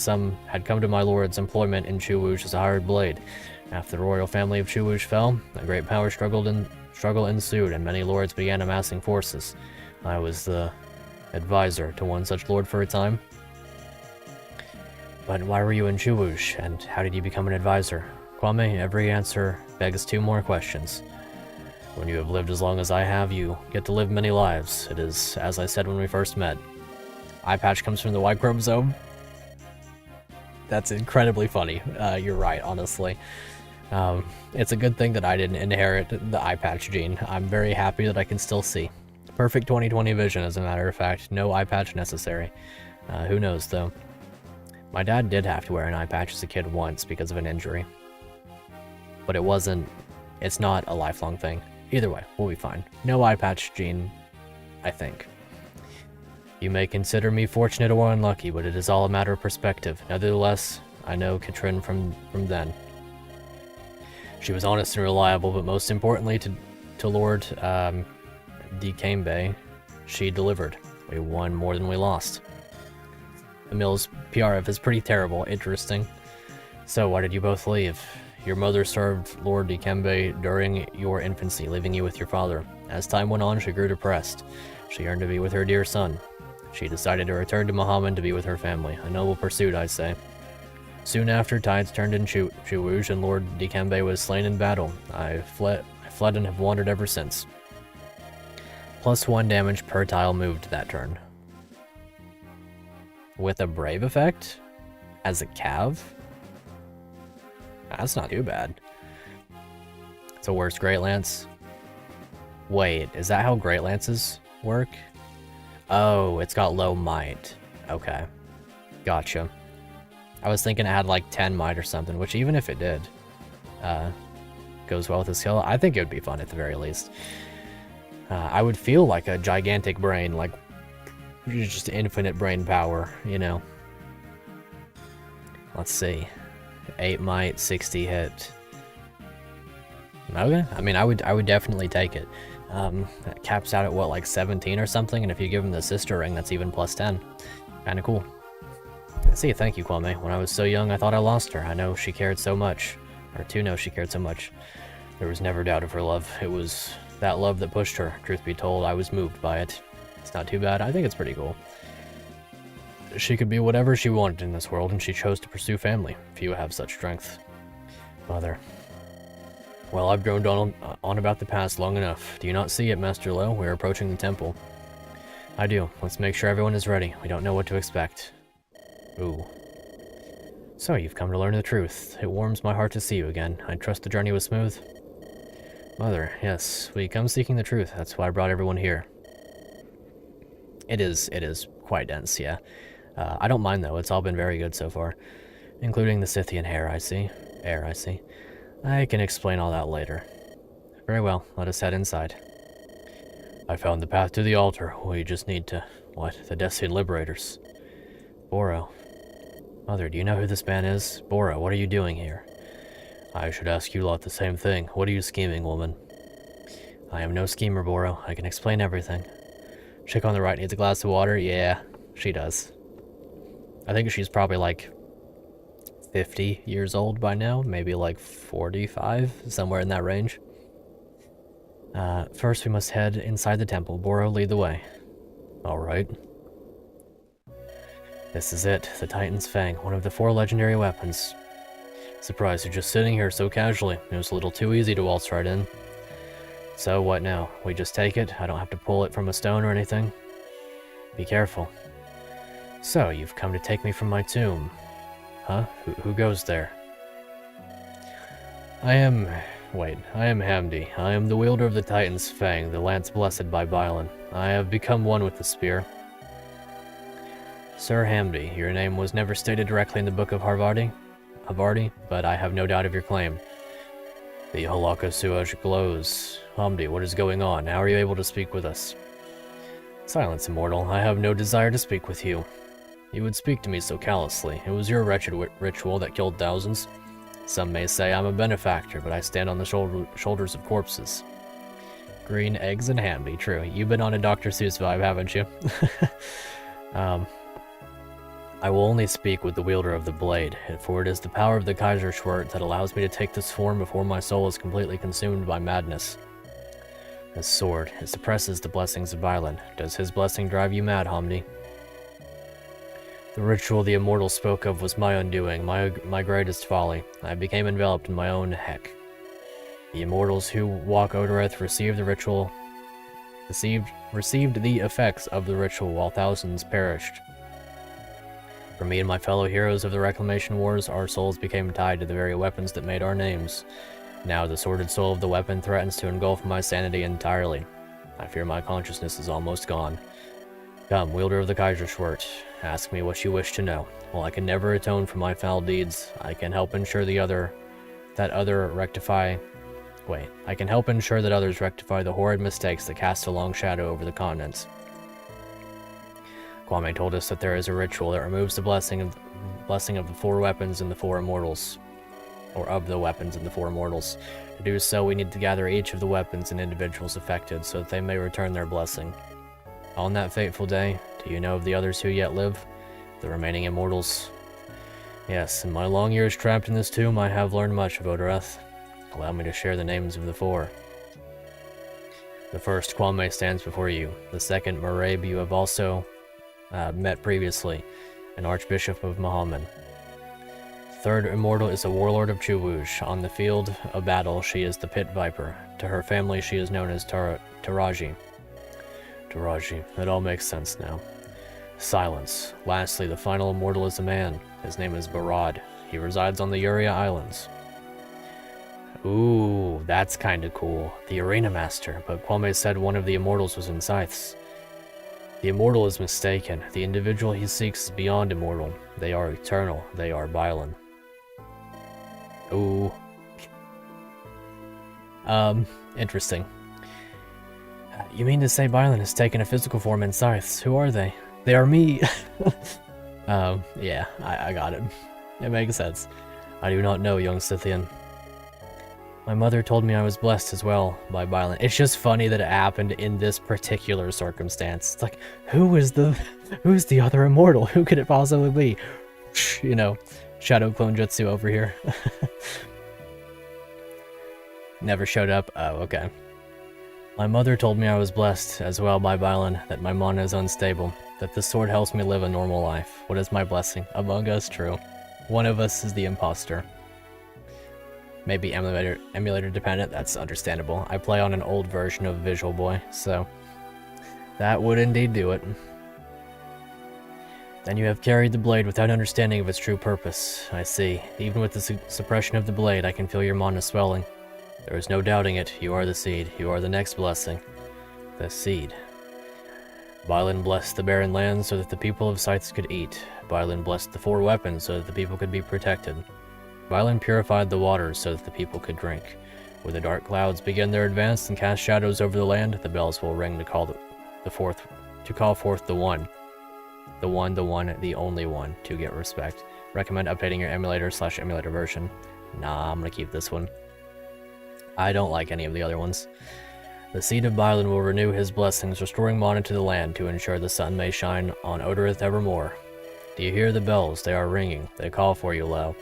come to my lord's employment in Chuwush as a hired blade. After the royal family of Chuwush fell, a great power struggle ensued, and many lords began amassing forces. I was the advisor to one such lord for a time. But why were you in Chuwush, and how did you become an advisor? Kwame, every answer begs 2 more questions. When you have lived as long as I have, you get to live many lives. It is, as I said when we first met. Eye patch comes from the Y chromosome. That's incredibly funny. You're right, honestly. It's a good thing that I didn't inherit the eye patch gene. I'm very happy that I can still see. Perfect 20/20 vision, as a matter of fact. No eye patch necessary. Who knows, though. My dad did have to wear an eye patch as a kid once because of an injury. But it's not a lifelong thing. Either way, we'll be fine. No eye patch gene, I think. You may consider me fortunate or unlucky, but it is all a matter of perspective. Nevertheless, I know Katrin from then. She was honest and reliable, but most importantly to Lord Dikembe, she delivered. We won more than we lost. Emil's PRF is pretty terrible. Interesting. So, why did you both leave? Your mother served Lord Dikembe during your infancy, leaving you with your father. As time went on, she grew depressed. She yearned to be with her dear son. She decided to return to Muhammad to be with her family. A noble pursuit, I say. Soon after, tides turned in Chuwush, and Lord Dikembe was slain in battle. I fled and have wandered ever since. +1 damage per tile moved that turn. With a Brave effect? As a Cav? That's not too bad. So where's Great Lance? Wait, is that how Great Lances work? Oh, it's got low might. Okay. Gotcha. I was thinking it had like 10 might or something, which even if it did, goes well with the skill. I think it would be fun at the very least. I would feel like a gigantic brain, like just infinite brain power, you know. Let's see. 8 might, 60 hit. Okay, I mean, I would definitely take it. That caps out at what, like 17 or something, and if you give him the sister ring, that's even plus 10. Kinda cool. See, thank you, Kwame. When I was so young, I thought I lost her. I know she cared so much. Or to know she cared so much. There was never doubt of her love. It was that love that pushed her. Truth be told, I was moved by it. It's not too bad. I think it's pretty cool. She could be whatever she wanted in this world, and she chose to pursue family. Few have such strength. Mother. Well, I've droned on about the past long enough. Do you not see it, Master Lo? We're approaching the temple. I do. Let's make sure everyone is ready. We don't know what to expect. Ooh. So, you've come to learn the truth. It warms my heart to see you again. I trust the journey was smooth. Mother, yes. We come seeking the truth. That's why I brought everyone here. It is quite dense, yeah. I don't mind, though. It's all been very good so far. Including the Scythian air, I see. I can explain all that later. Very well, let us head inside. I found the path to the altar. We just need to... What? The Decian Liberators. Boro. Mother, do you know who this man is? Boro, what are you doing here? I should ask you lot the same thing. What are you scheming, woman? I am no schemer, Boro. I can explain everything. Chick on the right needs a glass of water? Yeah, she does. I think she's probably like 50 years old by now, maybe like 45, somewhere in that range. First we must head inside the temple. Boro, lead the way. Alright. This is it, the Titan's Fang, one of the 4 legendary weapons. Surprised you're just sitting here so casually. It was a little too easy to waltz right in. So what now? We just take it? I don't have to pull it from a stone or anything? Be careful. So, you've come to take me from my tomb. Huh? Who goes there? I am Hamdi. I am the wielder of the Titan's Fang, the lance blessed by Byelen. I have become one with the spear. Sir Hamdi, your name was never stated directly in the Book of Havarti, but I have no doubt of your claim. The Halakha Suaj glows. Hamdi, what is going on? How are you able to speak with us? Silence, immortal. I have no desire to speak with you. You would speak to me so callously. It was your wretched ritual that killed thousands. Some may say I'm a benefactor, but I stand on the shoulders of corpses. Green eggs and Hamdi, true. You've been on a Dr. Seuss vibe, haven't you? I will only speak with the wielder of the blade, for it is the power of the Kaiserschwert that allows me to take this form before my soul is completely consumed by madness. This sword, it suppresses the blessings of Byelen. Does his blessing drive you mad, Hamdi? The ritual the immortal spoke of was my undoing, my greatest folly. I became enveloped in my own heck. The immortals who walk Odoreth received the effects of the ritual while thousands perished. For me and my fellow heroes of the Reclamation Wars, our souls became tied to the very weapons that made our names. Now the sordid soul of the weapon threatens to engulf my sanity entirely. I fear my consciousness is almost gone. Come, wielder of the Kaiserschwert, ask me what you wish to know. While I can never atone for my foul deeds, I can help ensure that others rectify the horrid mistakes that cast a long shadow over the continents. Kwame told us that there is a ritual that removes the blessing of the 4 weapons and the 4 immortals. Or of the weapons and the 4 immortals. To do so, we need to gather each of the weapons and individuals affected so that they may return their blessing. On that fateful day, do you know of the others who yet live? The remaining immortals? Yes, in my long years trapped in this tomb, I have learned much of Odoreth. Allow me to share the names of the 4. The first, Kwame, stands before you. The second, Marabe, you have also met previously, an Archbishop of Muhammad. Third immortal is a warlord of Chuwuj. On the field of battle, she is the Pit Viper. To her family, she is known as Taraji. Taraji, it all makes sense now. Silence. Lastly, the final immortal is a man. His name is Barad. He resides on the Uria Islands. Ooh, that's kinda cool. The Arena Master, but Kwame said one of the Immortals was in Scythes. The Immortal is mistaken. The individual he seeks is beyond immortal. They are eternal. They are Byelen. Ooh. Interesting. You mean to say Byelen has taken a physical form in Scythes? Who are they? They are me! Yeah, I got it. It makes sense. I do not know, young Scythian. My mother told me I was blessed as well by Byelen. It's just funny that it happened in this particular circumstance. It's like, who's the other immortal? Who could it possibly be? You know, Shadow Clone Jutsu over here. Never showed up? Oh, okay. My mother told me I was blessed as well by Byelen, that my mana is unstable, that the sword helps me live a normal life. What is my blessing? Among us, true. One of us is the imposter. Maybe emulator dependent, that's understandable. I play on an old version of Visual Boy, so that would indeed do it. Then you have carried the blade without understanding of its true purpose. I see. Even with the suppression of the blade, I can feel your mana swelling. There is no doubting it. You are the seed. You are the next blessing. The seed. Byelen blessed the barren land so that the people of Scythes could eat. Byelen blessed the 4 weapons so that the people could be protected. Byelen purified the waters so that the people could drink. When the dark clouds begin their advance and cast shadows over the land, the bells will ring to call forth the one. The one, the only one, to get respect. Recommend updating your emulator/emulator version. Nah, I'm gonna keep this one. I don't like any of the other ones. The seed of Byelen will renew his blessings, restoring mana to the land to ensure the sun may shine on Odorith evermore. Do you hear the bells? They are ringing. They call for you, Lo.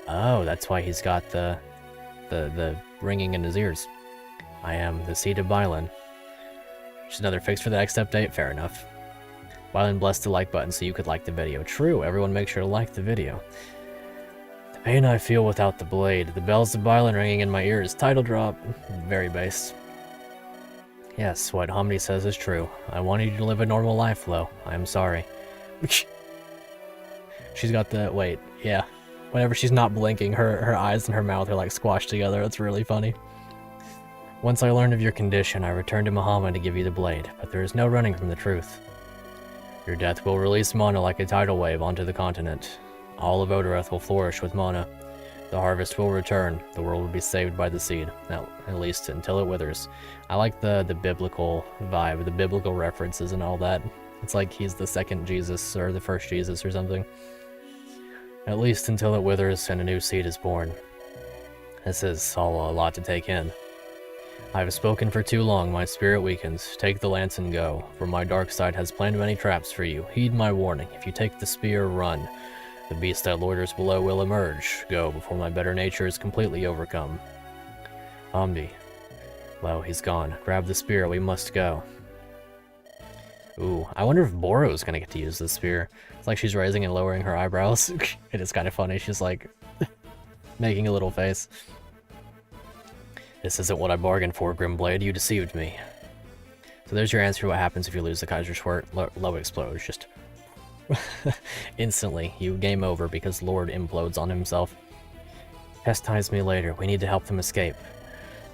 Oh, that's why he's got the ringing in his ears. I am the seed of Byelen. Just another fix for the next update? Fair enough. Byelen blessed the like button so you could like the video. True, everyone make sure to like the video. The pain I feel without the blade. The bells of Byelen ringing in my ears. Title drop. Very base. Yes, what Hominy says is true. I wanted you to live a normal life, Lo. I am sorry. She's got the... wait, yeah. Whenever she's not blinking, her eyes and her mouth are like squashed together. It's really funny. Once I learned of your condition, I returned to Muhammad to give you the blade, but there is no running from the truth. Your death will release mana like a tidal wave onto the continent. All of Odorith will flourish with mana. The harvest will return. The world will be saved by the seed, at least until it withers. I like the biblical vibe, the biblical references and all that. It's like he's the second Jesus or the first Jesus or something. At least until it withers and a new seed is born. This is all a lot to take in. I have spoken for too long, my spirit weakens. Take the lance and go, for my dark side has planned many traps for you. Heed my warning. If you take the spear, run. The beast that loiters below will emerge. Go, before my better nature is completely overcome. Omdi. Well, he's gone. Grab the spear, we must go. Ooh, I wonder if Boro's gonna get to use this spear. It's like she's raising and lowering her eyebrows. It is kind of funny. She's like making a little face. This isn't what I bargained for, Grimblade. You deceived me. So there's your answer to what happens if you lose the Kaiser Schwert. Low explodes. Just instantly. You game over because Lord implodes on himself. Chastise me later. We need to help them escape.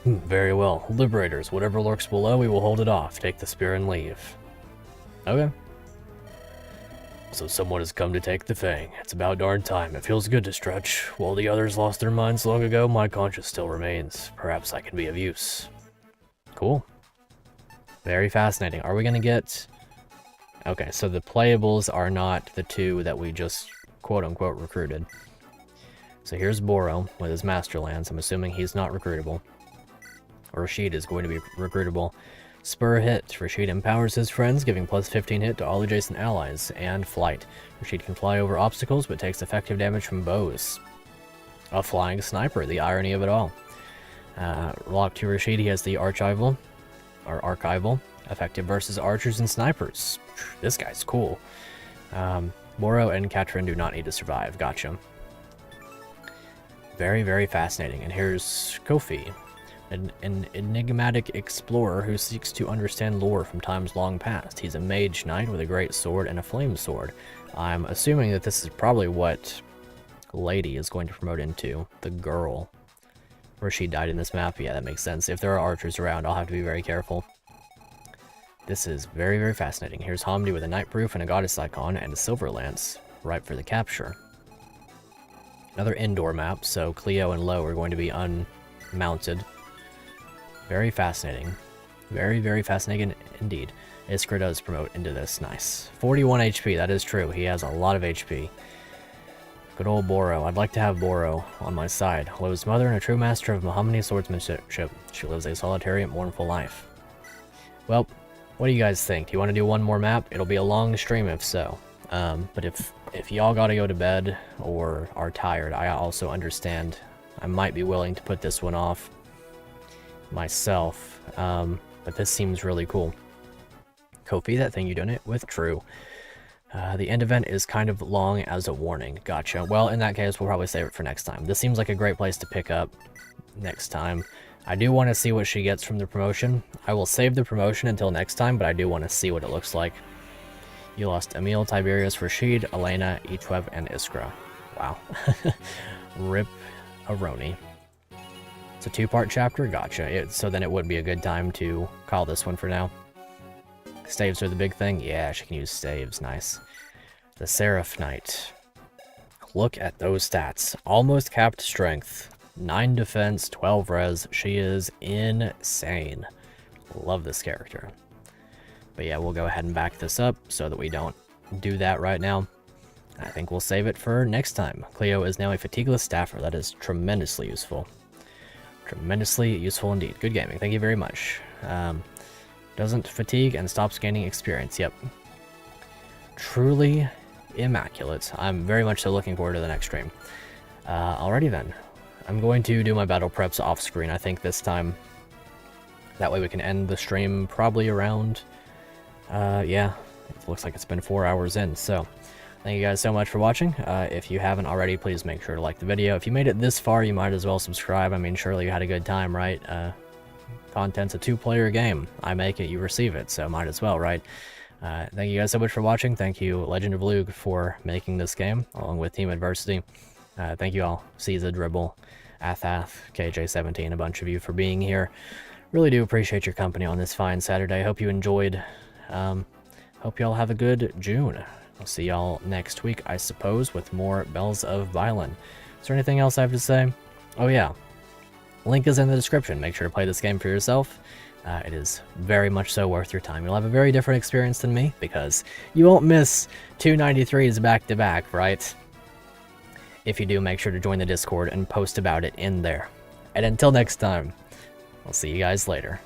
Very well. Liberators, whatever lurks below, we will hold it off. Take the spear and leave. Okay. So someone has come to take the Fang. It's about darn time. It feels good to stretch. While the others lost their minds long ago, my conscience still remains. Perhaps I can be of use. Cool. Very fascinating. Are we gonna get... Okay, so the playables are not the 2 that we just quote-unquote recruited. So here's Boro with his Master Lance. I'm assuming he's not recruitable. Rashid is going to be recruitable. Spur hit. Rashid empowers his friends, giving plus 15 hit to all adjacent allies. And flight. Rashid can fly over obstacles, but takes effective damage from bows. A flying sniper, the irony of it all. Locked to Rashid, he has the Archival, or Archival, effective versus archers and snipers. This guy's cool. Boro and Katrin do not need to survive. Gotcha. Very, very fascinating. And here's Kofi. An enigmatic explorer who seeks to understand lore from times long past. He's a mage knight with a great sword and a flame sword. I'm assuming that this is probably what Lady is going to promote into. The girl. Rashid died in this map. Yeah, that makes sense. If there are archers around, I'll have to be very careful. This is very, very fascinating. Here's Hamdi with a Knight Proof and a Goddess Icon and a Silver Lance, ripe for the capture. Another indoor map, so Cleo and Lo are going to be unmounted. Very fascinating. Very, very fascinating indeed. Iskra does promote into this. Nice. 41 HP, that is true. He has a lot of HP. Good old Boro. I'd like to have Boro on my side. Lo's mother and a true master of Mohammadi swordsmanship. She lives a solitary and mournful life. Well, what do you guys think? Do you want to do one more map? It'll be a long stream if so. But if y'all gotta go to bed or are tired, I also understand. I might be willing to put this one off myself. But this seems really cool. Kofi, that thing you done it with? True. The end event is kind of long as a warning. Gotcha. Well, in that case, we'll probably save it for next time. This seems like a great place to pick up next time. I do want to see what she gets from the promotion. I will save the promotion until next time, but I do want to see what it looks like. You lost Emil, Tiberius, Rashid, Elena, Ichweb, and Iskra. Wow. Rip Aroni. It's a two-part chapter? Gotcha. So then it would be a good time to call this one for now. Staves are the big thing? Yeah, she can use staves. Nice. The Seraph Knight. Look at those stats. Almost capped strength. 9 defense, 12 res. She is insane. Love this character. But yeah, we'll go ahead and back this up so that we don't do that right now. I think we'll save it for next time. Cleo is now a fatigueless staffer. That is tremendously useful. Tremendously useful indeed. Good gaming. Thank you very much. Doesn't fatigue and stops gaining experience. Yep. Truly immaculate. I'm very much so looking forward to the next stream. Alrighty then. I'm going to do my battle preps off screen, I think, this time. That way we can end the stream probably around... yeah. It looks like it's been 4 hours in, so... Thank you guys so much for watching. If you haven't already, please make sure to like the video. If you made it this far, you might as well subscribe. I mean, surely you had a good time, right? Content's a two-player game. I make it, you receive it, so might as well, right? Thank you guys so much for watching. Thank you, Legend of Lug, for making this game, along with Team Adversity. Thank you all, Caesar, Dribble, Athath, KJ17, a bunch of you for being here. Really do appreciate your company on this fine Saturday. Hope you enjoyed. Hope y'all have a good June. I'll see y'all next week, I suppose, with more Bells of Byelen. Is there anything else I have to say? Oh yeah. Link is in the description. Make sure to play this game for yourself. It is very much so worth your time. You'll have a very different experience than me, because you won't miss 293s back-to-back, right? If you do, make sure to join the Discord and post about it in there. And until next time, I'll see you guys later.